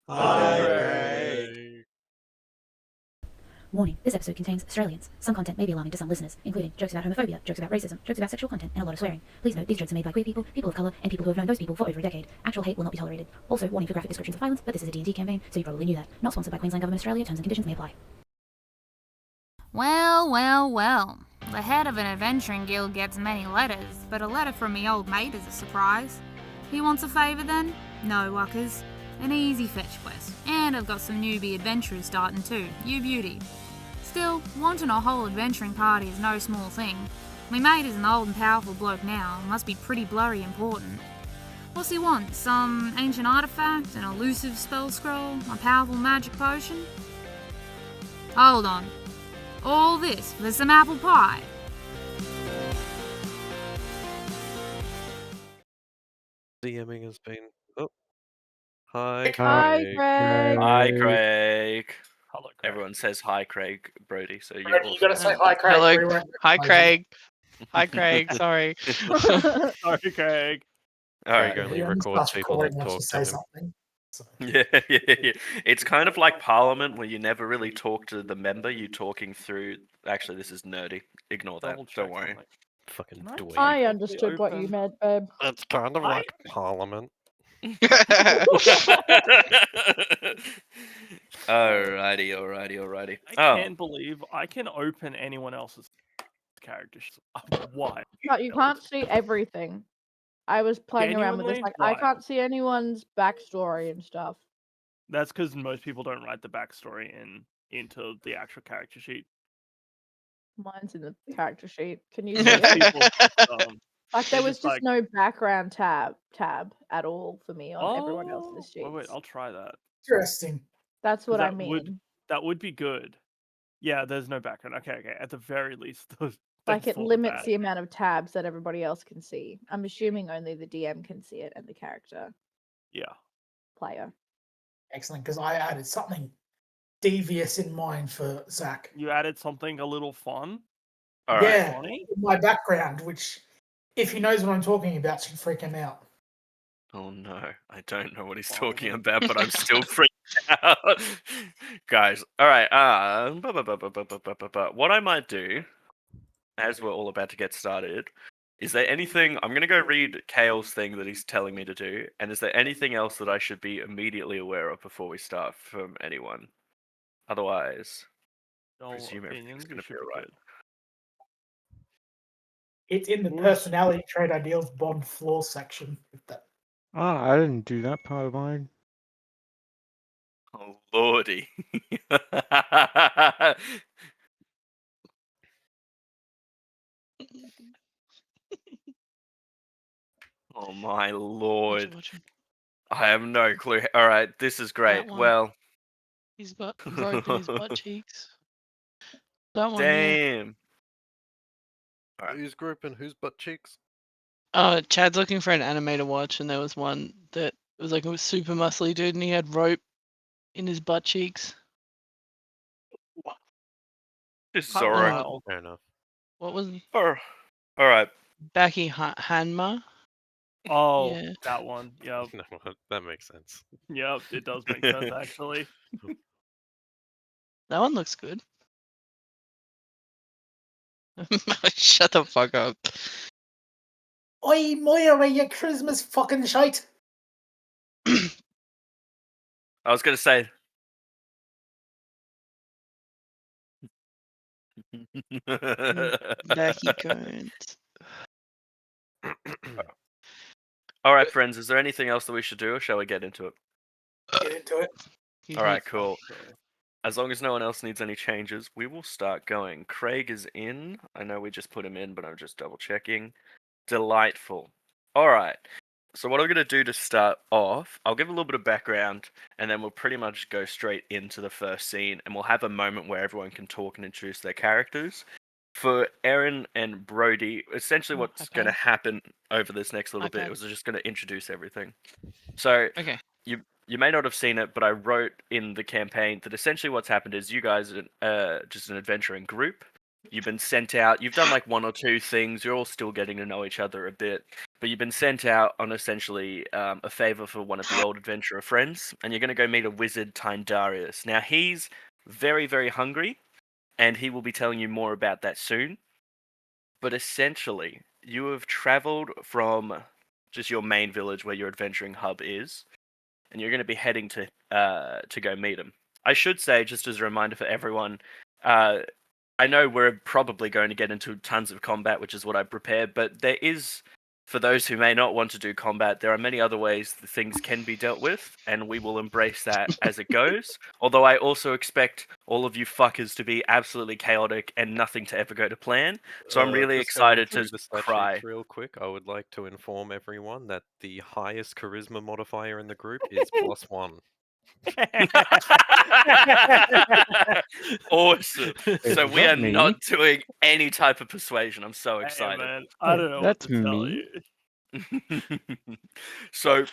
Hi, Craig. Warning, this episode contains Australians. Some content may be alarming to some listeners, including jokes about homophobia, jokes about racism, jokes about sexual content, and a lot of swearing. Please note, these jokes are made by queer people, people of colour, and people who have known those people for over a decade. Actual hate will not be tolerated. Also, warning for graphic descriptions of violence, but this is a D&D campaign, so you probably knew that. Not sponsored by Queensland Government Australia, terms and conditions may apply. Well. The head of an adventuring guild gets many letters, but a letter from me old mate is a surprise. He wants a favour then? No, wuckers. An easy fetch quest. And I've got some newbie adventurers starting too, you beauty. Still, wanting a whole adventuring party is no small thing. Me mate is an old and powerful bloke now, must be pretty blurry important. What's he want? Some ancient artifact, an elusive spell scroll, a powerful magic potion? Hold on. All this for some apple pie? DMing has been. Oh, hi. Hi, Greg. Hi, Craig. Hello, Craig. Everyone says hi, Craig Brody. So you Brody, you gotta say hi, Craig. Hello. We won't Hi, recognize Craig. Hi, Craig. Sorry. Sorry, Craig. All right. Craig only you. records Starts people that recording once talk you to say him. something. So, Yeah. It's kind of like Parliament, where you never really talk to the member. You talking through. Actually, this is nerdy. Ignore that. Double check Don't worry. something. Fucking Can I dweeb. I understood understood what you meant, babe. It's kind of like Parliament. Alrighty. I can't believe I can open anyone else's character sheet. Why? But you can't see everything. I was playing around with this. Genuinely? I Why? can't see anyone's backstory and stuff. That's because most people don't write the backstory into the actual character sheet. Mine's in the character sheet. Can you see Most it? people Like there they're was just just like- no background tab at all for me on everyone else's sheets. Wait, I'll try that. interesting. That's what I that mean. That would be good. Yeah, there's no background. Okay. At the very least, Like it thought of limits that. the amount of tabs that everybody else can see. I'm assuming only the DM can see it and the character Yeah. player. Excellent, because I added something devious in mine for Zach. You added something a little fun. All right. Yeah, Funny. in my background, which, if he knows what I'm talking about, should freak him out. Oh no, I don't know what he's Follow talking him. about, but I'm still freaked out. Guys, alright, what I might do, as we're all about to get started, is there anything, I'm gonna go read Kale's thing that he's telling me to do, and is there anything else that I should be immediately aware of before we start from anyone? Otherwise, No presume everything's opinions. gonna It should be be alright. good. It's in the Who's- personality trait ideals bond flaw section. If that Ah, I didn't do that part of mine. Oh lordy. Oh my lord. I have no clue. All right, this is great. one. Well, He's got rope in his butt cheeks. That one, yeah. damn. Alright. Who's groping whose butt cheeks? Chad's looking for an anime to watch, and there was one that was like a super muscly dude, and he had rope in his butt cheeks. This is How alright. wild. Fair enough. What was All right. Baki Hanma? Oh, Yeah. that one. Yep. No, that makes sense. Yep. It does make sense actually. That one looks good. Shut the fuck up. Oi, Moira, you Christmas fucking shite. I was gonna say. Baki Cones. All right, friends. Is there anything else that we should do, or shall we get into it? Get into it. All right, cool. As long as no one else needs any changes, we will start going. Craig is in. I know we just put him in, but I'm just double checking. Delightful. All right. So what I'm going to do to start off, I'll give a little bit of background, and then we'll pretty much go straight into the first scene, and we'll have a moment where everyone can talk and introduce their characters. For Aaron and Brody, essentially what's going to happen over this next little bit was just going to introduce everything. So Okay. you may not have seen it, but I wrote in the campaign that essentially what's happened is you guys are just an adventuring group. You've been sent out. You've done like one or two things. You're all still getting to know each other a bit. but you've been sent out on essentially a favor for one of the old adventurer friends, and you're going to go meet a wizard, Tyndarius. Now, he's very, very hungry, and he will be telling you more about that soon. But essentially, you have traveled from just your main village where your adventuring hub is, and you're going to be heading to go meet him. I should say, just as a reminder for everyone, I know we're probably going to get into tons of combat, which is what I prepared, but there is, for those who may not want to do combat, there are many other ways that things can be dealt with, and we will embrace that as it goes. Although I also expect all of you fuckers to be absolutely chaotic and nothing to ever go to plan. So I'm really Just going excited through to the stat cry. sheets real quick. I would like to inform everyone that the highest charisma modifier in the group is +1. Awesome. Is So we that are me? not doing any type of persuasion. I'm so Hey, excited. man, I don't know That's what to tell me. you. So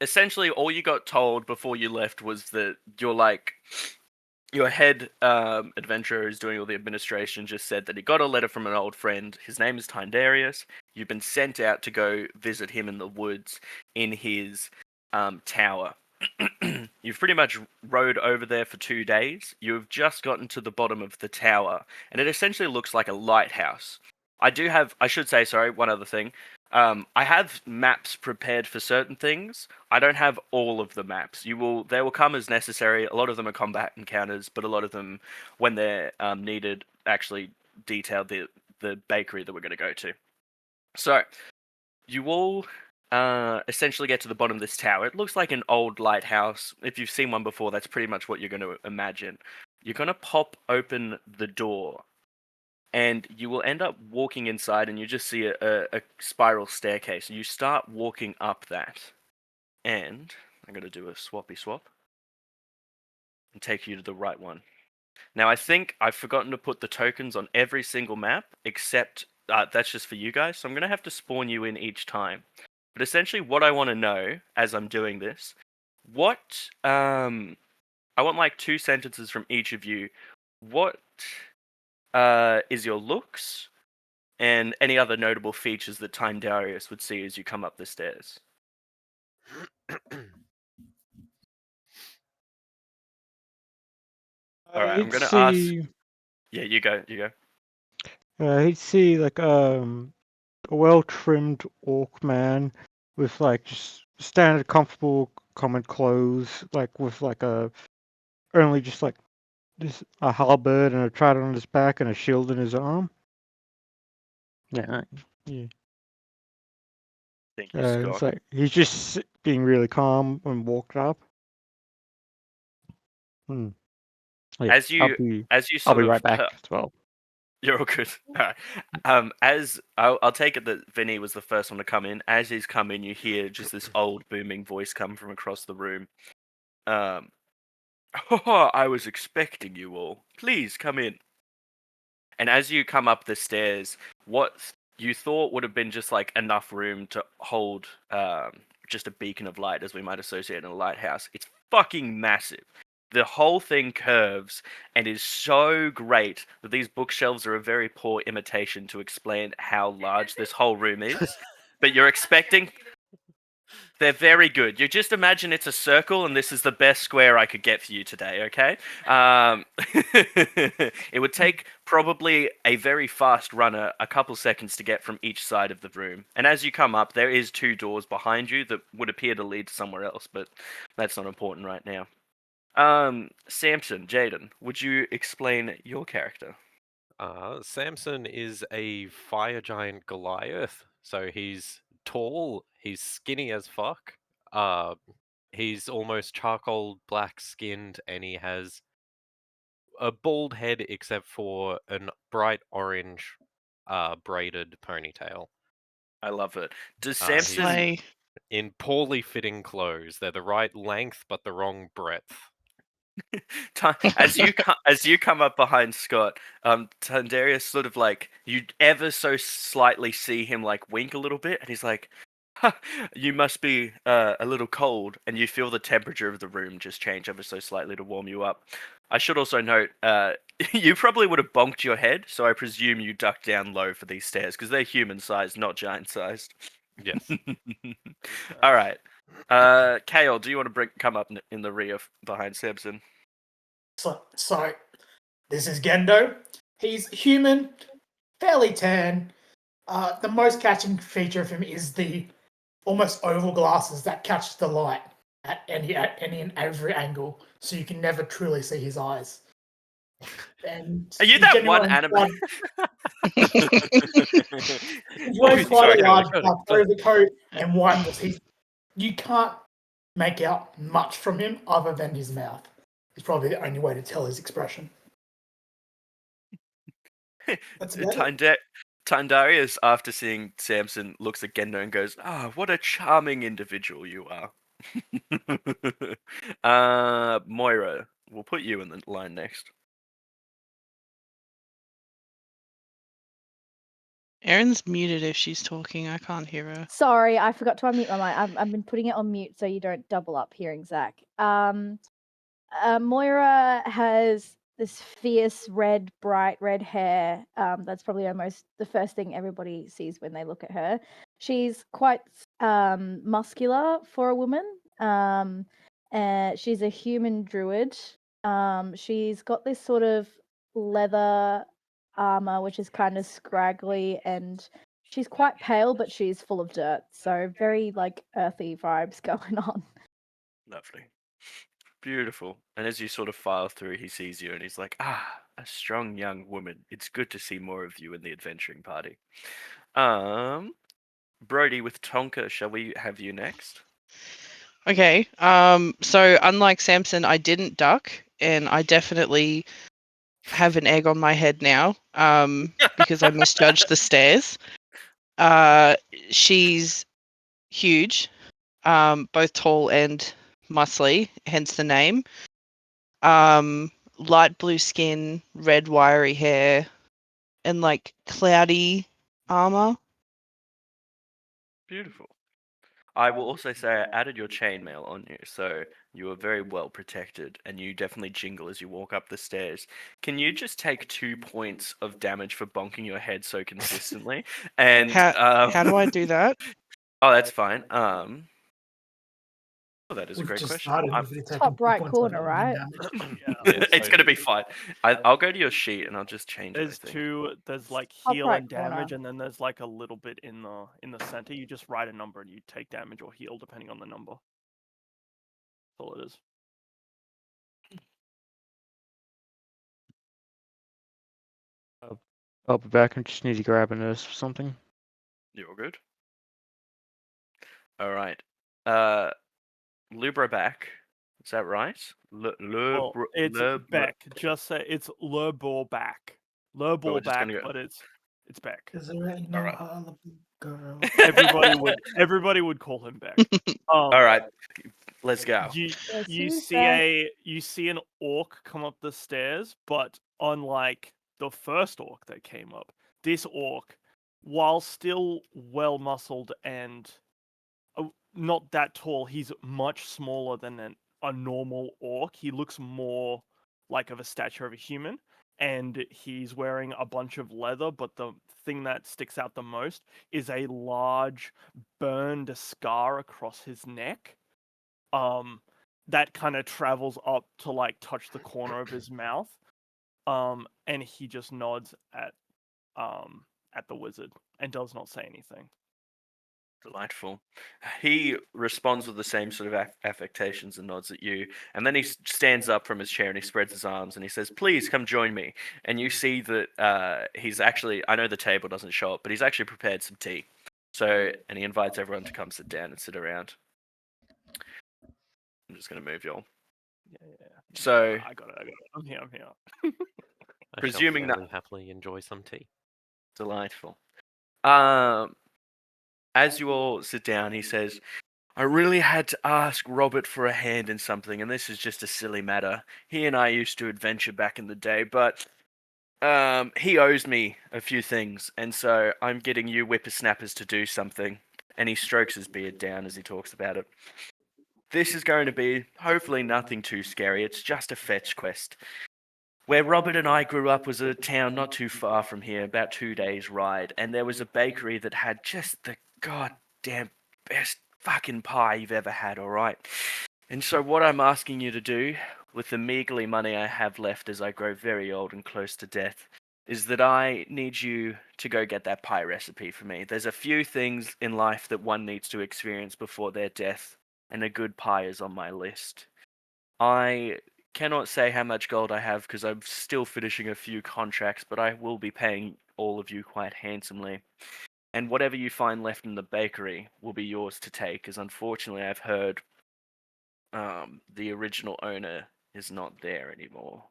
essentially all you got told before you left was that your head adventurer who's doing all the administration just said that he got a letter from an old friend. His name is Tyndarius. You've been sent out to go visit him in the woods in his tower. You've pretty much rode over there for 2 days. You've just gotten to the bottom of the tower, and it essentially looks like a lighthouse. I should say, sorry, one other thing. I have maps prepared for certain things. I don't have all of the maps. They will come as necessary. A lot of them are combat encounters, but a lot of them, when they're needed, actually detail the bakery that we're going to go to. So, you all essentially get to the bottom of this tower. It looks like an old lighthouse. If you've seen one before, that's pretty much what you're going to imagine. You're going to pop open the door, and you will end up walking inside, and you just see a spiral staircase. You start walking up that, and I'm going to do a swappy swap and take you to the right one. Now, I think I've forgotten to put the tokens on every single map, except that's just for you guys, so I'm going to have to spawn you in each time. But essentially, what I want to know as I'm doing this, I want like 2 sentences from each of you. What is your looks, and any other notable features that Tyndarius would see as you come up the stairs? Alright, I'm gonna ask. Yeah, you go. He'd see like a well-trimmed orc man with like just standard comfortable common clothes, like with like only just like this a halberd and a trident on his back and a shield in his arm. Yeah. Thank you, Scott. It's like he's just being really calm and walked up. Yeah, As you I'll sort be of right back as well. You're all good. Alright. As I'll take it that Vinny was the first one to come in. As he's come in, you hear just this old booming voice come from across the room. I was expecting you all. Please come in. And as you come up the stairs, what you thought would have been just like enough room to hold just a beacon of light, as we might associate in a lighthouse, it's fucking massive. The whole thing curves and is so great that these bookshelves are a very poor imitation to explain how large this whole room is. But you're expecting... They're very good. You just imagine it's a circle, and this is the best square I could get for you today, okay? It would take probably a very fast runner a couple seconds to get from each side of the room. And as you come up, there is 2 doors behind you that would appear to lead to somewhere else, but that's not important right now. Samson, Jaden, would you explain your character? Samson is a fire giant Goliath, so he's tall, he's skinny as fuck. He's almost charcoal black skinned, and he has a bald head except for a bright orange braided ponytail. I love it. Does He's Samson... in poorly fitting clothes. They're the right length, but the wrong breadth. As you come up behind Scott, Tandarius sort of like, you ever so slightly see him like wink a little bit, and he's like, you must be a little cold, and you feel the temperature of the room just change ever so slightly to warm you up. I should also note, you probably would have bonked your head, so I presume you ducked down low for these stairs, because they're human-sized, not giant-sized. Yes. All right. Kale, do you want to come up in the rear behind Samson? So this is Gendo. He's human, fairly tan. The most catching feature of him is the almost oval glasses that catch the light at any and every angle, so you can never truly see his eyes. And Are you he's that generally one wearing anime? he's wearing quite Sorry, a large go on. overcoat and wonders. You can't make out much from him other than his mouth. It's probably the only way to tell his expression. That's about it. Tandarius, after seeing Samson, looks at Gendo and goes, "Ah, what a charming individual you are." Moira, we'll put you in the line next. Erin's muted if she's talking. I can't hear her. Sorry, I forgot to unmute my mic. I've been putting it on mute so you don't double up hearing Zach. Moira has this fierce red, bright red hair. That's probably almost the first thing everybody sees when they look at her. She's quite muscular for a woman. She's a human druid. She's got this sort of leather armor, which is kind of scraggly, and she's quite pale, but she's full of dirt. So very like earthy vibes going on. Lovely. Beautiful. And as you sort of file through, he sees you and he's like, "Ah, a strong young woman. It's good to see more of you in the adventuring party." Brody with Tonka, shall we have you next? Okay. So unlike Samson, I didn't duck, and I definitely have an egg on my head now. Because I misjudged the stairs. She's huge, both tall and muscly, hence the name. Light blue skin, red wiry hair, and like cloudy armor. Beautiful. I will also say I added your chainmail on you, so you are very well protected, and you definitely jingle as you walk up the stairs. Can you just take 2 points of damage for bonking your head so consistently? And How do I do that? Oh, that's fine. Oh, that is a We've great just question. started with it Top taking right 2 points corner, of right? damage. Yeah. It's gonna be fine. I'll go to your sheet and I'll just change it. I There's think. two. There's like Top heal right and damage, corner. and then there's like a little bit in the center. You just write a number and you take damage or heal depending on the number. That's all it is. I'll be back. I just need to grab a nurse or something. You're good. All right. Lubra back. Is that right? Well, it's Beck. Just say it's Lebor back. Lebor just back, gonna go- but it's Beck. Is there any no Alright. other girl? Everybody would call him Beck. All right. Let's go. You who's see an orc come up the stairs, but unlike the first orc that came up, this orc, while still well muscled and not that tall, he's much smaller than a normal orc. He looks more like of a stature of a human, and he's wearing a bunch of leather, but the thing that sticks out the most is a large burned scar across his neck. That kind of travels up to like touch the corner of his mouth. And he just nods at the wizard and does not say anything. Delightful. He responds with the same sort of affectations and nods at you, and then he stands up from his chair and he spreads his arms and he says, "Please come join me." And you see that he's actually, I know the table doesn't show it, but he's actually prepared some tea. So, and he invites everyone to come sit down and sit around. I'm just going to move y'all. Yeah. So, I got it. I'm here. I Presuming shall that- happily enjoy some tea. Delightful. As you all sit down, he says, "I really had to ask Robert for a hand in something, and this is just a silly matter. He and I used to adventure back in the day, but he owes me a few things, and so I'm getting you whippersnappers to do something." And he strokes his beard down as he talks about it. "This is going to be hopefully nothing too scary. It's just a fetch quest. Where Robert and I grew up was a town not too far from here, about 2 days' ride, and there was a bakery that had just the goddamn best fucking pie you've ever had, alright? And so what I'm asking you to do, with the meagerly money I have left as I grow very old and close to death, is that I need you to go get that pie recipe for me. There's a few things in life that one needs to experience before their death, and a good pie is on my list. I cannot say how much gold I have because I'm still finishing a few contracts, but I will be paying all of you quite handsomely. And whatever you find left in the bakery will be yours to take, as unfortunately I've heard the original owner is not there anymore.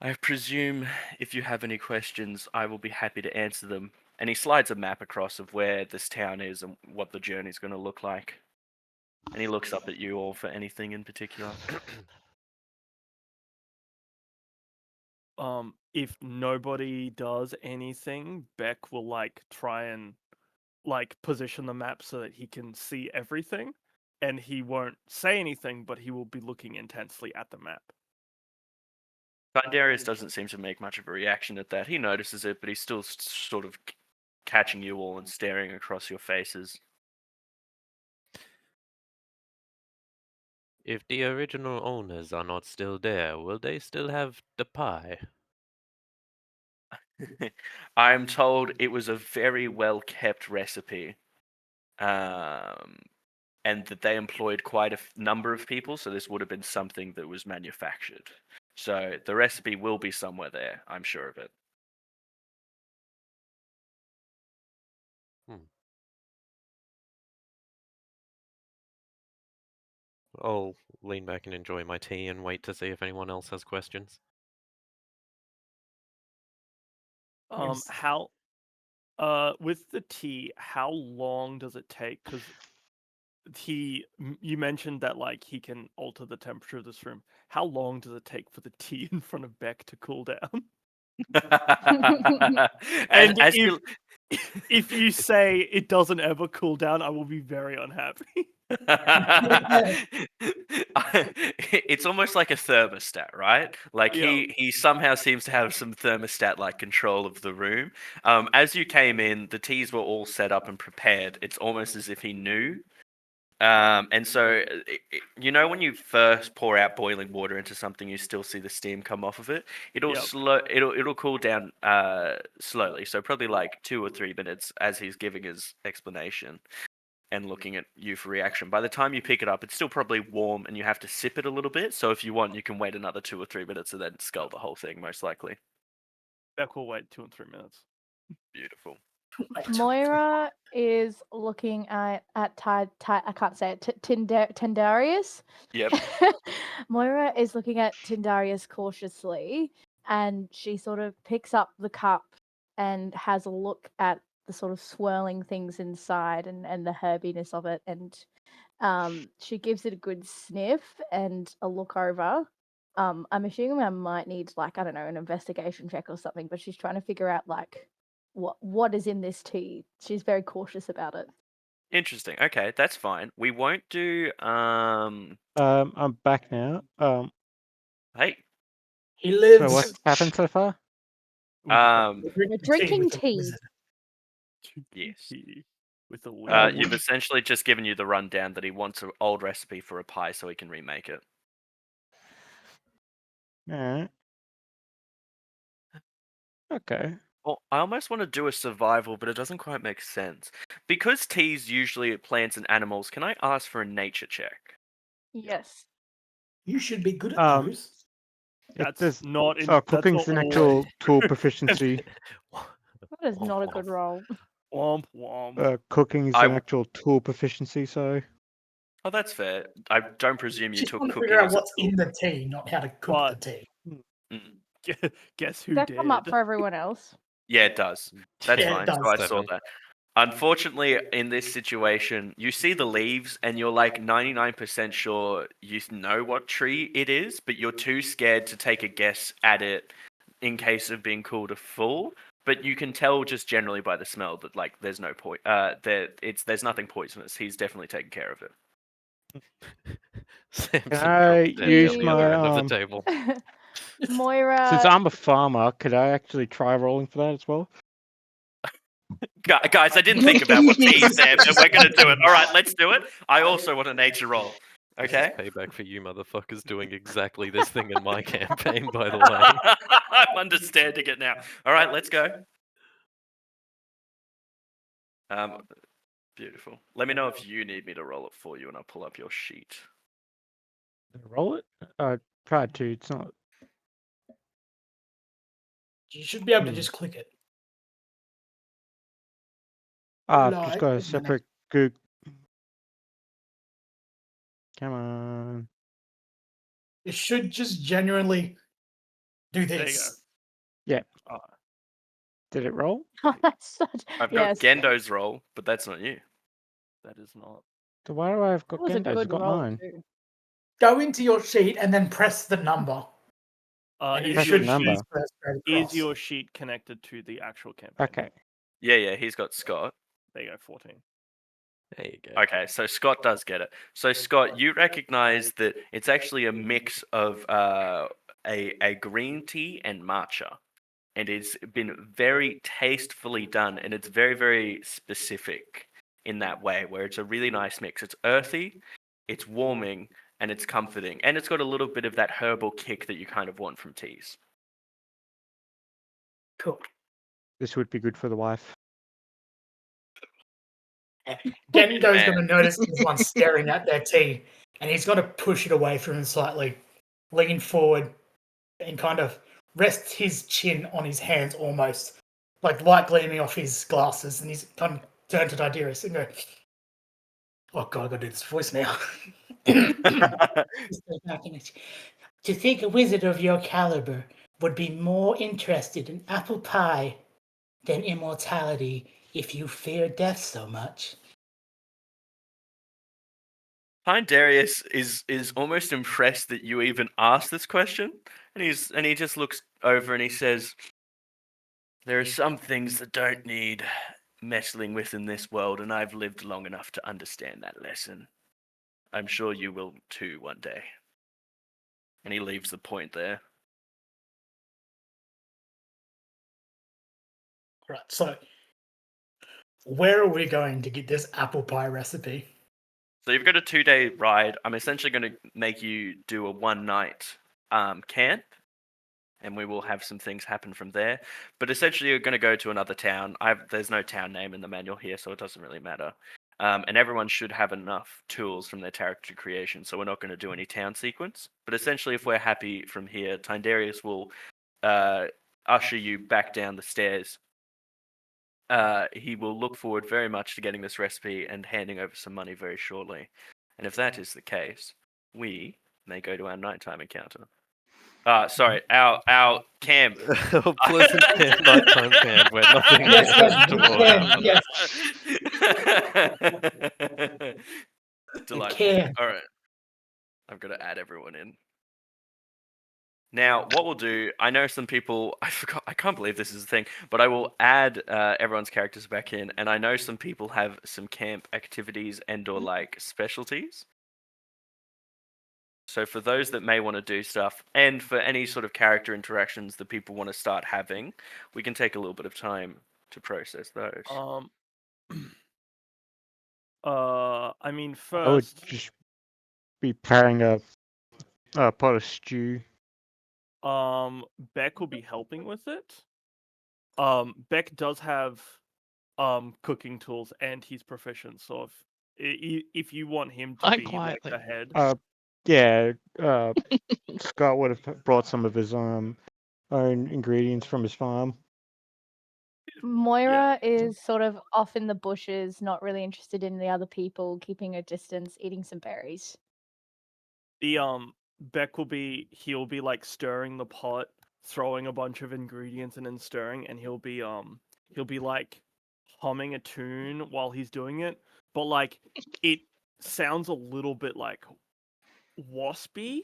I presume if you have any questions, I will be happy to answer them. And he slides a map across of where this town is and what the journey's going to look like. And he looks up at you all for anything in particular. If nobody does anything, Beck will like try and like position the map so that he can see everything, and he won't say anything, but he will be looking intensely at the map. Darius doesn't seem to make much of a reaction at that. He notices it, but he's still sort of catching you all and staring across your faces. If the original owners are not still there, will they still have the pie? I'm told it was a very well kept recipe. And that they employed quite a number of people, so this would have been something that was manufactured. So the recipe will be somewhere there, I'm sure of it. I'll lean back and enjoy my tea and wait to see if anyone else has questions. Yes. How with the tea, how long does it take? Because you mentioned that like he can alter the temperature of this room. How long does it take for the tea in front of Beck to cool down? And as if you if you say it doesn't ever cool down, I will be very unhappy. it's almost like a thermostat, right? Like Yeah. he somehow seems to have some thermostat like control of the room. As you came in, the teas were all set up and prepared. It's almost as if he knew. And so you know when you first pour out boiling water into something, you still see the steam come off of it. It'll Yep. it'll cool down slowly. So probably like 2 or 3 minutes as he's giving his explanation and looking at you for reaction. By the time you pick it up, it's still probably warm and you have to sip it a little bit. So if you want, you can wait another 2 or 3 minutes and then scull the whole thing, most likely. Beck will wait 2 and 3 minutes. Beautiful. Moira is looking at I can't say it. Tindarius. Yep. Moira is looking at Tindarius cautiously, and she sort of picks up the cup and has a look at the sort of swirling things inside and the herbiness of it, and she gives it a good sniff and a look over. I'm assuming I might need like, I don't know, an investigation check or something, but she's trying to figure out like what is in this tea. She's very cautious about it. Interesting. Okay, that's fine. We won't do I'm back now. Hey. He So lives. what's happened so far? We're drinking with a tea. wizard. Yes. With a You've essentially just given you the rundown that he wants an old recipe for a pie so he can remake it. Alright. Okay. Well, I almost want to do a survival, but it doesn't quite make sense. Because tea's usually plants and animals, can I ask for a nature check? Yes. You should be good at Um, those. That's not in. Oh, That's cooking's not an all- actual tool proficiency. That is not a good roll. Womp womp. Cooking is I- an actual tool proficiency, so Oh, that's fair. I don't presume you Just took want to cooking figure out as a what's tool. in the tea, not how to cook But- the tea. Mm. Guess who That did? come up for everyone else. Yeah, it does. That's Yeah, it fine. does. So I saw 7. that. Unfortunately, in this situation, you see the leaves and you're like 99% sure you know what tree it is, but you're too scared to take a guess at it in case of being called a fool. But you can tell just generally by the smell that like there's no there's nothing poisonous. He's definitely taken care of it. Samson I dropped dead use down the other my, end of the table. Moira. since I'm a farmer, could I actually try rolling for that as well? Guys, I didn't think about what T said, and we're going to do it. All right, let's do it. I also want a nature roll. Okay? This is payback for you motherfuckers doing exactly this thing in my campaign, by the way. I'm understanding it now. All right, let's go. Beautiful. Let me know if you need me to roll it for you, and I'll pull up your sheet. Roll it? Try to. It's not. You should be able to Hmm. just click it. I've No, just got a it- separate Google. Come on. It should just genuinely do There you this. Did it roll? Oh, that's such. I've Yes, got Gendo's roll, but that's not you. That is not. So why do I have that got was a Gendo's? I've good got roll mine. too. Go into your sheet and then press the number. And it Press Is the your should number. sheet transfer straight is across. your sheet connected to the actual campaign? Okay. Yeah, he's got Scott. There you go, 14. There you go. Okay, so Scott does get it. So Scott, you recognize that it's actually a mix of a green tea and matcha, and it's been very tastefully done, and it's very, very specific in that way, where it's a really nice mix. It's earthy, it's warming, and it's comforting, and it's got a little bit of that herbal kick that you kind of want from teas. Cool. This would be good for the wife. Gendo's Man. going to notice there's one staring at their tea, and he's going to push it away from him slightly, lean forward, and kind of rest his chin on his hands almost, like light gleaming off his glasses, and he's kind of turned to Diderus and go, "Oh God, I got to do this voice now." To think a wizard of your caliber would be more interested in apple pie than immortality if you fear death so much. Darius is almost impressed that you even asked this question, and he just looks over and he says, "There are some things that don't need meddling with in this world, and I've lived long enough to understand that lesson. I'm sure you will too one day." And he leaves the point there. Right, so where are we going to get this apple pie recipe? So you've got a 2-day ride. I'm essentially going to make you do a 1-night camp, and we will have some things happen from there. But essentially, you're going to go to another town. There's no town name in the manual here, so it doesn't really matter. And everyone should have enough tools from their character creation, so we're not going to do any town sequence. But essentially, if we're happy from here, Tyndareus will usher you back down the stairs. He will look forward very much to getting this recipe and handing over some money very shortly. And if that is the case, we may go to our nighttime encounter. Sorry, our camp. Pleasant camp, nighttime camp, where nothing Yes, has to yes. Delightful. Camp. All right, I've got to add everyone in. Now, what we'll do, I know some people, I can't believe this is a thing, but I will add everyone's characters back in, and I know some people have some camp activities and or like specialties. So for those that may want to do stuff, and for any sort of character interactions that people want to start having, we can take a little bit of time to process those. I mean, I would first, just be preparing a pot of stew. Beck will be helping with it. Beck does have cooking tools, and he's proficient. So if you want him to I be like quietly. the head, Yeah, Scott would have brought some of his own ingredients from his farm. Moira is sort of off in the bushes, not really interested in the other people, keeping a distance, eating some berries. the Beck he'll be like stirring the pot, throwing a bunch of ingredients and then stirring, and he'll be like humming a tune while he's doing it, but like it sounds a little bit like waspy,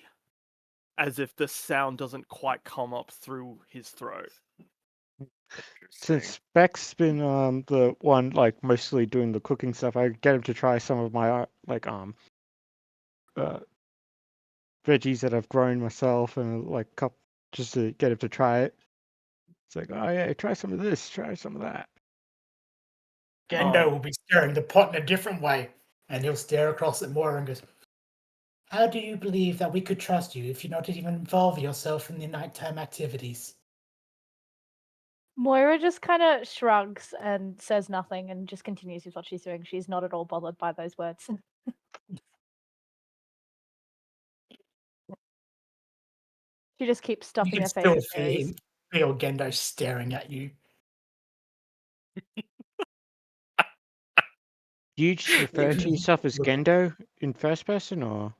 as if the sound doesn't quite come up through his throat. Since Beck's been the one like mostly doing the cooking stuff, I get him to try some of my veggies that I've grown myself, and like just to get him to try it. It's like, oh yeah, try some of this, try some of that. Gendo will be stirring the pot in a different way, and he'll stare across at Moira and goes, "How do you believe that we could trust you if you not even involve yourself in the nighttime activities?" Moira just kind of shrugs and says nothing and just continues with what she's doing. She's not at all bothered by those words. She just keeps You stuffing can her face still with berries. feel Gendo staring at you. Do you just refer to yourself as Gendo in first person, or?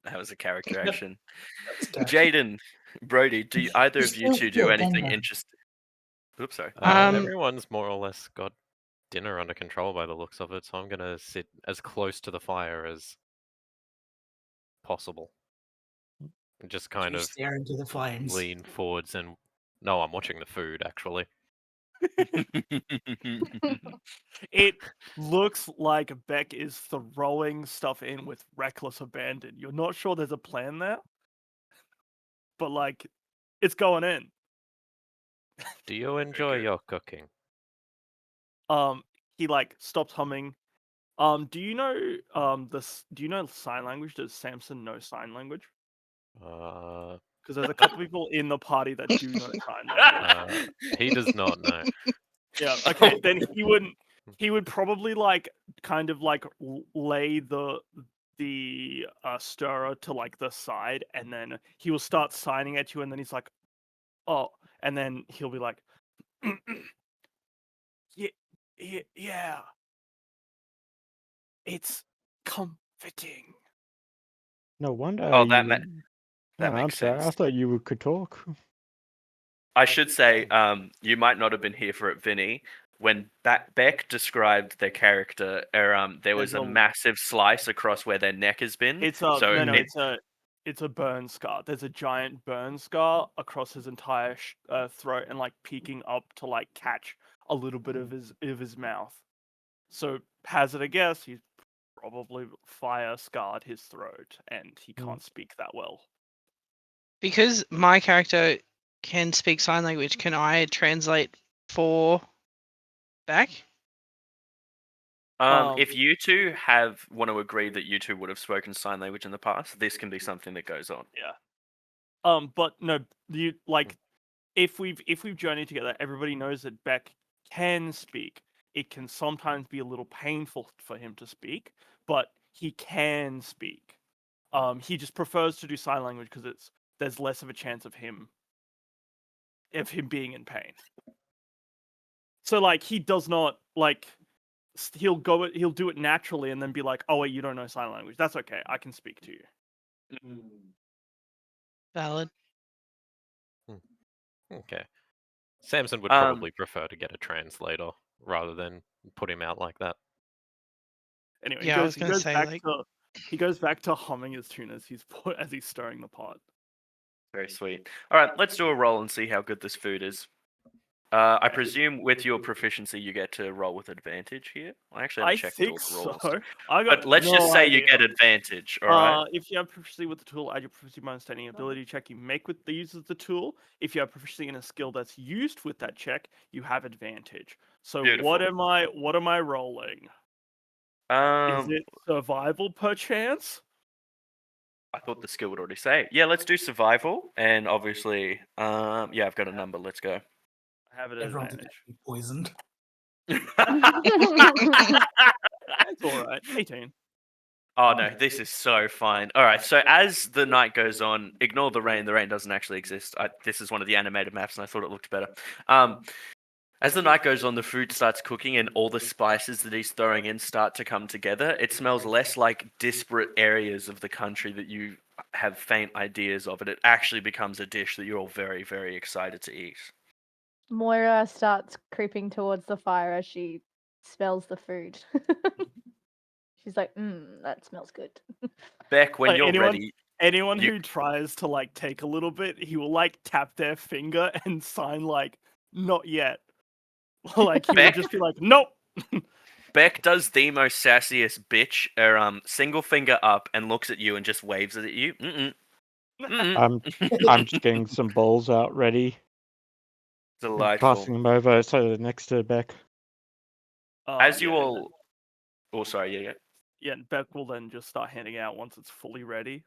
That was a character Yep. action. That's Dash. Jaden, Brody, do either of you still two do feel anything Gendo. interesting? Oops, sorry. Everyone's more or less got dinner under control by the looks of it, so I'm gonna sit as close to the fire as possible. And just kind You of stare into the flames. lean forwards and no, I'm watching the food actually. It looks like Beck is throwing stuff in with reckless abandon. You're not sure there's a plan there, but like, it's going in. Do you enjoy good. your cooking? He like stops humming. Do you know Do you know sign language? Does Samson know sign language? Uh, Because there's a couple people in the party that do know sign language. he does not know. Yeah. Okay. Then he would probably like kind of like lay the stirrer to like the side, and then he will start signing at you, and then he's like, oh, and then he'll be like, yeah, it's comforting. No wonder Oh, you. that Oh, I'm makes sorry. I sense. thought you could talk. I should say, you might not have been here for it, Vinny. When Beck described their character, there was There's a a- massive slice across where their neck has been. It's a so no, it- it's a burn scar. There's a giant burn scar across his entire throat, and like peeking up to like catch a little bit of his mouth. So hazard a guess, he's probably fire scarred his throat, and he can't speak that well. Because my character can speak sign language, can I translate for Beck? If you two want to agree that you two would have spoken sign language in the past, this can be something that goes on. Yeah. But no, you like if we've journeyed together, everybody knows that Beck can speak. It can sometimes be a little painful for him to speak, but he can speak. He just prefers to do sign language because there's less of a chance of him being in pain. So like he does not like he'll do it naturally and then be like, oh wait, you don't know sign language. That's okay. I can speak to you. Valid. Okay. Samson would Um, probably prefer to get a translator rather than put him out like that. Anyway, Yeah, I was gonna say, like- he goes back to humming his tune as he's stirring the pot. Very sweet. All right, let's do a roll and see how good this food is. I presume with your proficiency, you get to roll with advantage here. I actually I haven't checked think all the so. rolls. I got But let's no just say you idea. get advantage, all right? If you have proficiency with the tool, add your proficiency bonus to any ability check you make with the use of the tool. If you have proficiency in a skill that's used with that check, you have advantage. So Beautiful. what am I rolling? Is it survival perchance? I thought the skill would already say. Yeah, let's do survival, and obviously, yeah, I've got a number. Let's go. I have it at Everyone's advantage. poisoned. It's alright. 18. Oh no, this is so fine. All right, so as the night goes on, ignore the rain. The rain doesn't actually exist. This is one of the animated maps, and I thought it looked better. As the night goes on, the food starts cooking, and all the spices that he's throwing in start to come together. It smells less like disparate areas of the country that you have faint ideas of, and it actually becomes a dish that you're all very, very excited to eat. Moira starts creeping towards the fire as she smells the food. She's like, that smells good. Beck, when Like, you're ready, anyone you- who tries to like take a little bit, he will like tap their finger and sign like not yet. Like he will Beck? just be like, nope. Beck does the most sassiest bitch, single finger up and looks at you and just waves it at you. I'm just getting some bowls out ready. And Delightful. passing them over so they're next to Beck. As you yeah, all, oh sorry, yeah. yeah, and Beck will then just start handing out once it's fully ready.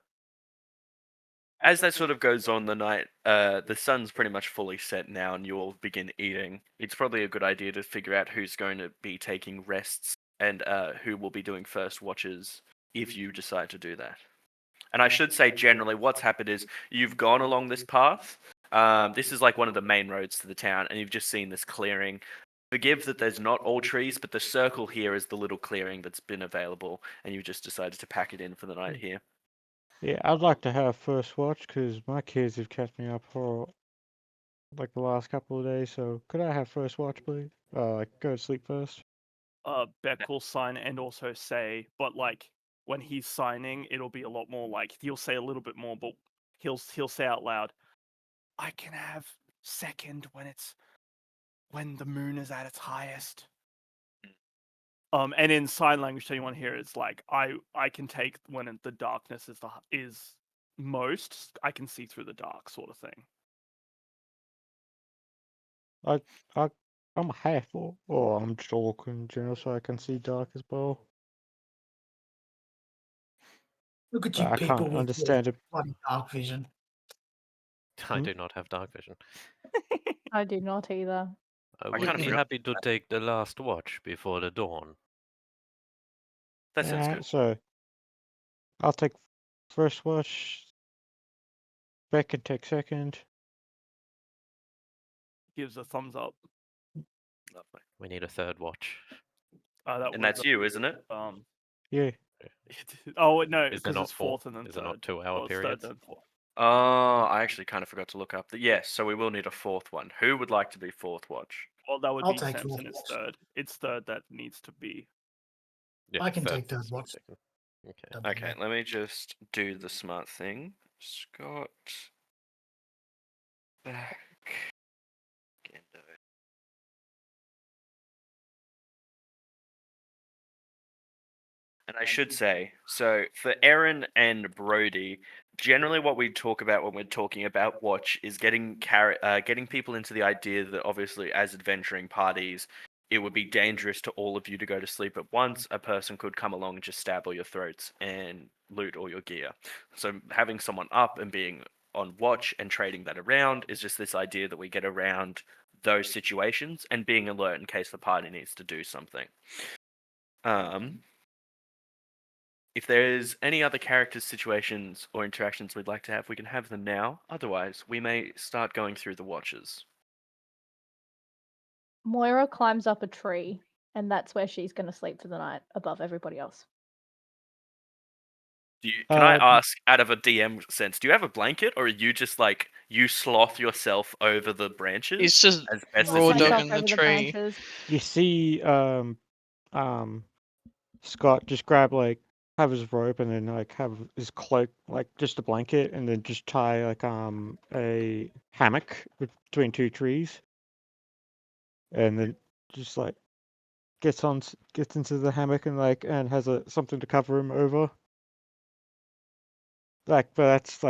As that sort of goes on, the night, the sun's pretty much fully set now, and you all begin eating. It's probably a good idea to figure out who's going to be taking rests and who will be doing first watches if you decide to do that. And I should say, generally, what's happened is you've gone along this path. This is like one of the main roads to the town, and you've just seen this clearing. Forgive that there's not all trees, but the circle here is the little clearing that's been available, and you've just decided to pack it in for the night here. Yeah, I'd like to have first watch because my kids have kept me up for like the last couple of days. So could I have first watch, please? Like go to sleep first. Beck will sign and also say, but like when he's signing, it'll be a lot more like he'll say a little bit more, but he'll say out loud, "I can have second when the moon is at its highest." And in sign language, to anyone here, it's like I can take when the darkness is most. I can see through the dark, sort of thing. I'm half or I'm just orc in general, so I can see dark as well. Look at But you I people can't with your understand it. bloody dark vision. I Hmm? do not have dark vision. I do not either. I I would kinda be forgot happy to take the last watch before the dawn. That sounds good. So I'll take first watch. Beck can take second. Gives a thumbs up. Lovely. We need a third watch. That And was that's you, isn't it? Yeah. Oh no, Is there because not it's four? fourth and then Is third. there not 2-hour Well, it's third periods? then fourth. Oh, I actually kind of forgot to look up the yes. So we will need a fourth one. Who would like to be fourth watch? Well, that would I'll be take Samson. fourth It's watch. third. It's third that needs to be. Yeah, I can third, take third watch. second. Okay. Doesn't Okay, matter. let me just do the smart thing. Scott. Back. Gendo. And I should say, so for Aaron and Brody, generally what we talk about when we're talking about watch is getting people into the idea that obviously as adventuring parties, it would be dangerous to all of you to go to sleep at once. A person could come along and just stab all your throats and loot all your gear. So having someone up and being on watch and trading that around is just this idea that we get around those situations and being alert in case the party needs to do something. If there's any other characters, situations, or interactions we'd like to have, we can have them now. Otherwise, we may start going through the watches. Moira climbs up a tree, and that's where she's going to sleep for the night above everybody else. Can I ask, out of a DM sense, do you have a blanket, or are you just like you sloth yourself over the branches? He's just as best raw as you myself dogging can? the over the tree. branches. You see, Scott just have his rope and then like have his cloak, like just a blanket, and then just tie like a hammock between two trees, and then just like gets into the hammock and and has something to cover him over. But that's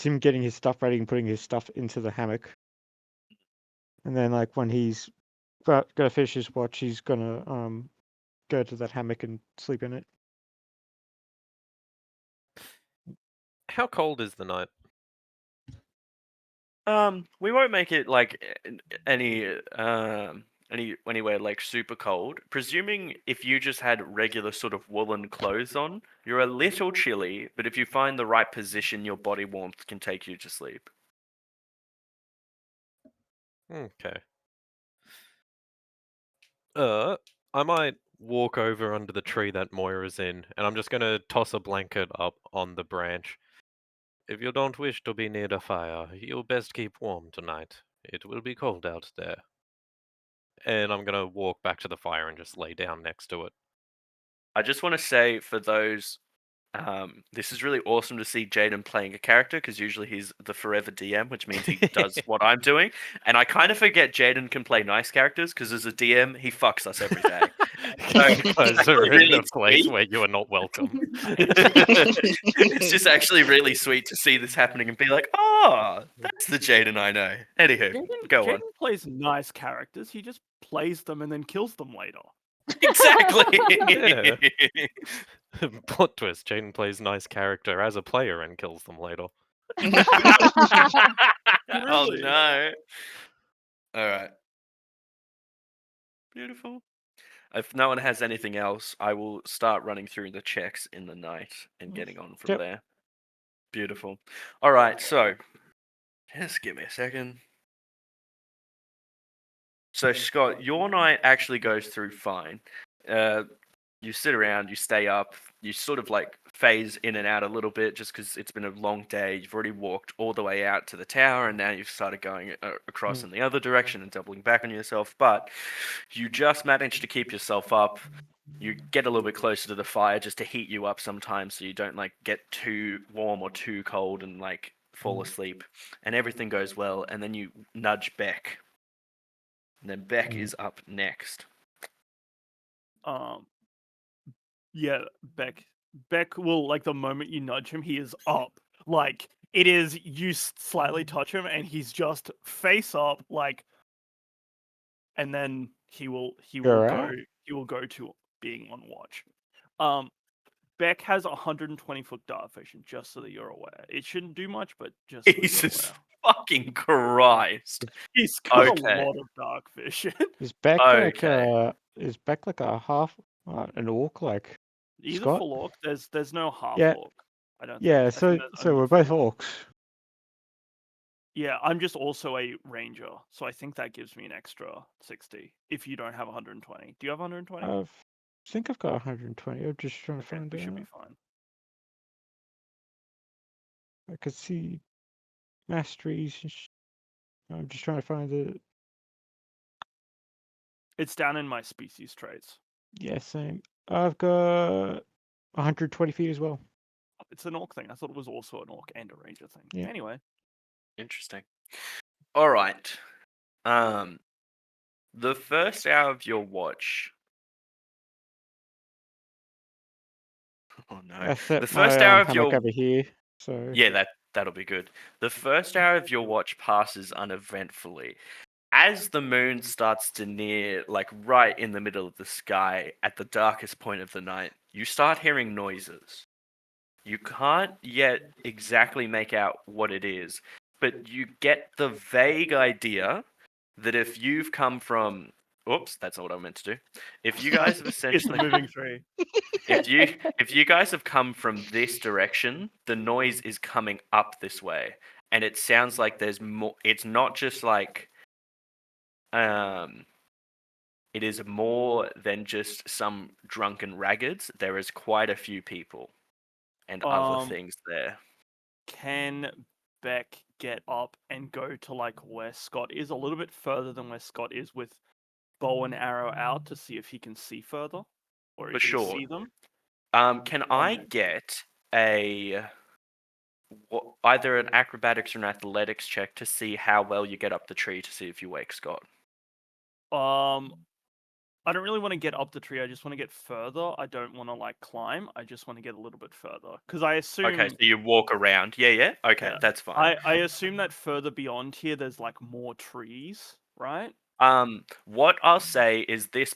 him getting his stuff ready and putting his stuff into the hammock, and then like when he's gonna finish his watch, he's gonna go to that hammock and sleep in it. How cold is the night? We won't make it like anywhere like super cold. Presuming if you just had regular sort of woolen clothes on, you're a little chilly, but if you find the right position, your body warmth can take you to sleep. Okay. I might walk over under the tree that Moira's in, and I'm just gonna toss a blanket up on the branch. If you don't wish to be near the fire, you'll best keep warm tonight. It will be cold out there. And I'm gonna walk back to the fire and just lay down next to it. I just want to say for those, this is really awesome to see Jaden playing a character because usually he's the forever DM, which means he does what I'm doing. And I kind of forget Jaden can play nice characters because as a DM, he fucks us every day. You guys are in really a place sweet. where you are not welcome. It's just actually really sweet to see this happening and be like, oh, that's the Jaden I know. Anywho, go on. Jaden plays nice characters. He just plays them and then kills them later. Exactly. Yeah. Plot twist: Jaden plays nice character as a player and kills them later. Oh Really? no. All right. Beautiful. If no one has anything else, I will start running through the checks in the night and getting on from Yep. there. Beautiful. All right, so just give me a second. So Scott, your night actually goes through fine. You sit around, you stay up, you sort of like phase in and out a little bit just because it's been a long day. You've already walked all the way out to the tower, and now you've started going across in the other direction and doubling back on yourself. But you just manage to keep yourself up. You get a little bit closer to the fire just to heat you up sometimes, so you don't like get too warm or too cold and like fall asleep. And everything goes well, and then you nudge Beck. And then Beck is up next. Yeah, Beck will, like, the moment you nudge him, he is up. Like, it is, you slightly touch him and he's just face up, like, and then he will You're go out? to being on watch. Beck has 120-foot dart vision, just so that you're aware. It shouldn't do much, but just so that you're Jesus aware. fucking Christ. He's got Okay. a lot of dark vision. Is Beck Okay. like a half an orc like He's a Scott? full orc. There's no half Yeah. orc. I don't Yeah, think. I think there's so only we're full both orc. orcs. Yeah, I'm just also a ranger, so I think that gives me an extra 60 if you don't have 120. Do you have 120? I think I've got 120. I'm just trying to Okay, find we should be out. fine. I could see masteries. I'm just trying to find the. It's down in my species traits. Yeah, same. I've got 120 feet as well. It's an orc thing. I thought it was also an orc and a ranger thing. Yeah. Anyway, Interesting. All right. The first hour of your watch. Oh no. I set The first my hour of hammock your over here. So Yeah, that'll be good. The first hour of your watch passes uneventfully. As the moon starts to near, like right in the middle of the sky, at the darkest point of the night, you start hearing noises. You can't yet exactly make out what it is, but you get the vague idea that if you've come from, oops, that's not what I meant to do. If you guys have it's essentially, the moving tree. if you guys have come from this direction, the noise is coming up this way, and it sounds like there's more. It's not just like, it is more than just some drunken raggards. There is quite a few people and other things there. Can Beck get up and go to, like, where Scott is, a little bit further than where Scott is, with bow and arrow out to see if he can see further, or For if he sure. see them? Can I get either an acrobatics or an athletics check to see how well you get up the tree to see if you wake Scott? I don't really want to get up the tree. I just want to get further. I don't want to, like, climb. I just want to get a little bit further, because I assume. Okay, so you walk around. Yeah. Okay, Yeah. that's fine. I assume that further beyond here, there's, like, more trees, right? What I'll say is this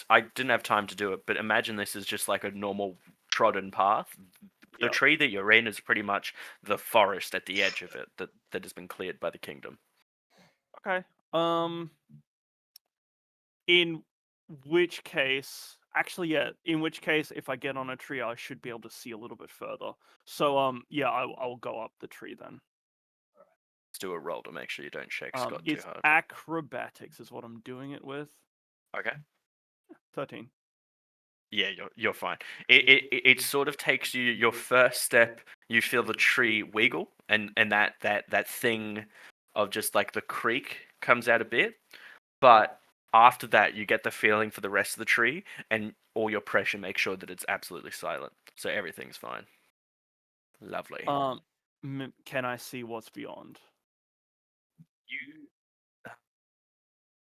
I didn't have time to do it, but imagine this is just like a normal trodden path. The Yep. tree that you're in is pretty much the forest at the edge of it that has been cleared by the kingdom. Okay. In which case, actually, yeah. In which case, if I get on a tree, I should be able to see a little bit further. So, yeah, I'll go up the tree then. Let's do a roll to make sure you don't shake Scott too It's hard. acrobatics is what I'm doing it with. Okay. 13. Yeah, you're fine. It sort of takes you your first step. You feel the tree wiggle, and that thing of just like the creak comes out a bit, but after that you get the feeling for the rest of the tree, and all your pressure makes sure that it's absolutely silent, so everything's fine. Lovely. Can I see what's beyond? You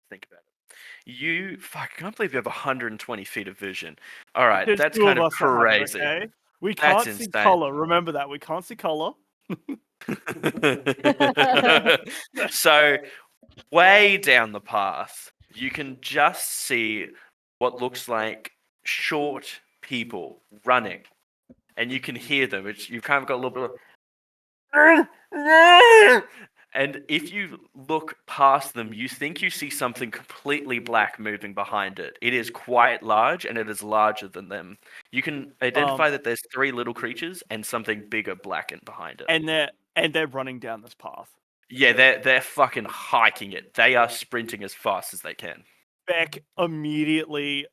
think about it. Fuck, I can't believe you have 120 feet of vision. All right, There's that's two kind of of us that have it, crazy. okay? We That's can't see insane. color. Remember that. We can't see color. So, way down the path, you can just see what looks like short people running, and you can hear them. You've kind of got a little bit of. And if you look past them, you think you see something completely black moving behind it. It is quite large, and it is larger than them. You can identify that there's 3 little creatures and something bigger blackened behind it. And they're running down this path. Yeah, they're fucking hiking it. They are sprinting as fast as they can. Beck immediately,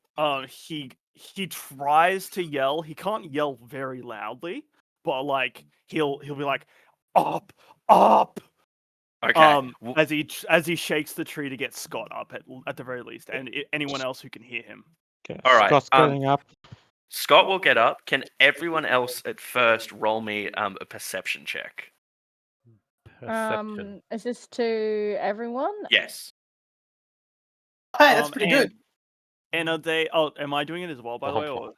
he tries to yell. He can't yell very loudly, but like he'll be like, up, up. Okay. As he shakes the tree to get Scott up at the very least, and anyone else who can hear him. Okay, All right, Scott's getting up. Scott will get up. Can everyone else at first roll me a perception check? Perception. Is this to everyone? Yes. Hey, that's pretty good. And are they? Oh, am I doing it as well? By the way, or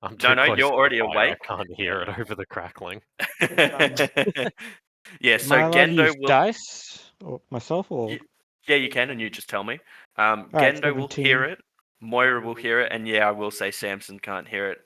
I'm too No, close you're to the already fire, awake. I can't hear it over the crackling. Yeah, Am so I allowed to Gendo use will. dice or myself or? Yeah, you can, and you just tell me. Alright, Gendo will 17. hear it. Moira will hear it, and yeah, I will say Samson can't hear it.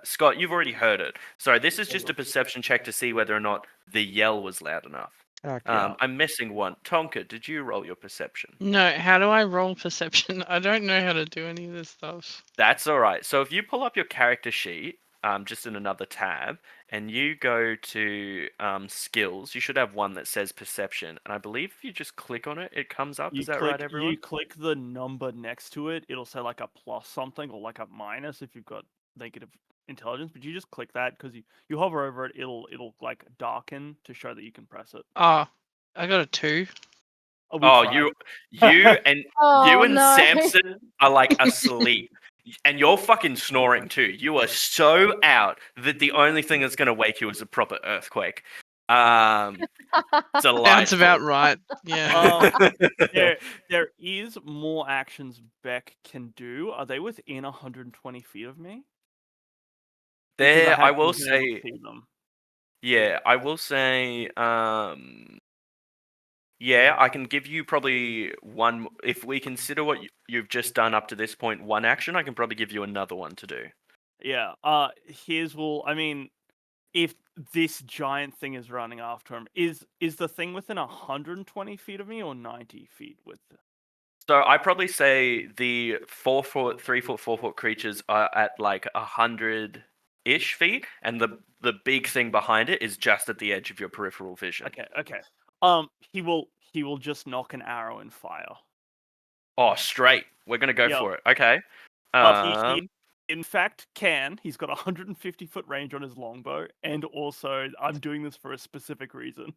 Scott, you've already heard it. So this is just a perception check to see whether or not the yell was loud enough. Okay. I'm missing one. Tonka, did you roll your perception? No, how do I roll perception? I don't know how to do any of this stuff. That's all right. So if you pull up your character sheet, just in another tab, and you go to skills, you should have one that says perception. And I believe if you just click on it, it comes up. Is that right, everyone? You click the number next to it, it'll say like a plus something or like a minus if you've got negative intelligence. But you just click that because you hover over it, it'll like darken to show that you can press it. Oh, I got a 2. We Oh, tried. you and Oh, no. Samson are like asleep. And you're fucking snoring too. You are so out that the only thing that's going to wake you is a proper earthquake. Sounds Delightful. about right. Yeah. There is more actions Beck can do. Are they within 120 feet of me? Because There, I haven't will been able to say, see them. yeah, I will say, yeah, I can give you probably one. If we consider what you've just done up to this point, one action, I can probably give you another one to do. Yeah. I mean, if this giant thing is running after him, is the thing within 120 feet of me or 90 feet with? So I probably say the 4 foot, 3 foot, 4 foot creatures are at like 100-ish feet, and the big thing behind it is just at the edge of your peripheral vision. Okay. He will just knock an arrow and fire. Oh, straight. We're gonna go Yep. for it. Okay. But he in fact can. He's got 150-foot range on his longbow, and also I'm doing this for a specific reason.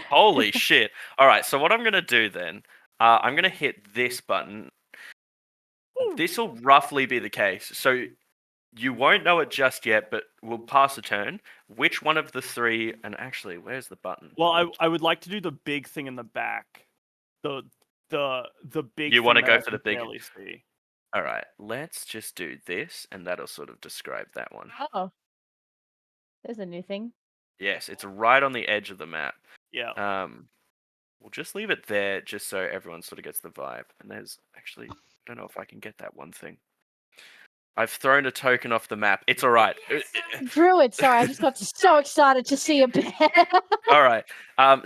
Holy shit! All right. So what I'm gonna do then? I'm gonna hit this button. This will roughly be the case. So you won't know it just yet, but we'll pass a turn. Which one of the 3? And actually, where's the button? Well, I would like to do the big thing in the back. The big. You want to go for the big. Barely see. All right. Let's just do this, and that'll sort of describe that one. Oh. There's a new thing. Yes, it's right on the edge of the map. Yeah. We'll just leave it there, just so everyone sort of gets the vibe. And there's actually, I don't know if I can get that one thing. I've thrown a token off the map. It's all right. Druid, sorry, I just got so excited to see a bear. All right.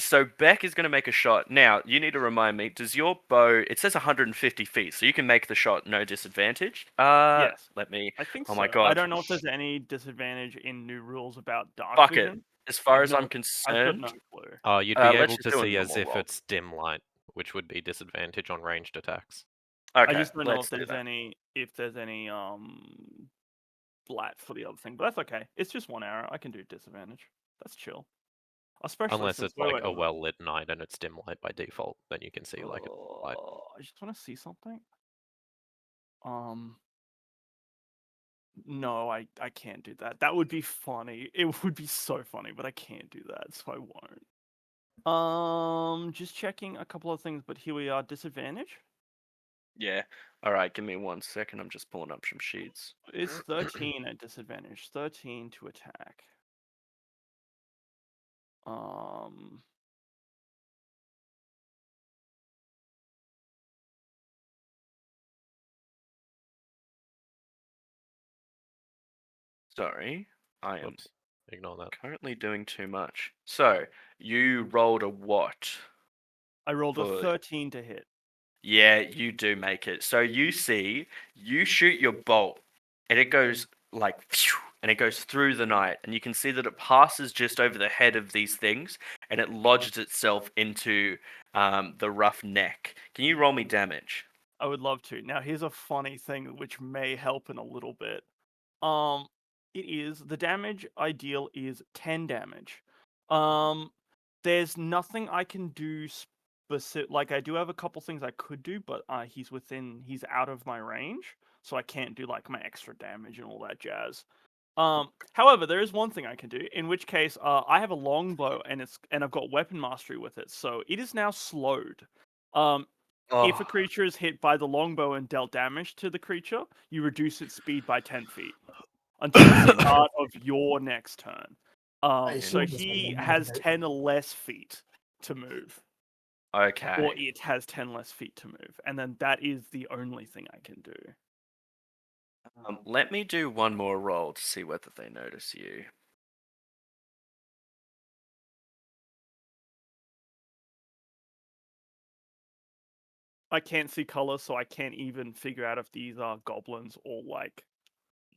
So Beck is going to make a shot. Now, you need to remind me, does your bow, it says 150 feet, so you can make the shot no disadvantage? Yes. Let me, I think oh so. my god. I don't know if there's any disadvantage in new rules about dark Fuck vision. it. As far as I'm I've got concerned, no clue. You'd be let's able just to do a see as normal if roll. it's dim light, which would be disadvantage on ranged attacks. Okay, I just don't know let's if do there's that. any flat for the other thing, but that's okay. It's just one arrow. I can do disadvantage. That's chill. Especially Unless since it's like a well-lit night and it's dim light by default, then you can see like a light. I just want to see something. No, I can't do that. That would be funny. It would be so funny, but I can't do that, so I won't. Just checking a couple of things, but here we are. Disadvantage. Yeah. All right, give me 1 second. I'm just pulling up some sheets. It's 13 at disadvantage. 13 to attack. Sorry, I am Whoops. Ignore that. currently doing too much. So, you rolled a what? I rolled a For- 13 to hit. Yeah, you do make it. So you see, you shoot your bolt, and it goes like, phew, and it goes through the night, and you can see that it passes just over the head of these things, and it lodges itself into the rough neck. Can you roll me damage? I would love to. Now, here's a funny thing which may help in a little bit. It is the damage I deal is 10 damage. There's nothing I can do specific. Like I do have a couple things I could do, but he's out of my range, so I can't do like my extra damage and all that jazz. However, there is one thing I can do, in which case, I have a longbow and I've got weapon mastery with it, so it is now slowed. If a Oh, creature is hit by the longbow and dealt damage to the creature, you reduce its speed by 10 feet until the start of your next turn. I So assume this he one has doesn't- 10 less feet to move, okay. or it has 10 less feet to move, and then that is the only thing I can do. Let me do one more roll to see whether they notice you. I can't see color, so I can't even figure out if these are goblins or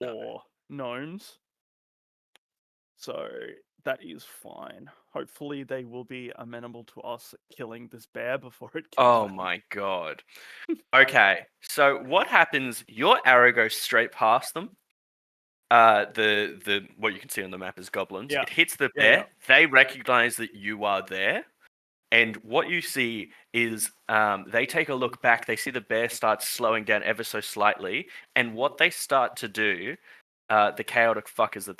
or gnomes. So that is fine. Hopefully they will be amenable to us killing this bear before it kills Oh them. my god. Okay, so what happens? Your arrow goes straight past them. The what you can see on the map is goblins. Yeah. It hits the Yeah, bear. yeah. They recognize that you are there, and what you see is they take a look back. They see the bear start slowing down ever so slightly, and what they start to do, the chaotic fuckers that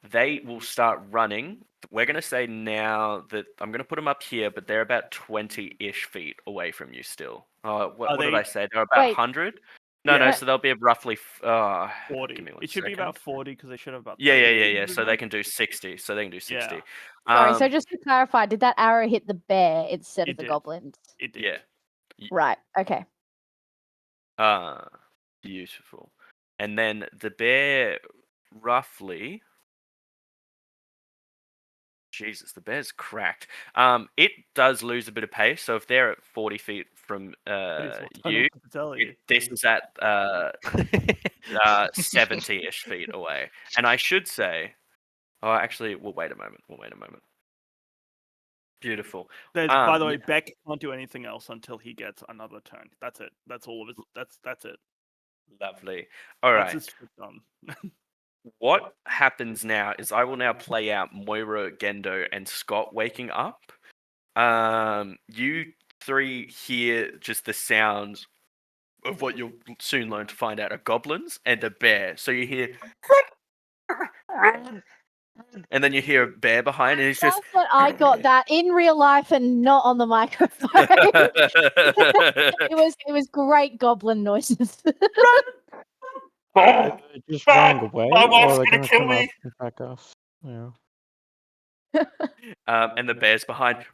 they will start running. We're gonna say now that I'm gonna put them up here, but they're about 20-ish feet away from you still. What did I say? They're about Wait. 100. No, Yeah. no. So they'll be roughly 40. Give me one It should be second. about 40 because they should have about Yeah, 30 yeah, yeah, feet yeah. to So move they on. can do 60. So they can do 60. Yeah. Sorry, so Um, just to clarify, did that arrow hit the bear instead It of the did. goblins? It did. yeah. Right, okay. Beautiful. And then the bear roughly. Jesus, the bear's cracked. It does lose a bit of pace. So if they're at 40 feet from That is what I you, wanted to tell you. this is at 70-ish feet away. And I should say, oh, actually, we'll wait a moment. Beautiful. By the way, Yeah, Beck can't do anything else until he gets another turn. That's it. That's all of it. That's it. lovely. All That's right. his trick done. What happens now is I will now play out Moira, Gendo, and Scott waking up. You three hear just the sounds of what you'll soon learn to find out are goblins and a bear. So you hear, and then you hear a bear behind, and he's just. Love that I got that in real life and not on the microphone. It was great goblin noises. They're just running away, My or wife's are they gonna going to kill come up me. and attack us? Yeah. And the bear's behind,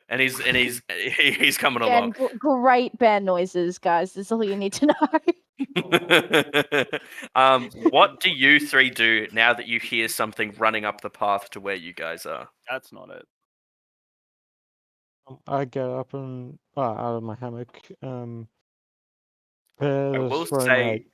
and he's coming Again, along. great bear noises, guys. That's all you need to know. What do you three do now that you hear something running up the path to where you guys are? That's not it. I get up and out of my hammock. I Bear's will throwing my say,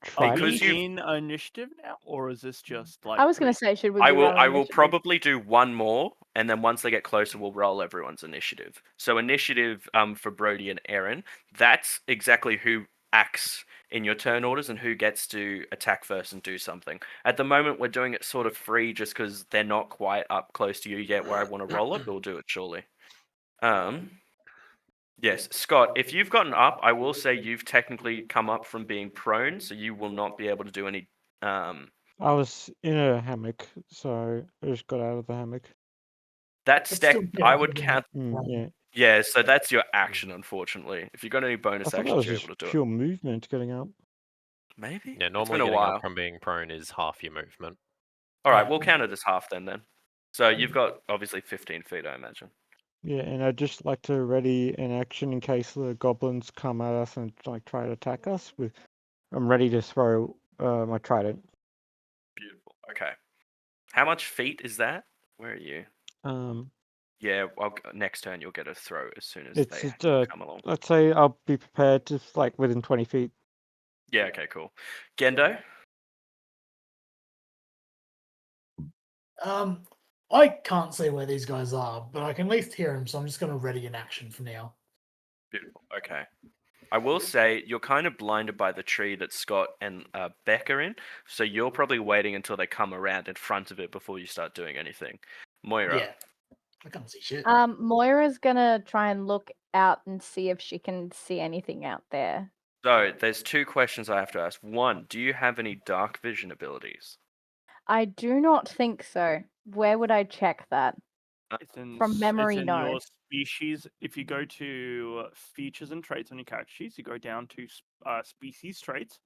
Are trident. because we you've- in initiative now, or is this just like? I was going to say, should we I do will our I will initiative? probably do one more, and then once they get closer, we'll roll everyone's initiative. So initiative for Brody and Aaron. That's exactly who acts in your turn orders and who gets to attack first and do something. At the moment, we're doing it sort of free just because they're not quite up close to you yet where I want to roll it, but we'll do it shortly. Yes, Scott, if you've gotten up, I will say you've technically come up from being prone, so you will not be able to do any. I was in a hammock, so I just got out of the hammock. That It's stack, still I good. would count. Yeah. Yeah, so that's your action, unfortunately. If you got any I bonus thought that actions, was you're just able to do it. pure movement getting up. Maybe? Yeah, It's normally been a getting while. up from being prone is half your movement. Alright, Yeah. we'll count it as half then. So you've got obviously 15 feet, I imagine. Yeah, and I'd just like to ready an action in case the goblins come at us and like try to attack us. I'm ready to throw my trident. Okay. How much feet is that? Where are you? Yeah, next turn you'll get a throw as soon as It's they just, come along. let's say I'll be prepared to like within 20 feet. Yeah, okay, cool. Gendo? I can't see where these guys are, but I can at least hear them, so I'm just going to ready in action for now. Beautiful. Okay. I will say you're kind of blinded by the tree that Scott and Beck are in, so you're probably waiting until they come around in front of it before you start doing anything. Moira. Yeah, I can't see shit. Moira's gonna try and look out and see if she can see anything out there. So there's two questions I have to ask. One, do you have any dark vision abilities? I do not think so. Where would I check that? It's in, From memory, it's in no. your species. If you go to features and traits on your character sheets, you go down to species traits.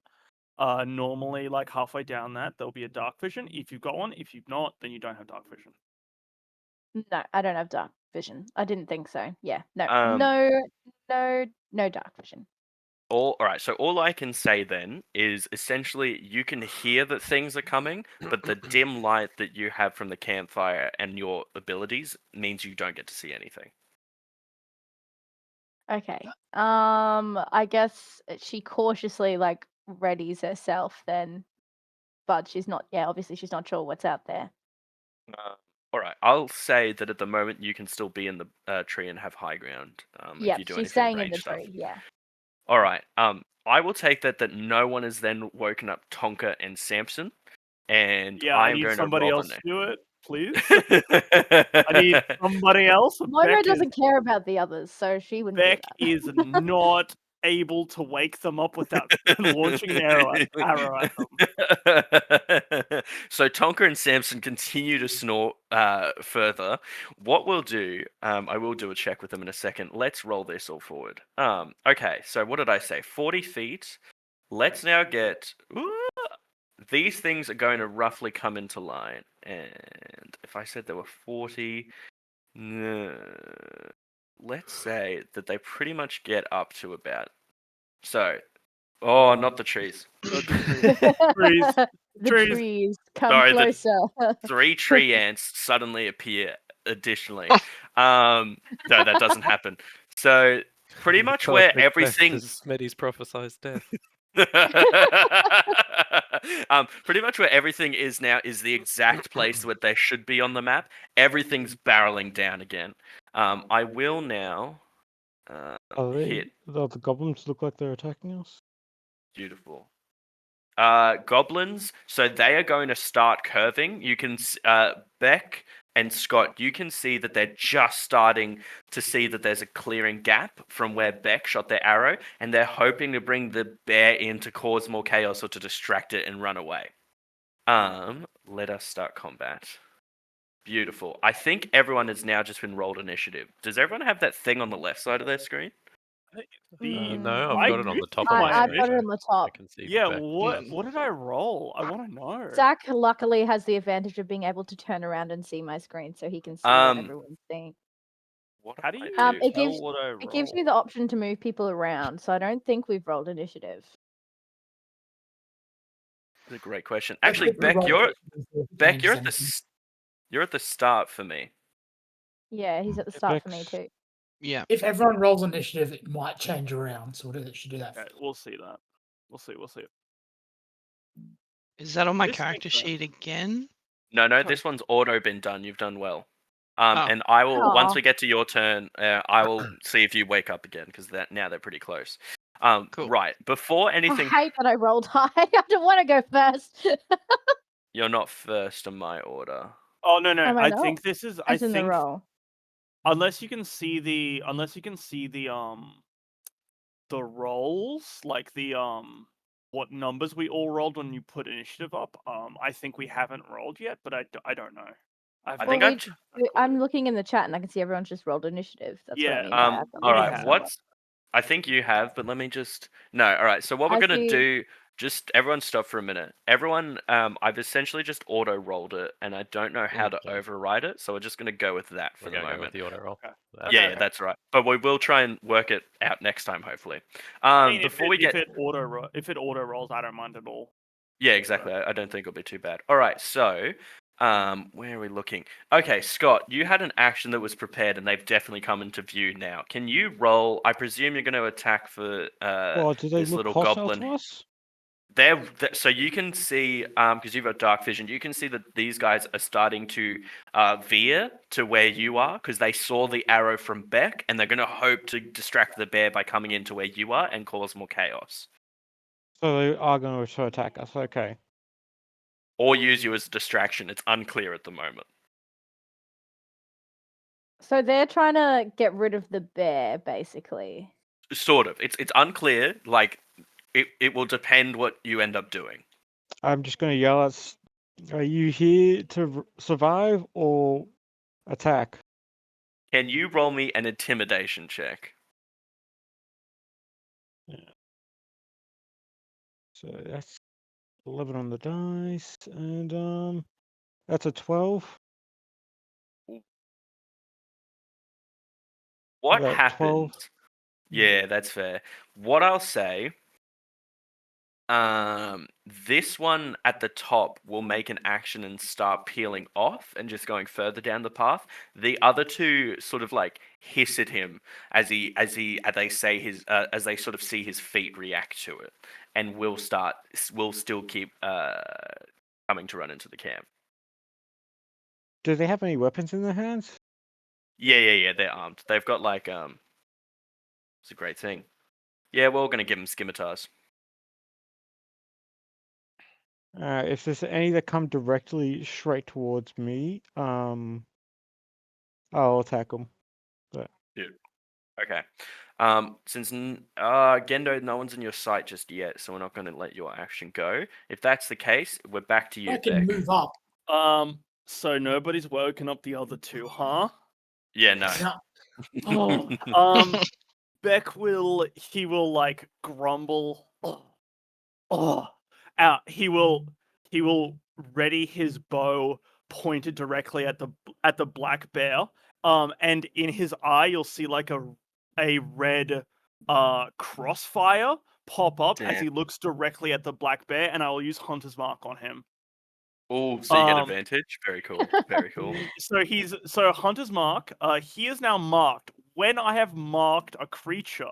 Normally, like halfway down that, there'll be a dark vision. If you've got one, if you've not, then you don't have dark vision. No, I don't have dark vision. I didn't think so. Yeah, no, Um, no dark vision. All right, so all I can say then is essentially you can hear that things are coming, but the dim light that you have from the campfire and your abilities means you don't get to see anything. Okay. I guess she cautiously like readies herself then, but she's not. Yeah, obviously she's not sure what's out there. All right, I'll say that at the moment you can still be in the tree and have high ground if Yep, you do she's anything staying in range the stuff. tree. Yeah. All right, I will take that no one has then woken up Tonka and Samson, and Yeah, I I am need going to somebody roll else the to do it, please. I need somebody else. Moira Beck doesn't care about the others, so she wouldn't Beck do that. is not able to wake them up without launching an arrow at them. So Tonka and Samson continue to snort further. What we'll do, I will do a check with them in a second. Let's roll this all forward. Okay, so what did I say? 40 feet. Let's now get... these things are going to roughly come into line. And if I said there were 40... let's say that they pretty much get up to about... So... Oh, not the trees. Not the trees. The Trees. trees come Sorry, closer. 3 tree ants suddenly appear additionally. No, that doesn't happen. So pretty much Cause where Macbeth everything to Smitty's prophesied death. pretty much where everything is now is the exact place where they should be on the map. Everything's barreling down again. I will now hit. The goblins look like they're attacking us? Beautiful. Goblins, so they are going to start curving. You can, Beck and Scott, you can see that they're just starting to see that there's a clearing gap from where Beck shot their arrow, and they're hoping to bring the bear in to cause more chaos or to distract it and run away. Let us start combat. Beautiful. I think everyone has now just been rolled initiative. Does everyone have that thing on the left side of their screen? No, I've I got it on the used top to of have my I've screen. got it so on the top. I can see Yeah, Beck. what did I roll? I want to know. Zach luckily has the advantage of being able to turn around and see my screen, so he can see what everyone's seeing. What How do I you do? It tell gives what I it gives roll? me the option to move people around, so I don't think we've rolled initiative. That's a great question. I Actually, think we Beck, rolled you're it to see if it Beck, changes you're at anything. you're at the start for me. Yeah, he's at the start for me Beck's- too. Yeah. If everyone rolls initiative, it might change around, so should do that. Okay, we'll see that. We'll see. Is that on my This character makes sense. sheet again? No, Sorry. this one's auto been done. You've done well. Oh. And I will once Aw. we get to your turn, I will see if you wake up again because now they're pretty close. Cool. Right before I anything, hate that I rolled high. I don't want to go first. you're not first in my order. Oh no, Am I I not? think this is. As I in the think roll. unless you can see the the rolls, like the what numbers we all rolled when you put initiative up. I think we haven't rolled yet, but I don't know. I Well, think I'm looking in the chat and I can see everyone's just rolled initiative. That's what I Yeah, mean by I've got all we right. have. What's I think you have, but let me just no. All right. So what we're I gonna see- do? Just everyone stop for a minute. Everyone, I've essentially just auto rolled it, and I don't know how to Okay. override it, so we're just gonna go with that for We're the gonna go moment. with the auto roll. Okay. That's Yeah, okay. yeah, that's right. But we will try and work it out next time, hopefully. I mean, Before we get if it auto rolls, I don't mind at all. Yeah, exactly. I don't think it'll be too bad. All right, so where are we looking? Okay, Scott, you had an action that was prepared, and they've definitely come into view now. Can you roll? I presume you're going to attack for Well, do they this look little hostile goblin. to us? So you can see, because you've got dark vision, you can see that these guys are starting to veer to where you are because they saw the arrow from Beck, and they're going to hope to distract the bear by coming into where you are and cause more chaos, So they are going to attack us. Okay. or use you as a distraction. It's unclear at the moment. So they're trying to get rid of the bear, basically. Sort of. It's unclear. Like it will depend what you end up doing. I'm just going to yell at. Are you here to survive or attack? Can you roll me an intimidation check? So that's 11 on the dice, and that's a 12. What That happens? 12. Yeah, that's fair. What I'll say, this one at the top will make an action and start peeling off and just going further down the path. The other two sort of like hiss at him as they say as they sort of see his feet react to it, and will still keep coming to run into the camp. Do they have any weapons in their hands? Yeah, they're armed. They've got like it's a great thing. Yeah, we're all gonna give them scimitars. If there's any that come directly straight towards me, I'll attack them. But Yeah. Okay. Since Gendo, no one's in your sight just yet, so we're not going to let your action go. If that's the case, we're back to you, I can Beck. move up. So nobody's woken up the other two, huh? Yeah, no. Oh, Beck will like grumble. He will ready his bow pointed directly at the black bear. And in his eye you'll see like a red crossfire pop up as Damn. he looks directly at the black bear, and I will use Hunter's Mark on him. Oh, so you get advantage. Very cool. Very cool. So Hunter's Mark, he is now marked. When I have marked a creature,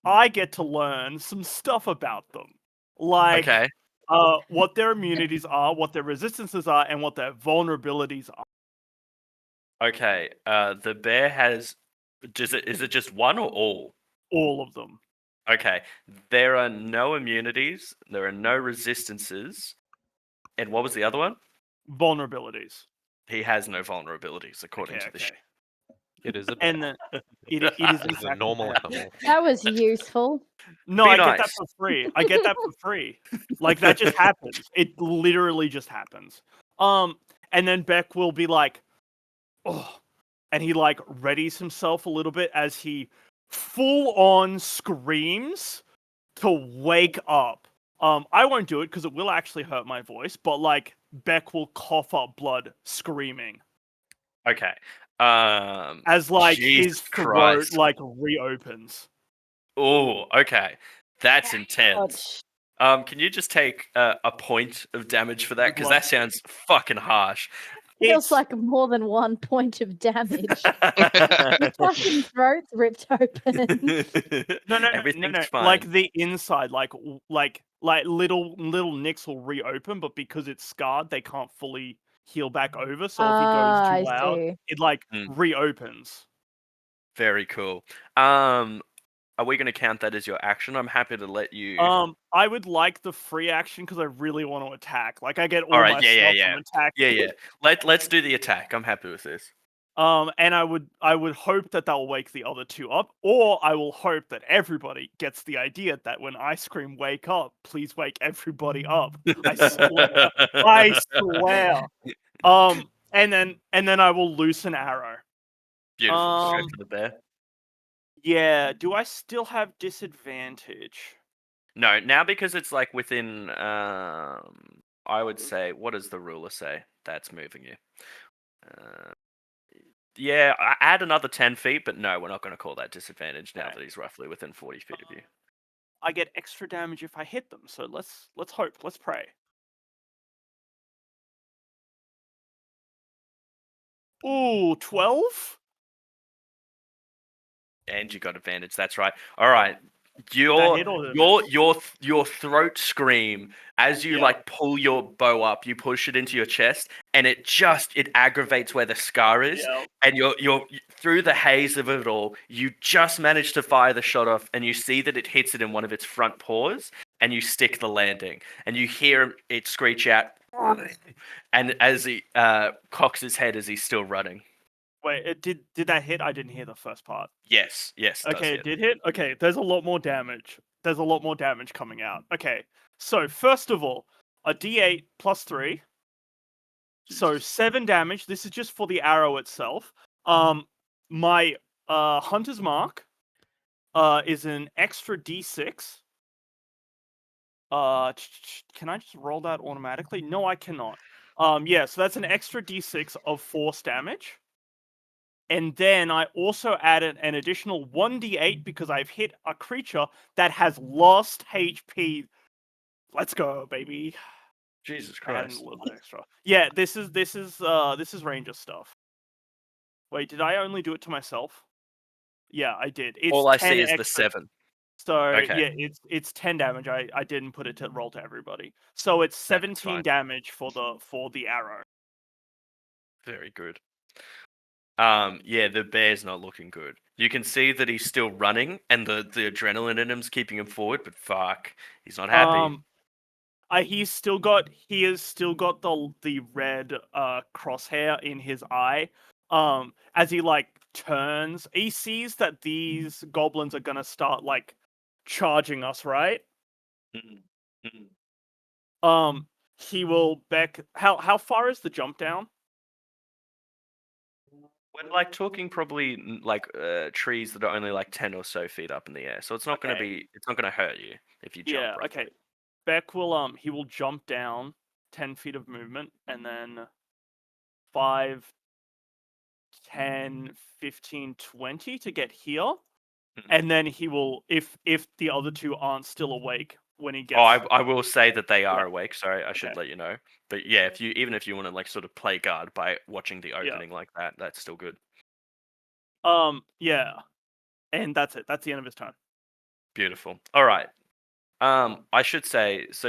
I get to learn some stuff about them. Like Okay. what their immunities are, what their resistances are, and what their vulnerabilities are. Okay. The bear has. Is it just one or all? All of them. Okay. There are no immunities. There are no resistances. And what was the other one? Vulnerabilities. He has no vulnerabilities, according Okay, to the. okay. It is a bear. And then it is in It's a fact normal bear. animal. That was useful. No, Be I get that nice. for free. I get that for free. Like that just happens. It literally just happens. And then Beck will be like, oh, and he like readies himself a little bit as he full on screams to wake up. I won't do it because it will actually hurt my voice, but like Beck will cough up blood screaming Okay. as like Jesus his throat Christ. like reopens. Oh, okay. That's intense. Can you just take a point of damage for that? Would Because love that to. sounds fucking harsh. Feels It's like more than 1 point of damage. Your fucking throat's ripped open. no. Everything's fine. Like the inside, like little nicks will reopen, but because it's scarred, they can't fully heal back over. So if he goes I too loud, see. it like Mm. reopens. Very cool. Are we going to count that as your action? I'm happy to let you. I would like the free action because I really want to attack. Like I get all Alright, my yeah. stuff from attacking. Yeah. Let's do the attack. I'm happy with this. And I would hope that will wake the other two up, or I will hope that everybody gets the idea that when I scream "wake up," please wake everybody up. I swear. I swear. And then I will loose an arrow. Beautiful. Go for the bear. Yeah. Do I still have disadvantage? No, now because it's like within. I would say, what does the ruler say? That's moving you. Yeah, add another 10 feet, but no, we're not going to call that disadvantage now that he's roughly within 40 feet of you. I get extra damage if I hit them. So let's hope. Let's pray. Ooh, 12? And you got advantage. That's right. All right. Did that hit or did it miss? Your throat scream as you Yeah. like pull your bow up, you push it into your chest, and it aggravates where the scar is, Yeah. and you're through the haze of it all, you just manage to fire the shot off, and you see that it hits it in one of its front paws, and you stick the landing, and you hear it screech out, and as he cocks his head as he's still running. Wait, did that hit? I didn't hear the first part. Yes, it does Okay, hit. it did hit? Okay, there's a lot more damage. There's a lot more damage coming out. Okay, so first of all, a d8 plus 3. So 7 damage. This is just for the arrow itself. My Hunter's Mark is an extra d6. Can I just roll that automatically? No, I cannot. Yeah, so that's an extra d6 of force damage. And then I also added an additional 1d8 because I've hit a creature that has lost HP. Let's go, baby. Jesus Adding Christ. a little bit extra. Yeah, this is Ranger stuff. Wait, did I only do it to myself? Yeah, I did. It's All I 10 see is the extra. 7. So Okay. yeah, it's 10 damage. I didn't put it to roll to everybody. So it's That's 17 fine. damage for the arrow. Very good. Yeah, the bear's not looking good. You can see that he's still running, and the adrenaline in him's keeping him forward. But fuck, he's not happy. He has still got the red crosshair in his eye. As he like turns, he sees that these goblins are gonna start like charging us, right? Mhm, mhm. He will back. How far is the jump down? We're like talking probably like trees that are only like 10 or so feet up in the air, so it's not gonna Okay. it's not gonna hurt you if you jump. Yeah. Right Okay. Beck will he will jump down 10 feet of movement and then 5, 10, 15, 20 to get here. Mhm. And then he will, if the other two aren't still awake when he gets. Oh, I will say that they are Yeah. awake. Sorry, I should Okay. let you know. But yeah, even if you want to like sort of play guard by watching the Yeah. opening like that, that's still good. Yeah. And that's it. That's the end of his turn. Beautiful. All right. I should say, so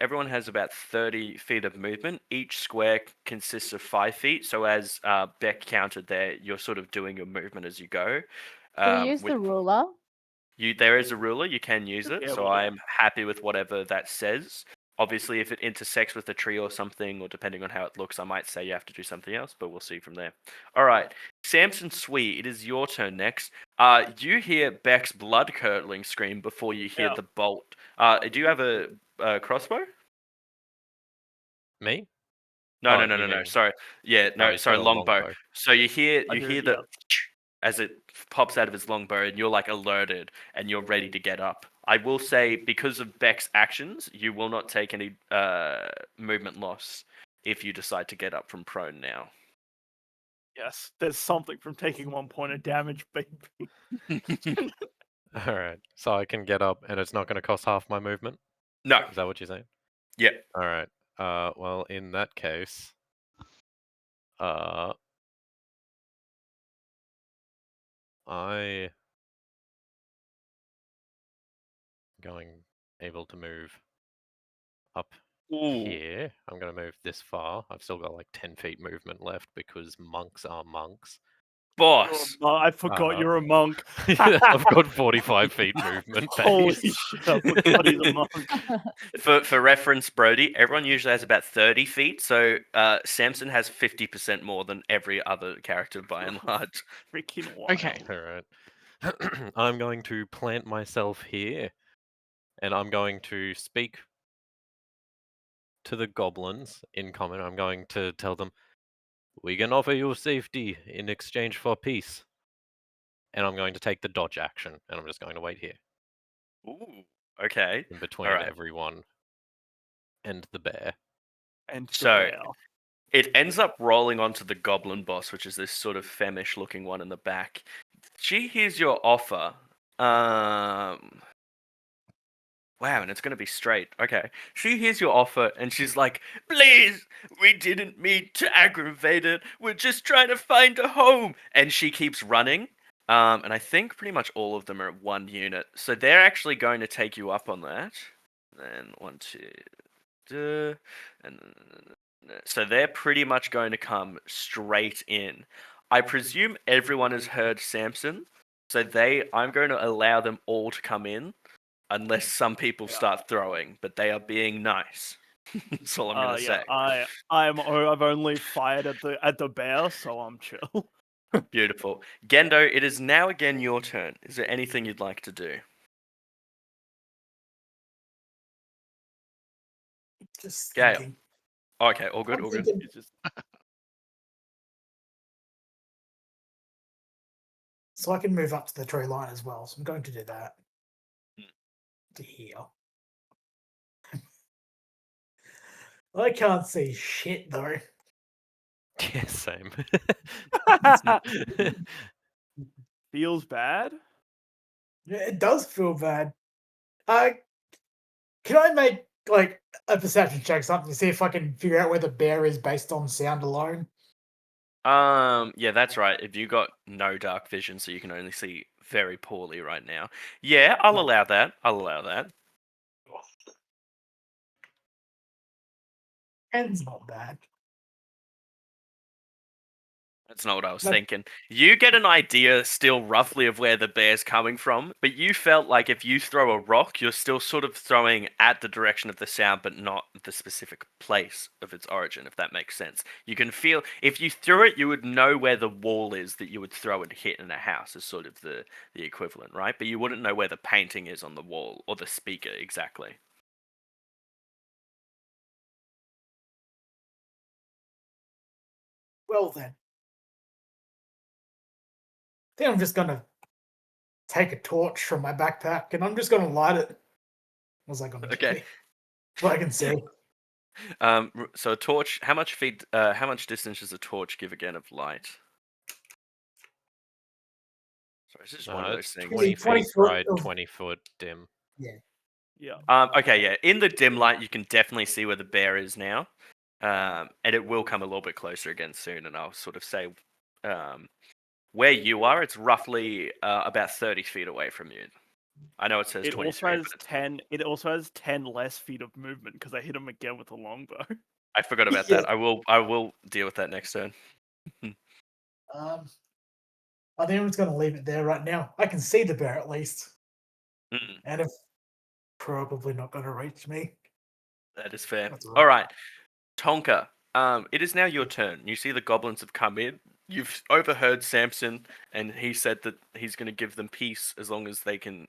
everyone has about 30 feet of movement. Each square consists of 5 feet. So as Beck counted there, you're sort of doing your movement as you go. Can we use With the ruler? there is a ruler, you can use it. Yeah, So we'll do. I'm happy with whatever that says. Obviously, if it intersects with a tree or something, or depending on how it looks, I might say you have to do something else, but we'll see from there. All right, Samson Sweet, it is your turn next. You hear Beck's blood-curdling scream before you hear Yeah. the bolt. Do you have a crossbow? Me? No, Oh, no, no, you no, no. mean- Sorry. Yeah, No, no, he's sorry, got a longbow. longbow. So you hear I do, the yeah. as it pops out of his longbow, and you're like alerted, and you're ready to get up. I will say, because of Beck's actions, you will not take any movement loss if you decide to get up from prone now. Yes. There's something from taking 1 point of damage, baby. All right, so I can get up, and it's not going to cost half my movement. No. Is that what you're saying? Yeah. All right. Well, in that case, I going able to move up Ooh. here. I'm going to move this far. I've still got like 10 feet movement left because monks are monks. Boss. I forgot you're a monk. I've got 45 feet movement. Holy base. shit! I forgot he's a monk. For reference, Brody, everyone usually has about 30 feet, so Samson has 50% more than every other character by and large. Freaking wild. Okay. All right. I'm going to plant myself here, and I'm going to speak to the goblins in common. I'm going to tell them, we can offer you safety in exchange for peace. And I'm going to take the dodge action, and I'm just going to wait here Ooh. Okay. in between Alright. everyone and the bear. And the So bear. it ends up rolling onto the goblin boss, which is this sort of femish looking one in the back. She hears your offer. Wow, and it's going to be straight. Okay. She hears your offer and she's like, please, we didn't mean to aggravate it. We're just trying to find a home. And she keeps running. And I think pretty much all of them are at 1 unit. So they're actually going to take you up on that. Then 1, 2, and so they're pretty much going to come straight in. I presume everyone has heard Samson. So I'm going to allow them all to come in unless some people start throwing, but they are being nice. That's all I'm gonna Yeah, say. I've only fired at the bear, so I'm chill. Beautiful. Gendo, it is now again your turn. Is there anything you'd like to do? Just Gale. thinking. Okay, all good, I'm all good. thinking, It's just so I can move up to the tree line as well. So I'm going to do that. To here. I can't see shit though. Yeah, same. feels bad. Yeah, it does feel bad. Uh, can I make like a perception check, something to see if I can figure out where the bear is based on sound alone? Yeah, that's right. If you got no dark vision, so you can only see very poorly right now. Yeah, I'll allow that. I'll allow that. Ten's not bad. That's not what I was That- thinking. You get an idea still roughly of where the bear's coming from, but you felt like if you throw a rock, you're still sort of throwing at the direction of the sound, but not the specific place of its origin, if that makes sense. You can feel, if you threw it, you would know where the wall is that you would throw and hit in a house, is sort of the equivalent, right? But you wouldn't know where the painting is on the wall or the speaker exactly. Well then, I think I'm just gonna take a torch from my backpack and I'm just gonna light it. What was I gonna Okay. do? What I can see. So a torch, how much distance does a torch give again of light? Sorry, it's just one of those It's things. 20 20 feet foot bright, of- 20 foot dim. Yeah. Yeah. Okay, yeah. In the dim light, you can definitely see where the bear is now, and it will come a little bit closer again soon. And I'll sort of say, where you are, it's roughly about 30 feet away from you. I know it says It 23, also but has 10. It also has 10 less feet of movement because I hit him again with a longbow. I forgot about Yeah. that. I will deal with that next turn. Um, I think I'm just gonna leave it there right now. I can see the bear at least, Mm, and it's probably not gonna reach me. that is fair. That's all All right. right, Tonka. It is now your turn. You see the goblins have come in. You've overheard Samson, and he said that he's going to give them peace as long as they can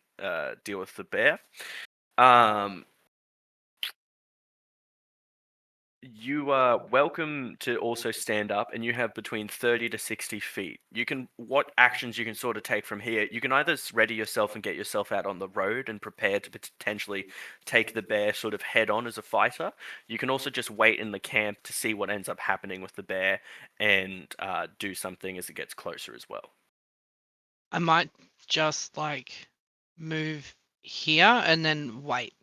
deal with the bear. Um, you are welcome to also stand up, and you have between 30 to 60 feet. What actions you can sort of take from here? You can either ready yourself and get yourself out on the road and prepare to potentially take the bear sort of head on as a fighter. You can also just wait in the camp to see what ends up happening with the bear and do something as it gets closer as well. I might just like move here and then wait.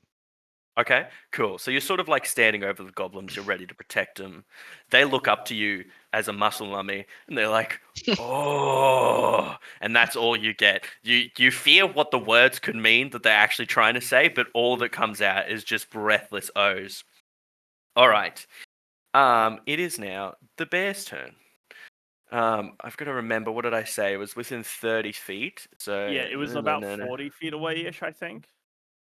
Okay, cool. So you're sort of like standing over the goblins, you're ready to protect them. They look up to you as a muscle mummy, and they're like, "Oh," and that's all you get. You fear what the words could mean that they're actually trying to say, but all that comes out is just breathless O's. All right. It is now the bear's turn. I've got to remember, what did I say? It was within 30 feet. So Yeah, it was about 40 feet away ish, I think.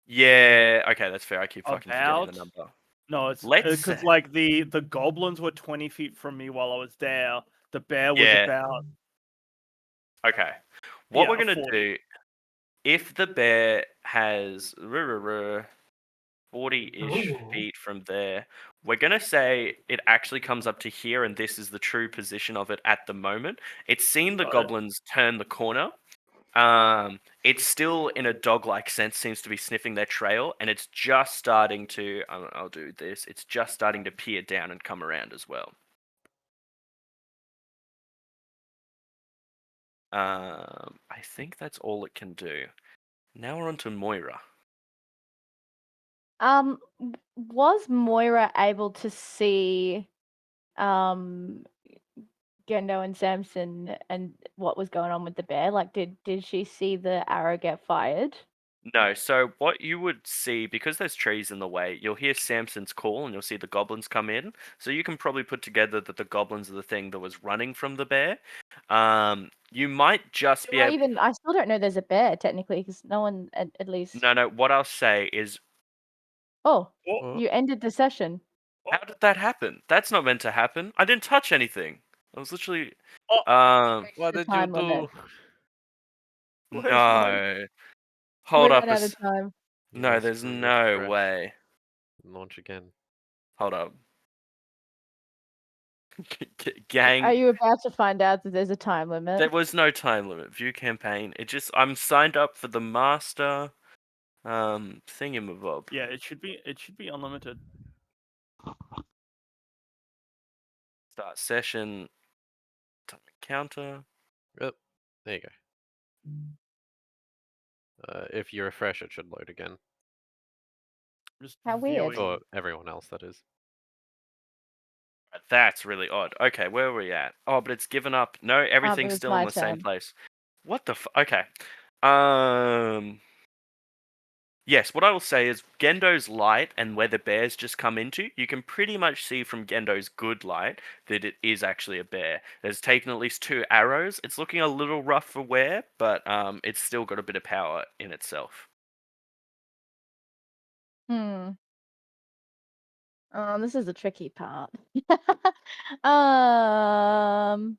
Yeah, okay, that's fair. I keep fucking forgetting the About. number. No, it's Let's because say, like the goblins were 20 feet from me while I was there. The bear was yeah, about okay. What we're gonna 40. do, if the bear has 40-ish Ooh. feet from there, we're gonna say it actually comes up to here, and this is the true position of it at the moment. It's seen the Got it. goblins turn the corner. It's still in a dog-like sense, seems to be sniffing their trail, and it's just starting to. I'll do this. It's just starting to peer down and come around as well. I think that's all it can do. Now we're on to Moira. Was Moira able to see Gendo and Samson and what was going on with the bear? Like, did she see the arrow get fired? No, so what you would see, because there's trees in the way, you'll hear Samson's call and you'll see the goblins come in. So you can probably put together that the goblins are the thing that was running from the bear. You might just be able. I still don't know there's a bear technically because no one at least. No, what I'll say is, Oh, What? you ended the session. how did that happen? That's not meant to happen. I didn't touch anything. I was literally. What The did you time limit. do? Where's my- No. We Hold up. ran out of time. You No, must there's no refresh way. and launch again. Hold up. Are Gang, you about to find out that there's a time limit? there was no time limit. View campaign. I'm signed up for the master thingamabob. Yeah, it should be unlimited. Start session. Time counter. Yep. There you go. If you refresh, it should load again. Just How weird. viewing. For everyone else, that is. That's really odd. Okay, where are we at? Oh, but it's given up. No, everything's was still in my the same turn. place. What the Okay. Yes, what I will say is Gendo's light and where the bears just come into, you can pretty much see from Gendo's good light that it is actually a bear. It's taken at least 2 arrows. It's looking a little rough for wear, but it's still got a bit of power in itself. This is a tricky part. um.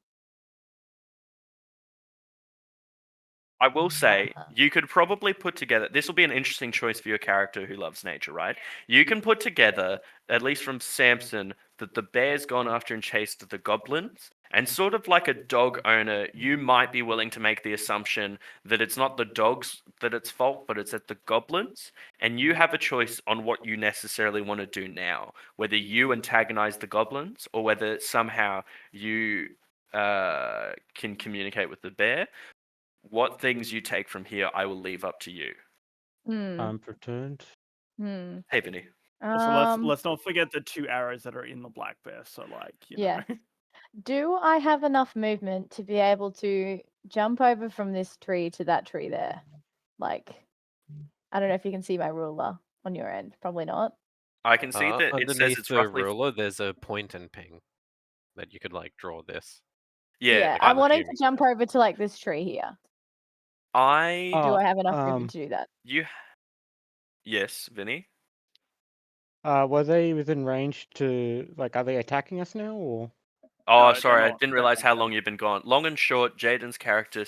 I will say, you could probably put together. This will be an interesting choice for your character who loves nature, right? You can put together, at least from Samson, that the bear's gone after and chased the goblins. And sort of like a dog owner, you might be willing to make the assumption that it's not the dogs that it's fault, but it's at the goblins. And you have a choice on what you necessarily want to do now. Whether you antagonize the goblins or whether somehow you can communicate with the bear. What things you take from here, I will leave up to you. Time per turn. Hey, Vinny. Also, let's not forget the 2 arrows that are in the black bear. So like, you Yeah. know. Do I have enough movement to be able to jump over from this tree to that tree there? Like, I don't know if you can see my ruler on your end. Probably not. I can see that it says Underneath it's the roughly. ruler, there's a point and ping that you could like draw this. Yeah, I'm I'm wanting to assuming jump over to like this tree here. I. Do Oh, I have enough movement to do that? You. Yes, Vinny. were they within range to like? Are they attacking us now or? Oh, No, sorry, they're I not. didn't They're realize not. how long you've been gone. Long and short, Jaden's character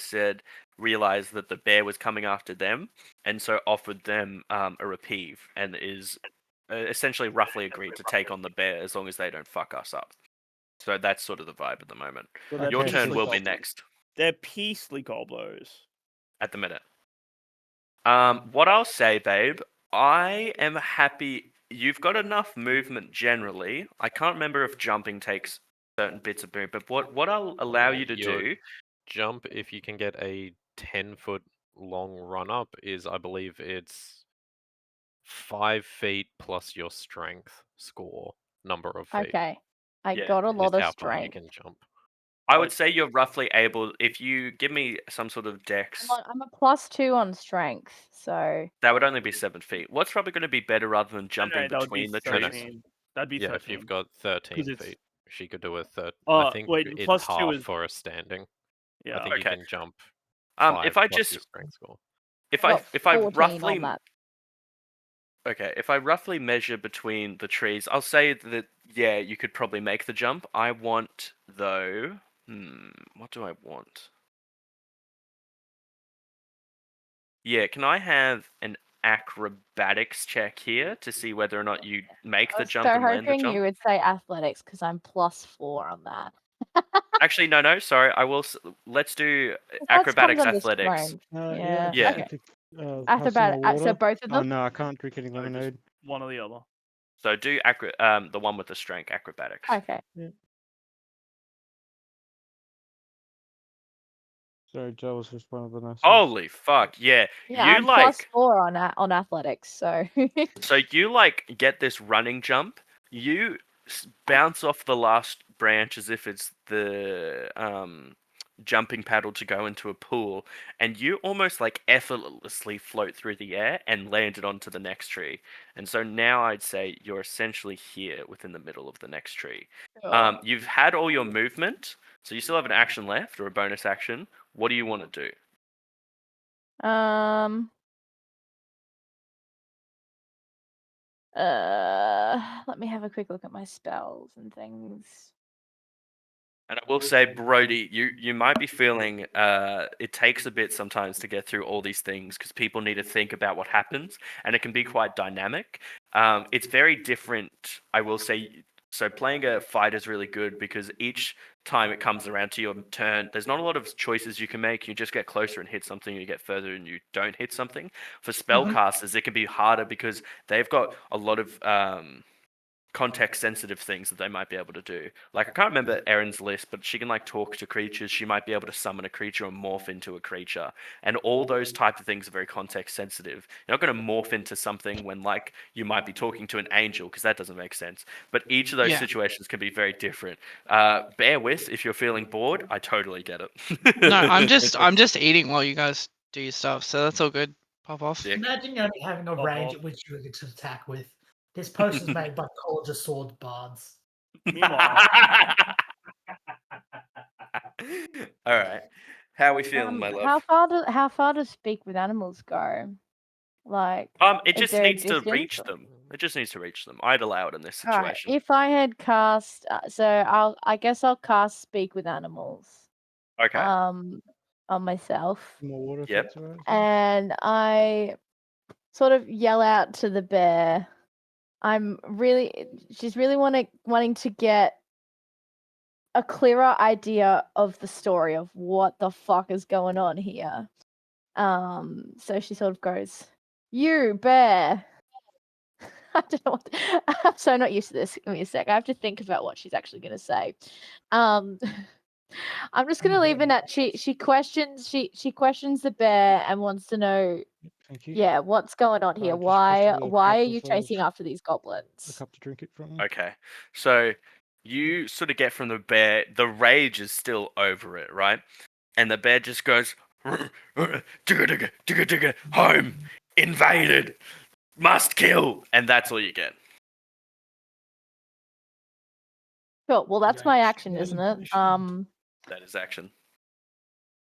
realized that the bear was coming after them, and so offered them a reprieve, and is essentially roughly agreed to take on the bear as long as they don't fuck us up. So that's sort of the vibe at the moment. So they're Your Okay, turn peaceful will be goblins. next They're peacefully goblos. at the minute. What I'll say, babe, I am happy. You've got enough movement generally. I can't remember if jumping takes certain bits of movement, but what I'll allow you to Your do. jump, if you can get a 10-foot long run up, is I believe it's 5 feet plus your strength score number of feet. Okay. I Yeah, got a Is lot of how far you strength. can jump. I would say you're roughly able. If you give me some sort of dex, I'm a +2 on strength, so that would only be 7 feet. What's probably going to be better rather than No, jumping that would be between the No, no. trees? 13. That'd be Yeah, 13. if you've got 13 it's- feet, she could do a third. I think wait, it's plus 2 half is for a standing. yeah. I think you Okay. can jump If 5 I plus just your strength score. if got I 14 roughly on that. Okay, if I roughly measure between the trees, I'll say that, yeah, you could probably make the jump. I want, though. What do I want? Yeah, can I have an acrobatics check here to see whether or not you make I the was jump so and land the hoping jump? you would say athletics because I'm +4 on that. Actually, no, sorry. Let's do That comes acrobatics under athletics. strength. Yeah. Yeah. Yeah. Okay. Have some Acrobatic. more So water. both of Oh them. no, I can't drink any No, just lemonade. one or the other. So do the one with the strength acrobatics. Okay. Sorry, Joe was just one of the nurses. Holy fuck! Yeah, Yeah, you I'm like +4 on athletics, so so you like get this running jump. You bounce off the last branch as if it's the jumping paddle to go into a pool, and you almost like effortlessly float through the air and landed onto the next tree. And so now I'd say you're essentially here within the middle of the next tree. You've had all your movement, so you still have an action left or a bonus action. What do you want to do? um let me have a quick look at my spells and things. And I will say, Brody, you might be feeling it takes a bit sometimes to get through all these things because people need to think about what happens, and it can be quite dynamic. It's very different, I will say. So playing a fight is really good because each time it comes around to your turn, there's not a lot of choices you can make. You just get closer and hit something, you get further and you don't hit something. For spellcasters, it can be harder because they've got a lot of context sensitive things that they might be able to do. Like I can't remember Erin's list, but she can like talk to creatures. She might be able to summon a creature or morph into a creature. And all those type of things are very context sensitive. You're not going to morph into something when like you might be talking to an angel because that doesn't make sense. But each of those Yeah. situations can be very different. Bear with if you're feeling bored. I totally get it. No, I'm just eating while you guys do your stuff, so that's all good. Pop off. Sick. Imagine only having a Oh, range oh. at which you get to attack with. This potion's made by College of Sword Bards. Meanwhile, All right. How are we feeling, my love? How far does speak with animals go? Like, It is just there a needs to distance? reach them. It just needs to reach them. I'd allow it in this All right. situation. If I had cast, I guess I'll cast speak with animals. Okay. On myself, More water if Yep. that's alright. and I sort of yell out to the bear. She's really wanting to get a clearer idea of the story of what the fuck is going on here. So she sort of goes, "You bear." I don't know what. I'm so not used to this. Give me a sec. I have to think about what she's actually going to say. I'm just going to leave it at she questions the bear and wants to know, Thank you. yeah, what's going on here? Just possibly a Why are cup you of, chasing after these a goblins? cup to drink it from. Okay. So you sort of get from the bear. The rage is still over it, right? And the bear just goes, "Digga, digga, digga, digga, home, invaded, must kill," and that's all you get. Sure. Well, that's my action, Yeah, isn't it? information. That is action.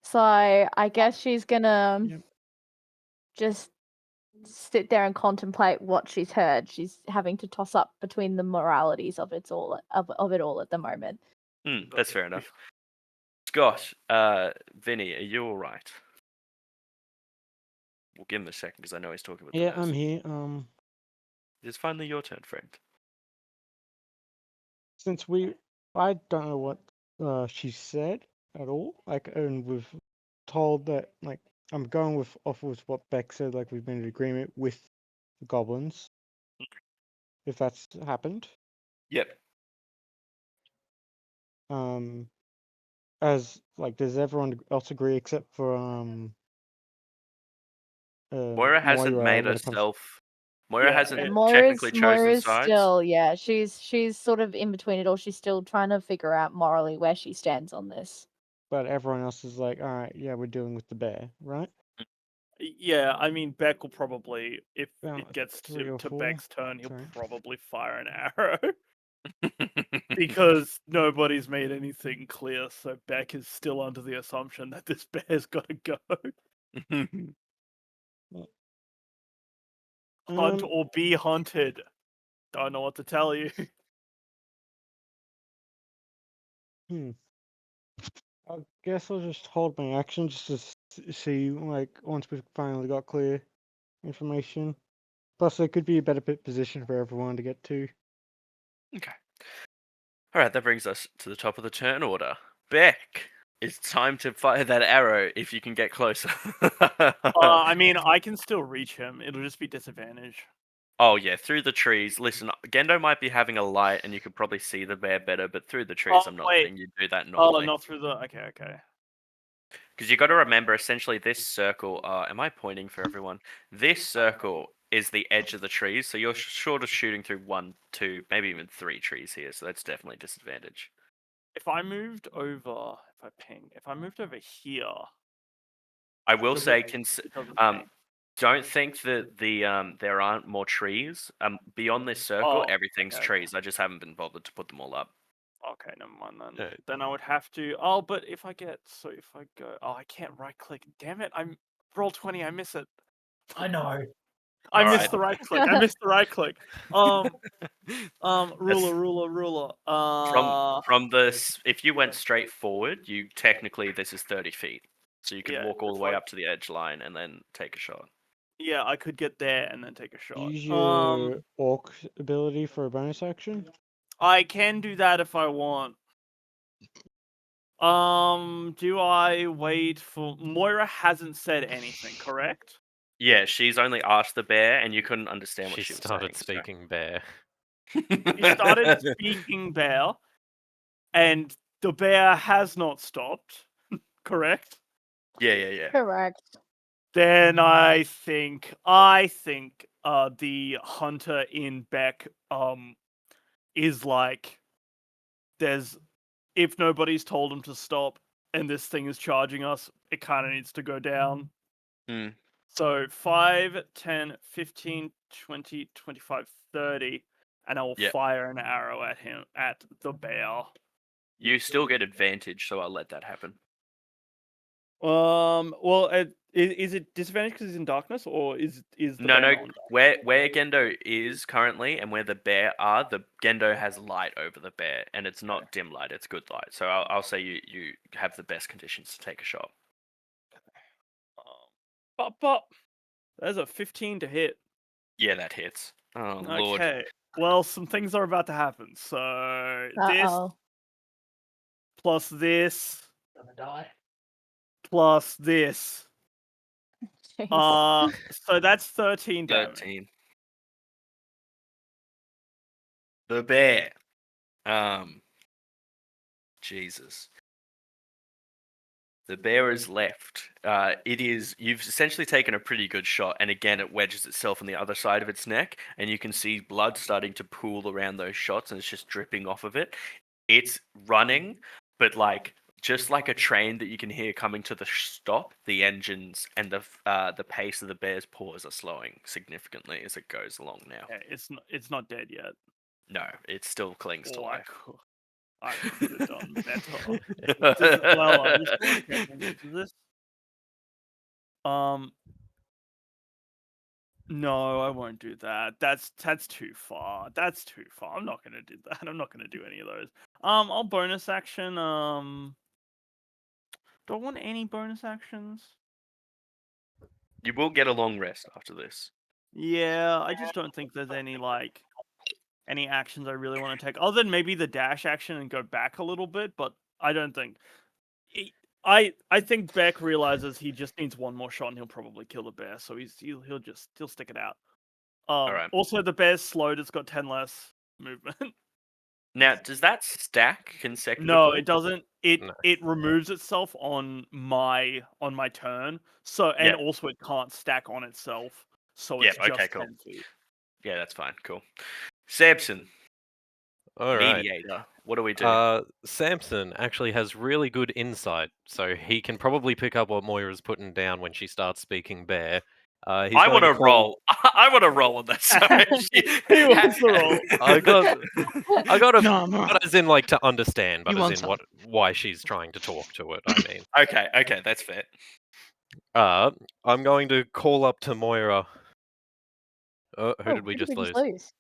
So I guess she's gonna Yep. just sit there and contemplate what she's heard. She's having to toss up between the moralities of it all at the moment. That's fair enough. Scott, Vinny, are you all right? We'll give him a second because I know he's talking with the Yeah, nurse. I'm here. It's finally your turn, friend. Since I don't know what she said at all. Like, and we've told that like I'm going off with what Beck said. Like we've been in agreement with the goblins. If that's happened. Yep. As like, does everyone else agree except for Moira hasn't made when it comes? herself. Moira Yeah, hasn't it- technically chosen Moira's sides. still, yeah, she's sort of in between it all. She's still trying to figure out morally where she stands on this. But everyone else is like, all right, yeah, we're dealing with the bear, right? yeah, I mean, Beck will probably, if About it gets 3 or to 4. Beck's turn, he'll Sorry. probably fire an arrow because nobody's made anything clear. So Beck is still under the assumption that this bear's got to go. Hunt or be hunted. Don't know what to tell you. I guess I'll just hold my action just to see, like, once we've finally got clear information. Plus, there could be a better position for everyone to get to. Okay. All right, that brings us to the top of the turn order. Beck, it's time to fire that arrow if you can get closer. I mean, I can still reach him. It'll just be disadvantage. Oh yeah, through the trees. Listen, Gendo might be having a light, and you could probably see the bear better, but through the trees, I'm not letting you do that Oh, normally. not through the. Okay. Because you got to remember, essentially, this circle. Am I pointing for everyone? This circle is the edge of the trees, so you're short of shooting through 1, 2, maybe even 3 trees here. So that's definitely a disadvantage. If I moved over, if I moved over here, I will Does say, it doesn't ping. don't think that there aren't more trees. Beyond this circle, Oh, everything's okay. trees. I just haven't been bothered to put them all up. Okay, never mind then. Yeah. Then I would have to. Oh, but if I go. Oh, I can't right click. Damn it! I'm roll 20. I miss it. I know. I All missed right. the right click. I missed the right click. Ruler. From this, if you went straight forward, you technically this is 30 feet, so you could Yeah, walk all the it's way like- up to the edge line and then take a shot. Yeah, I could get there and then take a shot. Use your orc ability for a bonus action. I can do that if I want. Do I wait for Moira hasn't said anything, correct? Yeah, she's only asked the bear, and you couldn't understand what She she was started saying. speaking bear. He started speaking bear, and the bear has not stopped, correct? Yeah. Correct. Then I think the hunter in Beck is like there's if nobody's told him to stop and this thing is charging us, it kind of needs to go down. Hmm. So 5, 10, 15, 20, 25, 30, and I will Yep. fire an arrow at him at the bear. You still get advantage, so I'll let that happen. Well, is it disadvantage because he's in darkness, or is the No, bear no. not in Where Gendo is currently and where the bear are, the Gendo has light over the bear, and it's not dim light; it's good light. So I'll say you have the best conditions to take a shot. Pop. There's a 15 to hit. Yeah, that hits. Oh lord. Okay. Well, some things are about to happen. So this Uh-oh. plus this Gonna die. plus this. Jeez. So that's 13 damage. 13. The bear. Jesus. The bear is left. You've essentially taken a pretty good shot, and again, it wedges itself on the other side of its neck, and you can see blood starting to pool around those shots, and it's just dripping off of it. It's running, but just like a train that you can hear coming to the stop, the engines and the pace of the bear's paws are slowing significantly as it goes along now. Yeah, it's not dead yet. No, it still clings to Oh, life. I could have done better. Well, I'm just okay, does this. No, I won't do that. That's too far. That's too far. I'm not gonna do that. I'm not gonna do any of those. I'll bonus action. Do I want any bonus actions? You will get a long rest after this. Yeah, I just don't think there's any actions I really want to take, other than maybe the dash action and go back a little bit. But I don't think. I think Beck realizes he just needs one more shot and he'll probably kill the bear. So he'll stick it out. Alright. Also, the bear's slowed. It's got 10 less movement. Now, does that stack consecutively? No, it doesn't. No. It removes itself on my turn. So and Yeah. also it can't stack on itself. So Yeah, it's just okay, cool. 10 feet. Yeah, that's fine. Cool. Samson, All right. mediator. What do we do? Samson actually has really good insight, so he can probably pick up what Moira's putting down when she starts speaking bear. I want to roll. I want to roll on that. Sorry. He wants to roll. I got a No, not as in like to understand, but You as want in some. why she's trying to talk to it. I mean, Okay, that's fair. I'm going to call up to Moira. Who Oh, did we who just lose? lose?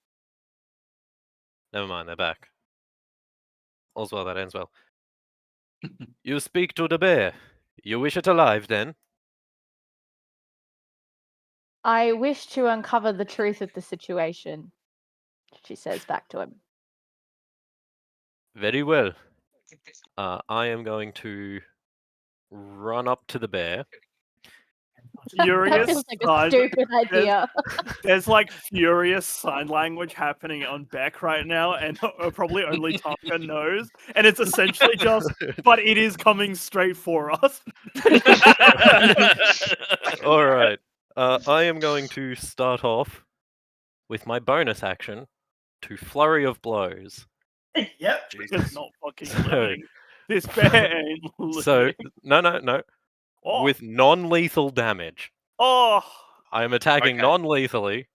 Never mind, they're back. All's well that ends well. You speak to the bear. You wish it alive, then? I wish to uncover the truth of the situation, she says back to him. Very well. I am going to run up to the bear That Furious feels like a sign. stupid idea. There's like furious sign language happening on Beck right now, and probably only Tonka knows. And it's essentially just, but it is coming straight for us. All right. I am going to start off with my bonus action to Flurry of Blows. Yep. It's Jesus. not fucking So- living. This bear ain't living. So, no. Oh. With non-lethal damage. Oh, I am attacking Okay. non-lethally.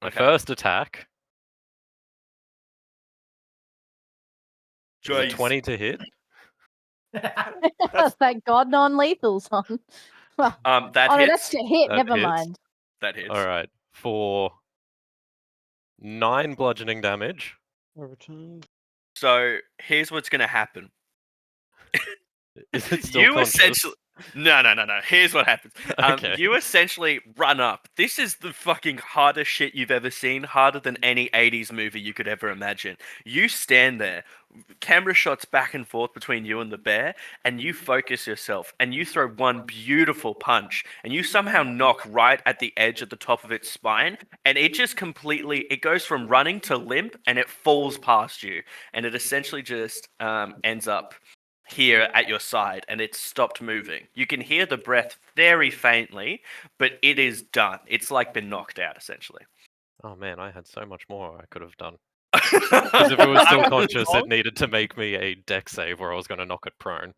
My Okay. first attack is a Jeez. 20 to hit. Thank God non-lethal's on. Well, That oh no, hits. that's to hit. That Never hits. mind. That hits. All right. For 9 bludgeoning damage. Overturned. So here's what's gonna happen. Is it still You conscious? essentially. No. Here's what happens. Okay. You essentially run up. This is the fucking hardest shit you've ever seen. Harder than any 80s movie you could ever imagine. You stand there, camera shots back and forth between you and the bear, and you focus yourself, and you throw one beautiful punch, and you somehow knock right at the edge at the top of its spine, and it just completely, it goes from running to limp, and it falls past you, and it essentially just ends up here at your side, and it's stopped moving. You can hear the breath very faintly, but it is done. It's like been knocked out, essentially. Oh man, I had so much more I could have done. Because if it was still conscious, Wrong? it needed to make me a deck save or I was going to knock it prone.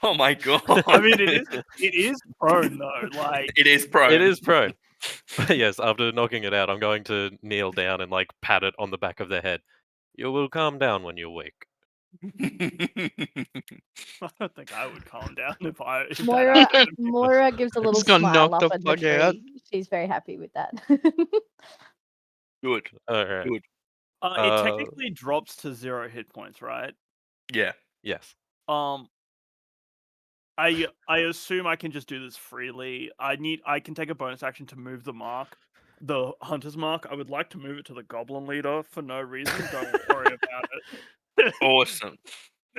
Oh my god! I mean, it is prone though. Like, it is prone. It is prone. But yes, after knocking it out, I'm going to kneel down and like pat it on the back of the head. You will calm down when you wake. I don't think I would calm down if that Moira, happened. Moira gives a little Just gonna smile knock up the at the fuck out. tree. She's very happy with that. Good. All right. Good. It technically drops to 0 hit points, right? Yeah. Yes. I assume I can just do this freely. I can take a bonus action to move the mark, the hunter's mark. I would like to move it to the goblin leader for no reason. Don't worry about it. Awesome.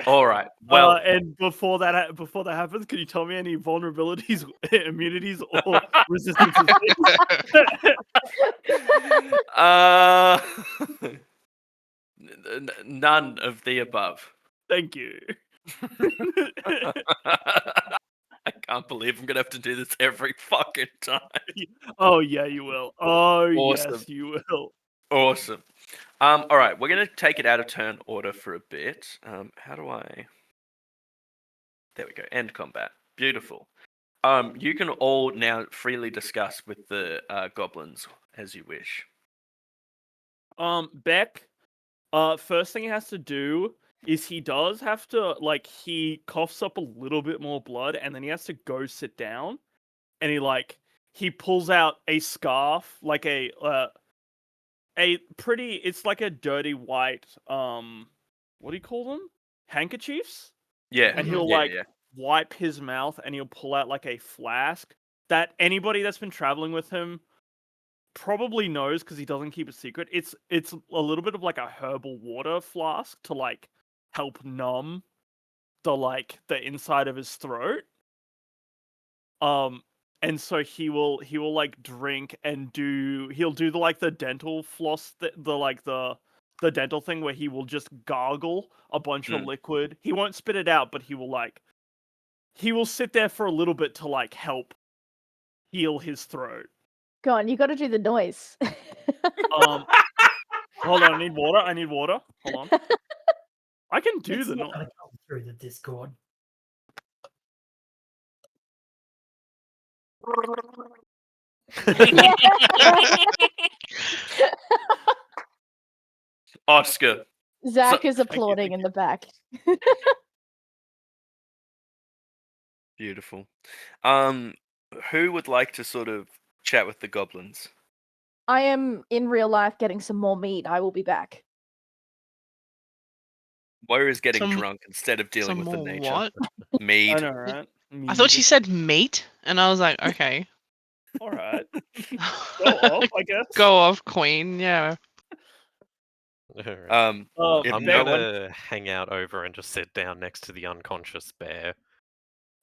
All right. Well, and before that happens, can you tell me any vulnerabilities, immunities, or resistances? None of the above. Thank you. I can't believe I'm gonna have to do this every fucking time. Oh yeah, you will. Oh Awesome. yes, you will. Awesome. All right, we're gonna take it out of turn order for a bit. How do I? There we go. End combat. Beautiful. You can all now freely discuss with the goblins as you wish. Beck. First thing he has to do is he does have to he coughs up a little bit more blood, and then he has to go sit down, and he pulls out a scarf, like a pretty. It's like a dirty white what do you call them? Handkerchiefs. Yeah. And he'll wipe his mouth, and he'll pull out like a flask that anybody that's been traveling with him probably knows because he doesn't keep it secret. It's a little bit of like a herbal water flask to help numb the inside of his throat. And so he will drink and he'll do the dental floss, the dental thing where he will just gargle a bunch of liquid. He won't spit it out, but he will sit there for a little bit to help heal his throat. Go on, you got to do the noise. Hold on, I need water. Hold on. I can do It's the not noise. gonna come through the Discord. Oscar. Zach is you, applauding thank in the back. Beautiful. Who would like to sort of chat with the goblins? I am in real life getting some more meat. I will be back. Moira is getting Some- drunk instead of dealing Some with the more nature. what? Mead. I know, right? I thought she said meat, and I was like, okay. All right. Go off, I guess. Go off, queen. Yeah. Alright. If I'm no gonna one, hang out over and just sit down next to the unconscious bear.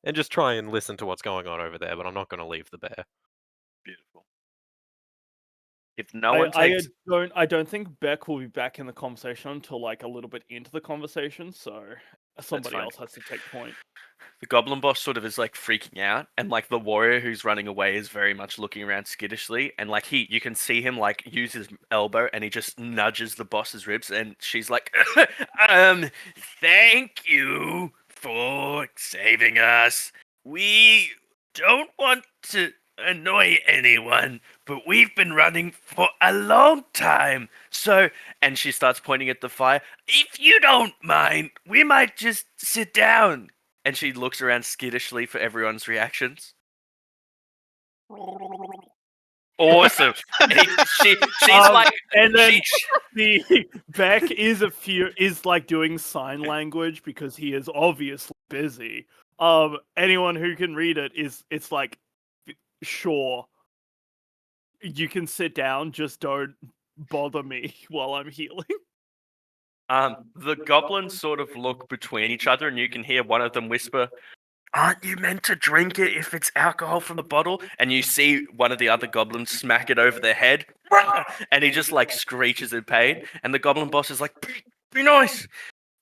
and just try and listen to what's going on over there, but I'm not going to leave the bear. Beautiful. If no one takes, I don't think Beck will be back in the conversation until like a little bit into the conversation, so somebody fine. else has to take point. the goblin boss sort of is like freaking out, and like the warrior who's running away is very much looking around skittishly, and like you can see him like use his elbow, and he just nudges the boss's ribs, and she's like, thank you for saving us. We don't want to annoy anyone, but we've been running for a long time. So, and she starts pointing at the fire. If you don't mind, we might just sit down. And she looks around skittishly for everyone's reactions. Awesome. She's like, and then the Beck is like doing sign language because he is obviously busy. Anyone who can read it's like, sure, you can sit down, just don't bother me while I'm healing. The goblins sort of look between each other, and you can hear one of them whisper, "Aren't you meant to drink it if it's alcohol from the bottle?" And you see one of the other goblins smack it over their head, and he just like screeches in pain. And the goblin boss is like, "Be nice."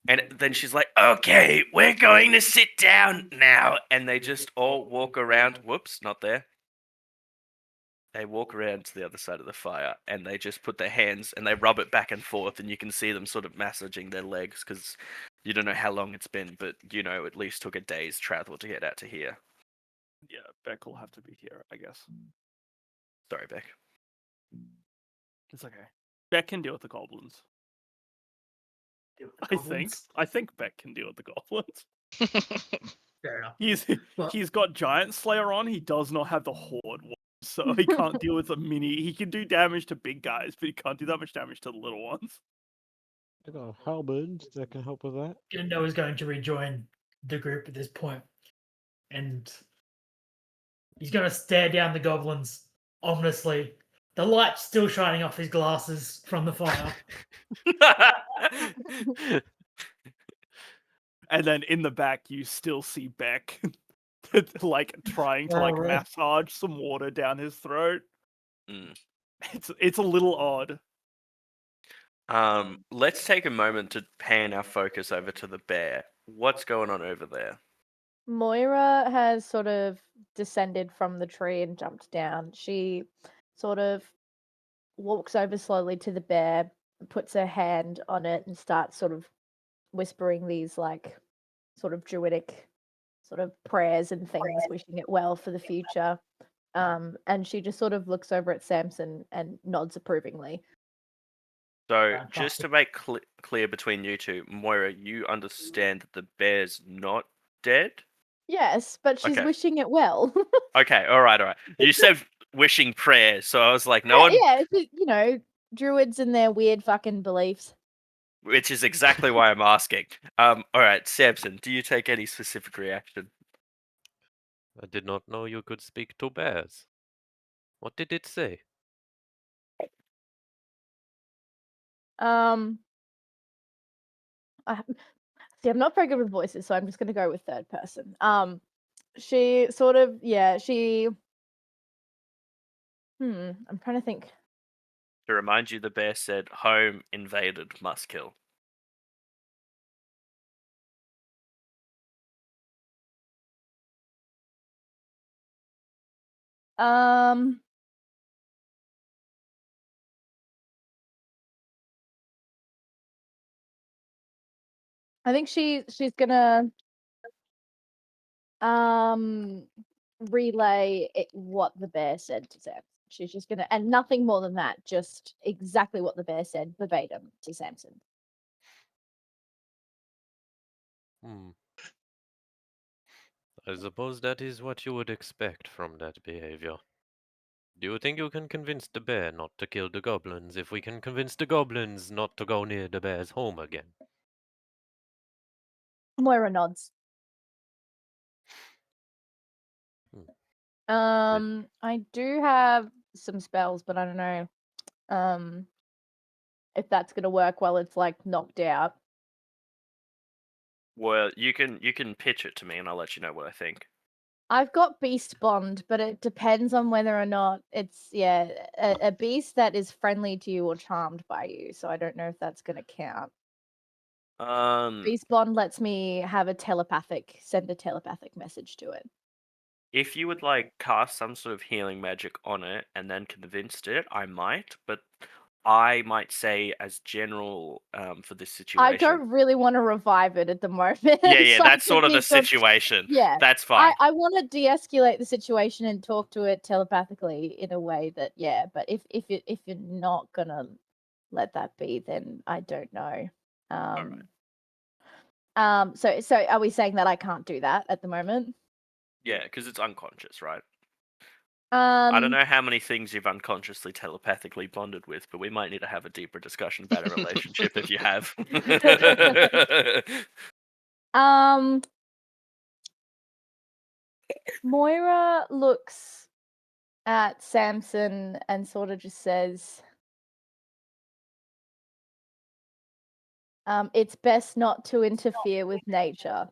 And then she's like, "Okay, we're going to sit down now." And they just all walk around. Whoops, not there. They walk around to the other side of the fire, and they just put their hands and they rub it back and forth, and you can see them sort of massaging their legs because you don't know how long it's been, but you know at least took a day's travel to get out to here. Yeah, Beck will have to be here, I guess. Sorry, Beck. It's okay. Beck can deal with the goblins. I think Beck can deal with the goblins. Fair enough. He's got Giant Slayer on. He does not have the Horde one, so he can't deal with the mini. He can do damage to big guys, but he can't do that much damage to the little ones. I got halberds that can help with that. Gendo is going to rejoin the group at this point, and he's going to stare down the goblins ominously. The light still shining off his glasses from the fire. And then in the back, you still see Beck, like trying to like Alright. massage some water down his throat. Mm. It's a little odd. Let's take a moment to pan our focus over to the bear. What's going on over there? Moira has sort of descended from the tree and jumped down. She sort of walks over slowly to the bear, puts her hand on it, and starts sort of whispering these like sort of druidic sort of prayers and things, wishing it well for the future. And she just sort of looks over at Samson and nods approvingly. So, just to make clear between you two, Moira, you understand that the bear's not dead? Yes, but she's Okay. wishing it well. Okay, all right. You said wishing prayers, so I was like, no one. Yeah, you know, druids and their weird fucking beliefs. Which is exactly why I'm asking. All right, Samson, do you take any specific reaction? I did not know you could speak to bears. What did it say? I, see, I'm not very good with voices, so I'm just gonna go with third person. She sort of, I'm trying to think. To remind you, the bear said, "Home invaded, must kill." Um, I think she's gonna relay what the bear said to Sam. She's just gonna, and nothing more than that, just exactly what the bear said verbatim to Samson. I suppose that is what you would expect from that behavior. Do you think you can convince the bear not to kill the goblins if we can convince the goblins not to go near the bear's home again? Moira nods. I do have some spells, but I don't know if that's gonna work while it's like knocked out. Well, you can pitch it to me, and I'll let you know what I think. I've got Beast Bond, but it depends on whether or not it's a beast that is friendly to you or charmed by you. So I don't know if that's gonna count. Beast Bond lets me send a telepathic message to it. If you would like cast some sort of healing magic on it and then convinced it, I might, but I might say as general for this situation. I don't really want to revive it at the moment. Yeah, So I that's sort of think the situation. Yeah, That's fine. I want to de-escalate the situation and talk to it telepathically in a way that but if you're not gonna let that be, then I don't know. So are we saying that I can't do that at the moment? Yeah, because it's unconscious, right? I don't Um, know how many things you've unconsciously telepathically bonded with, but we might need to have a deeper discussion about a relationship if you have. um, Moira looks at Samson and sort of just says, it's best not to interfere with nature.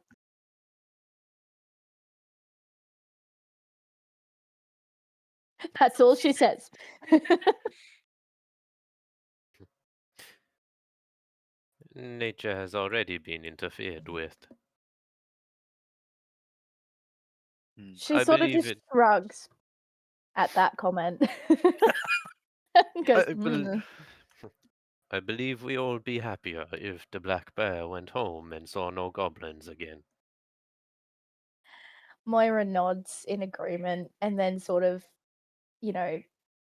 That's all she says. Nature has already been interfered with. She I sort of believe just it. shrugs at that comment. Goes, I, bel- I believe we all be happier if the black bear went home and saw no goblins again. Moira nods in agreement and then sort of,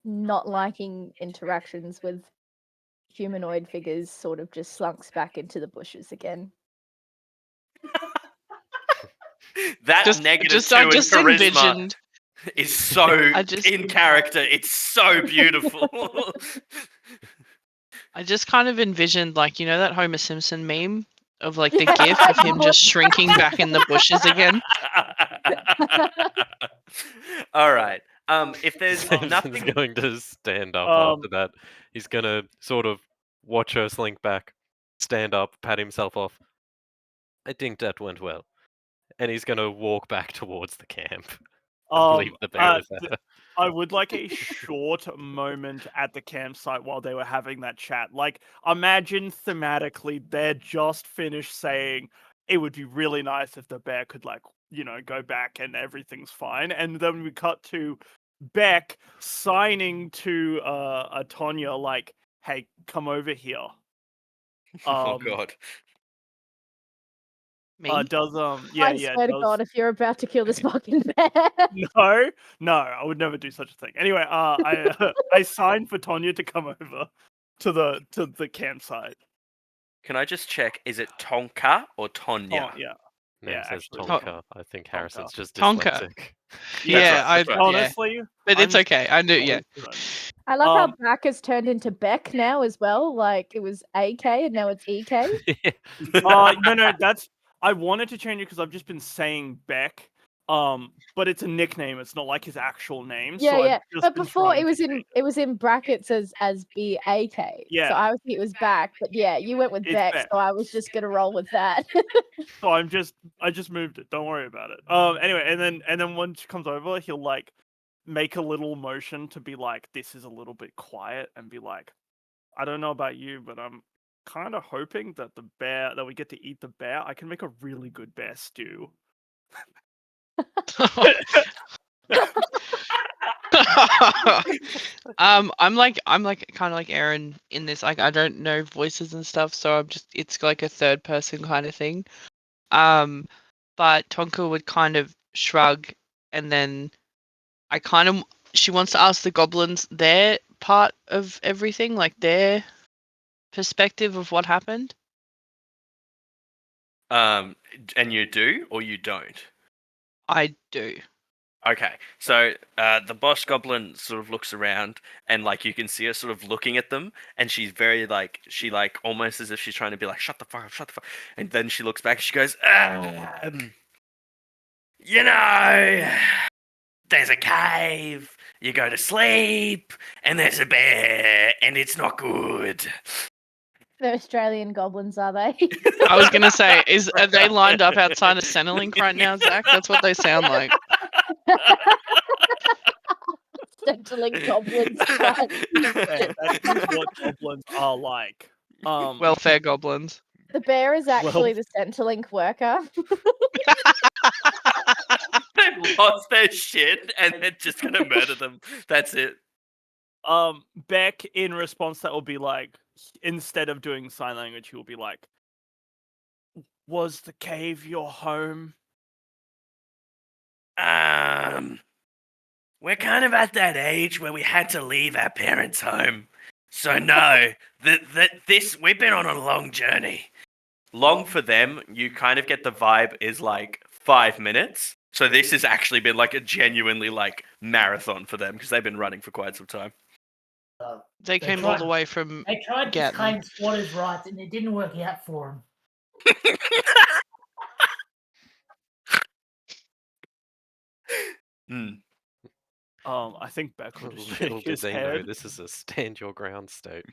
not liking interactions with humanoid figures, sort of just slunks back into the bushes again. That Just, negative just, 2 I in just charisma envisioned. is so I just- in character. It's so beautiful. I just kind of envisioned, like, you know, that Homer Simpson meme of like the gif of him just shrinking back in the bushes again. All right. If there's Samson's nothing, going to stand up after Um, that. He's gonna sort of watch her slink back, stand up, pat himself off. I think that went well. And he's gonna walk back towards the camp. I believe the bear is there. I would like a short moment at the campsite while they were having that chat. Like, imagine thematically they're just finished saying it would be really nice if the bear could, like, go back and everything's fine. And then we cut to Beck signing to Tonya, like, hey, come over here. oh god, Me? I swear to God, if you're about to kill this fucking bear. No, I would never do such a thing. Anyway, I signed for Tonya to come over to the campsite. can I just check? Is it Tonka or Tonya? Oh, yeah. Name Yeah, says actually, Tonka. I think Tonka. Harrison's just Tonka. dyslexic. Yeah, That's right. Honestly, but it's I'm okay. I knew. Yeah. so good. I love how Back has turned into Beck now as well. Like, it was AK and now it's EK. No, that's I wanted to change it because I've just been saying Beck. But it's a nickname. It's not like his actual name. Yeah, so I've yeah. just But been before trying it was to in change it was in brackets as BAK. So Yeah. I was thinking it was Back, but yeah, you went with It's Beck, Beck. so I was just gonna roll with that. So I just moved it. Don't worry about it. Anyway, and then when she comes over, he'll like make a little motion to be like, this is a little bit quiet, and be like, I don't know about you, but I'm kind of hoping that we get to eat the bear. I can make a really good bear stew. I'm like kind of like Aaron in this. Like, I don't know voices and stuff, so it's like a third person kind of thing. But Tonka would kind of shrug, and then she wants to ask the goblins their part of everything, like their perspective of what happened. And you do or you don't? I do. Okay, so the boss goblin sort of looks around, and like you can see her sort of looking at them, and she's very like almost as if she's trying to be like, shut the fuck up, shut the fuck. And then she looks back, and she goes, you know, there's a cave, you go to sleep, and there's a bear, and it's not good. They're Australian goblins, are they? I was gonna say, are they lined up outside of Centrelink right now, Zach? That's what they sound like. Centrelink goblins. Right. Yeah, that is what goblins are like. Welfare goblins. The bear is actually Well- the Centrelink worker. They've lost their shit and they're just gonna murder them. That's it. Beck, in response, that will be like, instead of doing sign language, he will be like, "Was the cave your home?" We're kind of at that age where we had to leave our parents' home. So no, this we've been on a long journey. Long for them, you kind of get the vibe is like 5 minutes. So this has actually been like a genuinely like marathon for them because they've been running for quite some time. They came all tried- the way from They tried to Gatton. claim squatters' rights and it didn't work out for them. I think Beck will just Little shake did his they know head. this is a stand your ground state.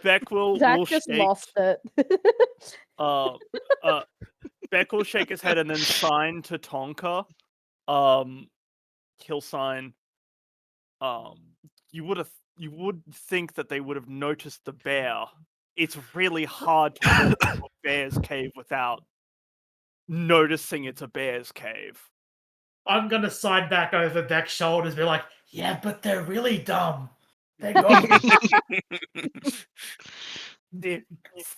Beck will Zach just shake. lost it. Beck will shake his head and then sign to Tonka. He'll sign. You would think that they would have noticed the bear. It's really hard to walk into a bear's cave without noticing it's a bear's cave. I'm gonna side back over Beck's shoulders, be like, "Yeah, but they're really dumb. They're goblins."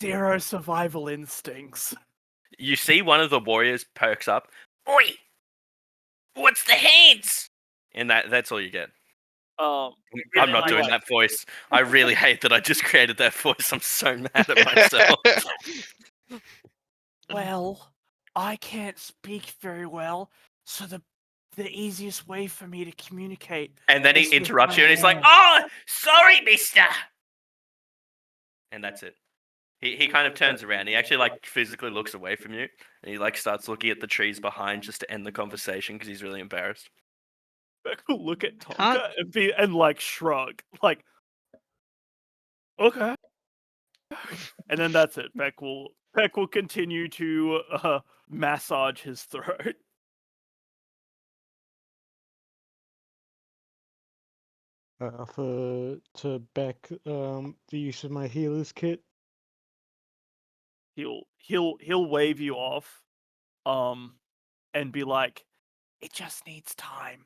Zero survival instincts. You see one of the warriors perks up. Oi! What's the hands? And that's all you get. I'm not doing that voice. I really hate that I just created that voice. I'm so mad at myself. Well, I can't speak very well, so the easiest way for me to communicate. And then he is with interrupts my you and he's like, hands. "Oh, sorry, mister." And that's it. He kind of turns around. He actually like physically looks away from you, and he like starts looking at the trees behind just to end the conversation because he's really embarrassed. Beck will look at Tonka and like shrug, like, okay. And then that's it. Beck will continue to massage his throat. To back the use of my healer's kit. He'll wave you off, and be like, "It just needs time."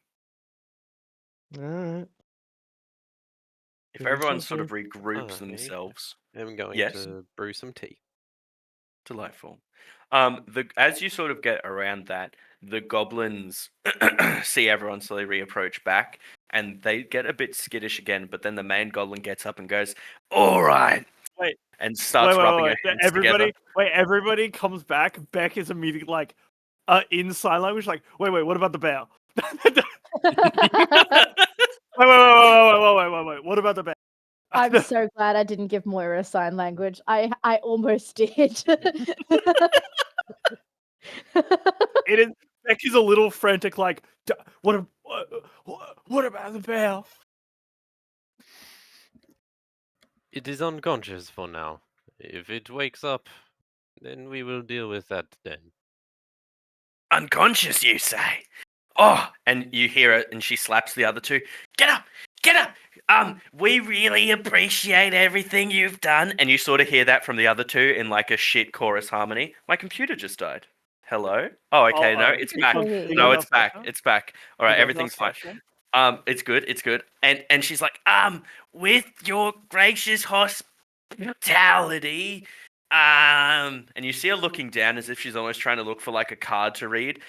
Alright. If Give me everyone sort of something. regroups Okay. themselves, I'm going Yes. to brew some tea. delightful. As you sort of get around that, the goblins see everyone slowly reapproach back, and they get a bit skittish again. But then the main goblin gets up and goes, "All right," Wait. and starts rubbing her hands together. Everybody comes back. Beck is immediately like, in sign language, like, wait, what about the bear? Wait, what about the bear? I'm so glad I didn't give Moira sign language. I almost did. It is. Beck is a little frantic, like, what about the bear? It is unconscious for now. If it wakes up, then we will deal with that then. Unconscious, you say? Oh, and you hear it, and she slaps the other two. Get up! Get up! We really appreciate everything you've done. And you sort of hear that from the other two in like a shit chorus harmony. My computer just died. Hello? Oh, okay, no, it's back. okay. No, it's back. It's back. All right, You guys everything's are fine. session? It's good. And she's like, with your gracious hospitality, and you see her looking down as if she's almost trying to look for like a card to read.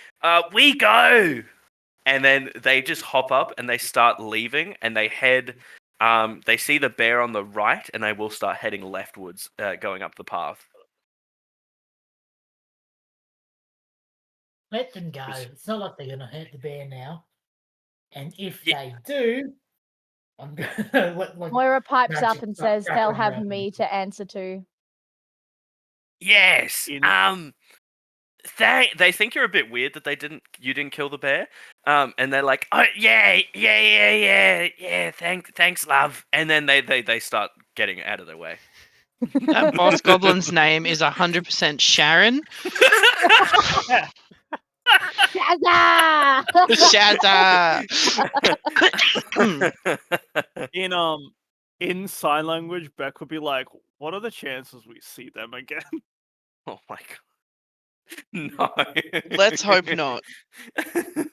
We go. And then they just hop up and they start leaving and they head. They see the bear on the right and they will start heading leftwards, going up the path. Let them go. It's not like they're gonna hurt the bear now. And if they do, I'm gonna let like Moira pipes magic up and start says they'll crackling have around. me to answer to. Yes. In- they think you're a bit weird that you didn't kill the bear. And they're like, oh yeah, thanks, love. And then they start getting out of their way. That boss goblin's name is 100% Sharon. Shazza! Shazza! In sign language, Beck would be like, "What are the chances we see them again?" Oh my god. No. Let's hope not. I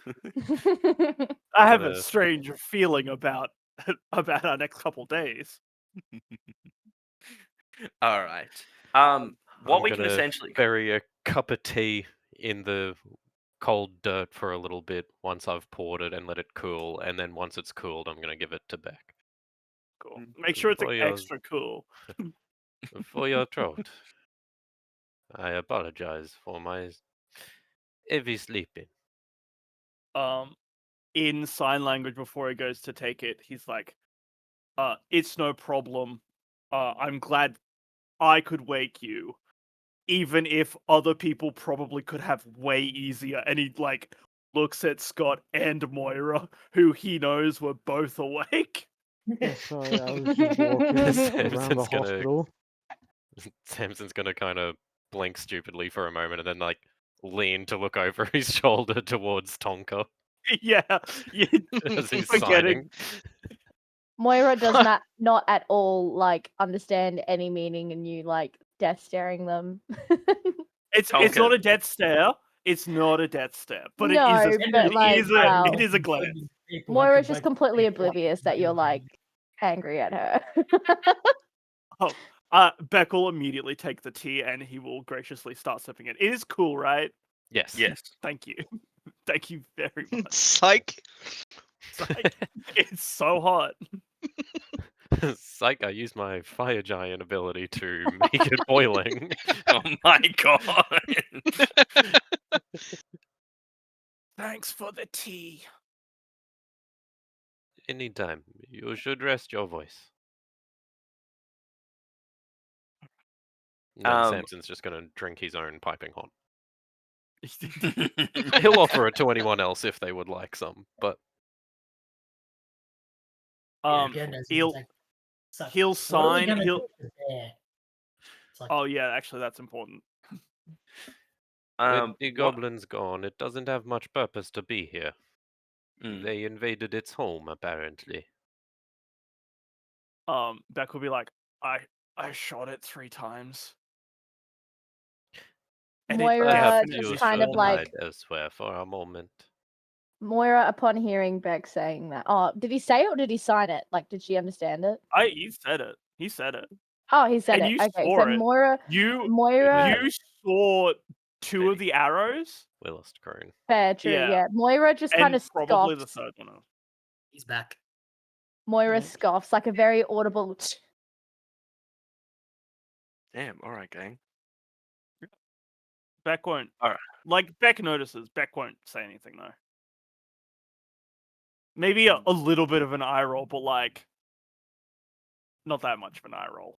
have a Gonna- strange feeling about our next couple days. All right. What I'm we can gonna essentially bury a cup of tea in the cold dirt for a little bit once I've poured it and let it cool, and then once it's cooled, I'm gonna give it to Beck. Cool. Make sure it's For your- extra cool. For your throat. I apologize for my heavy sleeping. In sign language before he goes to take it, he's like, it's no problem. I'm glad I could wake you, even if other people probably could have way easier." And he like looks at Scott and Moira, who he knows were both awake. Yeah, sorry, I was just walking around the Samson's gonna hospital. Samson's gonna kind of blink stupidly for a moment and then like lean to look over his shoulder towards Tonka Yeah, you as he's forgetting. signing. Moira does not at all like understand any meaning in you like death staring them. It's Tonka. not a death stare. It's not a death stare, but No, it is but, like, well, it is a glance. Moira's just completely oblivious that you're like angry at her. Beck will immediately take the tea and he will graciously start sipping it. It is cool, right? Yes. Yes. Thank you. Thank you very much. Psych. It's so hot. Psych, I used my fire giant ability to make it boiling. Oh my god. Thanks for the tea. Anytime. You should rest your voice. And then Samson's just gonna drink his own piping hot. He'll offer it to anyone else if they would like some, but He'll sign. He'll. It's like, Oh yeah, actually, that's important. with the What? goblins gone, it doesn't have much purpose to be here. Mm. They invaded its home, apparently. Beck will be like, I shot it 3 times. And it Moira Perhaps definitely you just kind of should like hide elsewhere for a moment. Moira, upon hearing Beck saying that. Oh, did he say it or did he sign it? Like, did she understand it? He said it. He said it. Oh, he said And it. you Okay, saw so it. Moira, You saw 2 of the arrows. Willis Crone. fair, true, Yeah. yeah. Moira just kind And of probably the scoffs. third one. he's back. Moira Mhm. scoffs like a very audible. Damn. All right, gang. Beck won't. Alright. Like, Beck notices. Beck won't say anything, though. Maybe a little bit of an eye roll, but, like, not that much of an eye roll.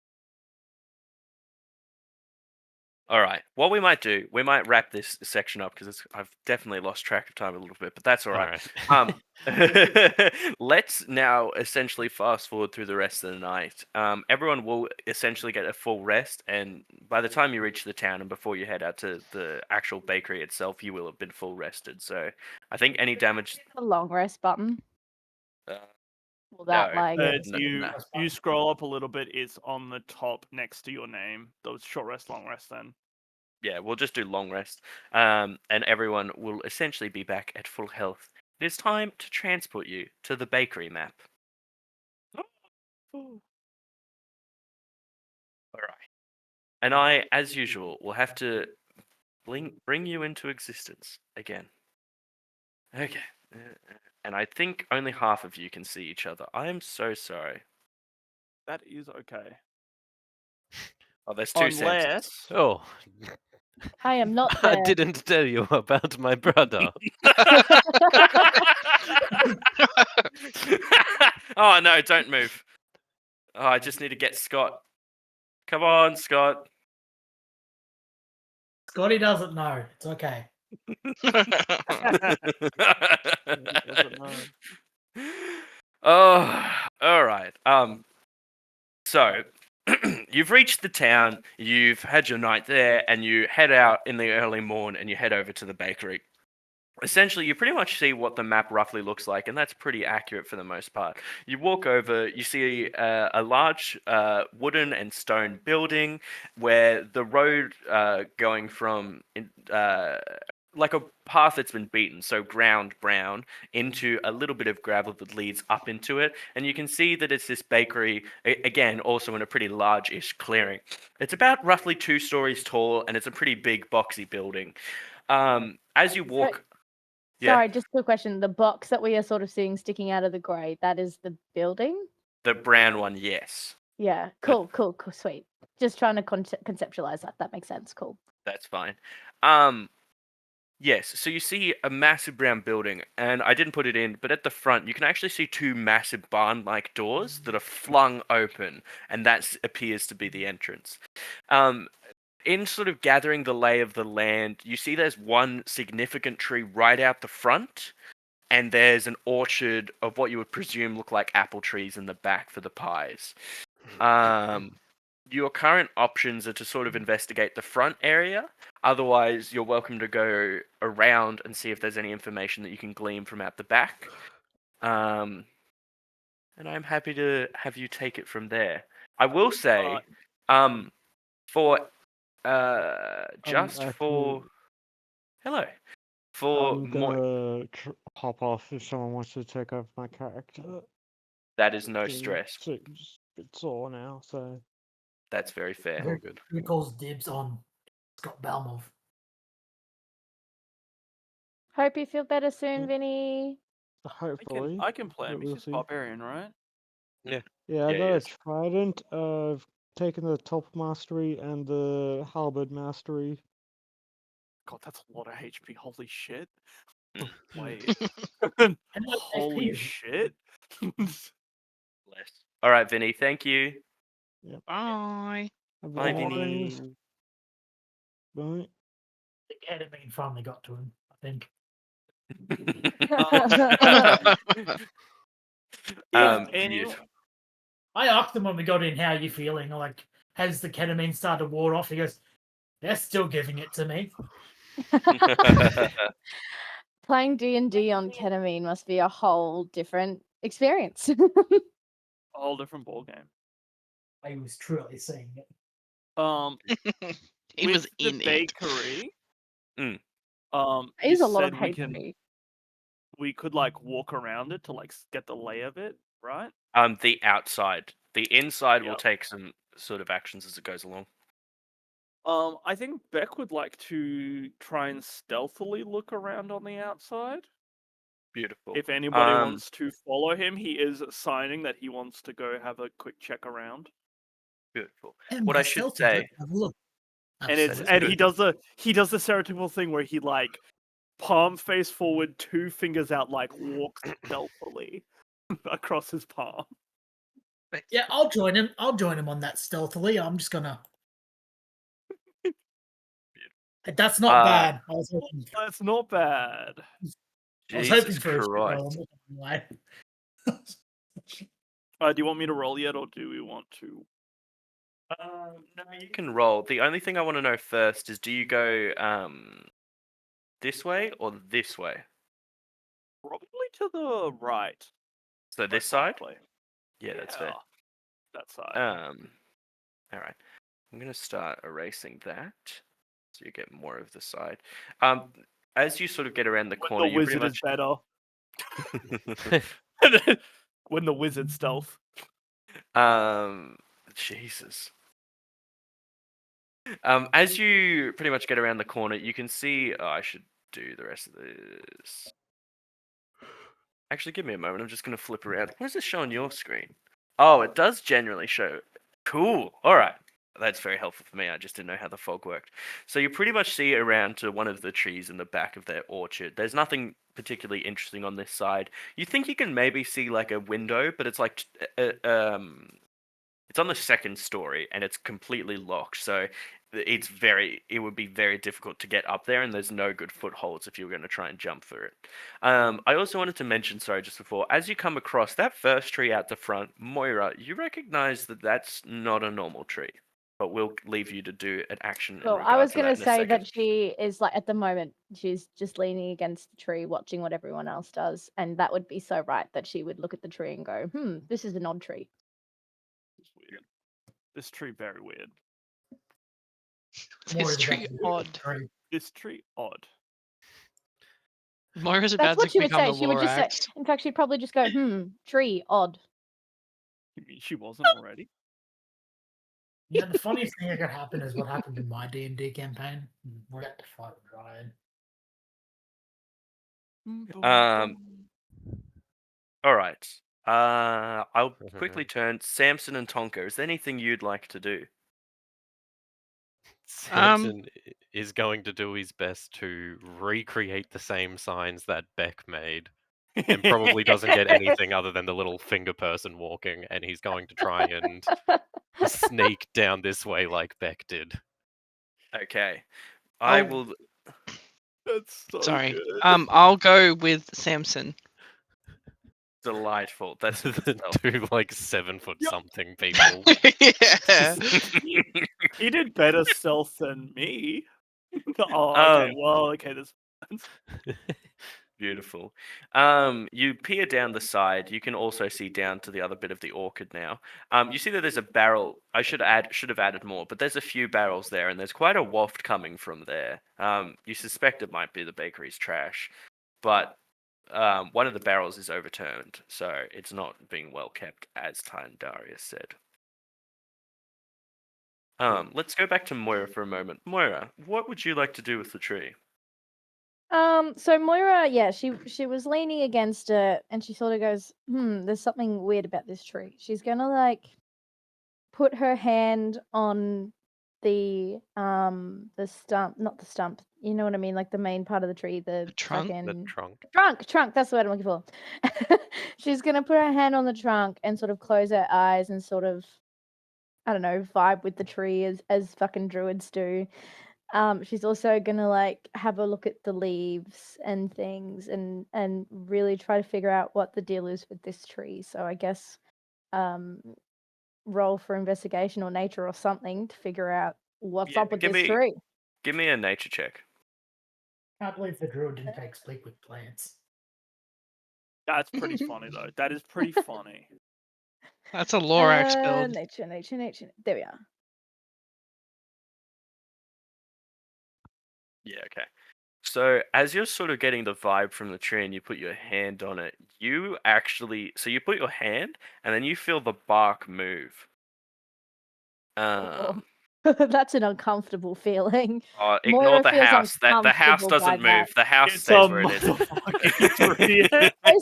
All right. What we might do, we might wrap this section up because I've definitely lost track of time a little bit, but that's all right. Let's now essentially fast forward through the rest of the night. Everyone will essentially get a full rest, and by the time you reach the town and before you head out to the actual bakery itself, you will have been full rested. So I think any damage. The long rest button. Uh, Will that no. like? You scroll up a little bit, it's on the top next to your name. Those short rest, long rest, then. Yeah, we'll just do long rest. And everyone will essentially be back at full health. It is time to transport you to the bakery map. All right. And I, as usual, will have to bring you into existence again. Okay. And I think only half of you can see each other. I am so sorry. That is okay. Oh, there's 2 Samsons. Unless. Oh, I am not I there. didn't tell you about my brother. Oh, no, don't move. Oh, I just need to get Scott. Come on, Scott. Scotty doesn't know. It's okay. Doesn't know. Oh, all right. So you've reached the town. You've had your night there, and you head out in the early morn, and you head over to the bakery. Essentially, you pretty much see what the map roughly looks like, and that's pretty accurate for the most part. You walk over, you see a large wooden and stone building where the road going from like a path that's been beaten, so ground brown, into a little bit of gravel that leads up into it. And you can see that it's this bakery, again, also in a pretty large-ish clearing. It's about roughly 2 stories tall, and it's a pretty big, boxy building. As you walk... Yeah. Sorry, just a quick question. The box that we are sort of seeing sticking out of the grey, that is the building? The brown one, yes. Yeah, cool, sweet. Just trying to conceptualize that. That makes sense. Cool. That's fine. Yes, so you see a massive brown building, and I didn't put it in, but at the front you can actually see 2 massive barn-like doors that are flung open, and that appears to be the entrance. In sort of gathering the lay of the land, you see there's one significant tree right out the front, and there's an orchard of what you would presume look like apple trees in the back for the pies. Your current options are to sort of investigate the front area. Otherwise, you're welcome to go around and see if there's any information that you can glean from out the back. And I'm happy to have you take it from there. I will say, for just for... Hello. For I'm gonna hop off if someone wants to take over my character. That is no stress. It's all now, so That's very fair. Who, who calls dibs on Scott Balmov? Hope you feel better soon, Vinny. hopefully. I can play him. but He's we'll just see. barbarian, right? Yeah, I Yeah, got a yes. trident. I've taken the top mastery and the halberd mastery. God, that's a lot of HP. Holy shit. Wait. Holy shit. Bless. All right, Vinny. Thank you. Yep. Bye. Bye, Vinny. Bye. The ketamine finally got to him, I think. Beautiful. I asked him when we got in, how are you feeling? Like, has the ketamine started to ward off? He goes, they're still giving it to me. Playing D&D on ketamine must be a whole different experience. A whole different ball game. I was truly seeing it. He was in the bakery. Mm. He's you a lot of said we HP. we could like walk around it to like get the lay of it, right? The outside. The inside will Yep. take some sort of actions as it goes along. I think Beck would like to try and stealthily look around on the outside. Beautiful. If anybody wants to follow him, he is signing that he wants to go have a quick check around. Beautiful. And What my I should stealth say... is- have a look. And it's he does the stereotypical thing where he like palm face forward, 2 fingers out, like walks stealthily across his palm. Yeah, I'll join him. I'll join him on that stealthily. I'm just gonna. That's not bad. That's not bad. I was hoping Jesus for a shit roll, Christ. I'm not gonna lie. Do you want me to roll yet, or do we want to? No, you can roll. The only thing I want to know first is, do you go this way or this way? Probably to the right. So this side? Likely. Yeah, that's fair. That side. All right. I'm gonna start erasing that, so you get more of the side. As you sort of get around the corner, the wizard is better. When the wizard stealth. Jesus. As you pretty much get around the corner, you can see... Oh, I should do the rest of this. Actually, give me a moment. I'm just going to flip around. What does this show on your screen? Oh, it does generally show. Cool. All right. That's very helpful for me. I just didn't know how the fog worked. So you pretty much see around to one of the trees in the back of their orchard. There's nothing particularly interesting on this side. You think you can maybe see like a window, but it's like... it's on the second story and it's completely locked. So it would be very difficult to get up there, and there's no good footholds if you were going to try and jump through it. I also wanted to mention, sorry, just before, as you come across that first tree out the front, Moira, you recognize that that's not a normal tree, but we'll leave you to do an action in Cool. regard I was to that gonna in a say second. that she is like at the moment she's just leaning against the tree, watching what everyone else does, and that would be so right that she would look at the tree and go, this is an odd tree." It's weird. This tree very weird. More This is about tree to be odd. tree. This tree odd. Moira's That's about what to she would become say. a She would just say. Lorax. In fact, she'd probably just go, tree odd." You mean she wasn't already? Yeah, the funniest thing that could happen is what happened in my D&D campaign. We had to fight a dryad. All right. I'll quickly turn Samson and Tonka. Is there anything you'd like to do? Samson is going to do his best to recreate the same signs that Beck made, and probably doesn't get anything other than the little finger person walking, and he's going to try and sneak down this way like Beck did. Okay. I Oh. will. That's so Sorry. good. I'll go with Samson. Delightful. That's a good The stealth. two like 7 foot something people. Yeah. He did better stealth than me. Oh, okay. Well, okay. This. Beautiful. You peer down the side. You can also see down to the other bit of the orchard now. You see that there's a barrel. I should have added more, but there's a few barrels there, and there's quite a waft coming from there. You suspect it might be the bakery's trash, but one of the barrels is overturned, so it's not being well kept, as Darius said. Let's go back to Moira for a moment. Moira, what would you like to do with the tree? So Moira, yeah, she was leaning against it, and she sort of goes, there's something weird about this tree. She's gonna like put her hand on the stump, not the stump. You know what I mean, like the main part of the tree, the trunk? fucking The trunk. trunk. That's the word I'm looking for. She's gonna put her hand on the trunk and sort of close her eyes and sort of, I don't know, vibe with the tree as fucking druids do. She's also gonna like have a look at the leaves and things and really try to figure out what the deal is with this tree. So I guess roll for investigation or nature or something to figure out what's up with this tree. Give me a nature check. Can't believe the druid didn't take speak with plants. That's pretty funny though. That is pretty funny. That's a Lorax build. Nature. There we are. Yeah, okay. So as you're sort of getting the vibe from the tree and you put your hand on it, you put your hand and then you feel the bark move. That's an uncomfortable feeling. Ignore Moira the feels house. The house uncomfortable by doesn't move. that. The house It's stays a where it is. motherfucking tree. Is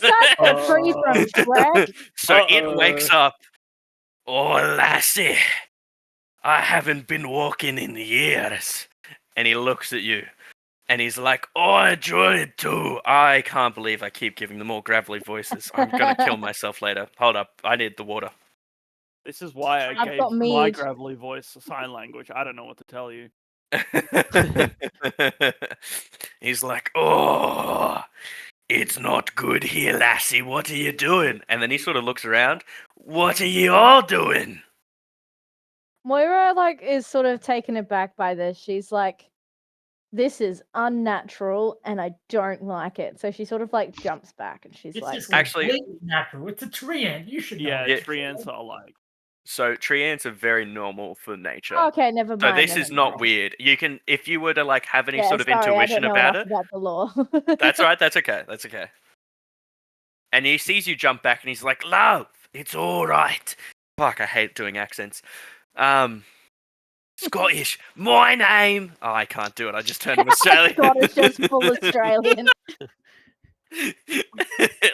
that the tree from Shrek? So it wakes up. Oh, lassie, I haven't been walking in years. And he looks at you. And he's like, oh, I enjoy it too. I can't believe I keep giving them all gravelly voices. I'm going to kill myself later. Hold up. I need the water. This is why I I've gave got my mead. gravelly voice a sign language. I don't know what to tell you. He's like, oh, it's not good here, lassie. What are you doing? And then he sort of looks around. What are you all doing? Moira like is sort of taken aback by this. She's like, this is unnatural and I don't like it. So she sort of like jumps back and she's It's like, just Actually- completely natural. It's a tree ant. You should know. Yeah, Yeah. tree ants are like. So tree ants are very normal for nature. okay, never mind. So this never is not mind. weird. You can, if you were to like have any Yeah, sort of sorry, intuition I don't know about enough it, about the law. that's all right. That's okay. That's okay. And he sees you jump back, and he's like, "Love, it's all right." Fuck, I hate doing accents. Scottish. My name. Oh, I can't do it. I just turned him Australian. Scottish, just full Australian.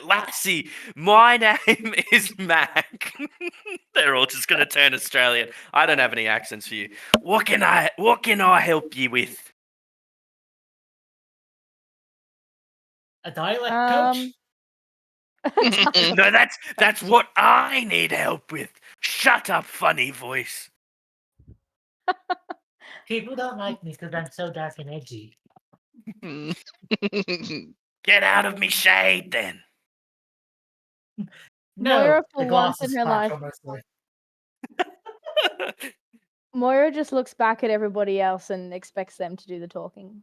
Lassie, my name is Mac. They're all just gonna turn Australian. I don't have any accents for you. What can I help you with? A dialect coach? No, that's what I need help with. Shut up, funny voice. People don't like me because I'm so dark and edgy. Get out of me shade, then. No, Moira, the for once glasses in her sparkle life, mostly. Moira just looks back at everybody else and expects them to do the talking.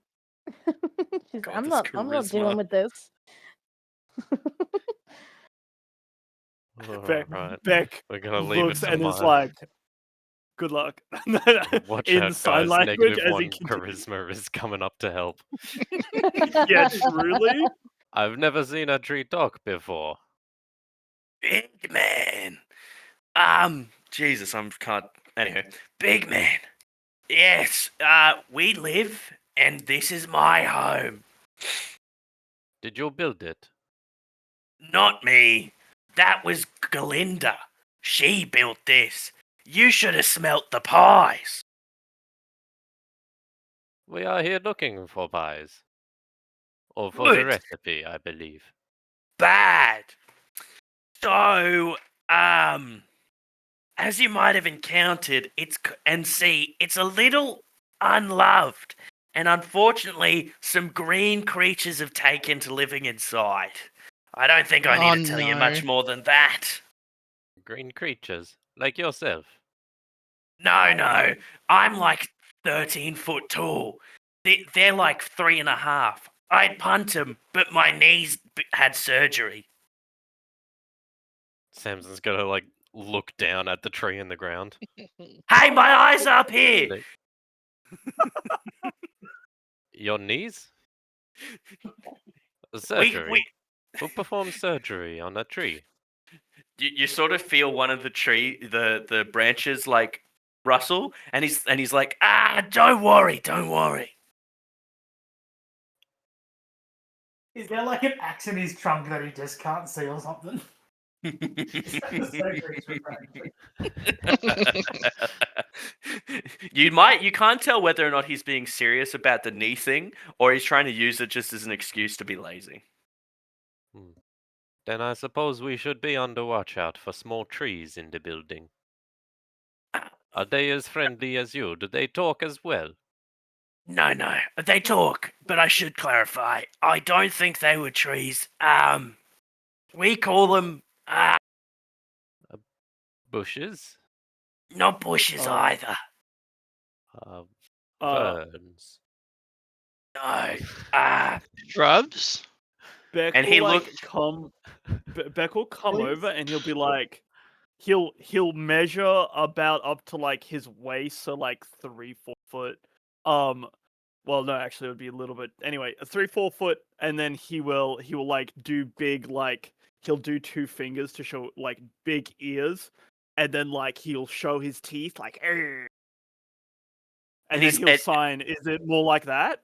She's God, like, this I'm not dealing charisma. with this. Beck, Alright. Beck We're gonna leave it looks to and is Maya. like, "Good luck." Watch In out, sign guys. language as he -1 continues. charisma is coming up to help. Yeah, truly. I've never seen a tree talk before. Big man. Jesus, I can't. Anyway, big man. Yes, we live, and this is my home. Did you build it? Not me. That was Galinda. She built this. You should have smelt the pies. We are here looking for pies. Or for the Good. recipe, I believe. Bad. So, as you might have encountered, it's a little unloved, and unfortunately, some green creatures have taken to living inside. I don't think I need Oh, to tell you no. much more than that. Green creatures, like yourself. No, I'm like 13 foot tall. They're like 3.5. I'd punt them, but my knees had surgery. Samson's gonna, like, look down at the tree in the ground. Hey, my eyes are up here. Like, your knees? Surgery. Who performs surgery on a tree? You sort of feel one of the branches like rustle, and he's like, don't worry. Is there like an axe in his trunk that he just can't see or something? You can't tell whether or not he's being serious about the knee thing, or he's trying to use it just as an excuse to be lazy. Then I suppose we should be on the watch out for small trees in the building. Are they as friendly as you? Do they talk as well? No, they talk, but I should clarify. I don't think they were trees. We call them Bushes? not bushes Oh. either. Ferns? No. Shrubs? Beck And will he like looked- come. Beck will come Please. over and he'll be like, he'll measure about up to like his waist, so like 3-4 foot. Well, no, actually, it would be a little bit. Anyway, 3-4 foot, and then he will like do big like he'll do 2 fingers to show like big ears, and then like he'll show his teeth like, "Arr!" and then he'll sign. Is it more like that?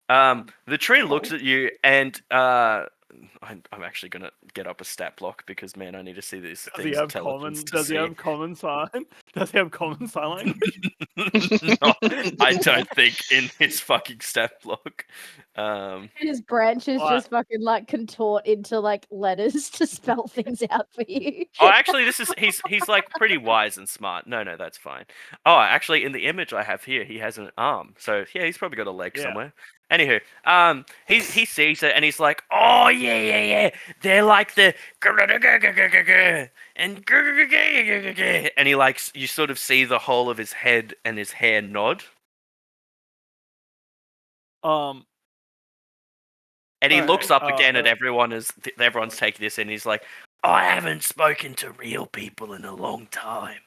The tree looks at you, and I'm actually gonna get up a stat block because man, I need to see these Does he things have intelligence common? to Does see. he have common sign? Does he have common sign language? No, I don't think in his fucking stat block. His branches What? just fucking like contort into like letters to spell things out for you. Oh, actually, he's like pretty wise and smart. No, that's fine. Oh, actually, in the image I have here, he has an arm. So yeah, he's probably got a leg Yeah. somewhere. Anywho, he sees it and he's like, oh yeah, they're like the and he likes you sort of see the whole of his head and his hair nod. And he looks up again at everyone as everyone's taking this in. And he's like, I haven't spoken to real people in a long time.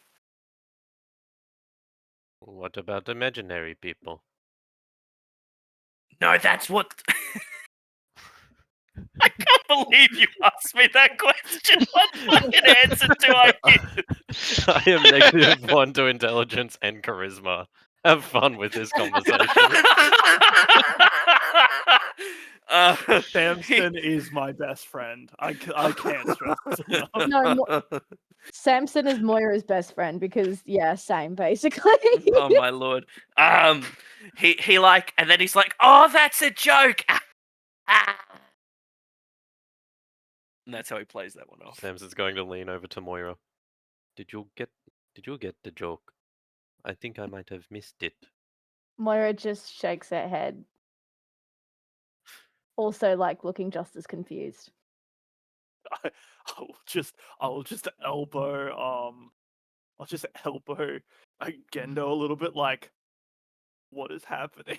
What about imaginary people? No, that's what. I can't believe you asked me that question. What fucking answer do I give? I am -1 to intelligence and charisma. Have fun with this conversation. Samson is my best friend. I can't stress this enough. No, Samson is Moira's best friend because yeah, same basically. Oh my lord. He like, and then he's like, oh, that's a joke. And that's how he plays that one off. Samson's going to lean over to Moira. Did you get the joke? I think I might have missed it. Moira just shakes her head. Also, like, looking just as confused. I'll just elbow Gendo a little bit, like, what is happening?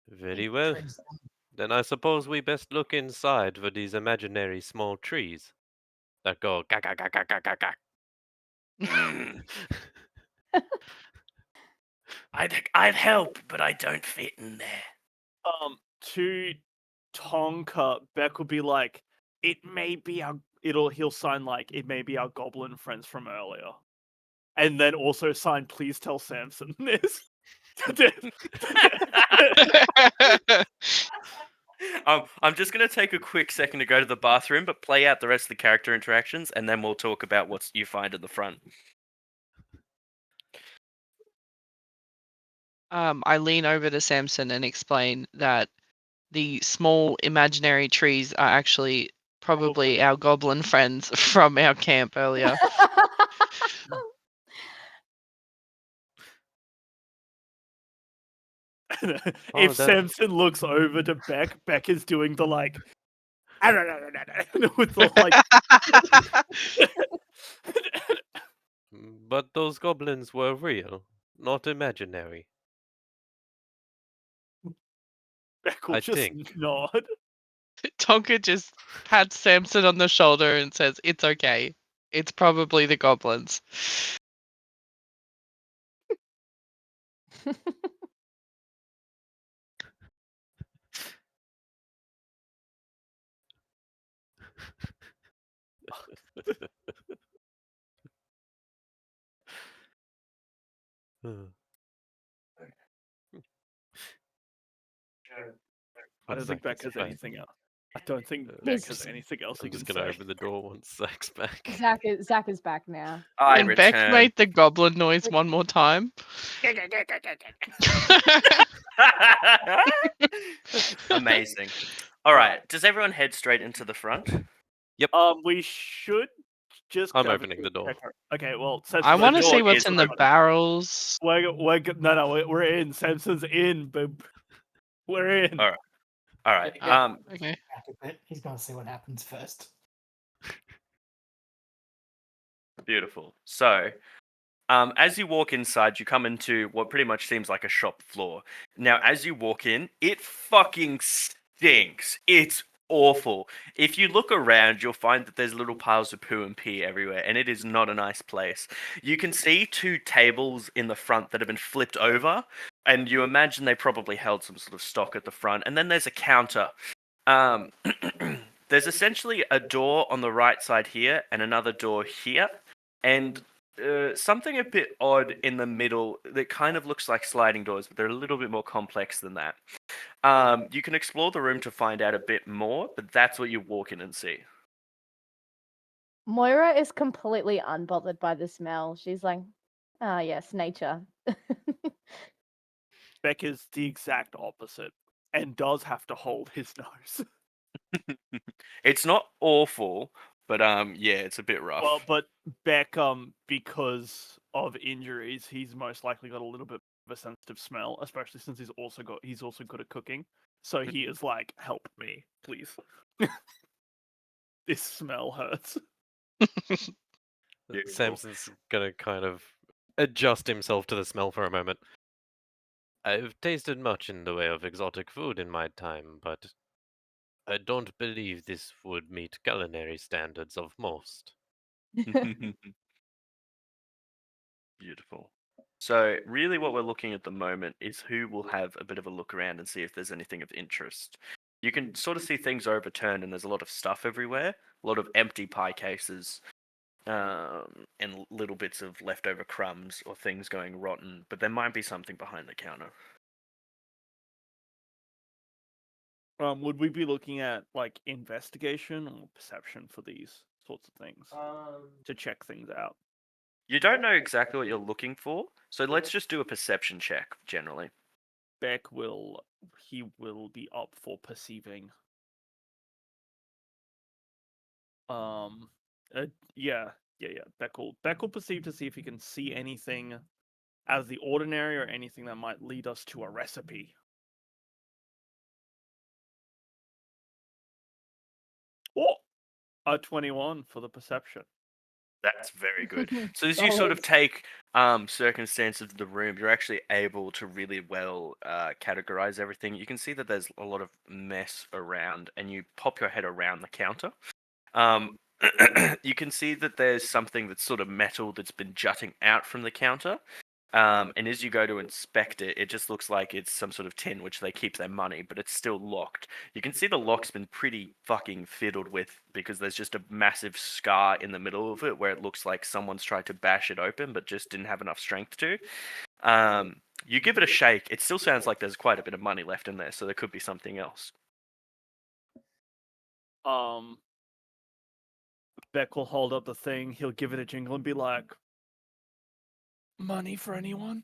Very well. Then I suppose we best look inside for these imaginary small trees that go ga ga ga ga ga ga ga. I'd help, but I don't fit in there. To Tonka, Beck will be like, it may be he'll sign like, it may be our goblin friends from earlier. And then also sign, please tell Samson this. I'm just gonna take a quick second to go to the bathroom, but play out the rest of the character interactions, and then we'll talk about what you find at the front. I lean over to Samson and explain that the small imaginary trees are actually probably our goblin friends from our camp earlier. If Samson looks over to Beck, Beck is doing the like with the like But those goblins were real, not imaginary. Beck will I just think. nod. Tonka just pats Samson on the shoulder and says, "It's okay. It's probably the goblins." I don't think Beck has anything else. I don't think Beck has anything else he I'm can just gonna say. open the door once Zach's back. Zach is back now. I Can Beck return. make the goblin noise one more time? Amazing. All right. Does everyone head straight into the front? We should just. I'm have a opening quick the door. check. Okay, well, I want to door see what's is in the open. barrels. We're in. Samson's in, but we're in. All right. Okay. He's gonna see what happens first. Beautiful. So, as you walk inside, you come into what pretty much seems like a shop floor. Now, as you walk in, it fucking stinks. It's awful. If you look around, you'll find that there's little piles of poo and pee everywhere, and it is not a nice place. You can see 2 tables in the front that have been flipped over, and you imagine they probably held some sort of stock at the front. And then there's a counter. There's essentially a door on the right side here and another door here, and something a bit odd in the middle that kind of looks like sliding doors, but they're a little bit more complex than that. You can explore the room to find out a bit more, but that's what you walk in and see. Moira is completely unbothered by the smell. She's like, ah, yes, nature. Beck is the exact opposite and does have to hold his nose. It's not awful, but yeah, it's a bit rough. Well, but Beck, because of injuries, he's most likely got a little bit of a sensitive smell, especially since he's also good at cooking. So he is like, help me, please. This smell hurts. Beautiful. Samson's gonna kind of adjust himself to the smell for a moment. I've tasted much in the way of exotic food in my time, but I don't believe this would meet culinary standards of most. Beautiful. So, really, what we're looking at the moment is who will have a bit of a look around and see if there's anything of interest. You can sort of see things overturned, and there's a lot of stuff everywhere, a lot of empty pie cases, and little bits of leftover crumbs or things going rotten, but there might be something behind the counter. Would we be looking at like investigation or perception for these sorts of things to check things out? You don't know exactly what you're looking for, so let's just do a perception check generally. Beck will be up for perceiving. Yeah, Yeah. Beck will perceive to see if he can see anything out of the ordinary or anything that might lead us to a recipe. Oh, a 21 for the perception. That's very good. So as you sort of take circumstances of the room, you're actually able to really well categorize everything. You can see that there's a lot of mess around, and you pop your head around the counter. You can see that there's something that's sort of metal that's been jutting out from the counter. And as you go to inspect it, it just looks like it's some sort of tin which they keep their money, but it's still locked. You can see the lock's been pretty fucking fiddled with because there's just a massive scar in the middle of it where it looks like someone's tried to bash it open but just didn't have enough strength to. You give it a shake, it still sounds like there's quite a bit of money left in there, so there could be something else. Beck will hold up the thing, he'll give it a jingle and be like, "Money for anyone?"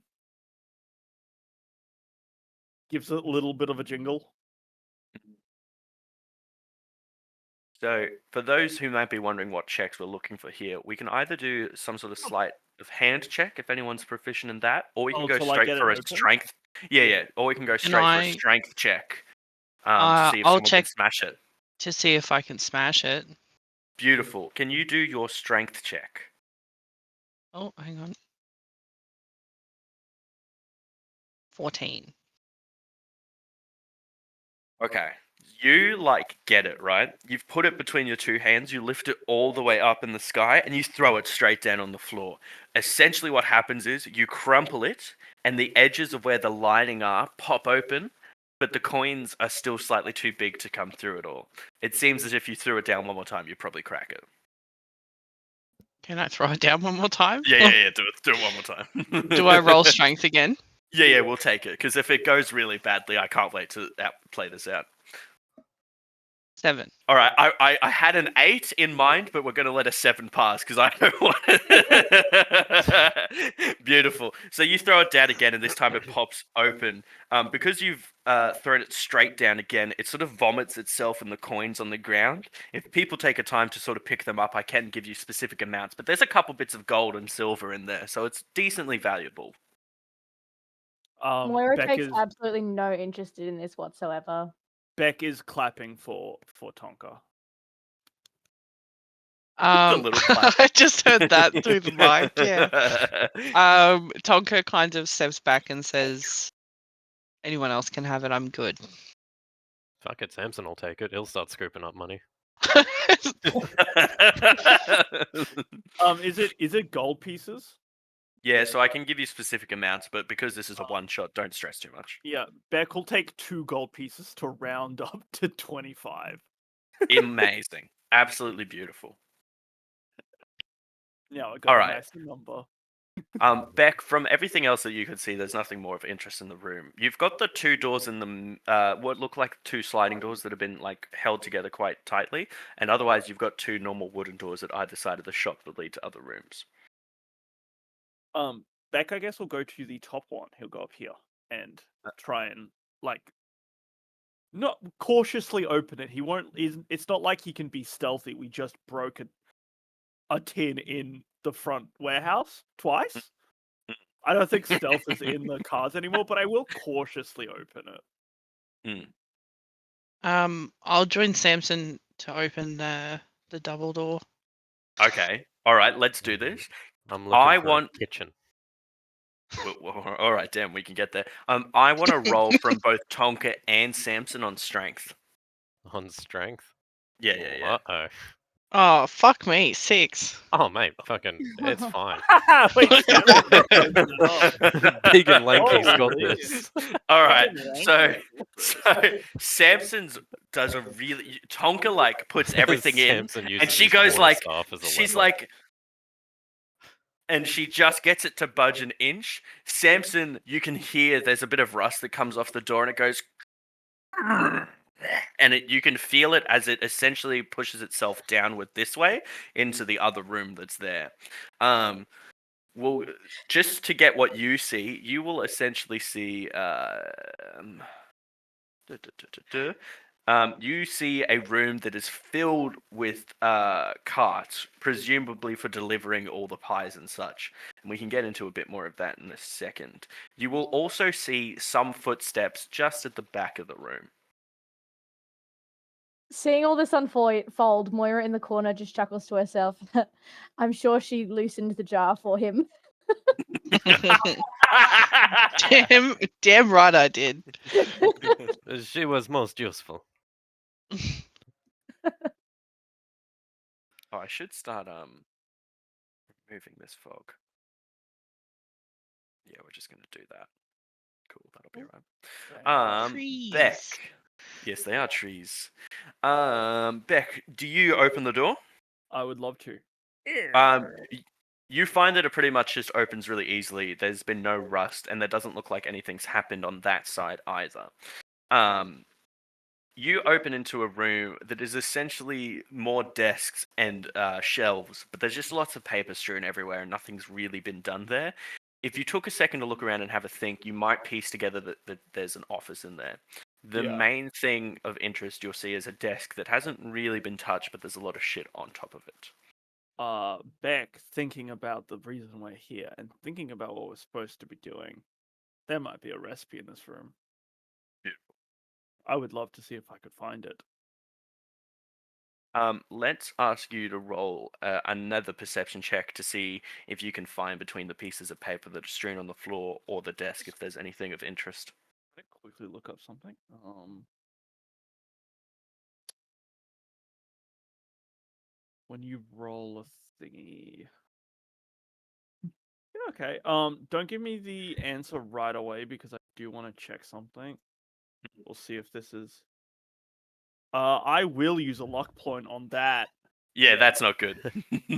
Gives it a little bit of a jingle. So, for those who might be wondering what checks we're looking for here, we can either do some sort of sleight of hand check if anyone's proficient in that, or we can go to, like, straight get for it a open? strength. Yeah, or we can go straight for a strength check to see if I'll someone check can smash it. to see if I can smash it. Beautiful. Can you do your strength check? Oh, hang on. 14. Okay. You get it, right? You've put it between your two hands, you lift it all the way up in the sky, and you throw it straight down on the floor. Essentially, what happens is you crumple it, and the edges of where the lining are pop open, but the coins are still slightly too big to come through it all. It seems as if you threw it down one more time, you'd probably crack it. Can I throw it down one more time? Yeah. Do it one more time. Do I roll strength again? Yeah, we'll take it. Because if it goes really badly, I can't wait to play this out. 7. All right, I had an 8 in mind, but we're going to let a 7 pass because I don't want it. Beautiful. So you throw it down again, and this time it pops open. Because you've thrown it straight down again, it sort of vomits itself and the coins on the ground. If people take a time to sort of pick them up, I can give you specific amounts, but there's a couple bits of gold and silver in there, so it's decently valuable. Moira Beck takes is absolutely no interest in this whatsoever. Beck is clapping for Tonka. A little clap. I just heard that through the mic, yeah. Tonka kind of steps back and says, anyone else can have it, I'm good. Fuck it, Samson will take it. He'll start scooping up money. Is it gold pieces? Yeah, so I can give you specific amounts, but because this is a one shot, don't stress too much. Yeah, Beck will take 2 gold pieces to round up to 25. Amazing. Absolutely beautiful. Yeah, I got All a right. nice number. Beck, from everything else that you could see, there's nothing more of interest in the room. You've got the 2 doors in the what look like 2 sliding doors that have been held together quite tightly, and otherwise you've got 2 normal wooden doors at either side of the shop that lead to other rooms. Beck, I guess, will go to the top one. He'll go up here and try and not cautiously open it. He won't. It's not like he can be stealthy. We just broke a tin in the front warehouse twice. I don't think stealth is in the cards anymore, but I will cautiously open it. I'll join Samson to open the double door. Okay. All right. Let's do this. I'm looking for a kitchen. All right, damn, we can get there. I want to roll from both Tonka and Samson on strength. On strength? Yeah. Uh-oh. Oh, fuck me, 6. Oh, mate, fucking, it's fine. Wait, Big and lanky's got this. All right, so Samson's does a really Tonka puts everything in, and she goes she's like. And she just gets it to budge an inch. Samson, you can hear there's a bit of rust that comes off the door, and it goes, and you can feel it as it essentially pushes itself downward this way into the other room that's there. Well, just to get what you see, you will essentially see You see a room that is filled with carts, presumably for delivering all the pies and such. And we can get into a bit more of that in a second. You will also see some footsteps just at the back of the room. Seeing all this unfold, Moira in the corner just chuckles to herself. I'm sure she loosened the jar for him. damn right I did. She was most useful. Oh, I should start removing this fog. Yeah, we're just gonna do that. Cool, that'll be right. Beck. Trees. Yes, they are trees. Beck, do you open the door? I would love to. You find that it pretty much just opens really easily. There's been no rust, and there doesn't look like anything's happened on that side either. You open into a room that is essentially more desks and shelves, but there's just lots of paper strewn everywhere, and nothing's really been done there. If you took a second to look around and have a think, you might piece together that there's an office in there. The Yeah. main thing of interest you'll see is a desk that hasn't really been touched, but there's a lot of shit on top of it. Beck, thinking about the reason we're here and thinking about what we're supposed to be doing, there might be a recipe in this room. Beautiful. I would love to see if I could find it. Let's ask you to roll another perception check to see if you can find between the pieces of paper that are strewn on the floor or the desk if there's anything of interest. Let me quickly look up something. When you roll a thingy. Yeah, okay. Don't give me the answer right away because I do want to check something. We'll see if this is. I will use a luck point on that. Yeah, that's not good.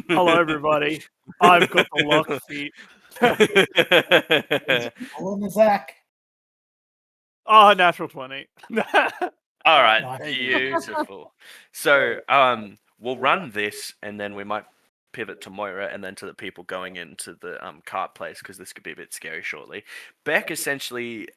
Hello, everybody. I've got the luck feat. All in the Zach. Oh, natural 20. All right, Nice. beautiful. So, we'll run this, and then we might pivot to Moira, and then to the people going into the cart place, because this could be a bit scary shortly. Beck essentially,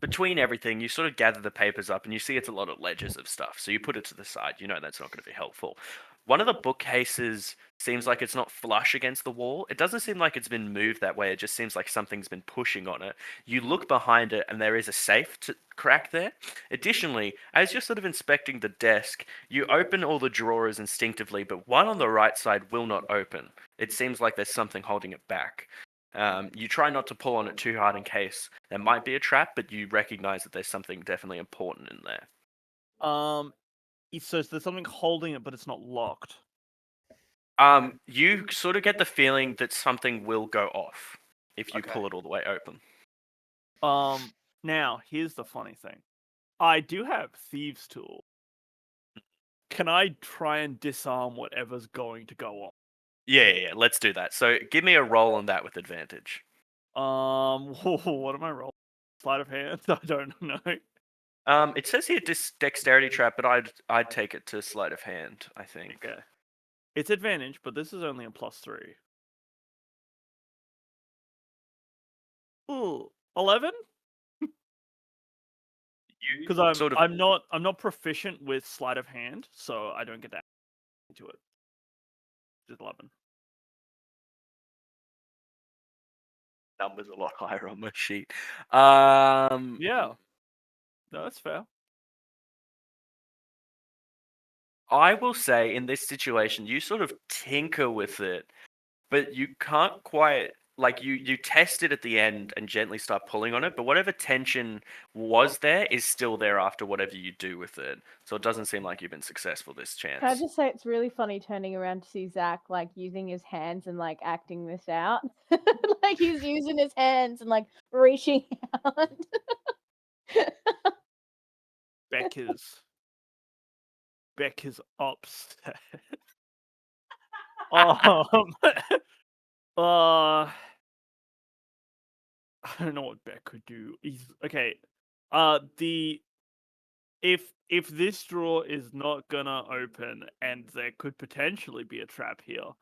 between everything, you sort of gather the papers up, and you see it's a lot of ledgers of stuff. So you put it to the side. You know that's not going to be helpful. One of the bookcases seems like it's not flush against the wall. It doesn't seem like it's been moved that way. It just seems like something's been pushing on it. You look behind it, and there is a safe to crack there. Additionally, as you're sort of inspecting the desk, you open all the drawers instinctively, but one on the right side will not open. It seems like there's something holding it back. You try not to pull on it too hard in case there might be a trap, but you recognize that there's something definitely important in there. So there's something holding it, but it's not locked. You sort of get the feeling that something will go off if you Okay. pull it all the way open. Now, here's the funny thing. I do have Thieves' Tool. Can I try and disarm whatever's going to go on? Yeah, let's do that. So give me a roll on that with advantage. What am I rolling? Sleight of hand? I don't know. It says here dexterity trap, but I'd take it to sleight of hand, I think. Okay. It's advantage, but this is only a +3. Ooh, 11? Because I'm not proficient with sleight of hand, so I don't get that into it. Just 11. Numbers a lot higher on my sheet. Yeah. No, that's fair. I will say in this situation, you sort of tinker with it, but you can't quite like you test it at the end and gently start pulling on it, but whatever tension was there is still there after whatever you do with it. So it doesn't seem like you've been successful this chance. Can I just say it's really funny turning around to see Zach like using his hands and like acting this out? Like he's using his hands and like reaching out. Beck is upset. I don't know what Beck could do. He's okay. If this drawer is not gonna open and there could potentially be a trap here,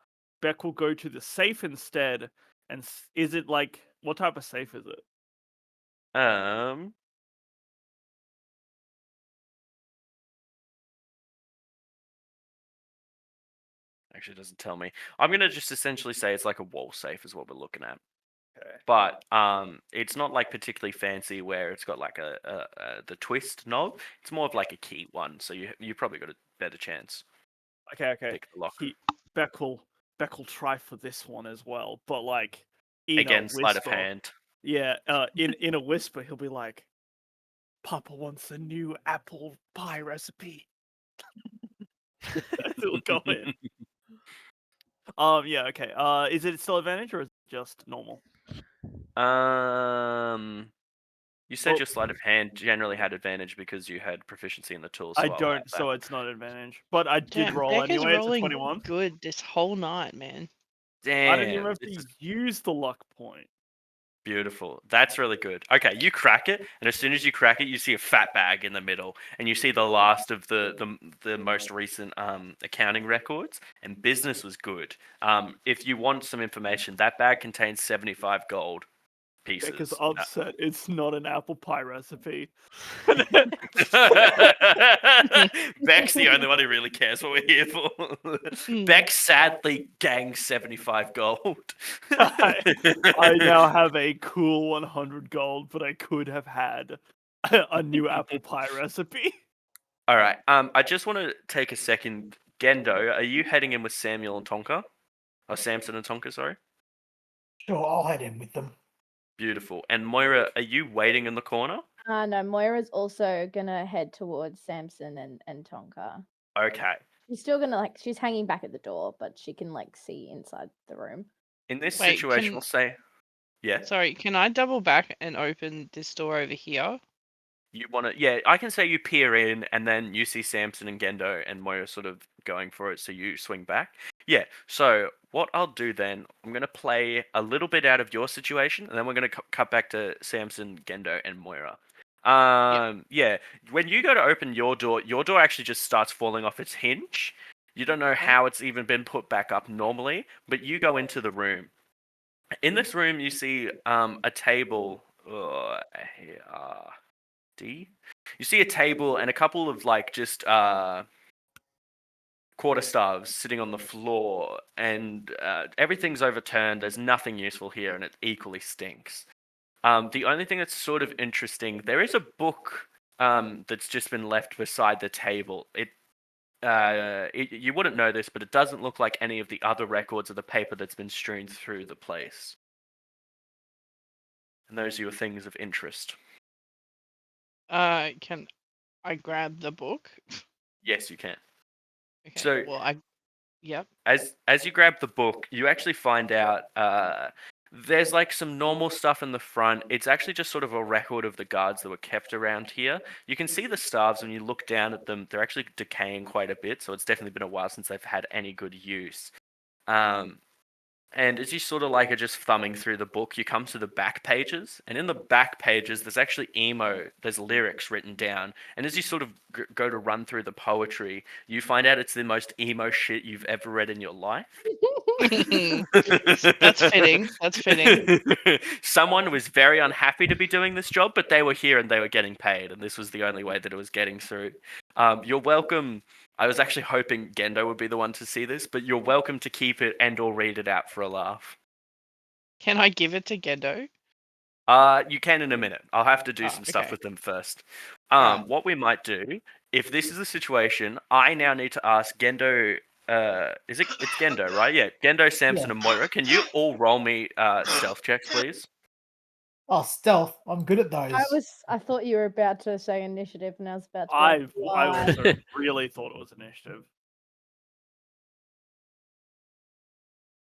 Beck will go to the safe instead. And is it like what type of safe is it? Actually, it doesn't tell me. I'm gonna just essentially say it's like a wall safe is what we're looking at. Okay. But it's not like particularly fancy where it's got like the twist knob. It's more of like a key one, so you probably got a better chance. Okay. Pick the lock. Beck will try for this one as well, but like in Again, a sleight of whisper. hand. Yeah. In a whisper, he'll be like, "Papa wants a new apple pie recipe." It'll go in. Yeah. Okay. Is it still advantage or is it just normal? You said Well- your sleight of hand generally had advantage because you had proficiency in the tool. So I I'll add don't, that. so it's not advantage. But I did Damn, roll Beck is anyway. It's a rolling 21. good this whole night, man. Damn. I didn't even have this to is use the luck point. beautiful. That's really good. Okay, you crack it, and as soon as you crack it, you see a fat bag in the middle, and you see the last of the most recent accounting records. And business was good. If you want some information, that bag contains 75 gold pieces. Beck is upset. It's not an apple pie recipe. Beck's the only one who really cares what we're here for. Beck sadly gangs 75 gold. I now have a cool 100 gold, but I could have had a new apple pie recipe. All right. I just want to take a second. Gendo, are you heading in with Samuel and Tonka? Or Samson and Tonka, sorry. Sure, I'll head in with them. Beautiful. And Moira, are you waiting in the corner? No, Moira's also gonna head towards Samson and Tonka. Okay. She's still gonna she's hanging back at the door, but she can see inside the room. In this Wait, situation, we'll say, yeah. Sorry, can I double back and open this door over here? You want to, yeah, I can say you peer in and then you see Samson and Gendo and Moira sort of going for it, so you swing back. Yeah, so what I'll do then, I'm going to play a little bit out of your situation and then we're going to cut back to Samson, Gendo, and Moira. Yeah, when you go to open your door actually just starts falling off its hinge. You don't know how it's even been put back up normally, but you go into the room. In this room, you see a table. You see a table and a couple of just quarterstaves sitting on the floor, and everything's overturned. There's nothing useful here, and it equally stinks. The only thing that's sort of interesting, there is a book that's just been left beside the table. You wouldn't know this, but it doesn't look like any of the other records of the paper that's been strewn through the place. And those are your things of interest. Can I grab the book? Yes, you can. Okay. So, well, yep. As you grab the book, you actually find out there's some normal stuff in the front. It's actually just sort of a record of the guards that were kept around here. You can see the staves when you look down at them. They're actually decaying quite a bit, so it's definitely been a while since they've had any good use. And as you sort of are just thumbing through the book, you come to the back pages, and in the back pages, there's actually there's lyrics written down. And as you sort of go to run through the poetry, you find out it's the most emo shit you've ever read in your life. That's fitting. That's fitting. Someone was very unhappy to be doing this job, but they were here and they were getting paid, and this was the only way that it was getting through. You're welcome. I was actually hoping Gendo would be the one to see this, but you're welcome to keep it and or read it out for a laugh. Can I give it to Gendo? You can in a minute. I'll have to do some stuff okay. with them first. Alright. What we might do, if this is the situation, I now need to ask Gendo. It's Gendo, right? Yeah, Gendo, Samson, and Moira. Can you all roll me stealth checks, please? Oh, stealth. I'm good at those. I thought you were about to say initiative, and I was about to. I also really thought it was initiative.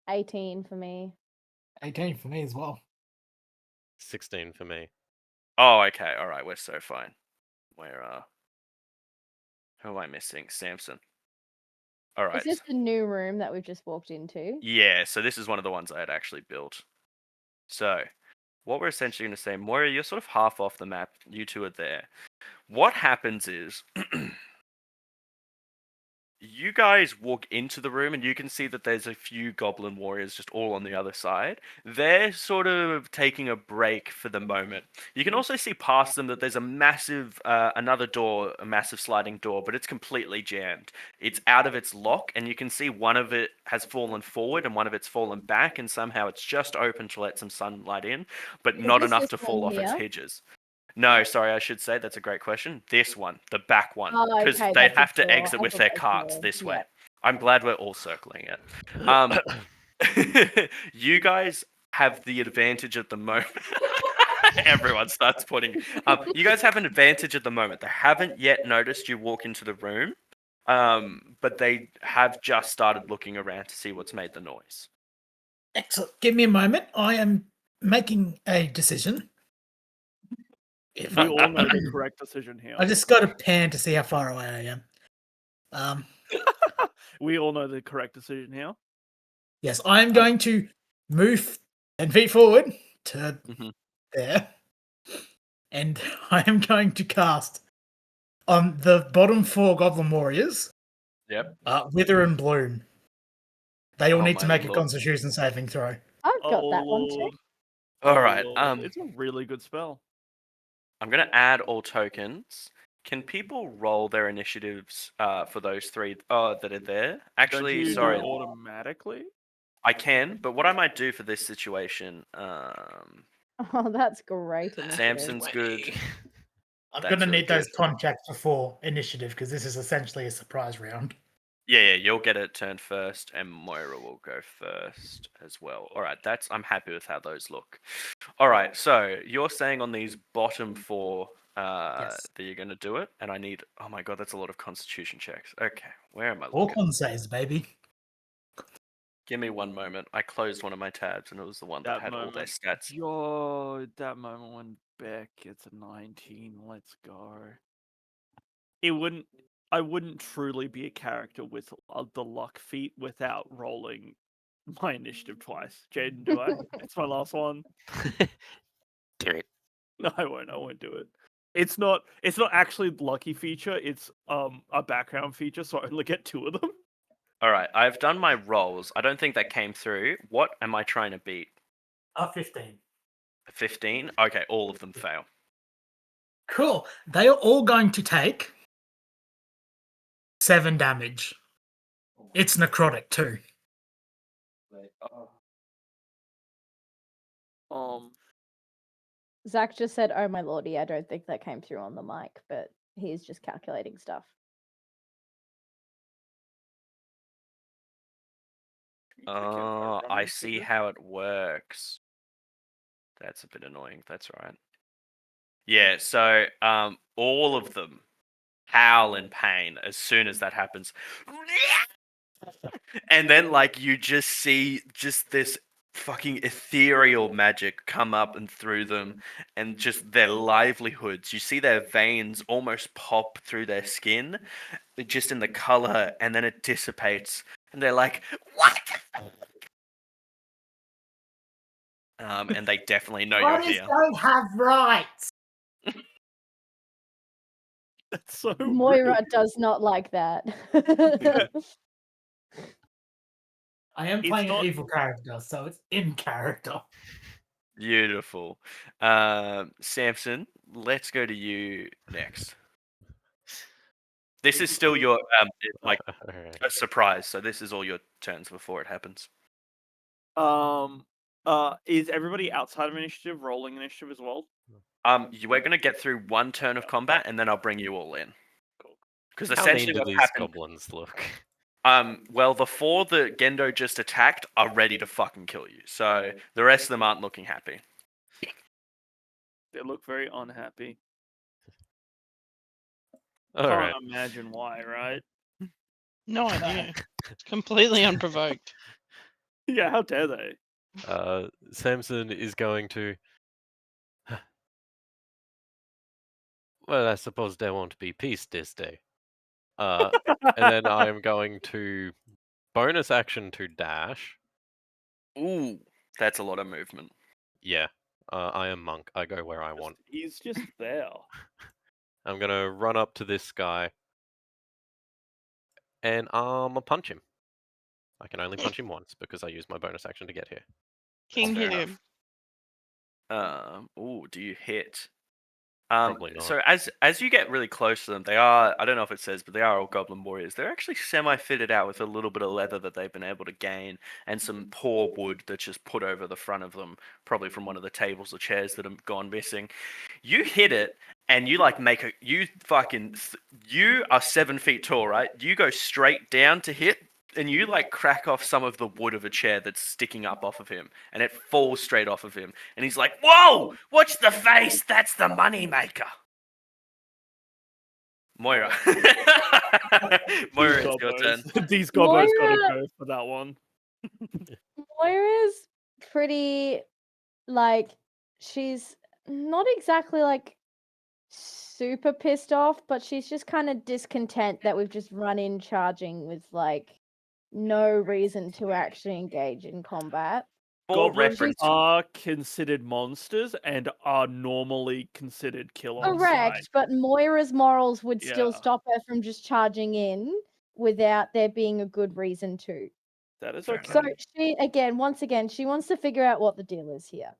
18 for me. 18 for me as well. 16 for me. Oh, okay. All right, we're so fine. Where who am I missing? Samson. All right. Is this the new room that we've just walked into? Yeah, so this is one of the ones I had actually built. So, what we're essentially going to say, Moira, you're sort of half off the map. You two are there. What happens is, you guys walk into the room and you can see that there's a few goblin warriors just all on the other side. They're sort of taking a break for the moment. You can also see past them that there's a massive, another door, a massive sliding door, but it's completely jammed. It's out of its lock, and you can see one of it has fallen forward and one of it's fallen back, and somehow it's just open to let some sunlight in, but Is not this enough this to fall one off its here? hinges. No, sorry, I should say that's a great question. This one, the back one, Oh, because okay, they that's a have to door. exit I with thought their that was carts more. this way. Yeah. I'm glad we're all circling it. You guys have the advantage at the moment. Everyone starts putting. You guys have an advantage at the moment. They haven't yet noticed you walk into the room, but they have just started looking around to see what's made the noise. Excellent. Give me a moment. I am making a decision. If We all know the correct decision here. I just got to pan to see how far away I am. We all know the correct decision here. Yes, I am going to move 10 feet forward to Mhm. there, and I am going to cast on the bottom 4 Goblin Warriors. Yep. Wither and Bloom. They all Oh need to my make a lord. Constitution saving throw. I've got Oh that one too. lord. All Oh, right. lord. It's a really good spell. I'm gonna add all tokens. Can people roll their initiatives for those three that are there? Don't Actually, you do sorry, it automatically? I can. But what I might do for this situation, Oh, that's great initiative. Samson's good. I'm That's going to really need those good. contracts before initiative because this is essentially a surprise round. Yeah, you'll get it turned first, and Moira will go first as well. All right, I'm happy with how those look. All right, so you're saying on these bottom 4 Yes. that you're gonna do it, and I need. Oh my god, that's a lot of Constitution checks. Okay, where am I All looking? con saves, baby. Give me one moment. I closed one of my tabs, and it was the one that That had all their moment. stats. Yo, that moment when Beck gets a 19. Let's go. I wouldn't truly be a character with the luck feat without rolling my initiative twice. Jaden, do I? It's my last one. Do it. No, I won't do it. It's not actually a lucky feature, it's a background feature, so I only get 2 of them. All right, I've done my rolls. I don't think that came through. What am I trying to beat? 15. 15? Okay, all of them fail. Cool. They are all going to take 7 damage. It's necrotic too. Zach just said, "Oh my lordy!" I don't think that came through on the mic, but he's just calculating stuff. Oh, I see how it works. That's a bit annoying. That's right. Yeah, so all of them howl in pain as soon as that happens. And then like you just see just this fucking ethereal magic come up and through them and just their livelihoods. You see their veins almost pop through their skin just in the color, and then it dissipates and they're like, "What?" And they definitely know you're Bodies here. don't have rights. That's so Moira rude. does not like that. I am It's playing not- an evil character, so it's in character. Beautiful. Samson, let's go to you next. This is still your like Alright. a surprise, so this is all your turns before it happens. Is everybody outside of initiative rolling initiative as well? We're gonna get through one turn of combat, and then I'll bring you all in. Because How mean essentially do what these happened. goblins look? Well, the 4 that Gendo just attacked are ready to fucking kill you, so the rest of them aren't looking happy. They look very unhappy. Alright. Can't imagine why, right? No idea. It's completely unprovoked. Yeah, how dare they? Samson is going to. Well, I suppose there won't be peace this day. And then I am going to bonus action to dash. Ooh, that's a lot of movement. Yeah, I am monk. I go where I want. He's just there. I'm gonna run up to this guy and I'll punch him. I can only punch him once because I used my bonus action to get here. King fair hit enough. him. Do you hit? Probably not. So as you get really close to them, they are, I don't know if it says, but they are all goblin warriors. They're actually semi-fitted out with a little bit of leather that they've been able to gain and some poor wood that's just put over the front of them, probably from one of the tables or chairs that have gone missing. You hit it and you like make a, you are 7 feet tall, right? You go straight down to hit and you like crack off some of the wood of a chair that's sticking up off of him and it falls straight off of him. And he's like, "Whoa, watch the face. That's the money maker." Moira. Moira, it's your turn. These gobos gotta Moira- go for that one. Moira's pretty like she's not exactly like super pissed off, but she's just kind of discontent that we've just run in charging with like no reason to actually engage in combat. For Goblins reference, are considered monsters and are normally considered kill on Correct, sight. but Moira's morals would still Yeah. stop her from just charging in without there being a good reason to. That is Fair okay. So she once again, she wants to figure out what the deal is here.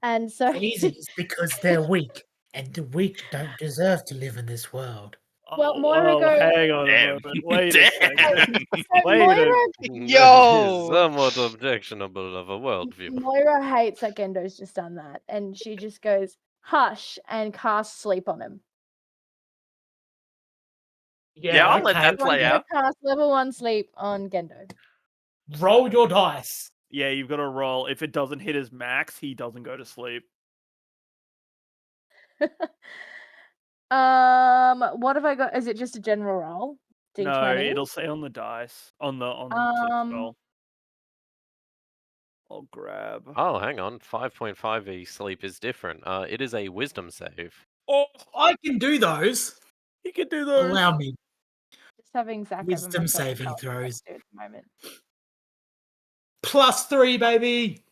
And so Easy, it's because they're weak, and the weak don't deserve to live in this world. well, Oh, Moira oh, goes- hang on a Damn. moment. Wait a second. so Wait a Moira, That is Yo! somewhat objectionable of a worldview. Moira hates that Gendo's just done that, and she just goes hush and casts sleep on him. Yeah, I'll let okay. that play out. Cast level 1 sleep on Gendo. Roll your dice. Yeah, you've got to roll. If it doesn't hit his max, he doesn't go to sleep. What have I got? Is it just a general roll? D20? No, it'll say on the dice on the sleep spell. I'll grab. Oh, hang on. 5.5e sleep is different. It is a wisdom save. Oh, I can do those. He can do those. Allow me. Just having Zach Wisdom myself saving tell me what to throws. do at the moment. +3, baby.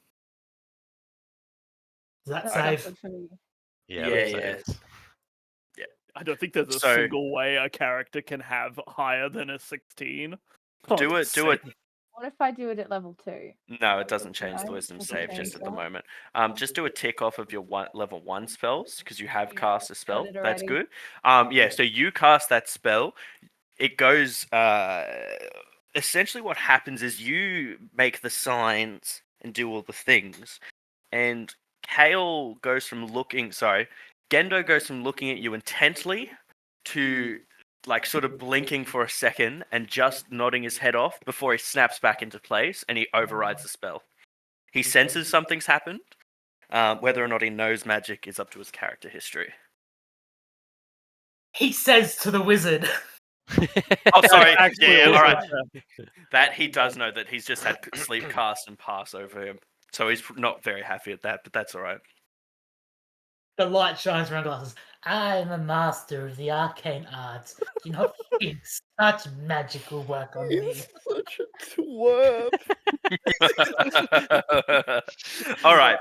Does that Oh, that's save? good for me. Yeah, Yeah, that yeah. saves. I don't think there's a So- single way a character can have higher than a 16. Do it. What if I do it at level 2? No, it doesn't change the No, wisdom doesn't save change just at the that. moment. Just do a tick off of your level 1 spells because you have cast a spell. it That's already. good. Yeah, so you cast that spell. It goes. Essentially, what happens is you make the signs and do all the things, and Kale goes from looking. Sorry, Gendo goes from looking at you intently to like sort of blinking for a second and just nodding his head off before he snaps back into place and he overrides the spell. He senses something's happened. Whether or not he knows magic is up to his character history. He says to the wizard. Oh, sorry. Actually, Yeah, also all right. fair. That he does know that he's just had sleep cast and pass over him. So he's not very happy at that, but that's all right. The light shines around glasses. I am a master of the arcane arts. Do not think such magic will work on me. Such a twerp. All right.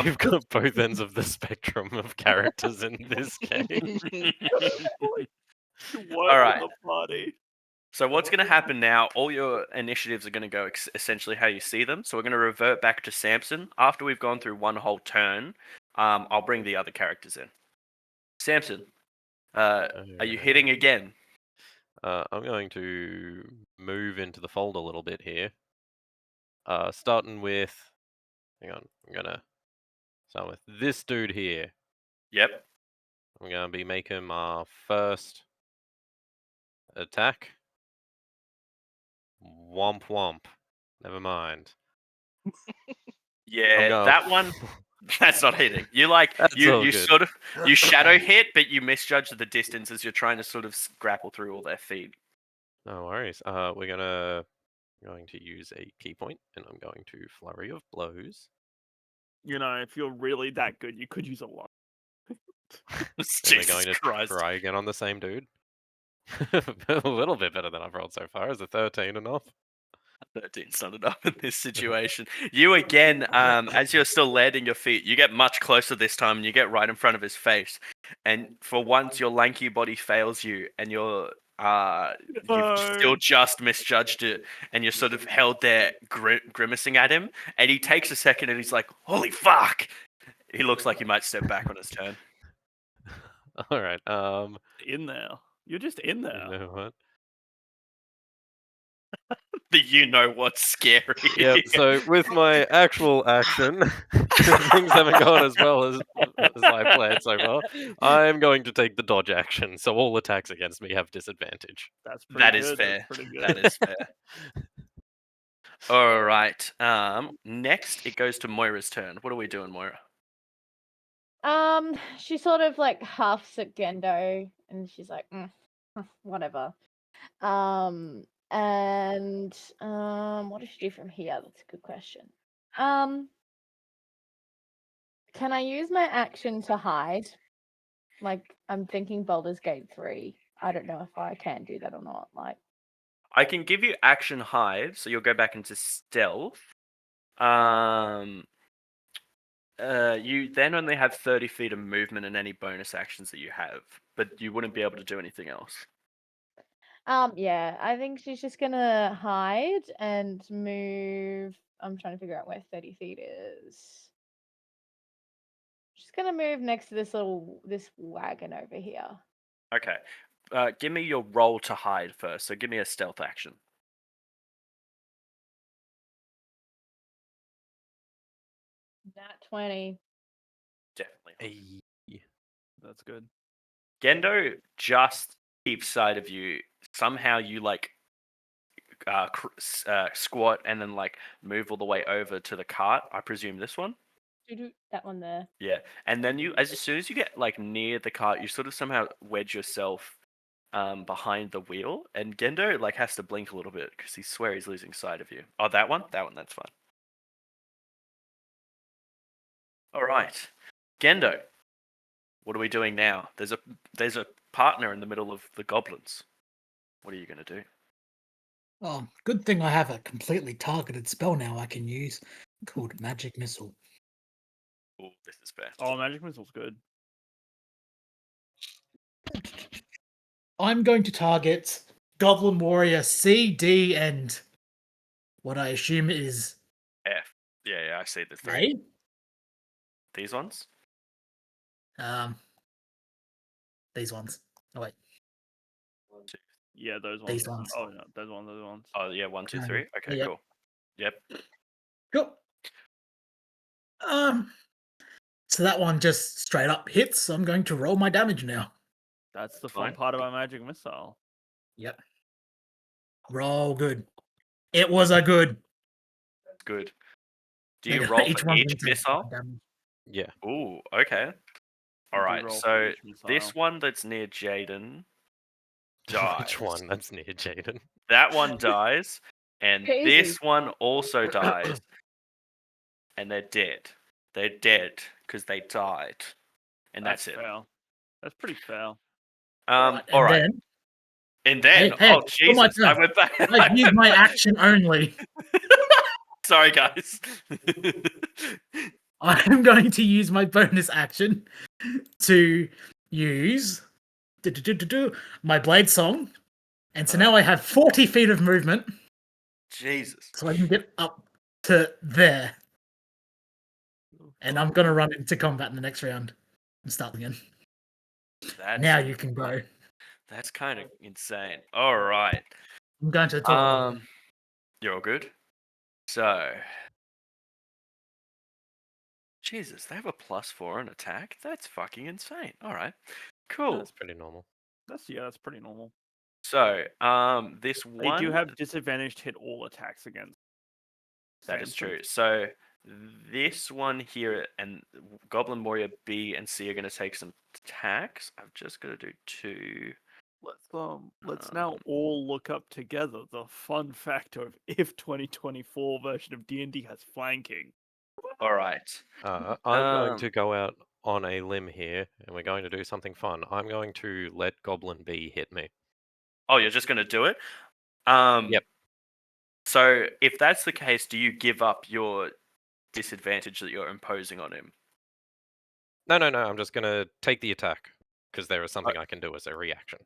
We've got both ends of the spectrum of characters in this game. All right. The party. So what's going to happen now, all your initiatives are going to go essentially how you see them. So we're going to revert back to Samson. After we've gone through one whole turn, I'll bring the other characters in. Samson, are you hitting again? I'm going to move into the fold a little bit here. Starting with... Hang on. I'm going to start with this dude here. Yep. I'm going to be making my first attack. Womp womp. Never mind. Yeah, going- that one. That's not hitting. You like That's you all you good. sort of you shadow hit, but you misjudge the distance as you're trying to sort of grapple through all their feet. No worries. We're going to use a key point, and I'm going to flurry of blows. You know, if you're really that good, you could use a lot. And we're Jesus going to Christ. try again on the same dude. A little bit better than I've rolled so far. Is a 13 enough? 13's not enough in this situation. You again, as you're still landing your feet, you get much closer this time and you get right in front of his face. And for once, your lanky body fails you and your You've still just misjudged it, and you're sort of held there grimacing at him, and he takes a second and he's like, holy fuck! He looks like he might step back on his turn. All right. In there. You're just in there. You know what? The you know what's scary. Yep. So with my actual action, because things haven't gone as well as I planned so far, I'm going to take the dodge action. So all attacks against me have disadvantage. That's pretty That good. is fair. That's pretty good. That is fair. All right. Next it goes to Moira's turn. What are we doing, Moira? She sort of like huffs at Gendo, and she's like, whatever. And what does she do from here? That's a good question. Can I use my action to hide? Like, I'm thinking Baldur's Gate 3. I don't know if I can do that or not. Like, I can give you action hide, so you'll go back into stealth. You then only have 30 feet of movement and any bonus actions that you have, but you wouldn't be able to do anything else. yeah, I think she's just gonna hide and move. I'm trying to figure out where 30 feet is. She's gonna move next to this wagon over here. Okay. Give me your roll to hide first. So give me a stealth action. Nat 20. Definitely. That's good. Gendo just keeps sight of you. Somehow you like squat and then like move all the way over to the cart. I presume this one. That one there. Yeah, and then you, as soon as you get like near the cart, you sort of somehow wedge yourself behind the wheel, and Gendo like has to blink a little bit because he swear he's losing sight of you. Oh, that one, that's fine. All right, Gendo, what are we doing now? There's a partner in the middle of the goblins. What are you gonna do? Oh, good thing I have a completely targeted spell now I can use called Magic Missile. Oh, this is fair. Oh, Magic Missile's good. I'm going to target Goblin Warrior C, D, and what I assume is F. Yeah, I see the three. A. These ones. These ones. Oh wait, Yeah, those ones. these ones. Oh no, those ones. Oh yeah, 1, 2, 3. Okay, yep. cool. Yep. Cool. So that one just straight up hits. So I'm going to roll my damage now. That's the fun Fine. part about Magic Missile. Yep. Roll good. It was a good. Good. Do you roll for one's each gonna take missile? damage. Yeah. Ooh, okay. All You do right, roll for so each this missile. one that's near Jaden dies. Which one? That's near Jaden. That one dies, and Crazy. this one also dies, and they're dead. They're dead because they died, and that's it. Fair. That's pretty fair. All and right. then And then, Hey, oh it's my Jesus, I turn. went back. I use my action only. Sorry, guys. I'm going to use my bonus action to use my blade song. And so now I have 40 feet of movement. Jesus. So I can get up to there. And I'm going to run into combat in the next round and start again. Now you can go. That's kind of insane. All right. I'm going to the top. You're all good. So, Jesus, they have a +4 on attack. That's fucking insane. All right, cool. That's pretty normal. That's pretty normal. So, this They one do have disadvantage to hit all attacks against. that is Samson. true. So, this one here and Goblin Warrior B and C are going to take some attacks. I'm just going to do 2. Let's now all look up together the fun fact of if 2024 version of D&D has flanking. All right. I'm going to go out on a limb here, and we're going to do something fun. I'm going to let Goblin B hit me. Oh, you're just going to do it? Yep. So, if that's the case, do you give up your disadvantage that you're imposing on him? No. I'm just going to take the attack, because there is something I can do as a reaction.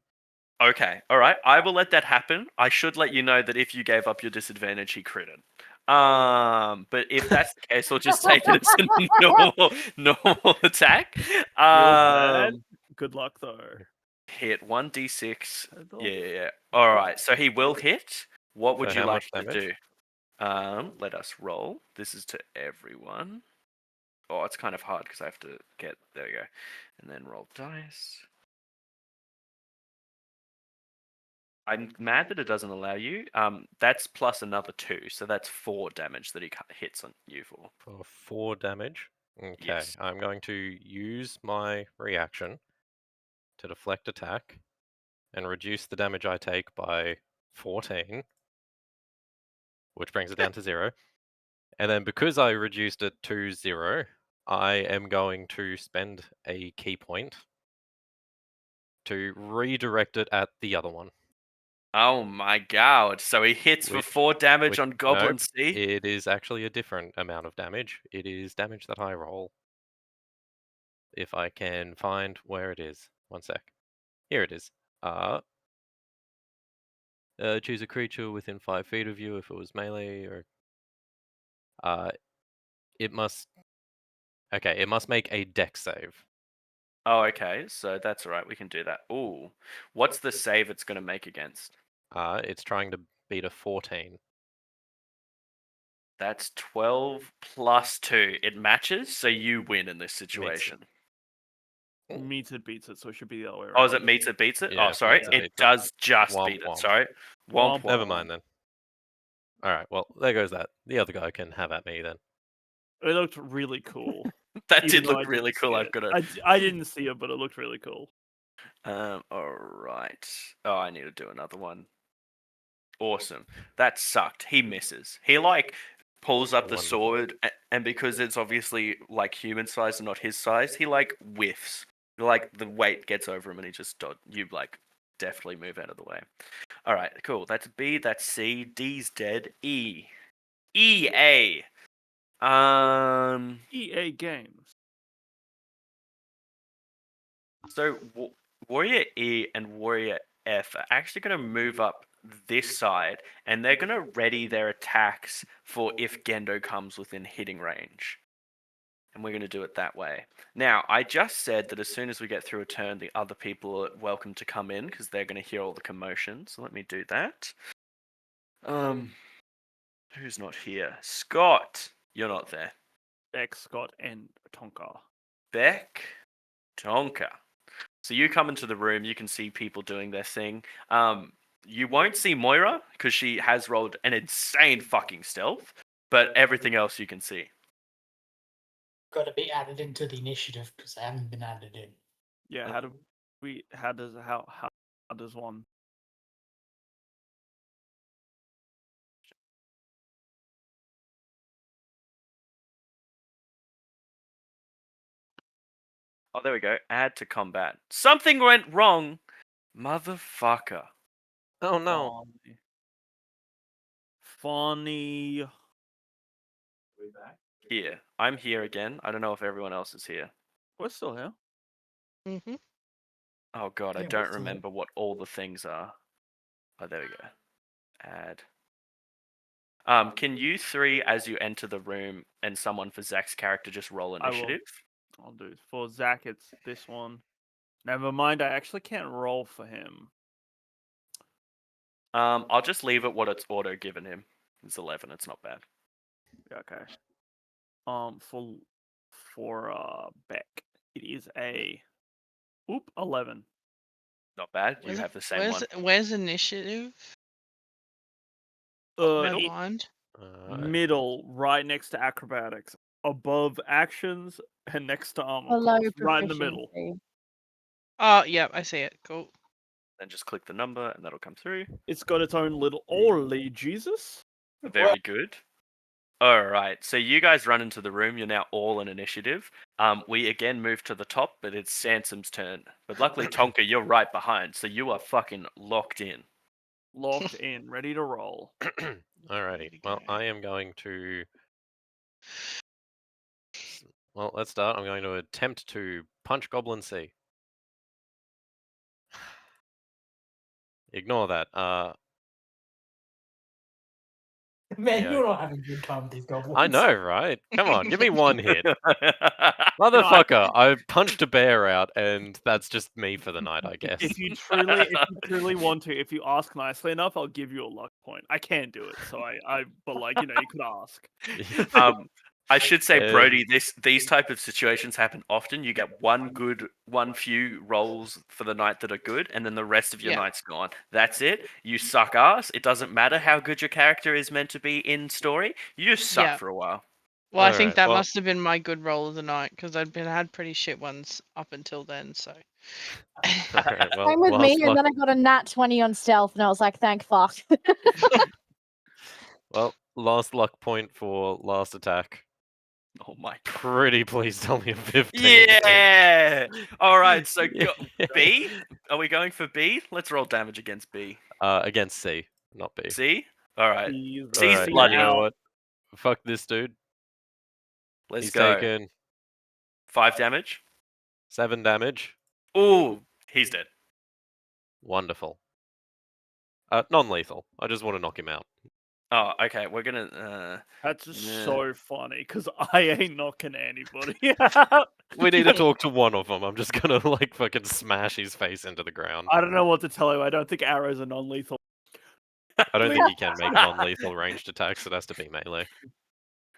Okay, all right. I will let that happen. I should let you know that if you gave up your disadvantage, he critted. But if that's the case, we'll just take it as a normal attack. Feels bad. Um, Good luck though. hit 1d6. Hold Yeah, on. yeah, yeah. All right. So he will hit. What would For you how like much to damage? do? Let us roll. This is to everyone. Oh, it's kind of hard because I have to get there. We go, and then roll dice. I'm mad that it doesn't allow you. That's plus another 2, so that's 4 damage that he hits on you for. For 4 damage. Okay, Yes. I'm going to use my reaction to deflect attack and reduce the damage I take by 14, which brings it down to 0. And then because I reduced it to 0, I am going to spend a key point to redirect it at the other one. Oh my god! So he hits for Which- 4 damage which- on Goblin nope, C. It is actually a different amount of damage. It is damage that I roll. If I can find where it is. One sec. Here it is. Choose a creature within 5 feet of you if it was melee, or it must. Okay, it must make a dex save. Oh, okay. So that's all right. We can do that. Ooh, what's the save it's going to make against? It's trying to beat a 14. That's 12 plus 2. It matches, so you win in this situation. Meets it, beats it, so it should be the other way around. Oh, is it meets it, beats it? Yeah, Oh, sorry. meets it, It beats it. does just Womp beat it. womp. Sorry. Womp womp. Never mind then. Alright, well, there goes that. The other guy can have at me then. It looked really cool. That even did though I look really didn't cool. see I've it. got to. I didn't see it, but it looked really cool. All right. Oh, I need to do another one. Awesome. That sucked. He misses. He like pulls up the Wonderful. sword, and because it's obviously like human size and not his size, he like whiffs. Like the weight gets over him, and he just you like definitely move out of the way. All right, cool. That's B. That's C. D's dead. E. E A. EA Games. So Warrior E and Warrior F are actually going to move up this side, and they're going to ready their attacks for if Gendo comes within hitting range. And we're going to do it that way. Now, I just said that as soon as we get through a turn, the other people are welcome to come in because they're going to hear all the commotion. So let me do that. Who's not here? Scott, you're not there. Beck, Scott, and Tonka. Beck, Tonka. So you come into the room, you can see people doing their thing. You won't see Moira because she has rolled an insane fucking stealth, but everything else you can see. Got to be added into the initiative because they haven't been added in. Yeah, how does one? Oh, there we go. Add to combat. Something went wrong, motherfucker. Oh no. Funny. Here, I'm here again. I don't know if everyone else is here. We're still here. Mm-hmm. Oh god, I Yeah, don't what's the- remember what all the things are. Oh, there we go. Add. Can you three, as you enter the room, and someone for Zach's character, just roll I will. initiative? I'll do it. For Zach, it's this one. Never mind, I actually can't roll for him. I'll just leave it what it's auto given him. It's 11. It's not bad. Yeah, okay. For Beck, it is a 11. Not bad. You have the same one. Where's initiative? Am I It- blind? middle, right next to acrobatics, above actions, and next to armor Below class, right in the middle. proficiency. Oh, yeah, I see it. Cool. Then just click the number, and that'll come through. It's got its own little. Holy Jesus! Very good. All right. So you guys run into the room. You're now all in initiative. We again move to the top, but it's Sansom's turn. But luckily, Tonka, you're right behind, so you are fucking locked in. Locked in, ready to roll. Alrighty. Well, I am going to. Well, let's start. I'm going to attempt to punch Goblin C. Ignore that. Man, Yeah. you're not having a good time with these goblins. I know, right? Come on, give me one hit. I- Motherfucker, I punched a bear out, and that's just me for the night, I guess. if you truly want to, if you ask nicely enough, I'll give you a luck point. I can't do it, so but like you could ask. I should say, Um, Brody, these type of situations happen often. You get one few rolls for the night that are good, and then the rest of your Yeah. night's gone. That's it. You suck ass. It doesn't matter how good your character is meant to be in story. You just suck Yeah. for a while. Well, I think Alright, that well- must have been my good roll of the night because had pretty shit ones up until then. So. Alright, well, Same with me, last and luck. then I got a nat 20 on stealth, and I was like, thank fuck. Well, last luck point for last attack. Oh my god. Pretty please tell me a 15. Yeah. All right. So Yeah. B. Are we going for B? Let's roll damage against B. Against C, not B. C. All right. Please, C's Alright, bloody. you know out. what? Fuck this dude. Let's He's go. taken 5 damage. 7 damage. Ooh, he's dead. Wonderful. Non-lethal. I just want to knock him out. Oh, okay. We're gonna. That's just Yeah. so funny because I ain't knocking anybody. We need to talk to one of them. I'm just gonna like fucking smash his face into the ground. I don't know what to tell you. I don't think arrows are non-lethal. I don't think he can make non-lethal ranged attacks. It has to be melee.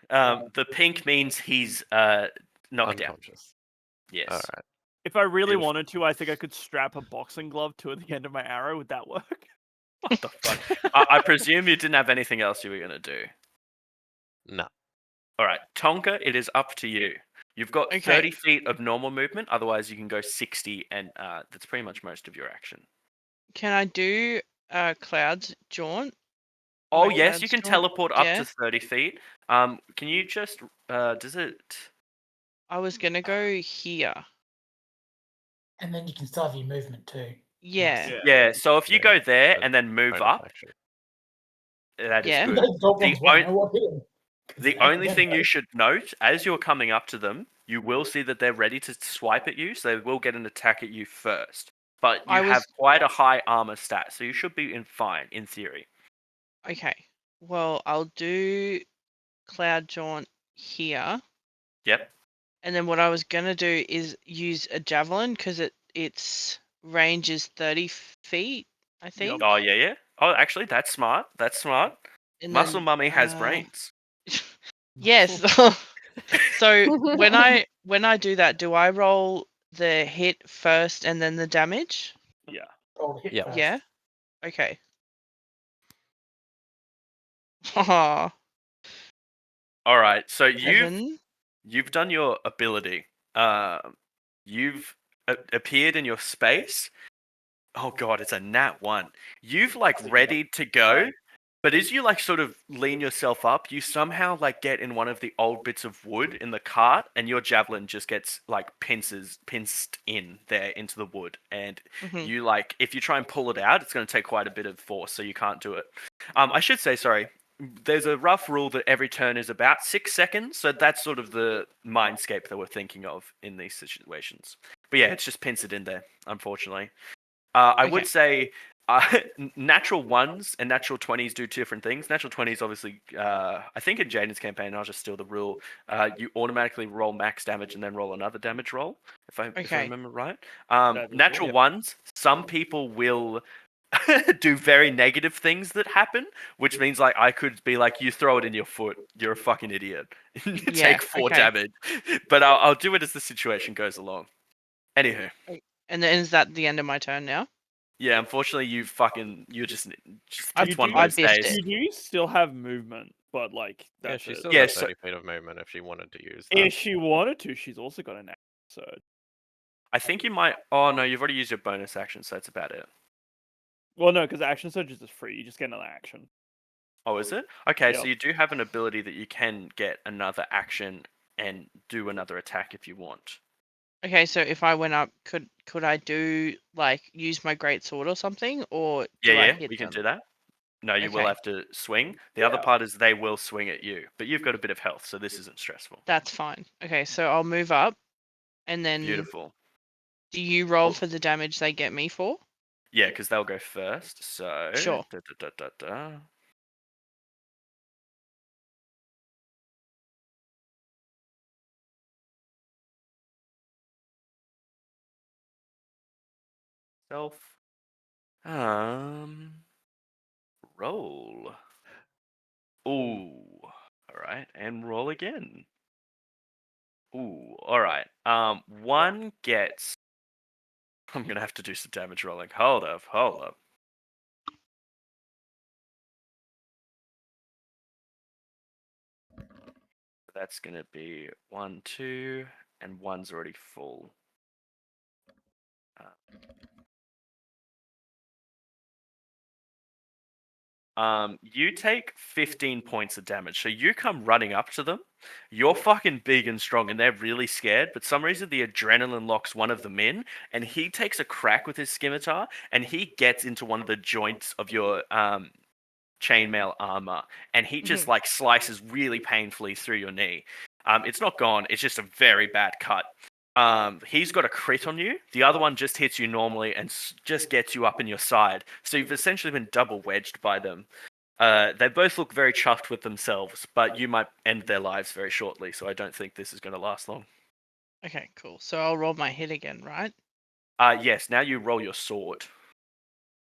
The pink means he's knocked out. Unconscious. Yes. All right. If I really Beautiful. wanted to, I think I could strap a boxing glove to the end of my arrow. Would that work? What the fuck? I presume you didn't have anything else you were gonna do. No. All right, Tonka. It is up to you. You've got Okay. 30 feet of normal movement. Otherwise, you can go 60, and that's pretty much most of your action. Can I do clouds jaunt? Oh Like yes, you clouds can jaunt? teleport up Yeah. to 30 feet. Can you just does it? I was gonna go here. And then you can still have your movement too. Yeah. Yeah. Yeah. So if you Yeah, go there but and then move bonus up, action. that is Yeah. good. Those goblins The won't on- know what hit 'em, 'cause The they ain't only them, thing though. you should note as you're coming up to them, you will see that they're ready to swipe at you, so they will get an attack at you first. But I you have was- quite a high armor stat, so you should be fine in theory. Okay. Well, I'll do cloud jaunt here, Yep. and then what I was gonna do is use a javelin because its range is 30 feet, I think. Oh yeah. Oh, actually, that's smart. That's smart. And Muscle then, Mummy has brains. Yes. So when I do that, do I roll the hit first and then the damage? Yeah. Roll the hit Yep. first. Yeah. Okay. Haha. All right. So 7. you've done your ability. You've appeared in your space. Oh god, it's a nat 1. You've like readied to go, but as you like sort of lean yourself up, you somehow like get in one of the old bits of wood in the cart, and your javelin just gets like pinced in there into the wood, and Mhm. you like if you try and pull it out, it's going to take quite a bit of force, so you can't do it. I should say, sorry. There's a rough rule that every turn is about 6 seconds, so that's sort of the mindscape that we're thinking of in these situations. But yeah, it's just pinced in there, unfortunately. I would Okay. say natural 1s and natural 20s do two different things. Natural 20s, obviously, I think in Jaden's campaign, I'll just steal the rule. You automatically roll max damage and then roll another damage roll, if I Okay. remember right. That is Natural right. 1s, some people will do very negative things that happen, which means like I could be like, you throw it in your foot, you're a fucking idiot. You Yeah, take 4 okay. damage. But I'll do it as the situation goes along. Anywho. And then is that the end of my turn now? Yeah, unfortunately, you're just I- it's one of I those missed days. it. You do still have movement, but like Yeah, that's she it. still Yeah, has so- 30 feet of movement if she wanted to use that. If she wanted to, she's also got an episode. I think you might. Oh no, you've already used your bonus action, so that's about it. Well, no, because action surge is free. You just get another action. Oh, is it? Okay, so Yep. you do have an ability that you can get another action and do another attack if you want. Okay, so if I went up, could I do like use my great sword or something, or do I Yeah, hit we can them? do that. No, you will Okay. have to swing. The other part is they will swing at you, but you've got a bit of health, so this isn't stressful. That's fine. Okay, so I'll move up, and then Beautiful. do you roll Cool. for the damage they get me for? Yeah, because they'll go first. So. Sure. Self. Roll. Ooh. All right, and roll again. Ooh. All right. One gets. I'm gonna have to do some damage rolling. Hold up. That's gonna be 1, 2, and one's already full. You take 15 points of damage. So you come running up to them. You're fucking big and strong, and they're really scared. But some reason the adrenaline locks one of them in, and he takes a crack with his scimitar, and he gets into one of the joints of your chainmail armor, and he just like slices really painfully through your knee. It's not gone. It's just a very bad cut. He's got a crit on you. The other one just hits you normally and just gets you up in your side. So you've essentially been double wedged by them. They both look very chuffed with themselves, but you might end their lives very shortly. So I don't think this is going to last long. Okay, cool. So I'll roll my hit again, right? Yes. Now you roll your sword.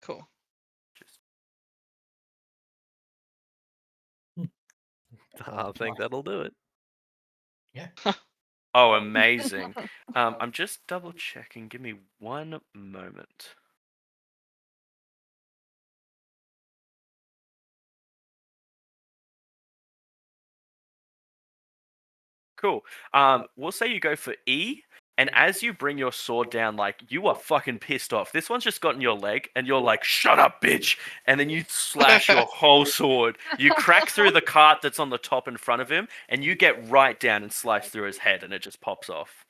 Cool. I think that'll do it. Yeah. Oh, amazing. I'm just double checking. Give me one moment. Cool. We'll say you go for E, and as you bring your sword down, like, you are fucking pissed off. This one's just gotten your leg, and you're like, shut up, bitch! And then you slash your whole sword. You crack through the cart that's on the top in front of him, and you get right down and slice through his head, and it just pops off.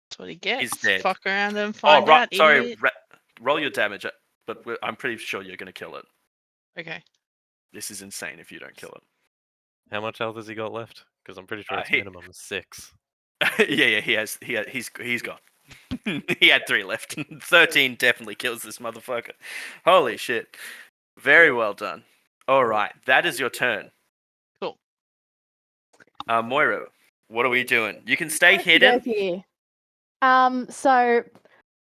That's what he gets. He's dead. Fuck around and Oh, find right. out, Sorry. idiot. Roll your damage, but I'm pretty sure you're going to kill it. Okay. This is insane if you don't kill it. How much health has he got left? Because I'm pretty sure it's he- minimum 6. yeah, he's gone. He had 3 left. 13 definitely kills this motherfucker. Holy shit. Very well done. All right, that is your turn. Cool. Moira, what are we doing? You can stay hidden. Okey-dokey. So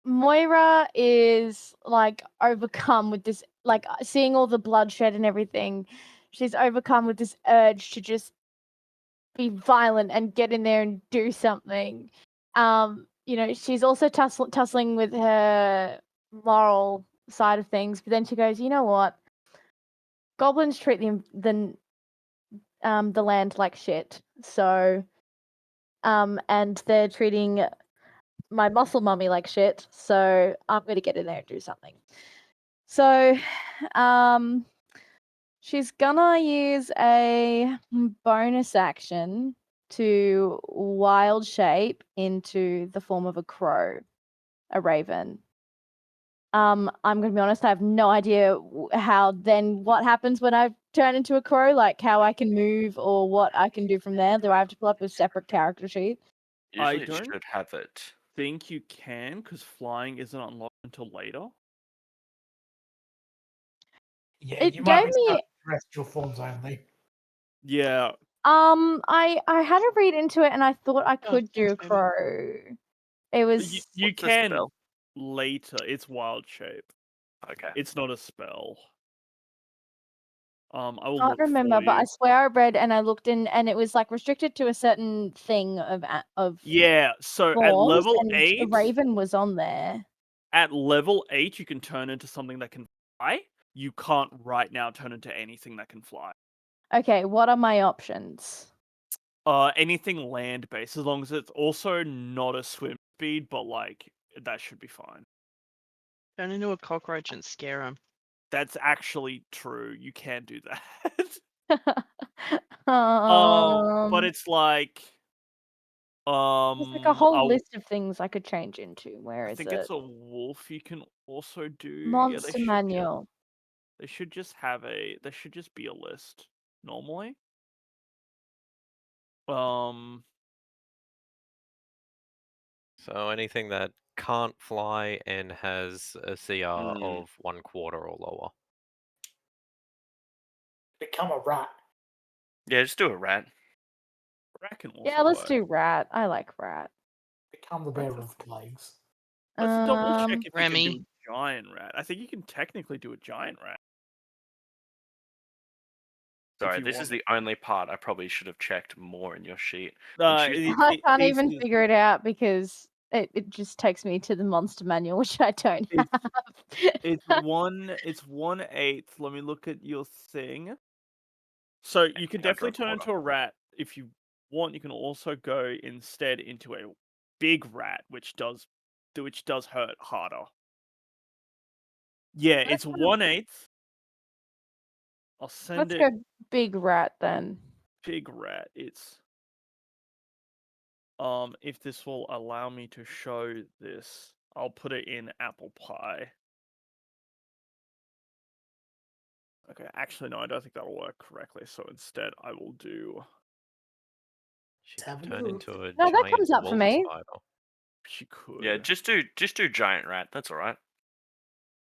Moira is like overcome with this, like seeing all the bloodshed and everything. She's overcome with this urge to just be violent and get in there and do something. She's also tussling with her moral side of things, but then she goes, you know what? Goblins treat the land like shit. So, and they're treating my muscle mummy like shit. So I'm going to get in there and do something. So, she's gonna use a bonus action to wild shape into the form of a crow, a raven. I'm gonna be honest, I have no idea what happens when I turn into a crow, like how I can move or what I can do from there. Do I have to pull up a separate character sheet? Usually you don't should have it. think you can, because flying isn't unlocked until later. Yeah, It you might gave be me stuck with terrestrial forms only. Yeah. I had to read into it and I thought I Oh, could do a thanks, baby. crow. It was You What's the can spell? later. It's wild shape. Okay. It's not a spell. I will can't look remember, for but I you. swear I read and I looked in, and it was like restricted to a certain thing of Yeah, so at forms, level and the 8, raven was on there. you can turn into something that can fly. You can't right now turn into anything that can fly. Okay, what are my options? Anything land based, as long as it's also not a swim speed, but like that should be fine. Turn into a cockroach and scare him. That's actually true. You can do that. But um, it's like there's like a whole I'll- list of things I could change into. Where I is think it? it's a wolf you can also do. Yeah, Monster manual. They should just be a list normally. So anything that can't fly and has a CR Mm. of 1/4 or lower. Become a rat. Yeah, just do a rat. Rat can also Yeah, let's work. do rat. I like rat. Become the bearer of plagues. Let's double check Um, if you can Remy. do a giant rat. I think you can technically do a giant rat. Sorry, you this want. is the only part I probably should have checked more in your sheet. I can't even is- figure it out because it just takes me to the monster manual, which I don't It's- have. It's 1/8. Let me look at your thing. So you can Okay, I've definitely got turn into a rat if you want. You can also go instead into a big rat, which does hurt harder. Yeah, it's 1/8. I'll send Let's it. go big rat then. Big rat. It's if this will allow me to show this, I'll put it in apple pie. Okay, actually no, I don't think that'll work correctly. So instead, I will do. She Have could a turn look. into a No, that giant comes up for wolf me. spider. She could. Yeah, just do giant rat. That's all right.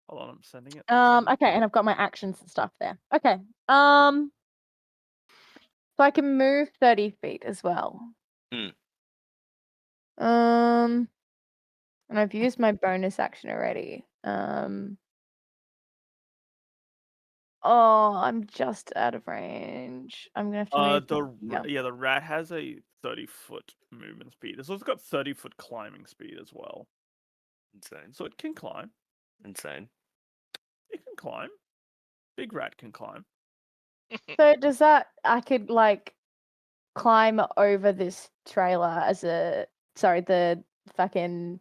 Hold on, I'm sending it. Okay, and I've got my actions and stuff there. Okay. So I can move 30 feet as well. Hmm. And I've used my bonus action already. Oh, I'm just out of range. I'm gonna have to move. The rat has a 30-foot movement speed. It's also got 30-foot climbing speed as well. Insane. So it can climb. Insane. It can climb. Big rat can climb. So does that I could like climb over this trailer as the fucking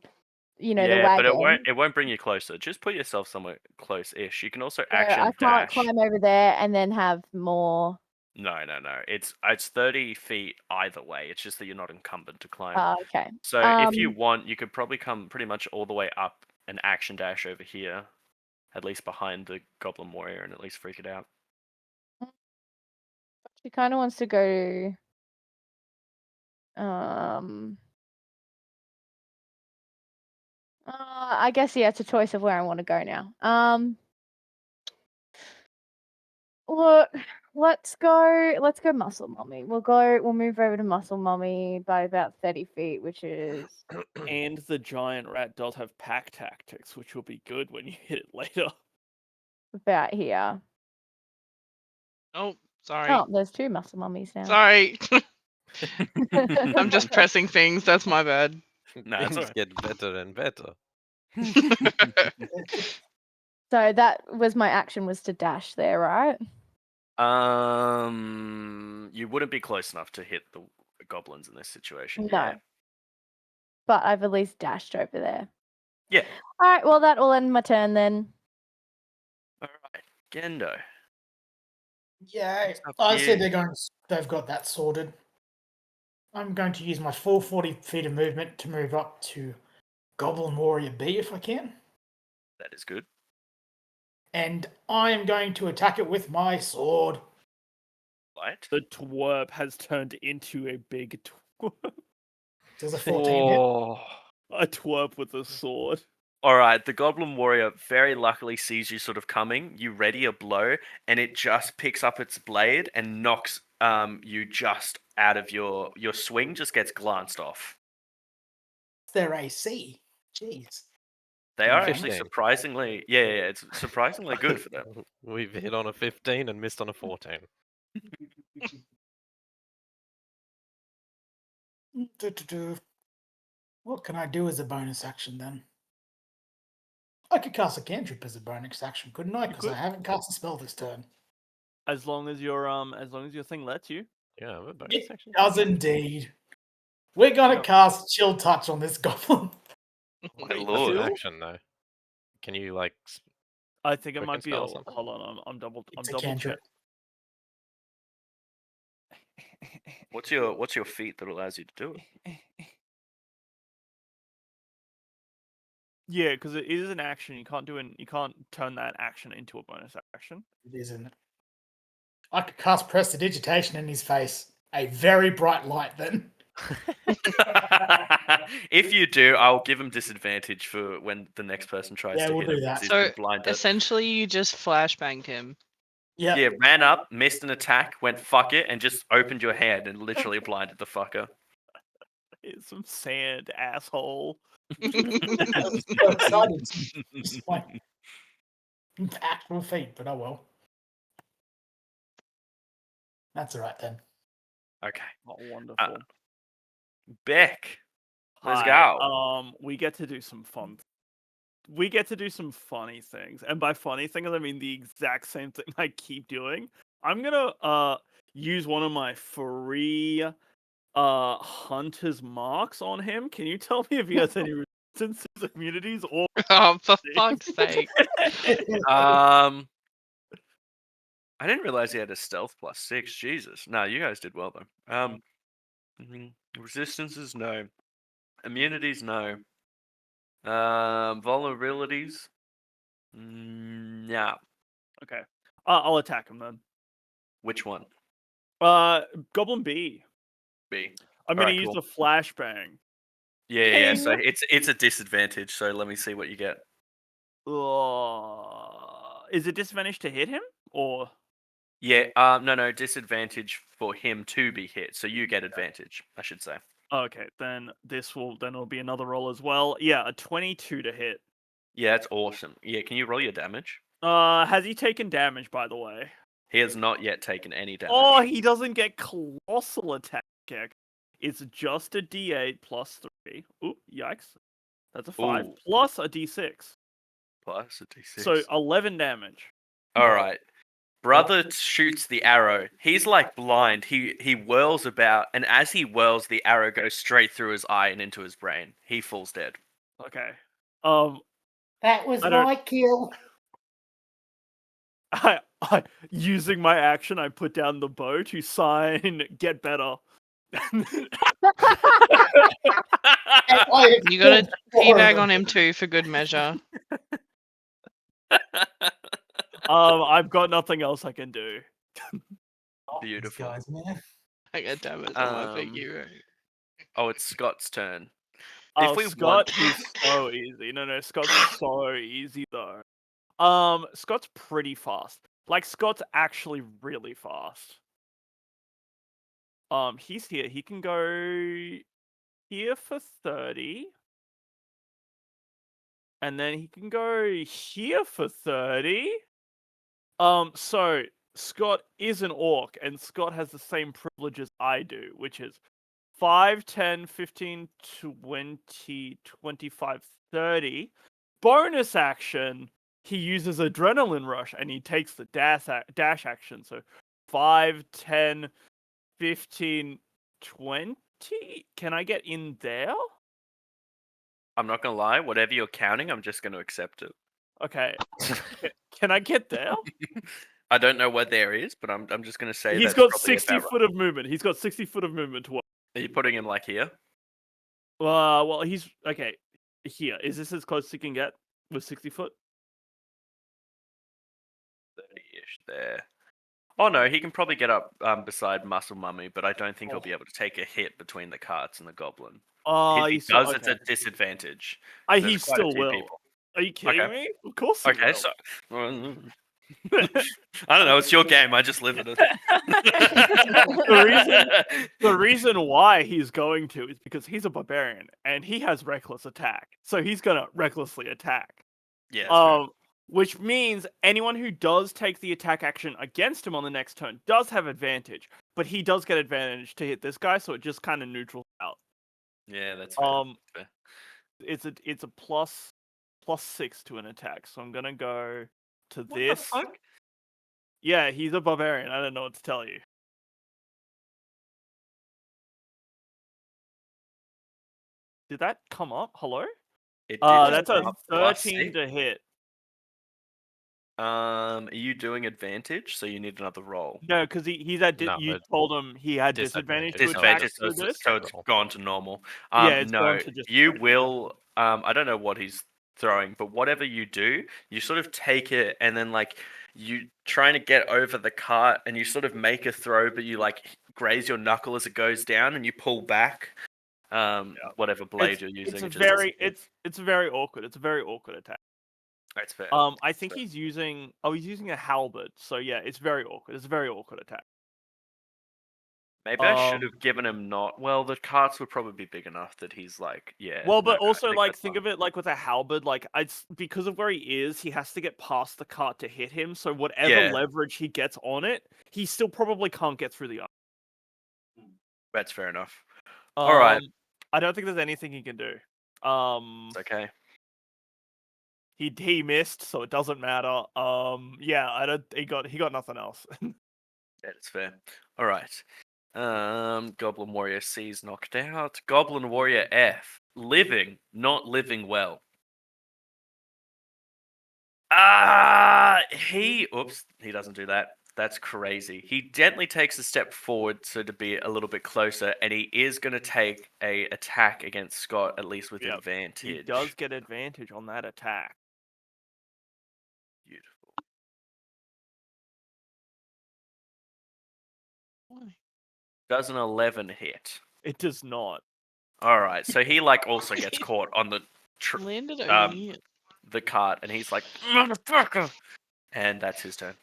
the Yeah, but wagon. it won't bring you closer. Just put yourself somewhere close-ish. You can also So action I can't dash. climb over there and then have more. No. It's 30 feet either way. It's just that you're not incumbent to climb. Okay. So if you want, you could probably come pretty much all the way up and action dash over here, at least behind the Goblin Warrior, and at least freak it out. She kind of wants to go. I guess it's a choice of where I want to go now. Look, let's go Muscle Mummy. We'll move over to Muscle Mummy by about 30 feet, which is And the giant rat does have pack tactics, which will be good when you hit it later. about here. Oh, sorry. Oh, there's 2 Muscle Mummies now. Sorry. I'm just pressing things. That's my bad. No, it's Things alright. get better and better. So that was my action, was to dash there, right? You wouldn't be close enough to hit the goblins in this situation. No. Yeah. But I've at least dashed over there. Yeah. All right, well, that will end my turn then. All right, Gendo. Yeah, It's up I to see you. they've got that sorted. I'm going to use my full 40 feet of movement to move up to Goblin Warrior B if I can. That is good. And I am going to attack it with my sword. Right. The twerp has turned into a big twerp. Does a 14 hit? Oh. A twerp with a sword. All right, the Goblin Warrior very luckily sees you sort of coming. You ready a blow, and it just picks up its blade and knocks you just out of your swing. Just gets glanced off. It's their AC. Jeez. They are actually 15. surprisingly, yeah, it's surprisingly good for them. We've hit on a 15 and missed on a 14. What can I do as a bonus action then? I could cast a cantrip as a bonus action, couldn't I? Because I could. haven't cast a spell this turn. As long as your thing lets you. Yeah, but bonus It action. does indeed. We're gonna Yeah. cast Chill Touch on this goblin. My Wait, That's lord. an Chill? action though. Can you like? I think it Quicken might be a. spell or something? Hold on, I'm double It's a cantrip. What's your feat that allows you to do it? Yeah, because it is an action. You can't turn that action into a bonus action. It isn't. I could cast Prestidigitation in his face. A very bright light then. If you do, I'll give him disadvantage for when the next person tries Yeah, to we'll hit do him that. because he's So been blinded. essentially, you just flashbanged him. Yeah. Yeah, ran up, missed an attack, went fuck it, and just opened your hand and literally blinded the fucker. It's some sand, asshole. I was so excited. It's my actual feat, but oh well. That's all right then. Okay, Oh, wonderful. Beck, let's Hi. go. We get to do some fun. We get to do some funny things, and by funny things, I mean the exact same thing I keep doing. I'm gonna use one of my free hunter's marks on him. Can you tell me if he has any resistances, immunities, or Oh, for fuck's sake! I didn't realize he had a stealth +6. Jesus, no, you guys did well though. Resistances, no. Immunities, no. Vulnerabilities, no. Okay. I'll attack him then. Which one? Goblin B. B. I'm gonna Alright, use cool. the flashbang. Yeah. So Ping! it's a disadvantage. So let me see what you get. Is it disadvantage to hit him, or Yeah. No. Disadvantage for him to be hit. So you get advantage, I should say. okay? Then it'll be another roll as well. Yeah, a 22 to hit. Yeah, that's awesome. Yeah. Can you roll your damage? Has he taken damage, by the way? He has not yet taken any damage. Oh, he doesn't get colossal attack. It's just a D8 plus 3. Ooh, yikes. That's a 5 Ooh. plus a D6. Plus a d6. So 11 damage. All right. Brother shoots the arrow. He's like blind. He whirls about, and as he whirls, the arrow goes straight through his eye and into his brain. He falls dead. Okay. That was I don't- my kill. I using my action, I put down the bow to sign "Get better." You got to teabag on him too, for good measure. I've got nothing else I can do. Beautiful. Guys, man. Okay, damn it, that might be you. Oh, it's Scott's turn. Oh, If we Scott want- is so easy. No, Scott's so easy though. Scott's pretty fast. Like Scott's actually really fast. He's here. He can go here for 30. And then he can go here for 30. So Scott is an orc, and Scott has the same privileges I do, which is 5, 10, 15, 20, 25, 30. Bonus action, he uses Adrenaline Rush, and he takes the dash action. So 5, 10, 15, 20. Can I get in there? I'm not gonna lie. Whatever you're counting, I'm just gonna accept it. Okay. Can I get there? I don't know what there is, but I'm just gonna say He's that's got probably 60 about foot of movement. He's got 60 foot of movement to work. right. Are you putting him like here? Well, he's okay. Here, is this as close as he can get with 60 foot? 30-ish there. Oh no, he can probably get up beside Muscle Mummy, but I don't think he'll be able to take a hit between the carts and the goblin. If he does, it's a disadvantage. He There's quite a still few will. people. Are you kidding Okay. me? Of course he Okay, will. so I don't know. It's your game. I just live in it. The reason why he's going to is because he's a barbarian and he has reckless attack. So he's gonna recklessly attack. Yeah. Which means anyone who does take the attack action against him on the next turn does have advantage, but he does get advantage to hit this guy, so it just kind of neutrals out. Yeah, that's fair. It's a plus 6 to an attack, so I'm gonna go to What this. the fuck? Yeah, he's a barbarian. I don't know what to tell you. Did that come up? Hello? It did That's come a up plus 13 6. to hit. Are you doing advantage? So you need another roll. No, because he's at. No, You it- told him he had disadvantage to attack Disadvantage, so through this. it's gone to normal. Yeah, it's no, gone to just you straight. will. I don't know what he's throwing, but whatever you do, you sort of take it and then like you trying to get over the cart and you sort of make a throw, but you like graze your knuckle as it goes down and you pull back. whatever blade you're using. It's it a just doesn't very it's very awkward. It's a very awkward attack. That's fair. I think he's using he's using a halberd. So yeah, it's very awkward. It's a very awkward attack. Maybe I should have given him not. Well, the carts would probably be big enough that he's like, yeah. Well, no, but also I think like that's think fine. of it like with a halberd, like it's because of where he is, he has to get past the cart to hit him. So whatever Yeah. leverage he gets on it, he still probably can't get through the arm. That's fair enough. All right. I don't think there's anything he can do. It's okay. He missed, so it doesn't matter. Yeah, I don't. He got nothing else. That's fair. All right. Goblin Warrior C's knocked out. Goblin Warrior F, living, not living well. Oops, he doesn't do that. That's crazy. He gently takes a step forward so to be a little bit closer, and he is going to take a attack against Scott, at least with Yep. advantage. He does get advantage on that attack. Beautiful. Does an 11 hit? It does not. All right, so he like also gets caught on the Landed over here. the cart, and he's like, motherfucker, and that's his turn.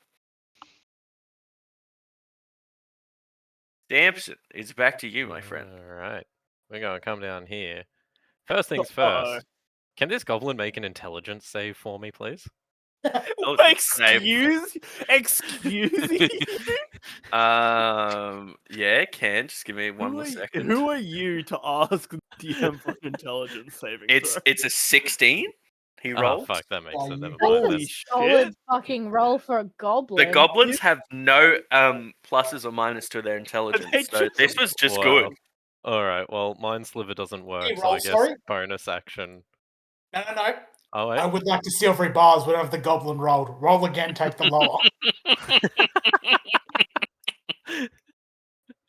Damson, it's back to you, my friend. All right, we're gonna come down here. First things Uh-oh. first. Can this goblin make an intelligence save for me, please? Oh, Excuse you? Yeah, it can. Just give me one more second. Who are you to ask DM for an intelligence saving throw? It's a 16. He Oh rolls. fuck, that makes Oh, it. you- Never That's mind. a Holy Then. solid shit! fucking roll for a goblin. The goblins have no pluses or minuses to their intelligence, so just- this was just Wow. good. All right. Well, Mind Sliver doesn't work, Hey, so roll, I guess sorry? bonus action. No. Oh I wait. would like to see every bars whatever the goblin rolled. Roll again, take the lower.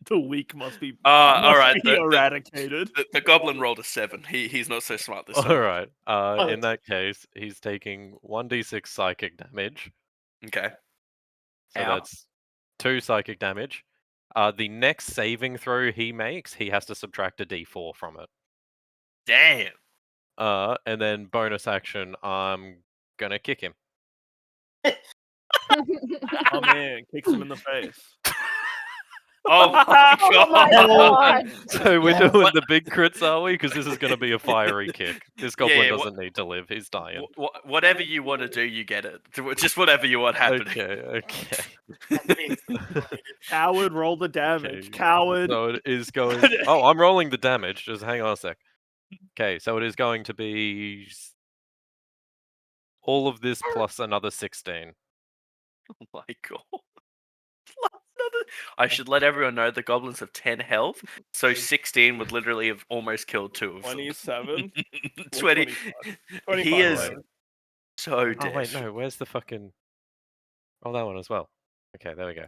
The weak must be All right. eradicated. The goblin rolled a 7. He's not so smart this All time. right. Oh, In that case, he's taking 1d6 psychic damage. Okay. So Ow. that's 2 psychic damage. The next saving throw he makes, he has to subtract a d4 from it. Damn. And then bonus action, I'm gonna kick him. Oh man, kicks him in the face. Oh my Oh my god. god! So we're Yeah. doing the big crits, are we? Because this is gonna be a fiery kick. This goblin Yeah, doesn't need to live. He's dying. Whatever you want to do, you get it. Just whatever you want happening. Okay. Coward, roll the damage. Okay, Coward. So it is going. Oh, I'm rolling the damage. Just hang on a sec. Okay, so it is going to be all of this plus another 16. Oh my god. I should let everyone know the goblins have 10 health, so 16 would literally have almost killed 2 of them. 27. 20. 25. He is Wait. so dead. Oh wait, no. Where's the fucking? Oh, that one as well. Okay, there we go.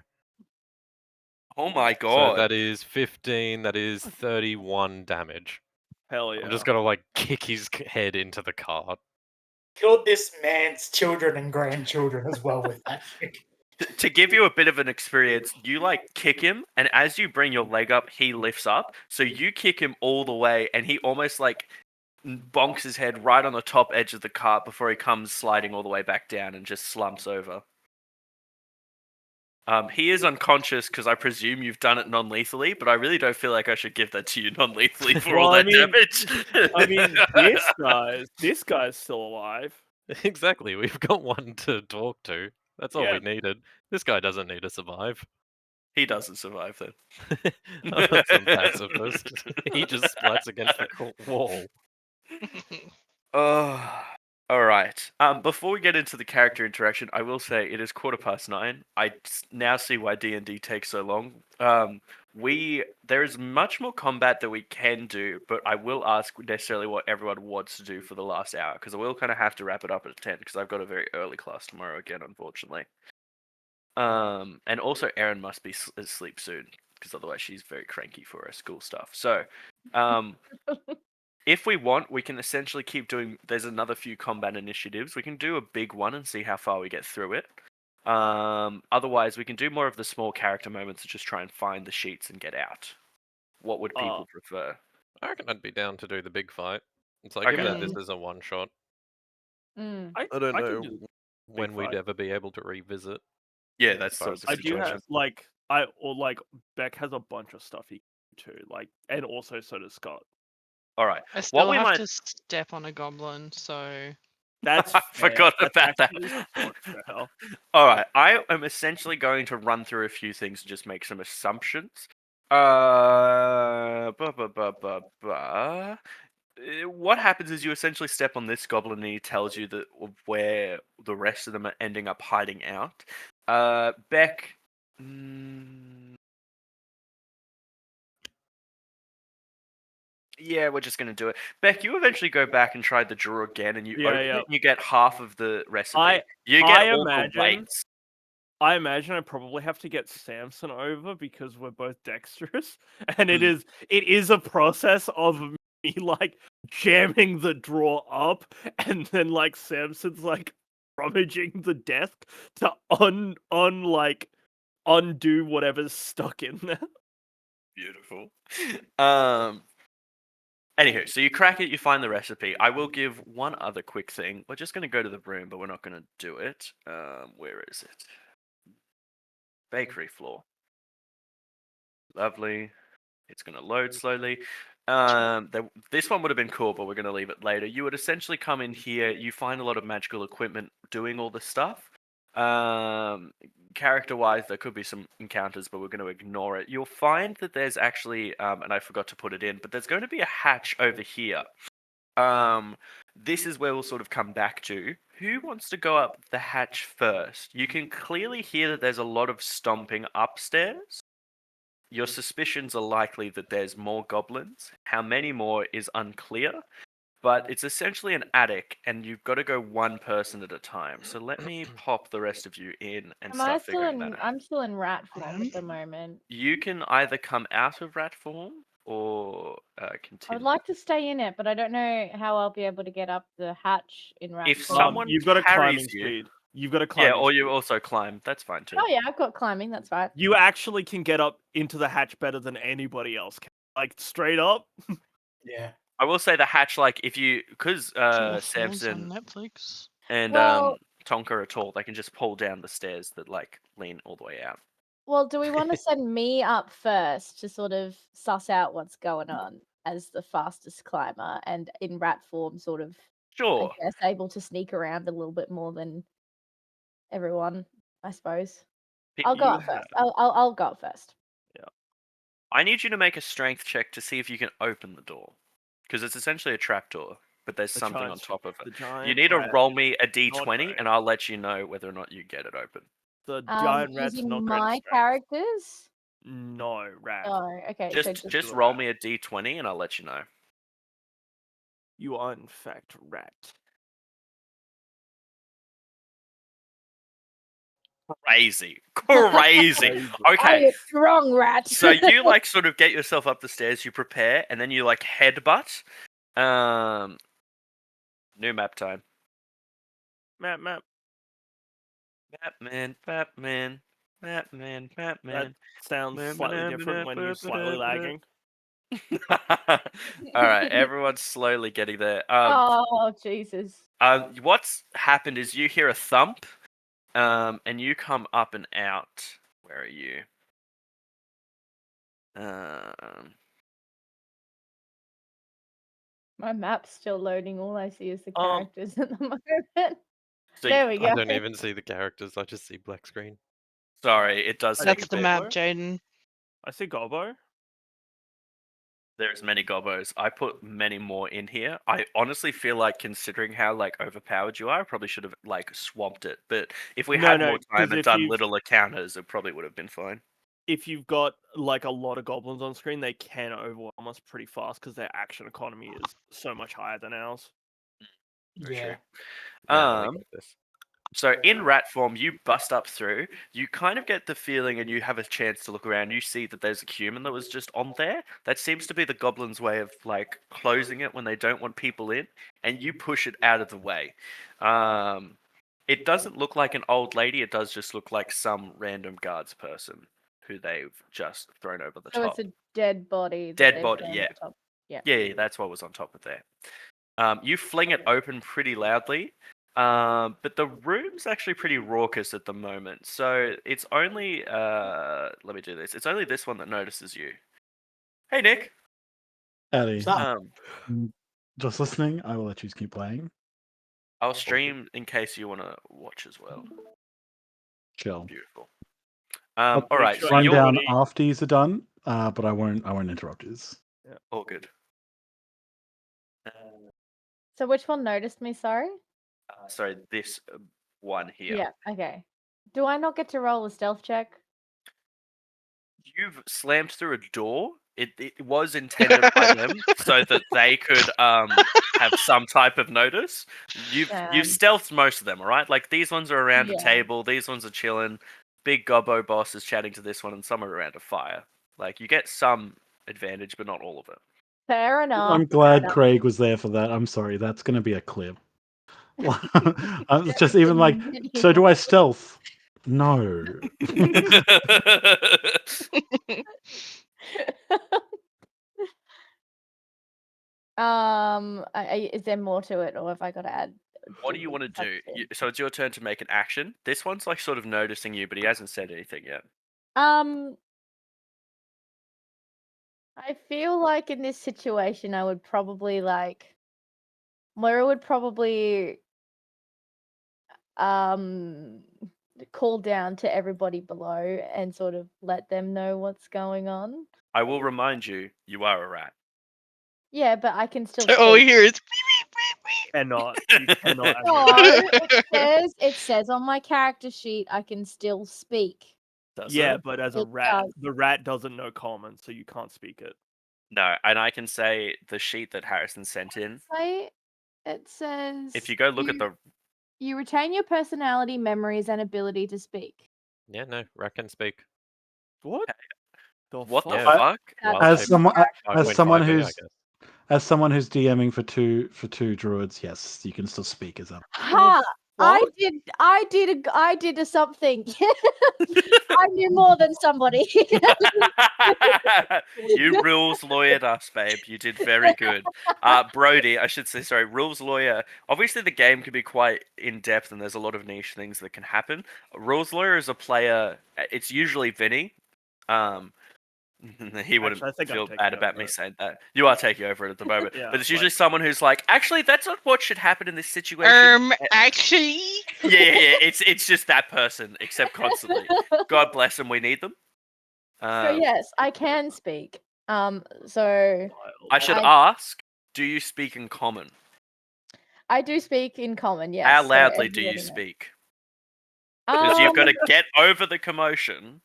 Oh my So god. that is 15. That is 31 damage. Hell yeah. I'm just gonna like kick his head into the cart. Killed this man's children and grandchildren as well with that kick. To give you a bit of an experience, you like kick him, and as you bring your leg up, he lifts up. So you kick him all the way, and he almost like bonks his head right on the top edge of the cart before he comes sliding all the way back down and just slumps over. He is unconscious because I presume you've done it non-lethally, but I really don't feel like I should give that to you non-lethally for all Well, I that mean- damage. I mean, this guy's still alive. Exactly. We've got one to talk to. That's all Yeah. we needed. This guy doesn't need to survive. He doesn't survive then. Oh, that's some pacifist. He just splats against the wall. Oh, all right. Before we get into the character interaction, I will say it is 9:15. I now see why D&D takes so long. There is much more combat that we can do, but I will ask necessarily what everyone wants to do for the last hour, because I will kind of have to wrap it up at 10, because I've got a very early class tomorrow again, unfortunately. And also Erin must be asleep soon, because otherwise she's very cranky for her school stuff. So, if we want, we can essentially keep doing. There's another few combat initiatives. We can do a big one and see how far we get through it. Otherwise, we can do more of the small character moments to just try and find the sheets and get out. What would people prefer? I reckon I'd be down to do the big fight. It's like, Okay. given that this Mm. is a one shot, Mm. I don't I can know do when we'd fight. ever be able to revisit. Yeah, as that's far sort as of the I the do situation. have Beck has a bunch of stuff he can do too, and also so does Scott. All right. I What still we have might to step on a goblin, so That's I fair. forgot That's about that. actually what the hell. All right, I am essentially going to run through a few things and just make some assumptions. What happens is you essentially step on this goblin and he tells you that where the rest of them are ending up hiding out. Beck. Yeah, we're just gonna do it. Beck, you eventually go back and try the drawer again, and you Yeah, open yeah. it, and you get half of the recipe. I You get I all the imagine weights. I imagine I probably have to get Samson over because we're both dexterous, and it Mm. is a process of me like jamming the drawer up, and then like Samson's like rummaging the desk to undo whatever's stuck in there. Beautiful. Anywho, so you crack it, you find the recipe. I will give one other quick thing. We're just gonna go to the room, but we're not gonna do it. Where is it? Bakery floor. Lovely. It's going to load slowly. This one would have been cool, but we're going to leave it later. You would essentially come in here. You find a lot of magical equipment doing all this stuff. Character-wise, there could be some encounters, but we're going to ignore it. You'll find that there's actually, and I forgot to put it in, but there's going to be a hatch over here. This is where we'll sort of come back to. Who wants to go up the hatch first? You can clearly hear that there's a lot of stomping upstairs. Your suspicions are likely that there's more goblins. How many more is unclear, but it's essentially an attic, and you've got to go one person at a time. So let me pop the rest of you in and Am I start still figuring that in? out. I'm still in rat I form am. at the moment. You can either come out of rat form or I would continue. like to stay in it, but I don't know how I'll be able to get up the hatch in rat If form. someone You've got a carries climbing you, speed. You've got a yeah, climbing or you speed. also climb. That's fine too. Oh yeah, I've got climbing. That's right. You actually can get up into the hatch better than anybody else can. Like straight up. Yeah. I will say the hatch, like if you, because Falls Samson on Netflix. and Well- Tonka are tall, they can just pull down the stairs that like lean all the way out. Well, do we want to send me up first to sort of suss out what's going on as the fastest climber and in rat form, sort of, Sure. I guess, able to sneak around a little bit more than everyone, I suppose. But I'll go you up first. I'll go up first. I need you to make a strength check to see if you can open the door, because it's essentially a trapdoor, but there's The something on giant- top of The it. giant You need to rat roll me a not d20, great. and I'll let you know whether or not you get it open. The giant rat's Using not great at my strength. characters. No, rat. Oh, okay. so Just roll me a d20, and I'll let you know. You are in fact rat. Crazy, crazy. Are Okay, you strong, rat? so you like sort of get yourself up the stairs, you prepare, and then you like headbutt. New map time. Map. Batman. That sounds slightly different when you're slightly lagging. All right, everyone's slowly getting there. Oh Jesus! What's happened is you hear a thump, and you come up and out. Where are you? My map's still loading. All I see is the Um, characters at the moment. So There we go. I don't even see the characters. I just see black screen. sorry, it does I take That's a the bit. map, Gobbo? Jaden. I see Gobbo. There's many gobbos. I put many more in here. I honestly feel like, considering how like overpowered you are, I probably should have like swamped it. But if we had more 'cause time and if done you've- little encounters, it probably would have been fine. If you've got like a lot of goblins on screen, they can overwhelm us pretty fast because their action economy is so much higher than ours. Very Yeah. true. Yeah, let me get this. So in rat form, you bust up through. You kind of get the feeling, and you have a chance to look around. You see that there's a human that was just on there. That seems to be the goblin's way of like closing it when they don't want people in, and you push it out of the way. It doesn't look like an old lady. It does just look like some random guards person who they've just thrown over the So top. it's a dead body. that Dead they've body, thrown yeah. at the top. Yeah, that's what was on top of there. You fling it open pretty loudly, but the room's actually pretty raucous at the moment. So it's only let me do this. It's only this one that notices you. Hey, Nick. Eddie, Stop. just listening. I will let you keep playing. I'll stream in case you want to watch as well. Chill. Beautiful. I'll All right. sure So run you're down after yous are done, but I won't interrupt yous. all good. So which one noticed me? Sorry. Sorry, this one here. Yeah. Okay. Do I not get to roll a stealth check? You've slammed through a door. It was intended by them so that they could have some type of notice. You've stealthed most of them, all right? Like these ones are around a Yeah. table, these ones are chilling. Big gobbo boss is chatting to this one, and some are around a fire. Like you get some advantage, but not all of it. Fair enough. I'm glad Craig was there for that. I'm sorry, that's going to be a clip. I'm just even like, so do I stealth? No. Is there more to it, or have I got to add? What do you want to do? So it's your turn to make an action. This one's like sort of noticing you, but he hasn't said anything yet. I feel like in this situation, I would probably Moira would probably call down to everybody below and sort of let them know what's going on. I will remind you, you are a rat. Yeah, but I can still. All we speak. hear is Cannot. You cannot. No, it says on my character sheet I can still speak. Does Yeah, it? but as a It rat, does. the rat doesn't know common, so you can't speak it. No, and I can say the sheet that Harrison sent in. It says If you go look at the you retain your personality, memories, and ability to speak. Yeah, no, rat can speak. What? what the Yeah. fuck? Wild As shape someone, as 5.5 someone I who's guess. as someone who's DMing for two druids, yes, you can still speak as a. Ha! I did a something. I knew more than somebody. You rules lawyered us, babe. You did very good. Brody, I should say, sorry, rules lawyer. Obviously, the game can be quite in depth, and there's a lot of niche things that can happen. Rules lawyer is a player. It's usually Vinny. He wouldn't Actually, I think I'm feel taking bad about over me it. saying that. You are taking over it at the moment, Yeah, but it's usually someone who's like, actually, that's not what should happen in this situation. actually. Yeah. It's just that person, except constantly. God bless them. We need them. So yes, I can speak. So I should ask, do you speak in common? I do speak in common. Yes. How so loudly do you everybody knows. speak? Because you've got to get over the commotion.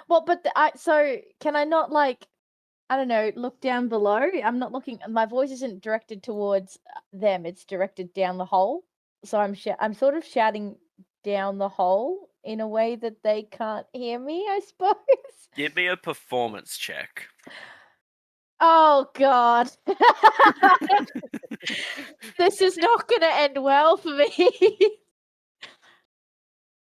Well, but so can I not I don't know, look down below? I'm not looking. My voice isn't directed towards them. It's directed down the hole. So I'm sort of shouting down the hole in a way that they can't hear me, I suppose. Give me a performance check. Oh God. This is not going to end well for me.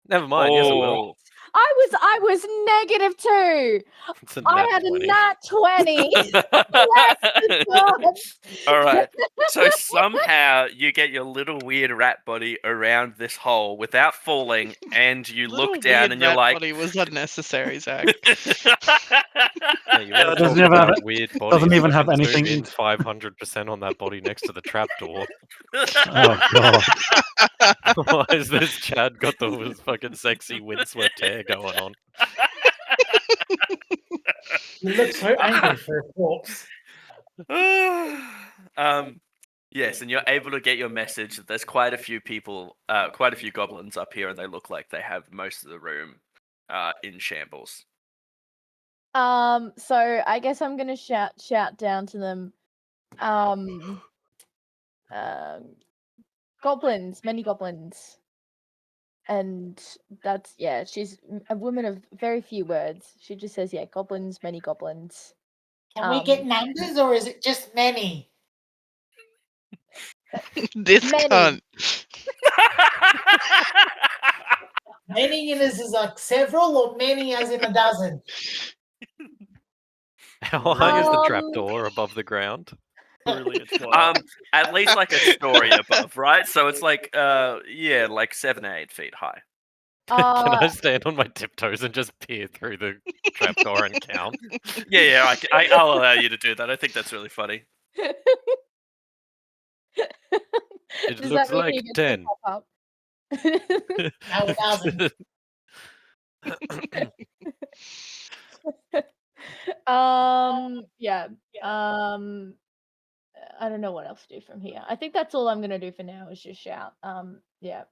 Never mind, yes it will. I was -2. It's a I nat had 20. a nat 20. Bless the gods. All right. So somehow you get your little weird rat body around this hole without falling, and you look down and you're rat like, body was unnecessary, Zach. Yeah, you want to doesn't talk even have about it- weird bodies. doesn't even have fucking zoom anything in 500% on that body next to the trapdoor. Oh god. Why is this Chad got the fucking sexy windswept hair going on? You look so angry for a corpse. Yes, and you're able to get your message that there's quite a few people, quite a few goblins up here, and they look like they have most of the room in shambles. So I guess I'm gonna shout down to them. Goblins, many goblins. And that's she's a woman of very few words. She just says, goblins, many goblins. Can we get numbers or is it just many? This Many. cunt. Many in this is like several or many as in a dozen? How high is the Um, trapdoor above the ground? Truly, it's what. At least like a story above, right? So it's like, yeah, like 7 or 8 feet high. Can I uh, stand on my tiptoes and just peer through the trapdoor and count? Yeah, I'll allow you to do that. I think that's really funny. It does looks that mean like you get 10. to pop up? Now 1,000. Yeah. I don't know what else to do from here. I think that's all I'm gonna do for now is just shout. Yeah.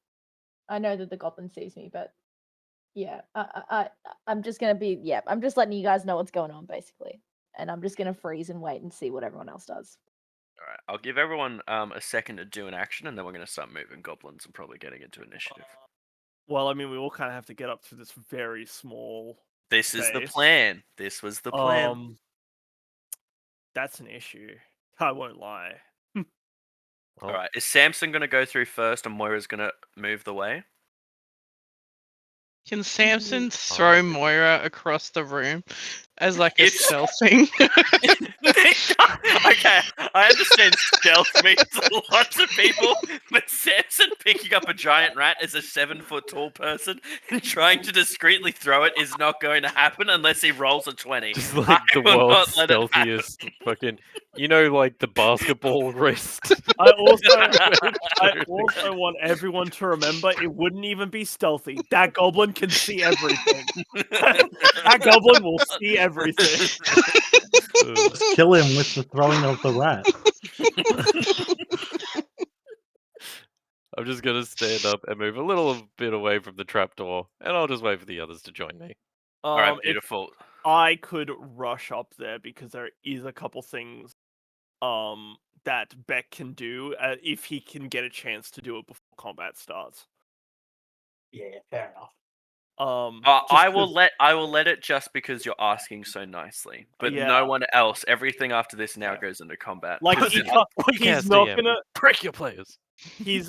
I know that the goblin sees me, but yeah, I'm just gonna be, yeah, I'm just letting you guys know what's going on basically, and I'm just gonna freeze and wait and see what everyone else does. All right, I'll give everyone a second to do an action, and then we're going to start moving goblins and probably getting into initiative. Well, I mean, we all kind of have to get up to this very small. This is the space. plan. This was the plan. That's an issue. I won't lie. All right, is Samson going to go through first, and Moira's going to move the way? Can Samson throw Moira across the room as like a It's- stealth thing? Okay, I understand stealth means a lot to people, but Samson picking up a giant rat as a 7-foot tall person and trying to discreetly throw it is not going to happen unless he rolls a 20. Just like I the will world's not let it happen. stealthiest fucking, like the basketball wrist. I also want everyone to remember it wouldn't even be stealthy. That goblin can see everything. That goblin will see everything. Just kill him with the throwing of the rat. I'm just gonna stand up and move a little bit away from the trapdoor, and I'll just wait for the others to join me. All right, If beautiful. I could rush up there because there is a couple things that Beck can do if he can get a chance to do it before combat starts. Yeah, fair enough. I will let it just because you're asking so nicely, but Yeah. no one else. Everything after this now goes into combat. Like Pussy. he's Podcast not DM. gonna Prick your players. he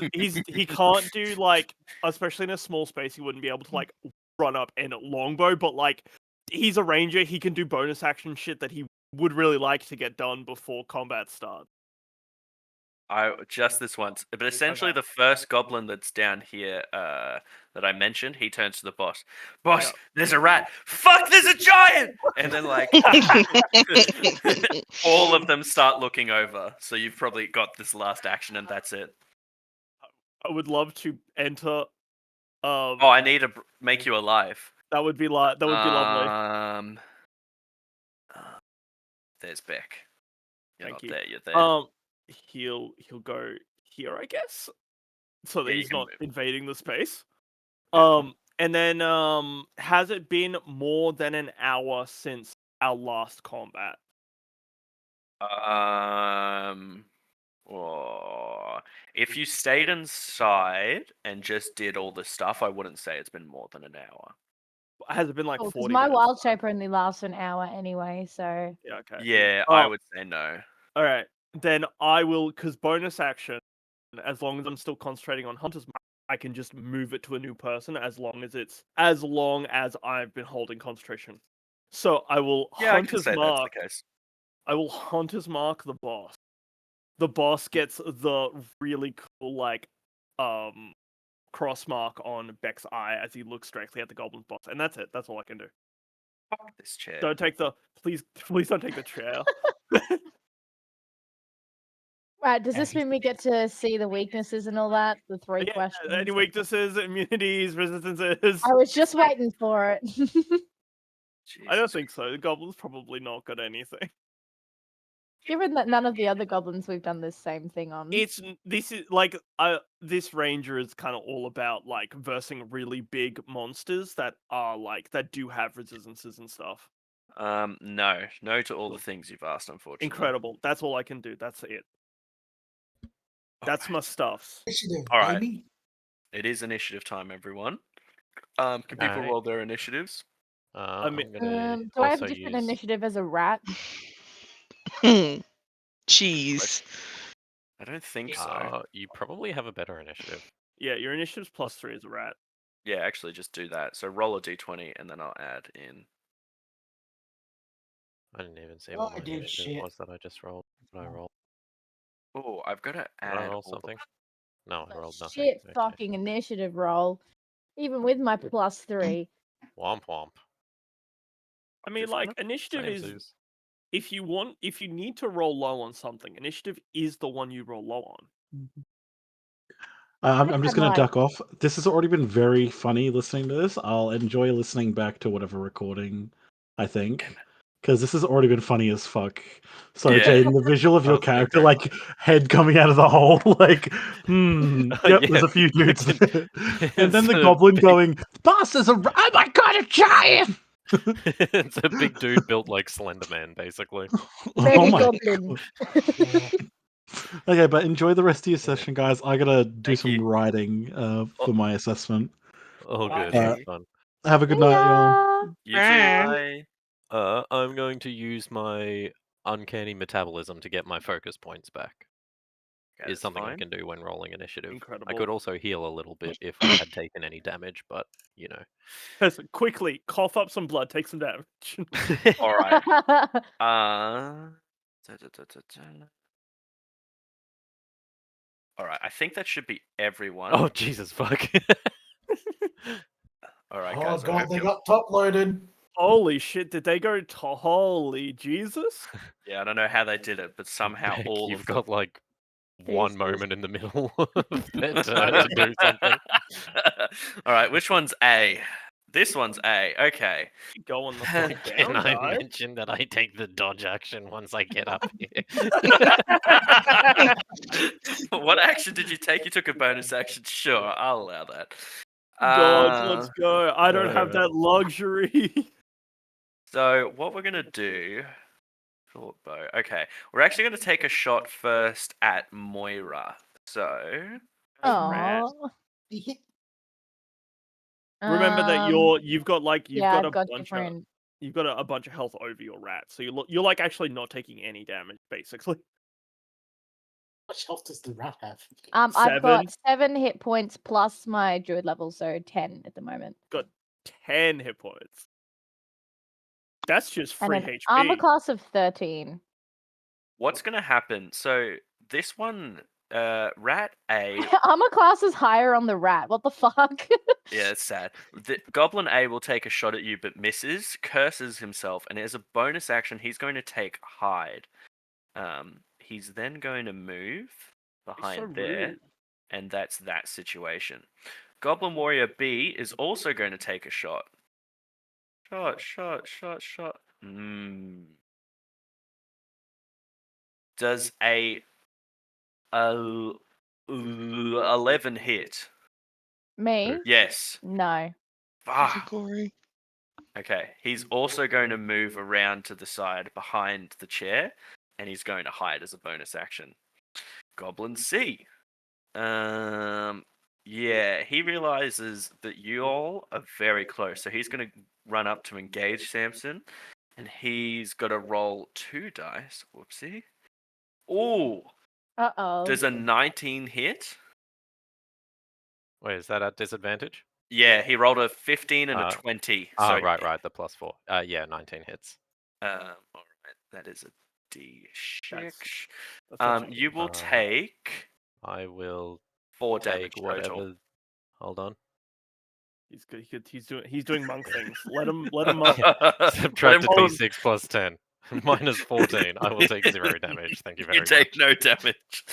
can't do like, especially in a small space, he wouldn't be able to like run up and longbow, but like he's a ranger, he can do bonus action shit that he would really like to get done before combat starts. Just this once, but essentially Okay. the first goblin that's down here that I mentioned, he turns to the boss. Boss, there's a rat. Fuck, there's a giant! And then like all of them start looking over. So you've probably got this last action, and that's it. I would love to enter. Oh, I need to make you alive. That would be lovely. There's Beck. You're Thank not you. there. You're there. He'll go here, I guess, so that Yeah, you he's can not move. invading the space. Yeah. And then has it been more than an hour since our last combat? If you stayed inside and just did all the stuff, I wouldn't say it's been more than an hour. Has it been like 40 Because my minutes? wild shape only lasts an hour anyway, so Yeah, okay. Yeah, I would say no. All right, then I will, because bonus action, as long as I'm still concentrating on Hunter's Mark, I can just move it to a new person as long as I've been holding concentration. So I will Hunter's Mark. That's the case. I will Hunter's Mark the boss. The boss gets the really cool cross mark on Beck's eye as he looks directly at the goblin boss, and that's it. That's all I can do. Fuck this chair. Don't take the please don't take the chair. right. Does this mean we get to see the weaknesses and all that? The three Yeah, questions. any weaknesses, immunities, resistances? I was just waiting for it. I don't think so. The goblin's probably not got anything. Given that none of the other goblins we've done this same thing on. This ranger is kind of all about like versing really big monsters that are like that do have resistances and stuff. No to all the things you've asked, unfortunately. Incredible. That's all I can do. That's it. That's my stuffs. All right. It is initiative time, everyone. Can people roll their initiatives? Do I have a different initiative as a rat? Jeez. I don't think so. You probably have a better initiative. Yeah, your initiative's +3 as a rat. Yeah, actually, just do that. So roll a d20, and then I'll add in. I didn't even see Oh, what I my did initiative shit. was that I just rolled. What did I roll? Oh, I've got to Did I add roll all something? No, I rolled nothing. Shit Okay. fucking initiative roll. Even with my +3. Womp womp. I mean, Just like, gonna- initiative is Samesies. if you need to roll low on something, initiative is the one you roll low on. I'm just I'm going to like- duck off. This has already been very funny listening to this. I'll enjoy listening back to whatever recording, I think. Because this has already been funny as fuck. So, Yeah. Jaden, the visual of your Oh, thank character, you. like, head coming out of the hole, like, yep, Yeah. there's a few dudes It's- there. And then it's the a goblin big- going, bosses are, oh my god, a giant! It's a big dude built like Slender Man, basically. Baby Oh my goblin. Yeah. Okay, but enjoy the rest of your session, guys. I gotta do Thank some you. writing for my assessment. Oh, good. Okay. Have fun. Have a good night, y'all. You too. Bye. I'm going to use my uncanny metabolism to get my focus points back. Okay, Is that's something I fine. can do when rolling initiative. I Incredible. could also heal a little bit if I had taken any damage, but you know. Person, quickly cough up some blood, take some damage. All right. All right. I think that should be everyone. Oh Jesus fuck. All right, Oh guys. I god, hope they you're... got top loaded. Holy shit! Did they go to holy Jesus? Yeah, I don't know how they did it, but somehow Beck, all you've of got like one Jesus. moment in the middle of their turn to do something. All right, which one's A? This one's A. Okay. Going the fuck Can down, I guys. mention that I take the dodge action once I get up here? What action did you take? You took a bonus action. Sure, I'll allow that. Dodge, let's go. I don't have uh, that luxury. So what we're gonna do? Short bow. Okay, we're actually gonna take a shot first at Moira. So. Aww. Remember that you've got yeah, a I've got bunch different. of you've got a bunch of health over your rat, so you're like actually not taking any damage basically. What health does the rat have? I've got 7. 7 hit points plus my druid level, so 10 at the moment. Got 10 hit points. That's just And free an HP. armor class of 13. What's gonna happen? So this one, Rat A. Armor class is higher on the rat. What the fuck? Yeah, it's sad. The Goblin A will take a shot at you, but misses, curses himself, and as a bonus action, he's going to take hide. He's then going to move behind so there, rude. and that's that situation. Goblin Warrior B is also going to take a shot. Shot. Does a 11 hit? Me? Yes. No. Ah. Category. Okay. He's also going to move around to the side behind the chair, and he's going to hide as a bonus action. Goblin C. Yeah, he realizes that you all are very close, so he's going to run up to engage Samson, and he's got to roll 2 dice. Whoopsie. Ooh. Uh-oh. Does a 19 hit? Wait, is that at disadvantage? Yeah, he rolled a 15 and a 20. So right, the +4. Yeah, 19 hits. all right, that is a D6. That's not You will Uh, take I will 4 take damage whatever. total. Hold on. He's good. He's doing monk things. Let him monk. Subtract a roll- d6 plus 10. Minus 14. I will take 0 damage. Thank you very You much. take no damage.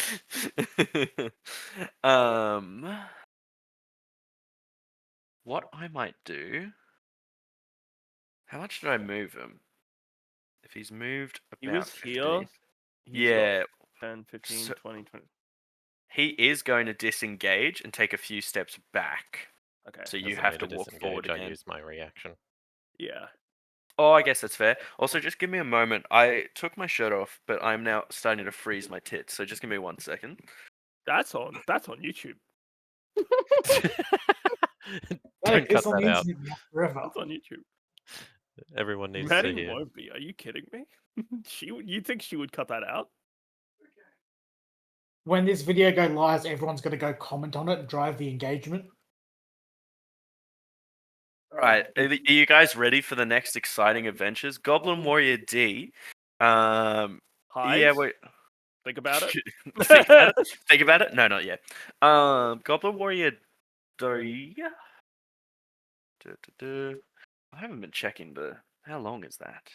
What I might do? How much did I move him? If he's moved about He was 50, here. He's yeah, got 10, 15, So- 20, 20. he is going to disengage and take a few steps back. Okay. So you Doesn't have need to to walk disengage, forward I again. use my reaction. Yeah. Oh, I guess that's fair. Also, just give me a moment. I took my shirt off, but I'm now starting to freeze my tits. So just give me 1 second. That's on YouTube. Don't cut on that the out. internet now forever. That's on YouTube. Everyone needs to Maddie hear. won't be. Are you kidding me? You think she would cut that out? When this video goes live, everyone's going to go comment on it and drive the engagement. Right, are you guys ready for the next exciting adventures? Goblin Warrior D. Yeah, Hides? wait. Think about it. Think about it. Think about it. No, not yet. Goblin Warrior D. I haven't been checking how long is that?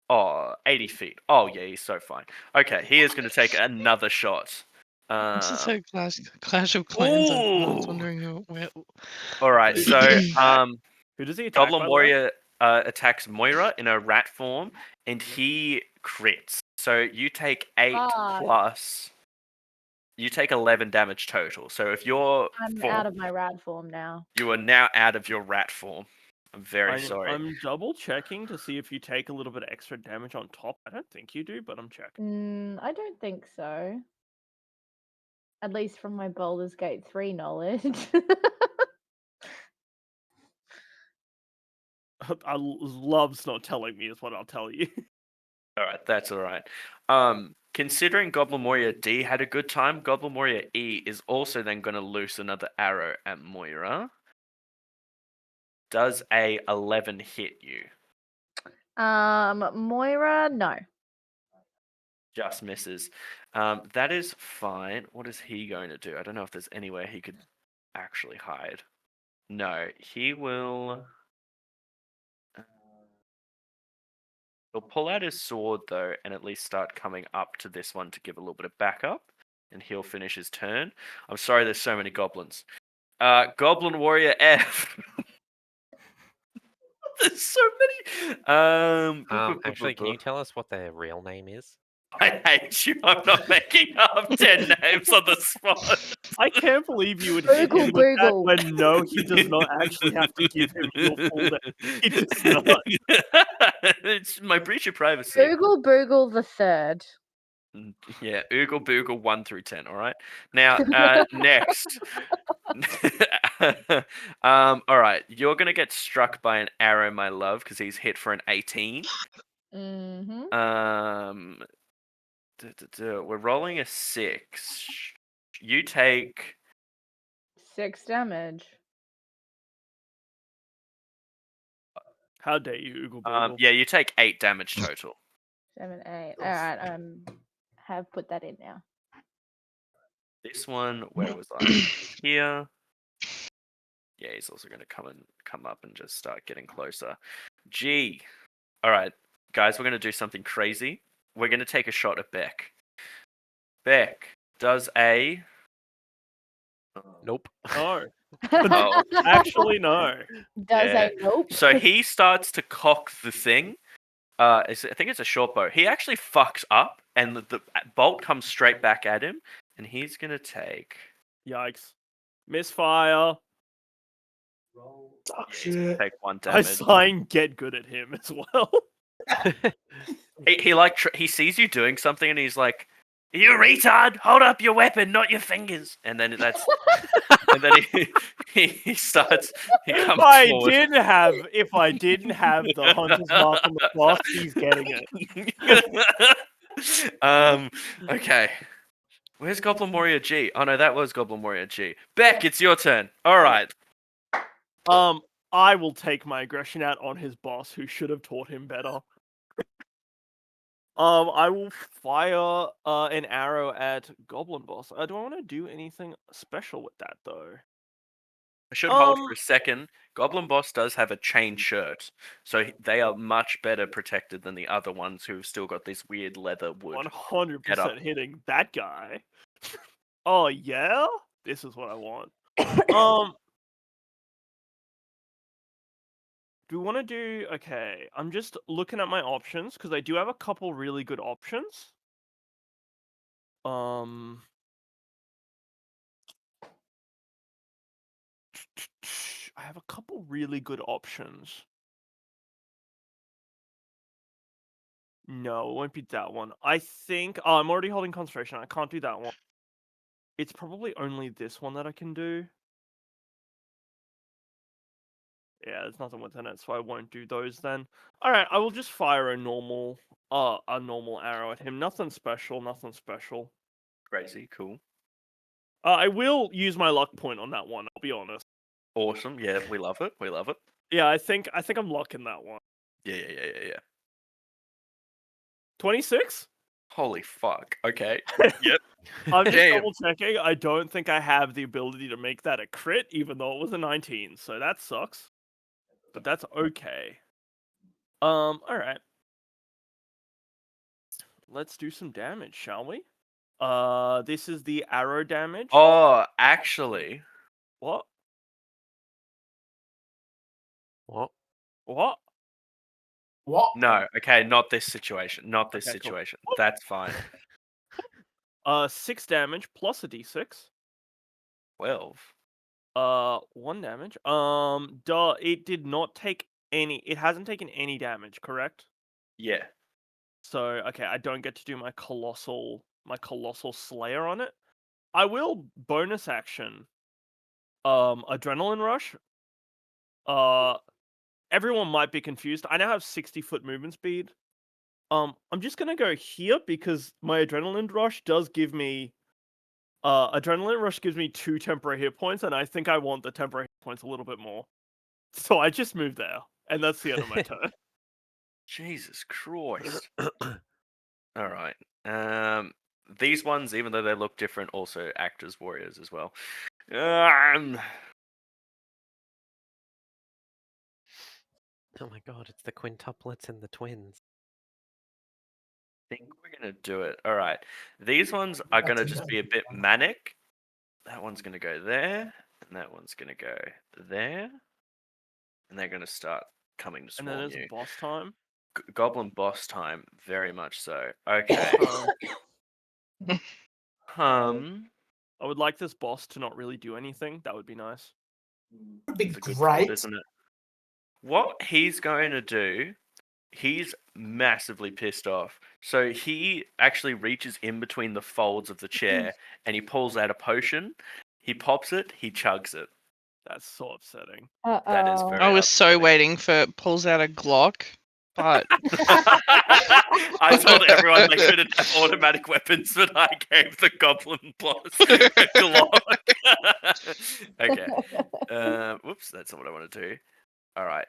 Oh, 80 feet. Oh yeah, he's so fine. Okay, he is going to take another shot. This is so Clash of Clans. I was Ooh. wondering where. All right, so Who does he attack? Goblin by the way? Warrior attacks Moira in a rat form, and he crits. So you take 8 Ah. plus. You take 11 damage total. So if you're I'm out of my rad form now. you are now out of your rat form. I'm very sorry. I'm double checking to see if you take a little bit of extra damage on top. I don't think you do, but I'm checking. I don't think so. At least from my Baldur's Gate 3 knowledge. Love's not telling me is what I'll tell you. All right, that's all right. Considering Goblin Warrior D had a good time, Goblin Warrior E is also then going to loose another arrow at Moira. Does a 11 hit you? Moira, no. Just misses. That is fine. What is he going to do? I don't know if there's anywhere he could actually hide. No, he will. He'll pull out his sword though, and at least start coming up to this one to give a little bit of backup, and he'll finish his turn. I'm sorry, there's so many goblins. Goblin Warrior F. There's so many. Actually, can you tell us what their real name is? I hate you. I'm not making up 10 names on the spot. I can't believe you would hit him with that when no, he does not actually have to give him your full name. He does not. It's my breach of privacy. Oogle Boogle the Third. Yeah, Oogle Boogle 1 through 10. All right. Now, next. All right. You're gonna get struck by an arrow, my love, because he's hit for an 18. Mm-hmm. We're rolling a 6. You take 6 damage. How dare you, Oogle Boogle? yeah, you take 8 damage total. 7, 8. All right. Have put that in now. This one, where was I? Here. Yeah, he's also going to come up and just start getting closer. G. All right, guys, we're going to do something crazy. We're going to take a shot at Beck. Beck does a. Nope. No. Oh. Actually, no. Does Yeah. a nope. So he starts to cock the thing. I think it's a short bow. He actually fucks up, and the bolt comes straight back at him, and he's going to take. Yikes. Misfire. Oh, He's gonna shit. take 1 I damage. sign get good at him as well. He sees you doing something, and he's like, "You retard! Hold up your weapon, not your fingers." And then and then he starts. He comes forward. If I didn't have the hunter's mark on the boss, he's getting it. Okay. Where's Goblin Warrior G? Oh no, that was Goblin Warrior G. Beck, it's your turn. All right. I will take my aggression out on his boss, who should have taught him better. I will fire an arrow at Goblin Boss. Do I want to do anything special with that though? I should hold for a second. Goblin Boss does have a chain shirt, so they are much better protected than the other ones who've still got this weird leather wood. 100% hitting that guy. Oh yeah, this is what I want. Do we want to do... Okay, I'm just looking at my options, because I do have a couple really good options. I have a couple really good options. No, it won't be that one. I think... Oh, I'm already holding concentration. I can't do that one. It's probably only this one that I can do. Yeah, there's nothing within it, so I won't do those then. Alright, I will just fire a normal arrow at him. Nothing special, nothing special. Crazy, cool. I will use my luck point on that one, I'll be honest. Awesome. Yeah, we love it. We love it. Yeah, I think I'm locking that one. Yeah. 26? Holy fuck. Okay. Yep. I'm just Damn. double checking. I don't think I have the ability to make that a crit, even though it was a 19. So that sucks. But that's okay. Alright. Let's do some damage, shall we? This is the arrow damage. Oh, actually. What? What? What? What? No. Okay, not this situation. Not this Okay, cool. situation. That's fine. 6 damage plus a d6. 12. 1 damage. It did not take any. It hasn't taken any damage, correct? Yeah. So okay, I don't get to do my colossal slayer on it. I will bonus action. Adrenaline rush. Everyone might be confused. I now have 60-foot movement speed. I'm just gonna go here because my adrenaline rush does give me. Adrenaline rush gives me 2 temporary hit points, and I think I want the temporary hit points a little bit more. So I just moved there, and that's the end of my turn. Jesus Christ. All right. These ones, even though they look different, also act as warriors as well. Oh my god, it's the quintuplets and the twins. Think we're gonna do it. All right. These ones are gonna just be a bit manic. That one's gonna go there, and that one's gonna go there, and they're gonna start coming to And then swarm there's you. boss time. Goblin boss time, very much so. Okay. I would like this boss to not really do anything. That would be nice. Would be It's a good great. thought, isn't it? What he's going to do, he's massively pissed off. So he actually reaches in between the folds of the chair and he pulls out a potion. He pops it, he chugs it. That's so upsetting. That is very I was so upsetting. waiting for pulls out a Glock, but I told everyone they couldn't have automatic weapons, but I gave the goblin boss a Glock. Okay. Whoops, that's not what I want to do. All right.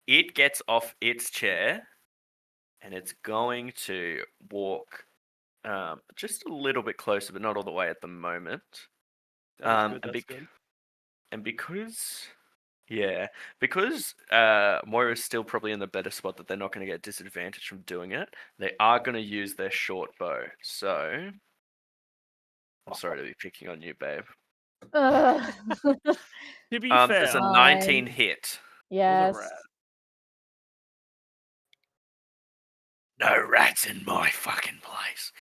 It gets off its chair, and it's going to walk just a little bit closer, but not all the way at the moment. That's good. That's good. And because Moira's still probably in the better spot that they're not going to get disadvantage from doing it, they are going to use their short bow. So, I'm sorry to be picking on you, babe. Ugh. To be fair, There's a Fine. 19 hit. those Yes. are rad. No rats in my fucking place.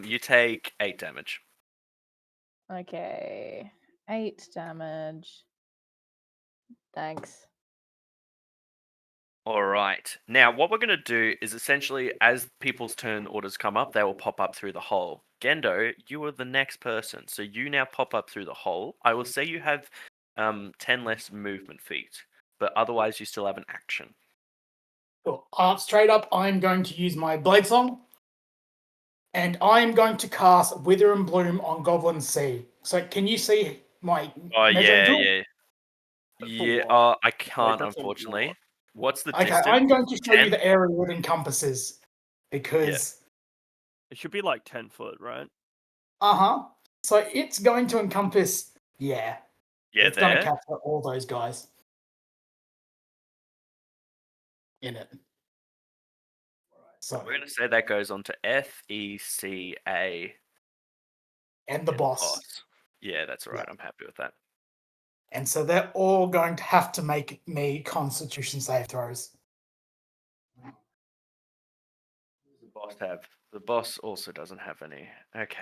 You take 8 damage. Okay. 8 damage. Thanks. All right. Now, what we're going to do is essentially, as people's turn orders come up, they will pop up through the hole. Gendo, you are the next person, so you now pop up through the hole. I will say you have 10 less movement feet, but otherwise you still have an action. Cool. Straight up, I'm going to use my Blade Song. And I'm going to cast Wither and Bloom on Goblin C. So can you see my Oh, measuring tool? yeah. That's a Yeah, lot. I can't, that's a unfortunately. lot. What's the Okay, distance? I'm going to show 10? you the area it encompasses. Because, It should be like 10 foot, right? So it's going to encompass, Yeah, it's going to there. capture all those guys in it. So, We're going to say that goes on to FECA. and the boss. Boss. Yeah, that's all right. Yeah. I'm happy with that. And so they're all going to have to make me Constitution save throws. The boss also doesn't have any. Okay.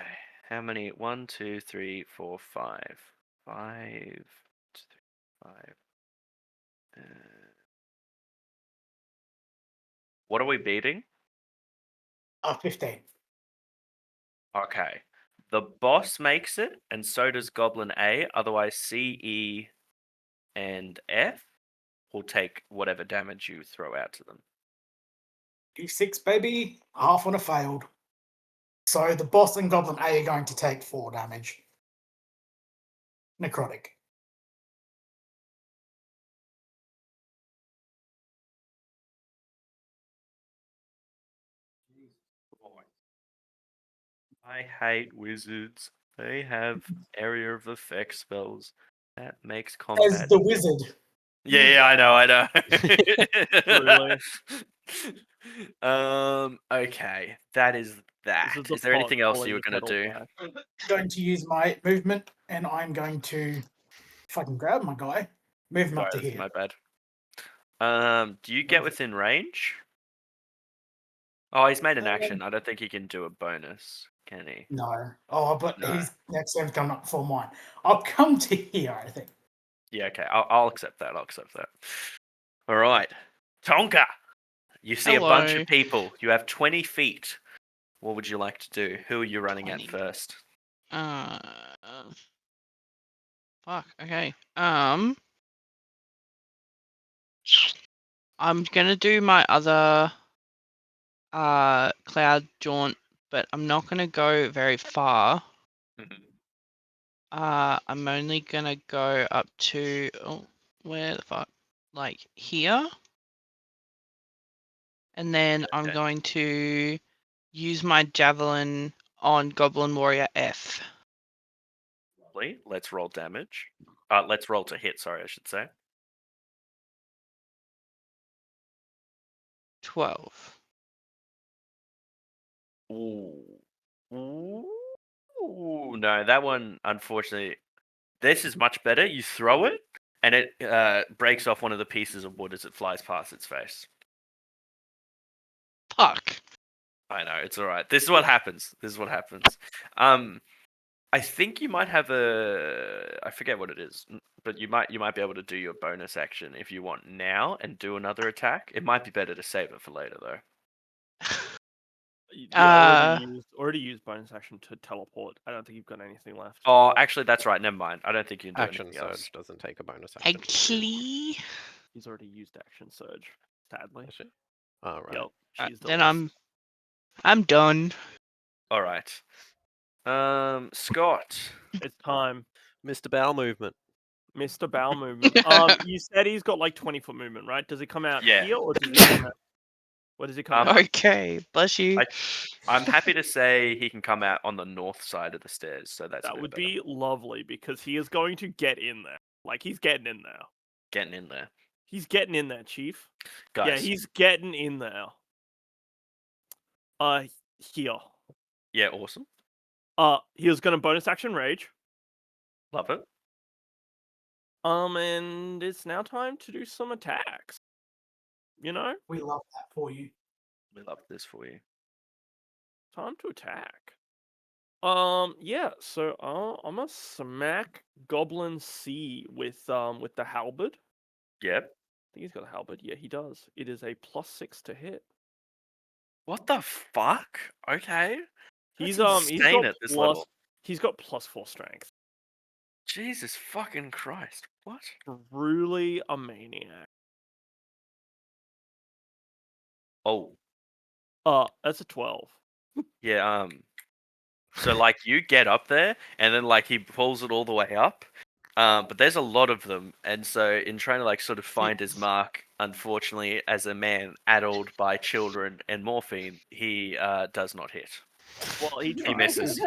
How many? 1, 2, 3, 4, 5. 5, 2, 3, 5. What are we beating? 15. Okay. The boss makes it, and so does Goblin A. Otherwise, C, E, and F will take whatever damage you throw out to them. D6, baby. Half on a failed. So the boss and Goblin A are going to take 4 damage. Necrotic. I hate wizards. They have area of effect spells. That makes As combat. the wizard. Yeah, I know. Truly. Okay, that is that. This is the Is there anything pot else calling you were the gonna kettle do? black. I'm going to use my movement, and I'm going to, if I can grab my guy, move him Sorry, up to that's here. my bad. Do you get within range? Oh, he's made an action. I don't think he can do a bonus, can he? No. Oh, but No. his next turn coming up before mine. I'll come to here, I think. Yeah, okay. I'll accept that. I'll accept that. All right, Tonka. You see a bunch Hello. of people. You have 20 feet. What would you like to do? Who are you running 20. at first? Fuck. Okay. I'm gonna do my other cloud jaunt, but I'm not gonna go very far. I'm only gonna go up to where the fuck? Like here. And then I'm Okay. going to use my javelin on Goblin Warrior F. Lovely. Let's roll damage. Let's roll to hit. Sorry, I should say. 12. Ooh. Ooh. No, that one, unfortunately, this is much better. You throw it, and it breaks off one of the pieces of wood as it flies past its face. Fuck. I know, it's all right. This is what happens. I think you might have I forget what it is, but you might be able to do your bonus action if you want now and do another attack. It might be better to save it for later though. Yeah, already used bonus action to teleport. I don't think you've got anything left. Oh, actually, that's right. Never mind. I don't think you can do Action anything else. surge doesn't take a bonus action. Actually, He's already used action surge. Sadly. Is she? Oh, right. Yep. She's the then list. I'm done. All right. Scott. It's time. Mr. Bowel movement. Mr. Bowel movement. You said he's got like 20-foot movement, right? Does he come out Yeah. here or does he come out? Where does he come out? Okay, bless you. I'm happy to say he can come out on the north side of the stairs, so that's a That bit would better. be lovely because he is going to get in there. Like he's getting in there. Getting in there. He's getting in there, Chief. Guys. Yeah, he's getting in there. Here. Yeah, awesome. He was gonna bonus action rage. Love it. And it's now time to do some attacks. You know? We love that for you. We love this for you. Time to attack. Yeah, so I'm gonna smack Goblin C with the halberd. Yep. I think he's got a halberd. Yeah, he does. It is a +6 to hit. What the fuck? Okay. He's That's he's insane got at this level. he's got +4 strength. Jesus fucking Christ. What? Truly a maniac. Oh. That's a 12. Yeah, so like you get up there and then like he pulls it all the way up. But there's a lot of them, and so in trying to like sort of find his mark, unfortunately, as a man addled by children and morphine, he does not hit. Well, he tried. He misses.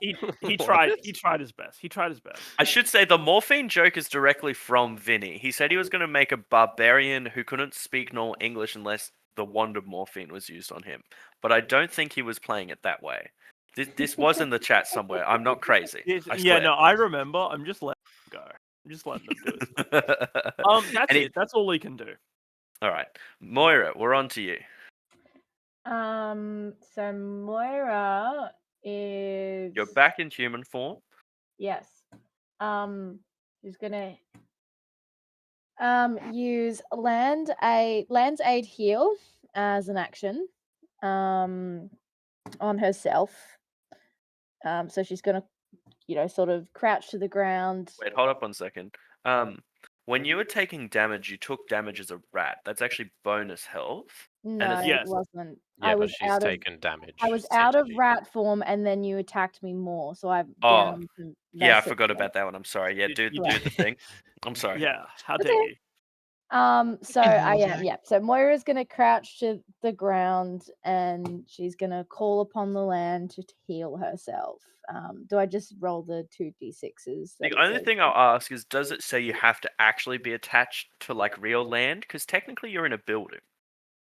He tried his best. He tried his best. I should say the morphine joke is directly from Vinny. He said he was going to make a barbarian who couldn't speak normal English unless the wand of morphine was used on him. But I don't think he was playing it that way. This was in the chat somewhere. I'm not crazy. I Yeah, swear. no, I remember. I'm just letting him go. I'm just letting him do it. That's And it. That's all he can do. All right, Moira, we're on to you. So Moira is. You're back in human form. Yes. She's gonna use Land's Aid Heal as an action on herself. So she's gonna, sort of crouch to the ground. Wait, hold up 1 second. When you were taking damage, you took damage as a rat. That's actually bonus health. No, Yes. it wasn't. Yeah, I but was she's out of taken damage. I was out of essentially. rat form, and then you attacked me more, so I've Oh, down to Yeah, I less forgot HP. about that one. I'm sorry. Yeah, You- do you the thing. I'm sorry. Yeah, how That's dare okay. you? So can I heal am, Zach. yeah. So Moira's gonna crouch to the ground and she's gonna call upon the land to heal herself. Do I just roll the 2d6s? The only thing I'll ask is, does it say you have to actually be attached to like real land? Because technically you're in a building.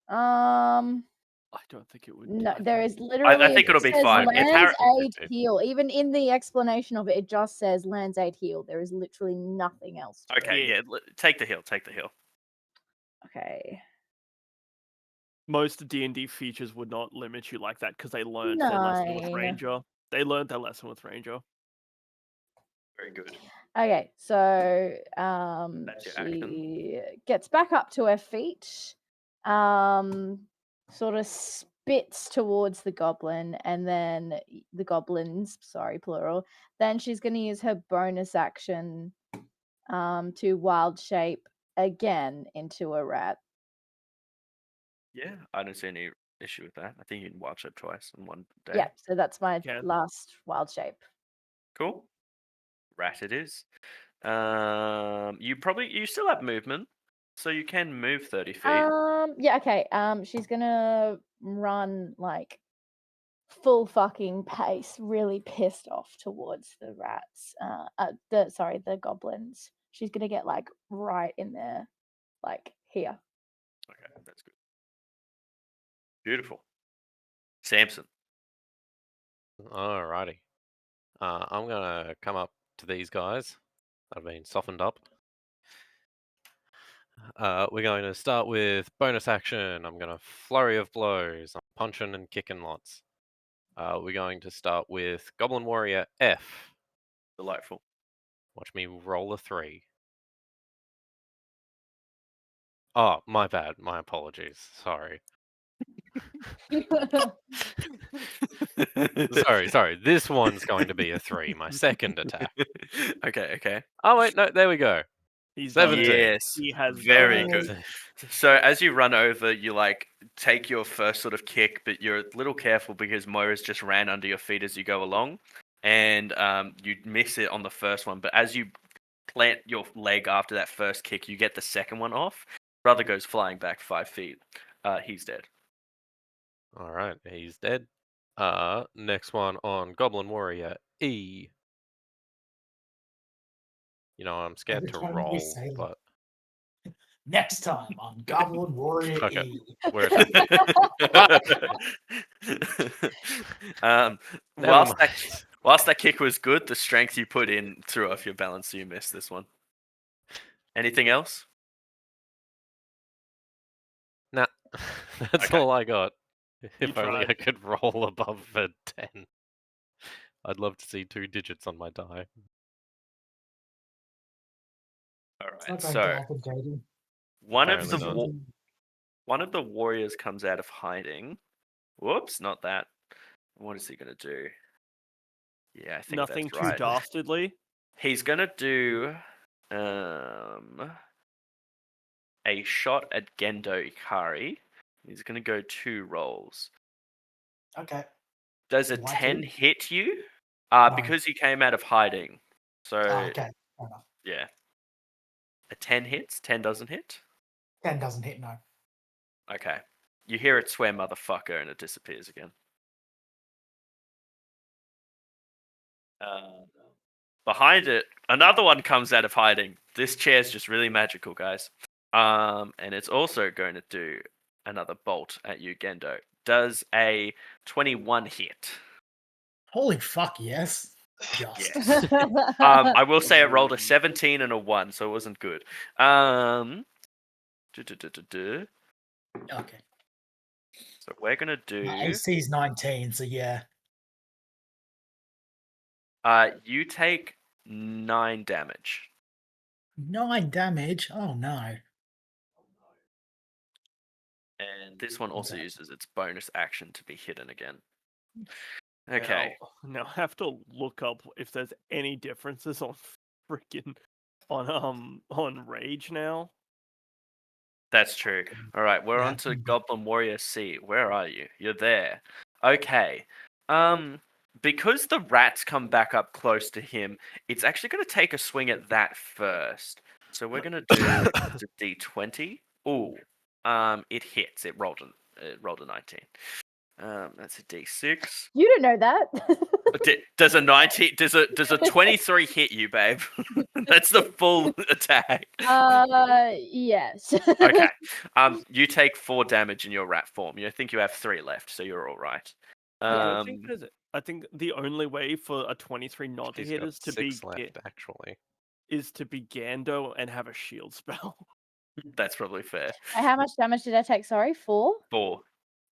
I don't think it would. No, there is I literally, think it it'll be says fine. If lands Harry- aid heal. Even in the explanation of it, it just says lands aid heal. There is literally nothing else to Okay, it. Yeah. yeah, take the hill. Take the hill. Okay. Most D&D features would not limit you like that because they learned their lesson with 9. Ranger. They learned their lesson with Ranger. Very good. Okay, so That's your action. she gets back up to her feet, sort of spits towards the goblin, and then the goblins, sorry, plural. Then she's going to use her bonus action to wild shape again into a rat. Yeah, I don't see any issue with that. I think you can watch it twice in one day. Yeah, so that's my Can. last wild shape. Cool. Rat it is. You still have movement, so you can move 30 feet. Yeah, okay. She's gonna run like full fucking pace, really pissed off towards the rats. The goblins. She's gonna get like right in there, like here. Okay, that's good. Beautiful. Samson. Alrighty. I'm gonna come up to these guys that have been softened up. We're going to start with bonus action. I'm gonna flurry of blows. I'm punching and kicking lots. We're going to start with Goblin Warrior F. Delightful. Watch me roll a 3. Oh, my bad. My apologies. Sorry. Sorry. This one's going to be a 3. My second attack. Okay. Oh wait, no. There we go. He's done it. 17. Yes, He has very done it. good. So as you run over, you like take your first sort of kick, but you're a little careful because Moira's just ran under your feet as you go along, and you miss it on the first one. But as you plant your leg after that first kick, you get the second one off. Brother goes flying back 5 feet. He's dead. All right, he's dead. Next one on Goblin Warrior E. You know, I'm scared Every to time we roll, say that. but Next time on Goblin Warrior Okay. E. we're done. um, Never whilst that mind. whilst that kick was good, the strength you put in threw off your balance, so you missed this one. Anything else? Nah, that's Okay. all I got. If You only tried. I could roll above a 10. I'd love to see 2 digits on my die. All It's right. not going So to happen, Katie. one of Apparently the not. one of the warriors comes out of hiding. Whoops, not that. What is he gonna do? Yeah, I think Nothing that's too right. dastardly. He's gonna do a shot at Gendo Ikari. He's gonna go 2 rolls. Okay. Does a Why 10 2? hit you? No. Because he came out of hiding. So Oh, okay. Fair enough. yeah. A 10 hits, 10 doesn't hit. 10 doesn't hit, no. Okay. You hear it swear motherfucker and it disappears again. Behind it, another one comes out of hiding. This chair's just really magical, guys. And it's also going to do another bolt at you, Gendo. Does a 21 hit? Holy fuck, yes. Just. Yes. I will say it rolled a 17 and a 1, so it wasn't good. Okay. So we're gonna My do. AC's 19, so yeah. You take 9 damage. 9 damage? Oh no. And this one also Okay. uses its bonus action to be hidden again. Okay. Now I have to look up if there's any differences on freaking on Rage now. That's true. All right, we're on to Goblin Warrior C. Where are you? You're there. Okay. Because the rats come back up close to him, it's actually going to take a swing at that first. So we're gonna do the D20. Ooh, it hits. It rolled a 19. That's a D6. You don't know that. Does a 19? Does a 23 hit you, babe? That's the full attack. Yes. Okay. You take 4 damage in your rat form. You think you have 3 left, so you're all right. I think the only way for a 23 not to He's hit got is to be 6 left, actually. Gando and have a shield spell. That's probably fair. How much damage did I take? Sorry, 4? 4. Cool.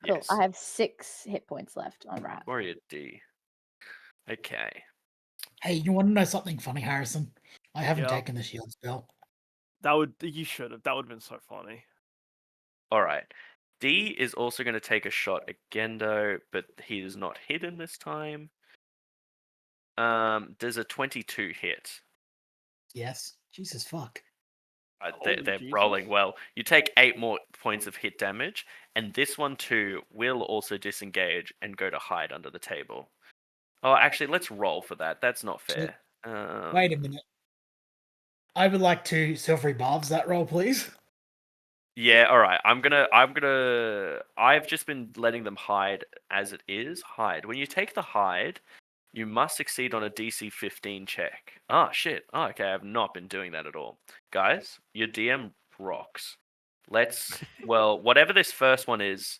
Yes. I have 6 hit points left on rat. Warrior D. Okay. Hey, you want to know something funny, Harrison? I haven't Yeah. taken the shield spell. You should have. That would have been so funny. All right. D is also going to take a shot at Gendo, but he is not hidden this time. Does a 22 hit? Yes. Jesus fuck. They're Jesus. rolling well. You take 8 more points of hit damage, and this one too will also disengage and go to hide under the table. Oh, actually, let's roll for that. That's not fair. Wait a minute. I would like to silvery barbs that roll, please. Yeah, all right. I've just been letting them hide as it is. Hide. When you take the hide, you must succeed on a DC 15 check. Oh, shit. Oh, okay. I've not been doing that at all. Guys, your DM rocks. Whatever this first one is,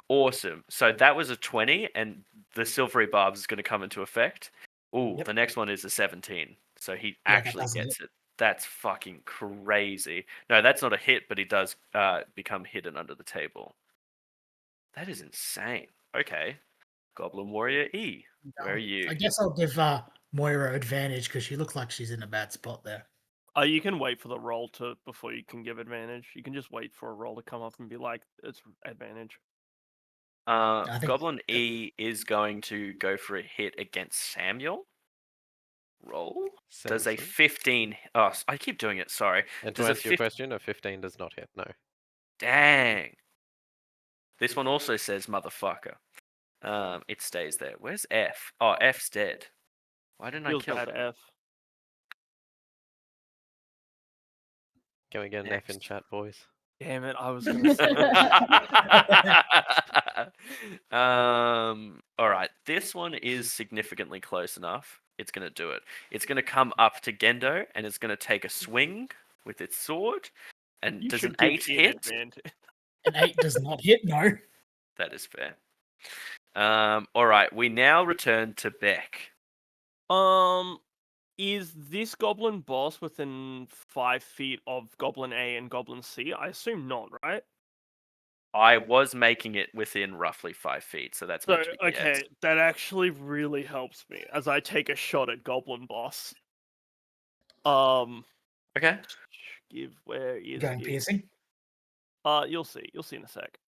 awesome. So that was a 20, and the silvery barbs is going to come into effect. Ooh, Yep. the next one is a 17. So he that actually doesn't gets it. That's fucking crazy. No, that's not a hit, but he does become hidden under the table. That is insane. Okay. Goblin Warrior E. Where are you? I guess I'll give Moira advantage because she looks like she's in a bad spot there. You can wait for the roll before you can give advantage. You can just wait for a roll to come up and be like, it's advantage. I think Goblin E is going to go for a hit against Samuel. Roll. Does a Samson. 15... Oh, I keep doing it, sorry. And Does to a answer your question, a 15 does not hit, no. Dang. This one also says motherfucker. It stays there. Where's F? Oh, F's dead. Why didn't I Feels kill bad, him? F. Can we get an F in chat, boys? Damn it, I was gonna say. All right. This one is significantly close enough. It's going to do it. It's going to come up to Gendo, and it's going to take a swing with its sword. And You does an should give 8 it hit? advantage. an 8 does not hit, no. That is fair. All right. We now return to Beck. Is this goblin boss within 5 feet of Goblin A and Goblin C? I assume not, right? I was making it within roughly 5 feet, so that's So, meant to be okay, yes. that actually really helps me as I take a shot at Goblin boss. Okay. Where is Going it? piercing. You'll see in a sec.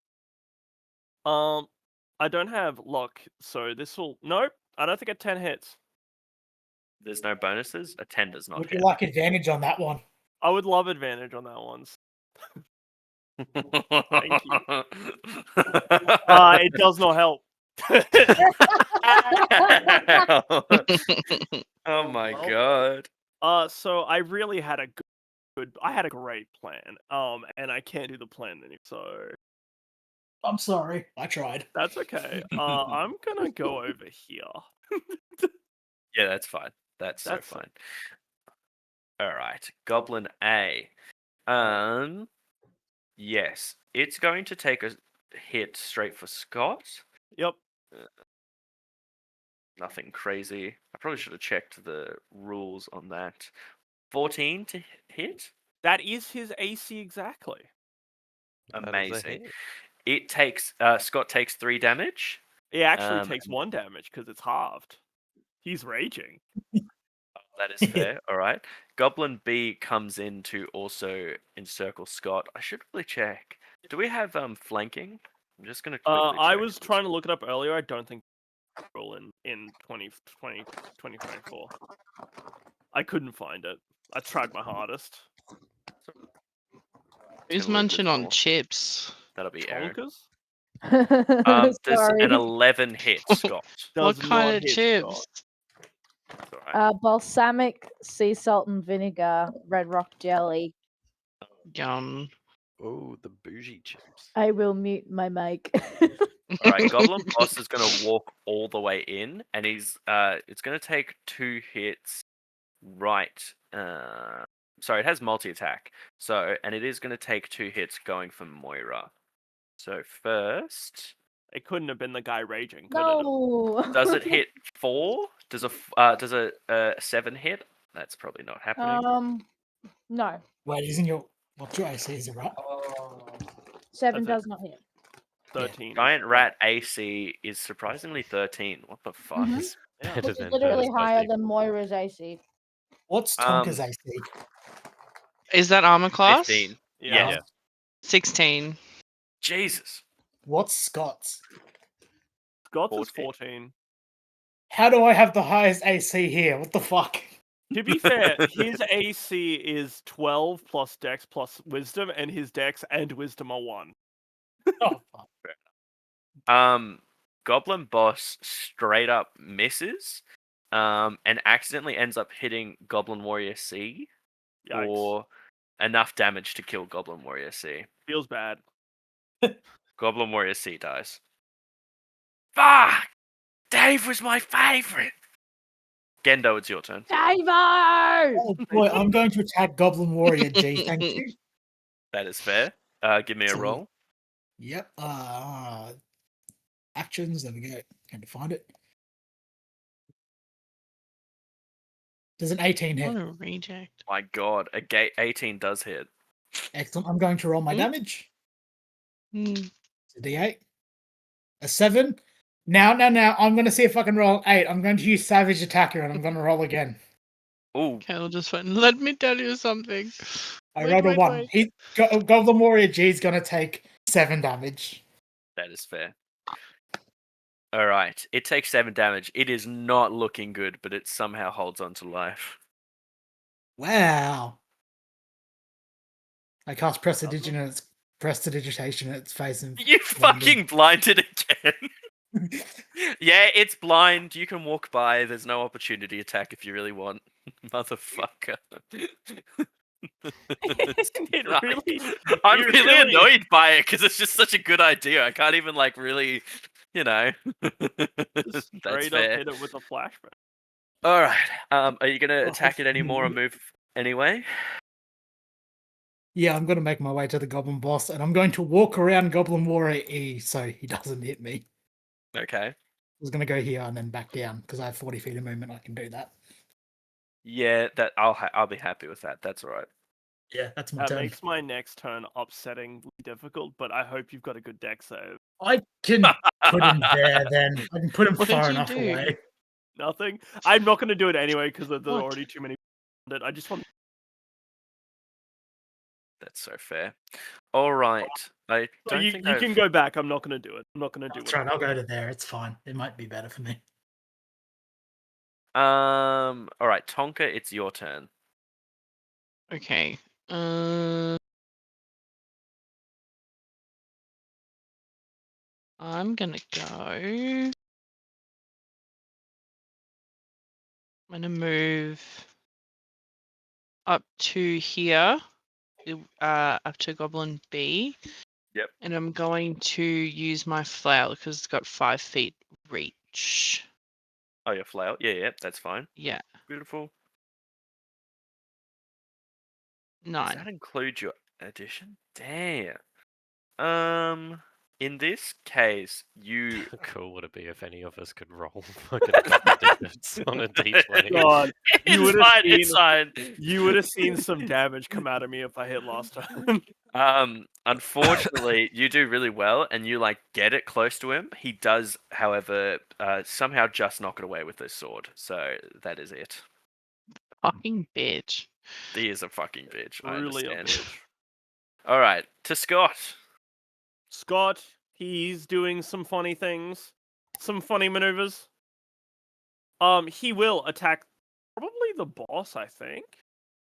I don't have luck, so this will... Nope, I don't think a 10 hits. There's no bonuses. A 10 does not Would hit. you like advantage on that one? I would love advantage on that one. Thank you. It does not help. Oh my god. So I really had a I had a great plan. And I can't do the plan anymore, so I'm sorry. I tried. that's okay. I'm gonna go over here. Yeah, that's fine. That's so fine. All right, Goblin A. Yes, it's going to take a hit straight for Scott. Yep. Nothing crazy. I probably should have checked the rules on that. 14 to hit. That is his AC exactly. That is a Amazing. hit. It takes Scott takes 3 damage. It actually takes 1 damage because it's halved. He's raging. That is fair. All right. Goblin B comes in to also encircle Scott. I should really check. Do we have flanking? I'm just gonna quickly I check was this. trying to look it up earlier. I don't think rule in 2024. I couldn't find it. I tried my hardest. Who's Gonna work munching with on more. chips? That'll be Aaron. Chonkers? Does Sorry. an 11 hit, Scott? What Does kind not of hit chips? Scott. All Balsamic sea salt and vinegar, red rock jelly. Yum. Oh, the bougie chips. I will mute my mic. All right, Goblin Boss is gonna walk all the way in, and it's gonna take 2 hits. Right. Sorry, it has multi attack. So, and it is gonna take 2 hits going for Moira. So first, It couldn't have been the guy raging, could it? No. does it hit 4? Does a 7 hit? That's probably not happening. No. Wait, what's your AC? Is it right? 7 That's it. does not hit. 13. Giant Rat AC is surprisingly 13. What the fuck? Mhm. It's Yeah. better Which is than literally hers, higher Fuzzy. than Moira's AC. What's Um, Tonka's AC? Is that armor class? 15. Yeah. Yes. 16. Jesus. What's Scott's? Scott's is 14. 14. How do I have the highest AC here? What the fuck? To be fair, his AC is 12 plus Dex plus Wisdom, and his Dex and Wisdom are 1. Oh, fuck. Goblin Boss straight up misses, and accidentally ends up hitting Goblin Warrior C Yikes. for enough damage to kill Goblin Warrior C. Feels bad. Goblin Warrior C dies. Fuck! Dave was my favorite! Gendo, it's your turn. Davo! Oh boy, I'm going to attack Goblin Warrior G. Thank you. That is fair. Give me a So- roll. Yep. Actions. There we go. Can to find it. Does an 18 hit? What a reject. My god, 18 does hit. Excellent. I'm going to roll my Hmm? damage. Hmm. It's a D8. A 7. Now. I'm going to see if I can roll 8. I'm going to use Savage Attacker and I'm going to roll again. Ooh, Caleb just went, let me tell you something. I Wait, rolled a wait, 1. wait. Goblin Warrior G is going to take 7 damage. that is fair. Alright, it takes 7 damage. It is not looking good, but it somehow holds on to life. Wow. I cast Prestidigitation at its face and You fucking blinded again. Yeah, it's blind. You can walk by. There's no opportunity attack if you really want. Motherfucker. It really, I'm it really really- annoyed by it because it's just such a good idea. I can't even really, That's straight up fair. hit it with a flashback. All right. Are you gonna Oh, attack it anymore or move anyway? Yeah, I'm going to make my way to the Goblin Boss and I'm going to walk around Goblin Warrior E so he doesn't hit me. Okay. I was going to go here and then back down because I have 40 feet of movement. I can do that. Yeah, that I'll be happy with that. That's all right. Yeah, that's my That turn. makes my next turn upsettingly difficult, but I hope you've got a good deck save. I can put him there then. I can put him What did far you enough do? away. Nothing. I'm not going to do it anyway because there's What? already too many. I just want. That's so fair. All right. I don't You think can go back. I'm not going to do it. I'm not going to do That's it. right. I'll go to there. It's fine. It might be better for me. All right, Tonka, it's your turn. Okay. I'm gonna go. I'm gonna move up to here, up to Goblin B. Yep. And I'm going to use my flail because it's got 5 feet reach. Oh, your flail. Yeah, that's fine. Yeah, Beautiful. 9. Does that include your addition? Damn. In this case, you How cool would it be if any of us could roll fucking double digits on a d20? God, you would have It's fine. You would have seen some damage come out of me if I hit last time. Unfortunately, you do really well, and you get it close to him. He does, however, somehow just knock it away with his sword. So that is it. Fucking bitch. He is a fucking bitch. I Really a understand. bitch. All right, to Scott. Scott, he's doing some funny things, some funny maneuvers. He will attack probably the boss, I think.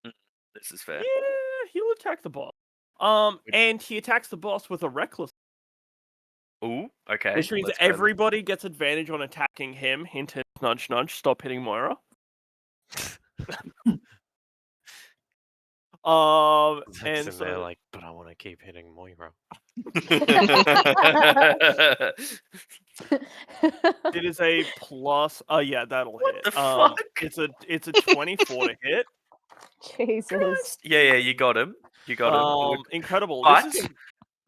This is fair. Yeah, he'll attack the boss. And he attacks the boss with a reckless, Ooh, okay. which means let's go. everybody gets advantage on attacking him. Hint, hint, nudge, nudge. Stop hitting Moira. Zach's And in there so like, but I want to keep hitting Moira. it is a plus. Oh yeah, that'll What hit. the fuck? It's a 24 to hit. Jesus. Yeah, you got him. You got him. Incredible. But This is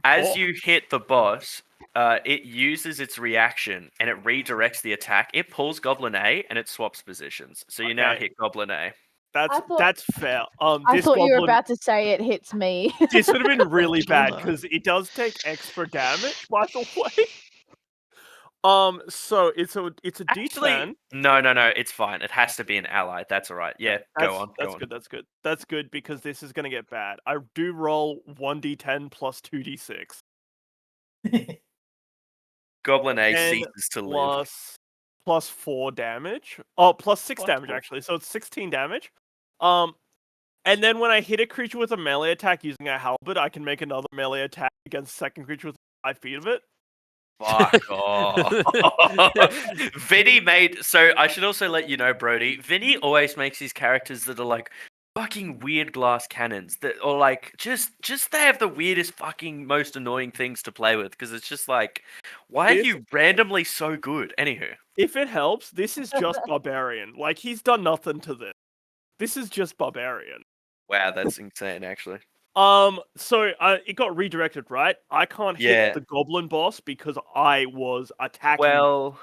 as Oh. you hit the boss, it uses its reaction and it redirects the attack. It pulls Goblin A and it swaps positions. So you now Okay. hit Goblin A. That's fair. I This thought you were goblin, about to say it hits me. this would have been really Sure. bad because it does take extra damage. By the way. So it's a Actually, D10. no, it's fine. It has to be an ally. That's all right. Yeah, go on. That's good. That's good. That's good because this is gonna get bad. I do roll 1d10 plus 2d6. Goblin A 10 ceases to live. plus 4 damage. Oh, plus 6 Plus damage 4. actually. So it's 16 damage. And then when I hit a creature with a melee attack using a halberd, I can make another melee attack against a second creature within 5 feet of it. Fuck off. Vinny made. So I should also let you know, Brody. Vinny always makes these characters that are like fucking weird glass cannons that, or like just they have the weirdest fucking most annoying things to play with because it's just like, why are This- you randomly so good? Anywho, If it helps, this is just barbarian. Like he's done nothing to this. This is just barbarian. wow, that's insane. Actually, So it got redirected, right? I can't Yeah. hit the goblin boss because I was attacking. well,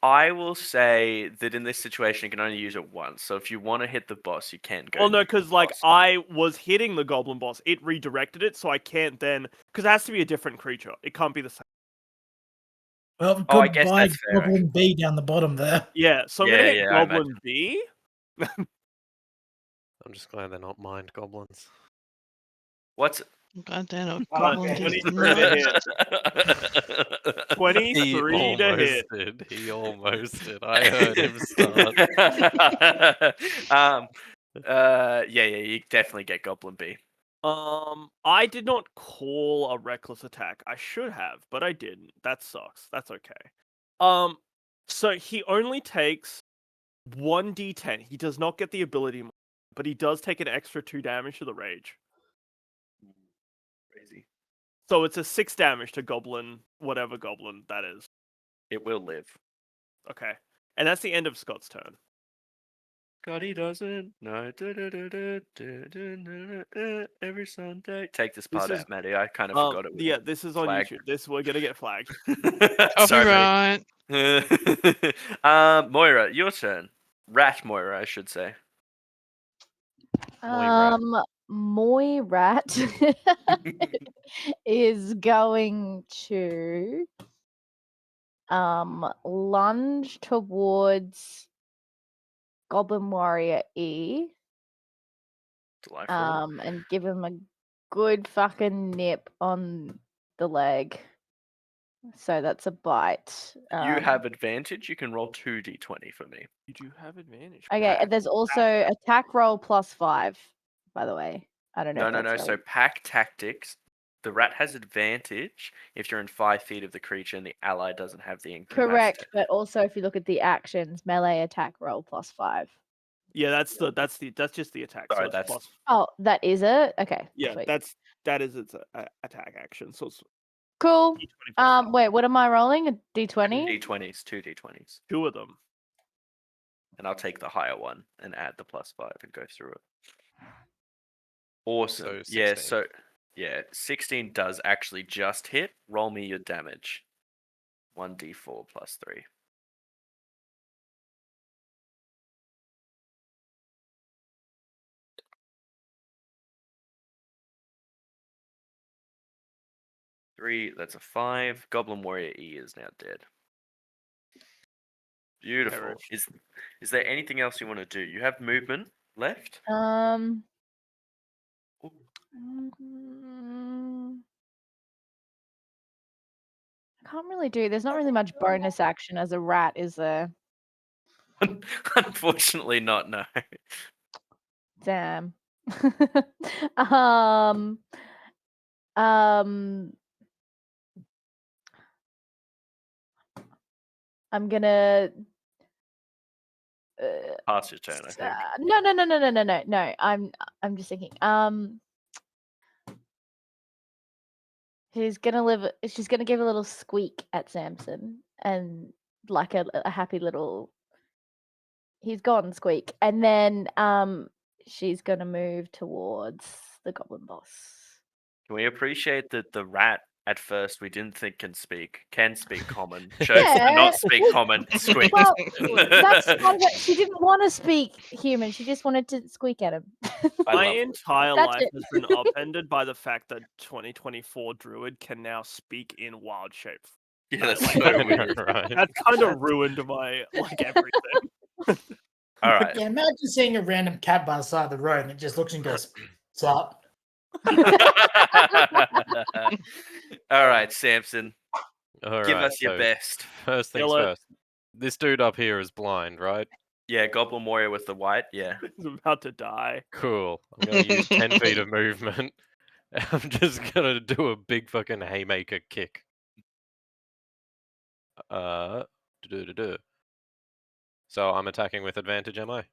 I will say that in this situation, you can only use it once. So if you want to hit the boss, you can go. Well, no, hit the because like boss. I was hitting the goblin boss, it redirected it, so I can't then because it has to be a different creature. It can't be the same. Well, Oh, I guess goodbye, that's fair, Goblin B down the bottom there. Yeah, so I'm gonna hit Yeah, I Goblin B. I'm just glad they're not mind goblins. What's God damn it. Uh, Goblin 23 to hit. 23 to hit. He almost did. I heard him start. Yeah, you definitely get Goblin B. I did not call a reckless attack. I should have, but I didn't. That sucks. That's okay. So he only takes 1d10. He does not get the ability, but he does take an extra 2 damage to the rage. Crazy. So it's a 6 damage to goblin, whatever goblin that is. It will live. Okay. And that's the end of Scott's turn. God, he doesn't. No. Every Sunday. Take this part out, Maddie. I kind of forgot it. Yeah, this is on flag. YouTube. We're gonna get flagged. Sorry. Copyright. Moira, your turn. Rat Moira, I should say. Moirat is going to lunge towards Goblin Warrior E. Delightful. And give him a good fucking nip on the leg. So that's a bite. You have advantage. You can roll 2d20 for me. You do have advantage. Okay, pack. and there's also attack roll +5, by the way. I don't know. No. if that's So relevant. pack tactics. The rat has advantage if you're in 5 feet of the creature and the ally doesn't have the incapacity. Correct, but also if you look at the actions, melee attack roll +5. Yeah, that's just the attack. Sorry, so it's that's- plus. Oh, that is it. Okay. Yeah, sweet. that is its attack action. So it's Cool. D20 plus Wait, what am I rolling? A D20? 2 d20s. 2 of them. And I'll take the higher one and add the +5 and go through it. Awesome. So Yeah, 16. 16 does actually just hit. Roll me your damage. 1d4 plus 3. Three, that's a 5. Goblin Warrior E is now dead. Beautiful. Perish. Is there anything else you want to do? You have movement left? Mm, I can't really do. There's not really much bonus action as a rat, is there? Unfortunately not, no. Damn. um. I'm gonna Pass your turn, I think. No. I'm just thinking. She's gonna give a little squeak at Samson and like a happy little. He's gone squeak, and then she's gonna move towards the goblin boss. Can we appreciate that the rat at first we didn't think can speak common, chose to Yeah, not speak common, squeak. well, that's part of it. She didn't want to speak human. She just wanted to squeak at him. I My love it. entire That's life it. has been upended by the fact that 2024 Druid can now speak in wild shape. Yeah, that's Like, so I know, weird. right? That kind of ruined my everything. All right. Yeah, imagine seeing a random cat by the side of the road and it just looks and goes, "What's up?" All right, Samson, All give right, us your so best. first things Kill it. first. This dude up here is blind, right? Yeah, Goblin Warrior with the white. Yeah. He's about to die. Cool. I'm gonna use 10 feet of movement. I'm just gonna do a big fucking haymaker kick. Do. So I'm attacking with advantage, am I?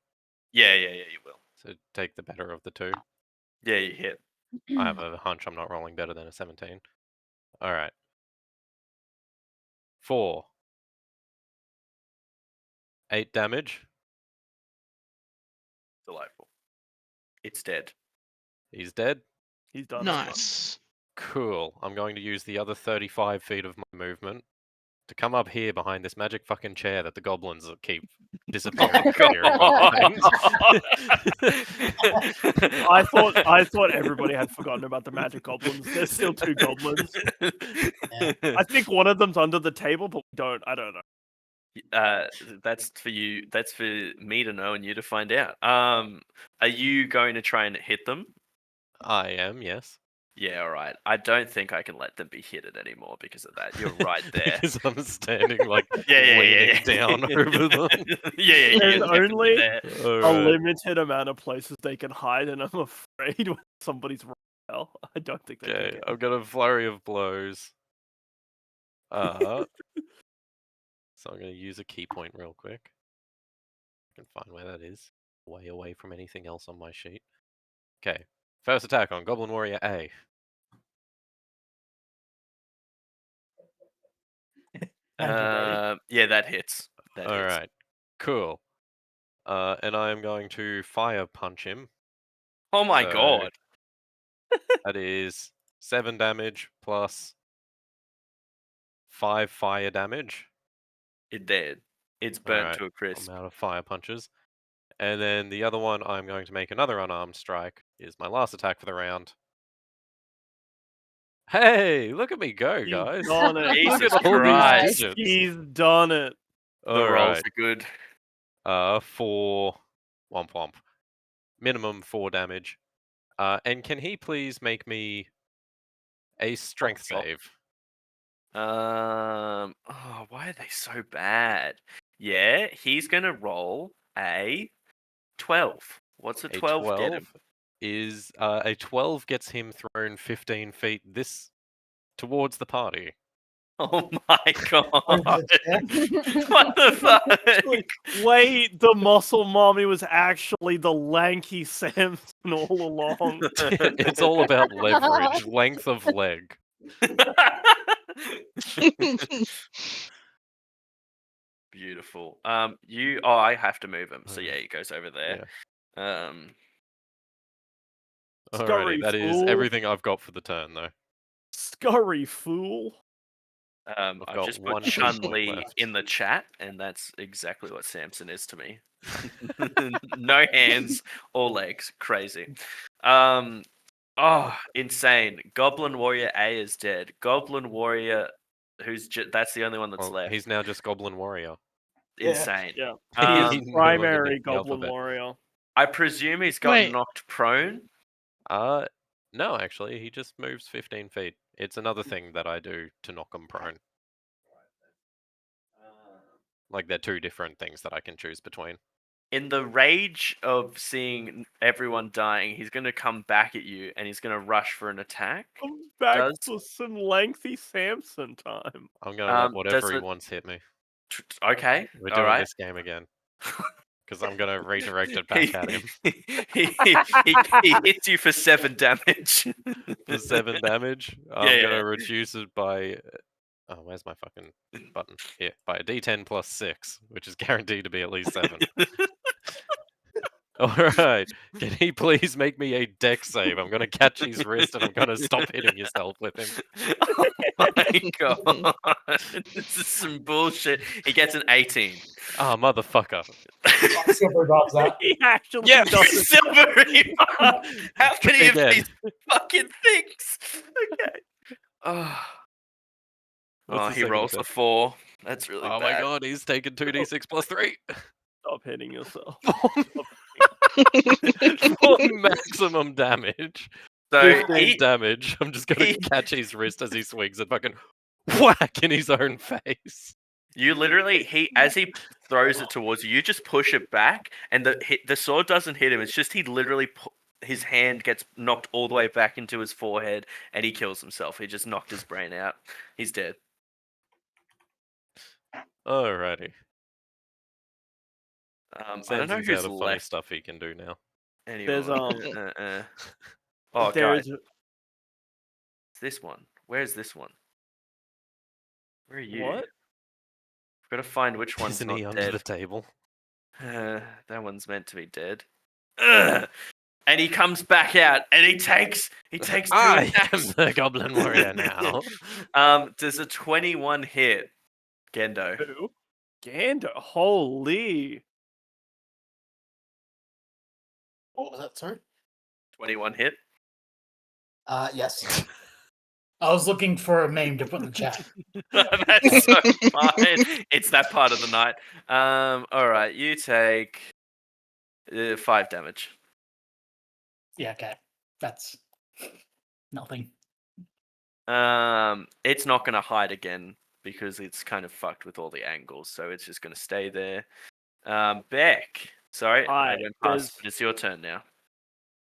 Yeah, you will. So take the better of the two. Yeah, you hit. I have a hunch I'm not rolling better than a 17. All right. 4. 8 damage. Delightful. It's dead. He's dead. He's done. Nice. Cool. I'm going to use the other 35 feet of my movement to come up here behind this magic fucking chair that the goblins keep disappearing from here behind. I thought everybody had forgotten about the magic goblins. There's still 2 goblins. I think one of them's under the table, but I don't know. That's for you. That's for me to know and you to find out. Are you going to try and hit them? I am, yes. Yeah, all right. I don't think I can let them be hit anymore because of that. You're right there. Because I'm standing like Yeah. leaning down over them. Yeah. There's You're definitely only there. a Alright. limited amount of places they can hide, and I'm afraid when somebody's well, I don't think they Okay, can. I've got a flurry of blows. So I'm going to use a key point real quick. I can find where that is. Way away from anything else on my sheet. Okay, first attack on Goblin Warrior A. Yeah, that hits. That hits. Alright, cool. And I am going to fire punch him. Oh my So god. that is 7 damage plus 5 fire damage. It did. It's burnt Alright, to a crisp. I'm out of fire punches. And then the other one, I'm going to make another unarmed strike. Is my last attack for the round. Hey, look at me go, He's guys. done it. Look Jesus at all Christ. these digits. He's done it. The rolls Alright, are good. 4 womp womp. Minimum 4 damage. And can he please make me a strength sure. save? Oh, why are they so bad? Yeah, he's gonna roll a 12. What's a A 12 get him? is a 12 gets him thrown 15 feet towards the party. Oh my god. Over the chair. What the fuck? Wait, the muscle mommy was actually the lanky Samson all along. It's all about leverage, length of leg. Beautiful. I have to move him. So Okay. yeah, he goes over there. Scurry Alrighty, that is fool. everything I've got for the turn, though. Scurry fool. I've got just one put hit Chun point Li left. in the chat, and that's exactly what Samson is to me. No hands or legs. Crazy. Insane. Goblin Warrior A is dead. Goblin Warrior, that's the only one that's Well, left. he's now just Goblin Warrior. Insane. Yeah. He He's no longer primary needs the goblin alphabet. warrior. I presume he's got Wait. knocked prone. No, actually, he just moves 15 feet. It's another thing that I do to knock him prone. Like, they're 2 different things that I can choose between. In the rage of seeing everyone dying, he's going to come back at you and he's going to rush for an attack. I'm back Does- to some lengthy Samson time. I'm gonna let whatever he does it- wants hit me. Okay. We're all doing right. this game again. because I'm gonna redirect it back at him He hits you for 7 damage. for 7 damage. Yeah, I'm yeah. gonna reduce it by. Oh, where's my fucking button? Here, by a D10 plus 6, which is guaranteed to be at least 7. All right. Can he please make me a dex save? I'm gonna catch his wrist and I'm gonna stop hitting yourself with him. Oh my god. This is some bullshit. He gets an 18. Ah, motherfucker. Silver above that. He actually Yeah. does it. Silver Reaper! How can he have Again. these fucking things? Okay. Oh, What's the he second rolls a attack? 4. That's really Oh bad. my god, he's taken 2d6 plus 3. Stop hitting yourself. For maximum damage. So 15 damage. I'm just gonna he- catch his wrist as he swings and fucking whack in his own face. you literally, as he throws it towards you, you just push it back, and the sword doesn't hit him. It's just he literally his hand gets knocked all the way back into his forehead, and he kills himself. He just knocked his brain out. He's dead. Alrighty. I don't Samson's know out who's of funny left stuff he can do now. anymore. There's Oh, there's guys, it's this one. Where's this one? Where are you? what? I've got to find which one's Isn't not he under dead. the table? That one's meant to be dead. Ugh! And he comes back out, and he takes 2 I am attacks. the Goblin Warrior now. Does a 21 hit, Gendo? Who? Gander. Holy. What was that, sorry? 21 hit. Yes. I was looking for a meme to put in the chat. That's so fine. It's that part of the night. All right, you take 5 damage. Yeah, okay. That's nothing. It's not going to hide again because it's kind of fucked with all the angles, so it's just going to stay there. Beck. Sorry, I went past, but it's your turn now.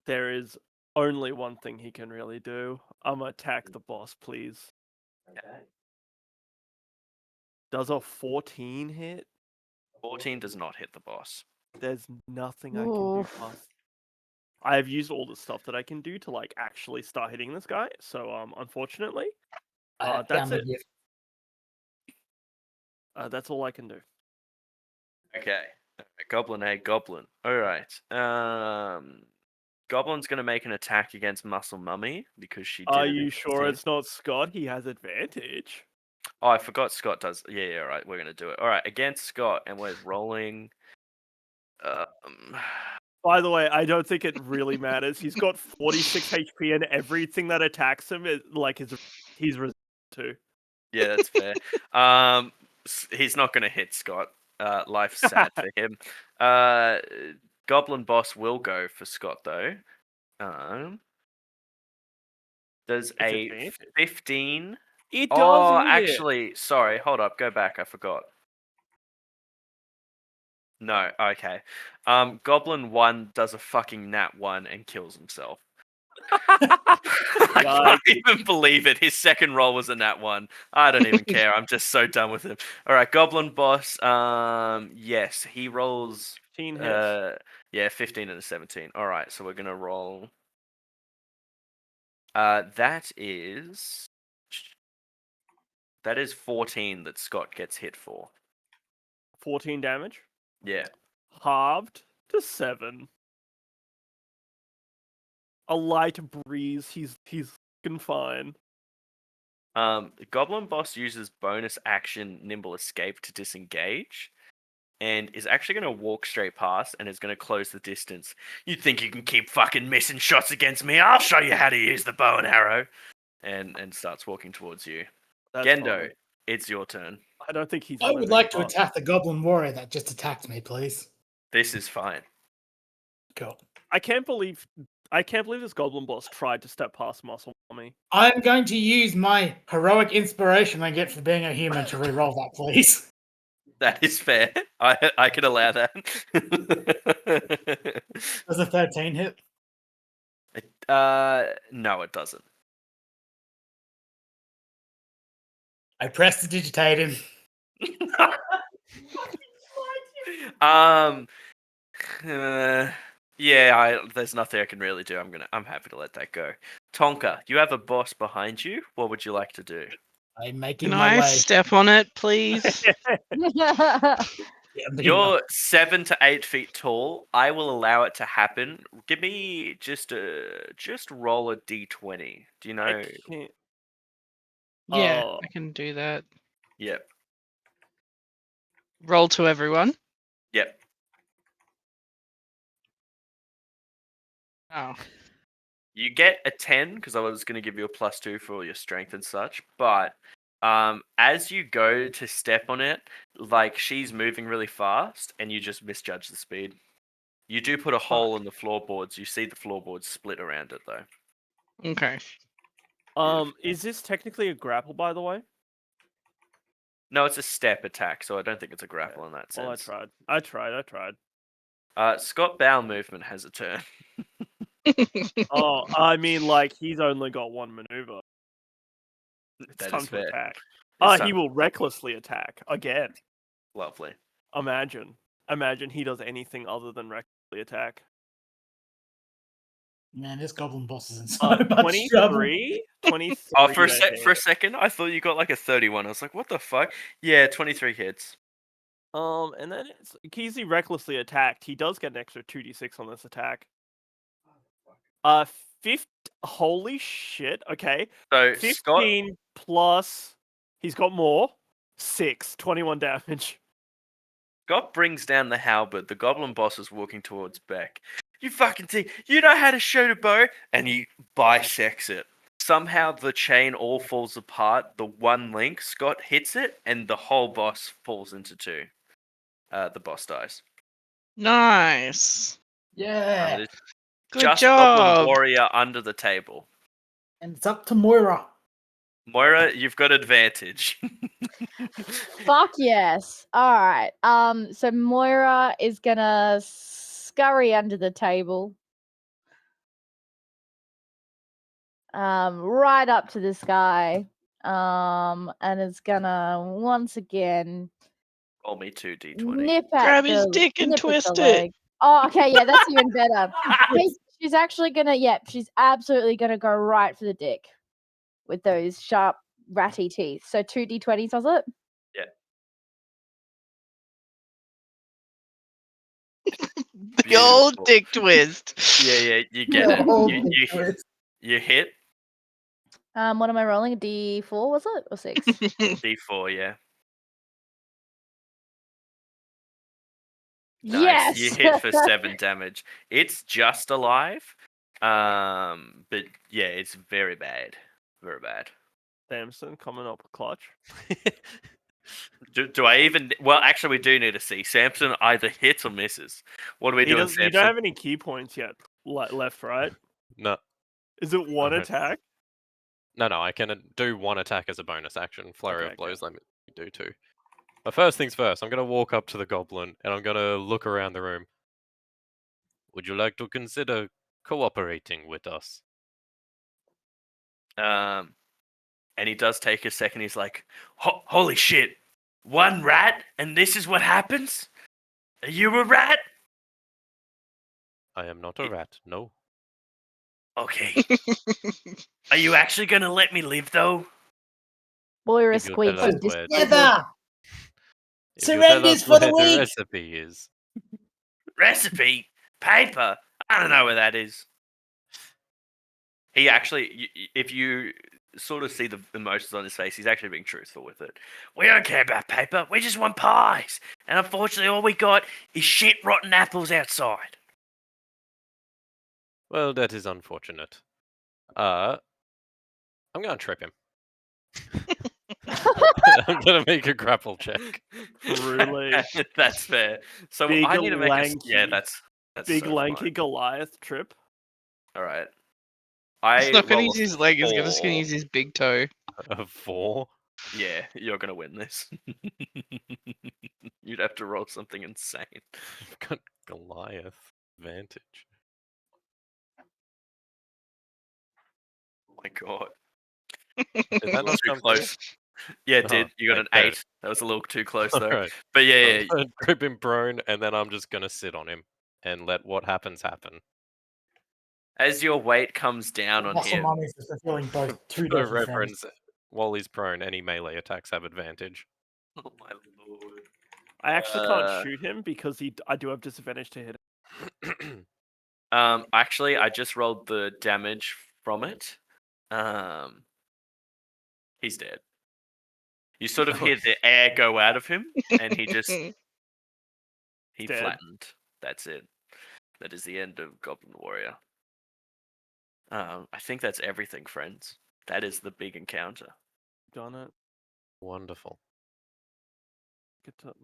There is only one thing he can really do. I'm gonna attack the boss, please. Okay. Does a 14 hit? 14 does not hit the boss. There's nothing I can do Oof. past. I have used all the stuff that I can do to like actually start hitting this guy. So unfortunately, I that's found the it. gift. That's all I can do. Okay. Goblin A, Goblin. Alright. Goblin's going to make an attack against Muscle Mummy because she did Are it you in sure 15. it's not Scott? He has advantage. Oh, I forgot Scott does. Yeah, alright. We're going to do it. Alright, against Scott, and we're rolling. By the way, I don't think it really matters. He's got 46 HP, and everything that attacks him is like he's resistant to. Yeah, that's fair. He's not going to hit Scott. Life's sad for him. Goblin boss will go for Scott though. Does a advantage. 15? It does. Oh, hit. actually, sorry. Hold up. Go back. I forgot. No. Okay. Goblin 1 does a fucking nat 1 and kills himself. I can't even believe it. His second roll was a nat 1. I don't even care. I'm just so done with him. All right, Goblin boss. Yes, he rolls 15 hits. yeah, 15 and a 17. All right, so we're gonna roll. That is 14 that Scott gets hit for. 14 damage. Yeah. Halved to 7. A light breeze. He's fucking fine. Goblin boss uses bonus action nimble escape to disengage, and is actually going to walk straight past and is going to close the distance. You think you can keep fucking missing shots against me? I'll show you how to use the bow and arrow. And starts walking towards you. That's Gendo, fine. it's your turn. I don't think he's. I would moving like to fast. attack the Goblin Warrior that just attacked me, please. This is fine. Cool. I can't believe this goblin boss tried to step past Muscle Mummy. I'm going to use my heroic inspiration I get for being a human to reroll that, please. That is fair. I can allow that. Does a 13 hit? No, it doesn't. I press to digitate him. There's nothing I can really do. I'm happy to let that go. Tonka, you have a boss behind you. What would you like to do? I'm making Can my I way. step on it, please? Yeah, I'm thinking You're 7 to 8 feet tall. I will allow it to happen. Give me just roll a d20. Do you know? I can't. Yeah, Oh. I can do that. Yep. Roll to everyone. Yep. Oh. You get a 10 because I was going to give you a +2 for all your strength and such. But as you go to step on it, like she's moving really fast, and you just misjudge the speed. You do put a hole in the floorboards. You see the floorboards split around it though. Okay. Is this technically a grapple, by the way? No, it's a step attack, so I don't think it's a grapple in that Well, sense. I tried. Scott Bowel movement has a turn. Oh, I mean, like, he's only got one maneuver. It's That time is to fair. attack. It's He time- will recklessly attack again. Lovely. Imagine he does anything other than recklessly attack. Man, this goblin boss is in so much trouble. 23? 23. Oh, for a I second, I thought you got like a 31. I was like, what the fuck? Yeah, 23 hits. think. And then it's Keezy recklessly attacked. He does get an extra 2d6 on this attack. 50. Holy shit. Okay. So Scott 15 plus. He's got more. 21 damage. Scott brings down the halberd. The goblin boss is walking towards Beck. You fucking think you know how to shoot a bow? And he bisects it. Somehow the chain all falls apart. The one link, Scott hits it, and the whole boss falls into two. The boss dies. Nice. Yeah. It is Good just Goblin job. Warrior under the table. And it's up to Moira. Moira, you've got advantage. Fuck yes. All right. So Moira is gonna scurry under the table. Right up to this guy. And is gonna once again Roll me 2d20. nip at Grab his the dick and nip at twist the it. leg. Oh, okay, yeah, that's even better. She's actually gonna, she's absolutely gonna go right for the dick with those sharp ratty teeth. So 2d20s, was it? The old Beautiful. dick twist. Yeah, you get it. You hit What am I rolling? A d4, was it? Or 6? d4, yeah. Nice. Yes! You hit for 7 damage. It's just alive. But yeah, it's very bad. Very bad. Samson coming up clutch. Do I even? Well, actually, we do need to see. Samson either hits or misses. What are we doing, Samson? You don't have any key points yet. Left, right? No. Is it one Okay. attack? No, I can do one attack as a bonus action. Flurry Okay, of blows, let me do two. But first things first, I'm going to walk up to the goblin and I'm going to look around the room. Would you like to consider cooperating with us? And he does take a second. He's like, "Holy shit! One rat, and this is what happens? Are you a rat?" I am not a rat, no. Okay. Are you actually gonna let me live, though? Moira If you squeaks tell us with where- disapproval. Together! If you tell Surrenders us for the where weak! recipe is. Recipe? Paper? I don't know where that is. He actually, if you sort of see the emotions on his face, he's actually being truthful with it. We don't care about paper. We just want pies. And unfortunately, all we got is shit rotten apples outside. Well, that is unfortunate. I'm going to trip him. I'm going to make a grapple check. Truly. That's fair. So Big I need to make a... Yeah, lanky- that's Big so lanky fine. Goliath trip. All right. He's not going to roll use a his leg, he's just going to 4. use his big toe. A 4? Yeah, you're gonna win this. You'd have to roll something insane. I've got Goliath advantage. Oh my god. Did that not Too come close. Yeah, it did. Oh, You got an okay. 8. That was a little too close through? though. Alright. But So yeah, I'm gonna grip him prone and then I'm just going to sit on him. and let what happens happen. As your weight comes down on Muscle him, mummies is fulfilling both two For different things. reference, while he's prone, any melee attacks have advantage. oh my lord. I actually can't shoot him because I do have disadvantage to hit him. Actually, I just rolled the damage from it. He's dead. You sort of hear the air go out of him, and he Dead. flattened. That's it. That is the end of Goblin Warrior. I think that's everything, friends. That is the big encounter. Done it. Wonderful. Get to...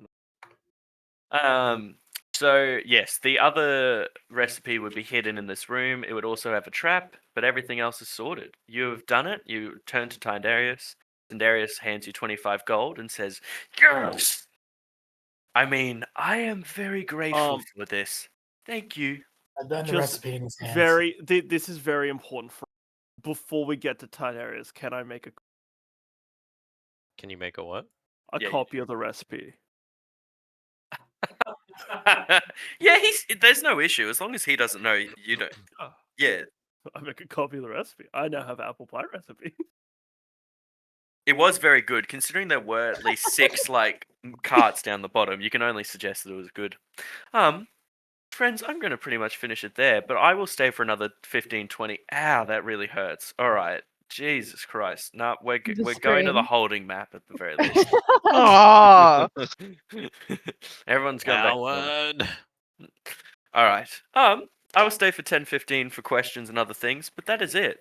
So yes, the other recipe would be hidden in this room. It would also have a trap, but everything else is sorted. You have done it. You turn to Tyndareus. Tyndareus hands you 25 gold and says, "Yes! I mean, I am very grateful for this. Thank you." I burn the Just recipe in his hands. This is very important. Before we get to Tyndareus, can I make Can you make a what? a Yeah, copy of the recipe? Yeah, there's no issue as long as he doesn't know you don't. Yeah, I make a copy of the recipe. I now have apple pie recipe. it was very good considering there were at least 6 like carts down the bottom. You can only suggest that it was good. Friends, I'm going to pretty much finish it there, but I will stay for another 15, 20. Ow, that really hurts. All right. Jesus Christ. No, we're going to the scream. holding map at the very least. Aw. Everyone's going back. Howard! All right. I will stay for 10, 15 for questions and other things, but that is it.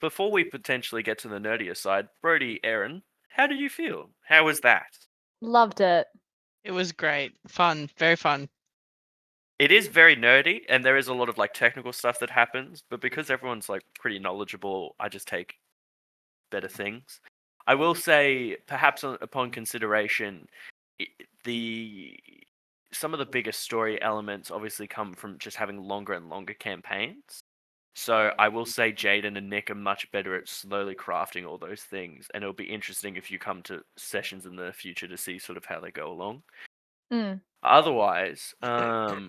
Before we potentially get to the nerdier side, Brody, Aaron, how did you feel? How was that? Loved it. It was great. Fun. Very fun. It is very nerdy, and there is a lot of like technical stuff that happens, but because everyone's like pretty knowledgeable, I just take better things. I will say, perhaps upon consideration, some of the biggest story elements obviously come from just having longer and longer campaigns. So I will say Jaden and Nick are much better at slowly crafting all those things, and it'll be interesting if you come to sessions in the future to see sort of how they go along. Mm. Otherwise, yeah.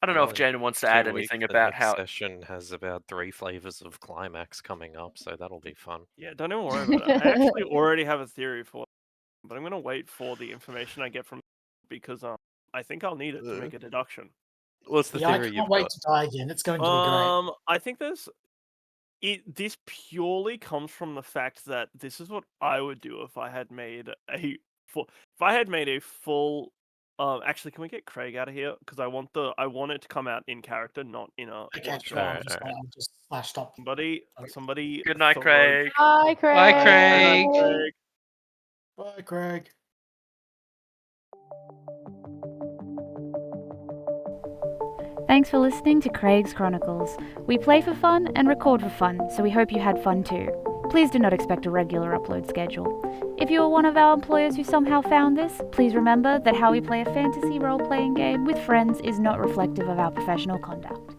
I don't know if Well, Jaden wants to 2 add weeks, anything the about next how. session has about 3 flavors of climax coming up, so that'll be fun. Yeah, don't even worry about it. I actually already have a theory for it, but I'm gonna wait for the information I get from because I think I'll need it to make a deduction. What's the Yeah, I theory can't you've wait got? to die again. It's going to be great. I think this purely comes from the fact that this is what I would do if I had made a full. Actually, can we get Craig out of here? Because I want it to come out in character, not in a Okay, one sure. shot. I'll just slash stop. Somebody. Good night, throw- Craig. Bye, Craig. Bye, Good Craig. night, Craig. Bye, Craig. Thanks for listening to Craig's Chronicles. We play for fun and record for fun, so we hope you had fun too. Please do not expect a regular upload schedule. If you are one of our employers who somehow found this, please remember that how we play a fantasy role-playing game with friends is not reflective of our professional conduct.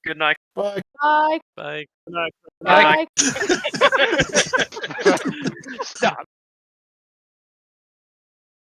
Good night. Bye. Bye. Bye. Good night. Bye. Bye.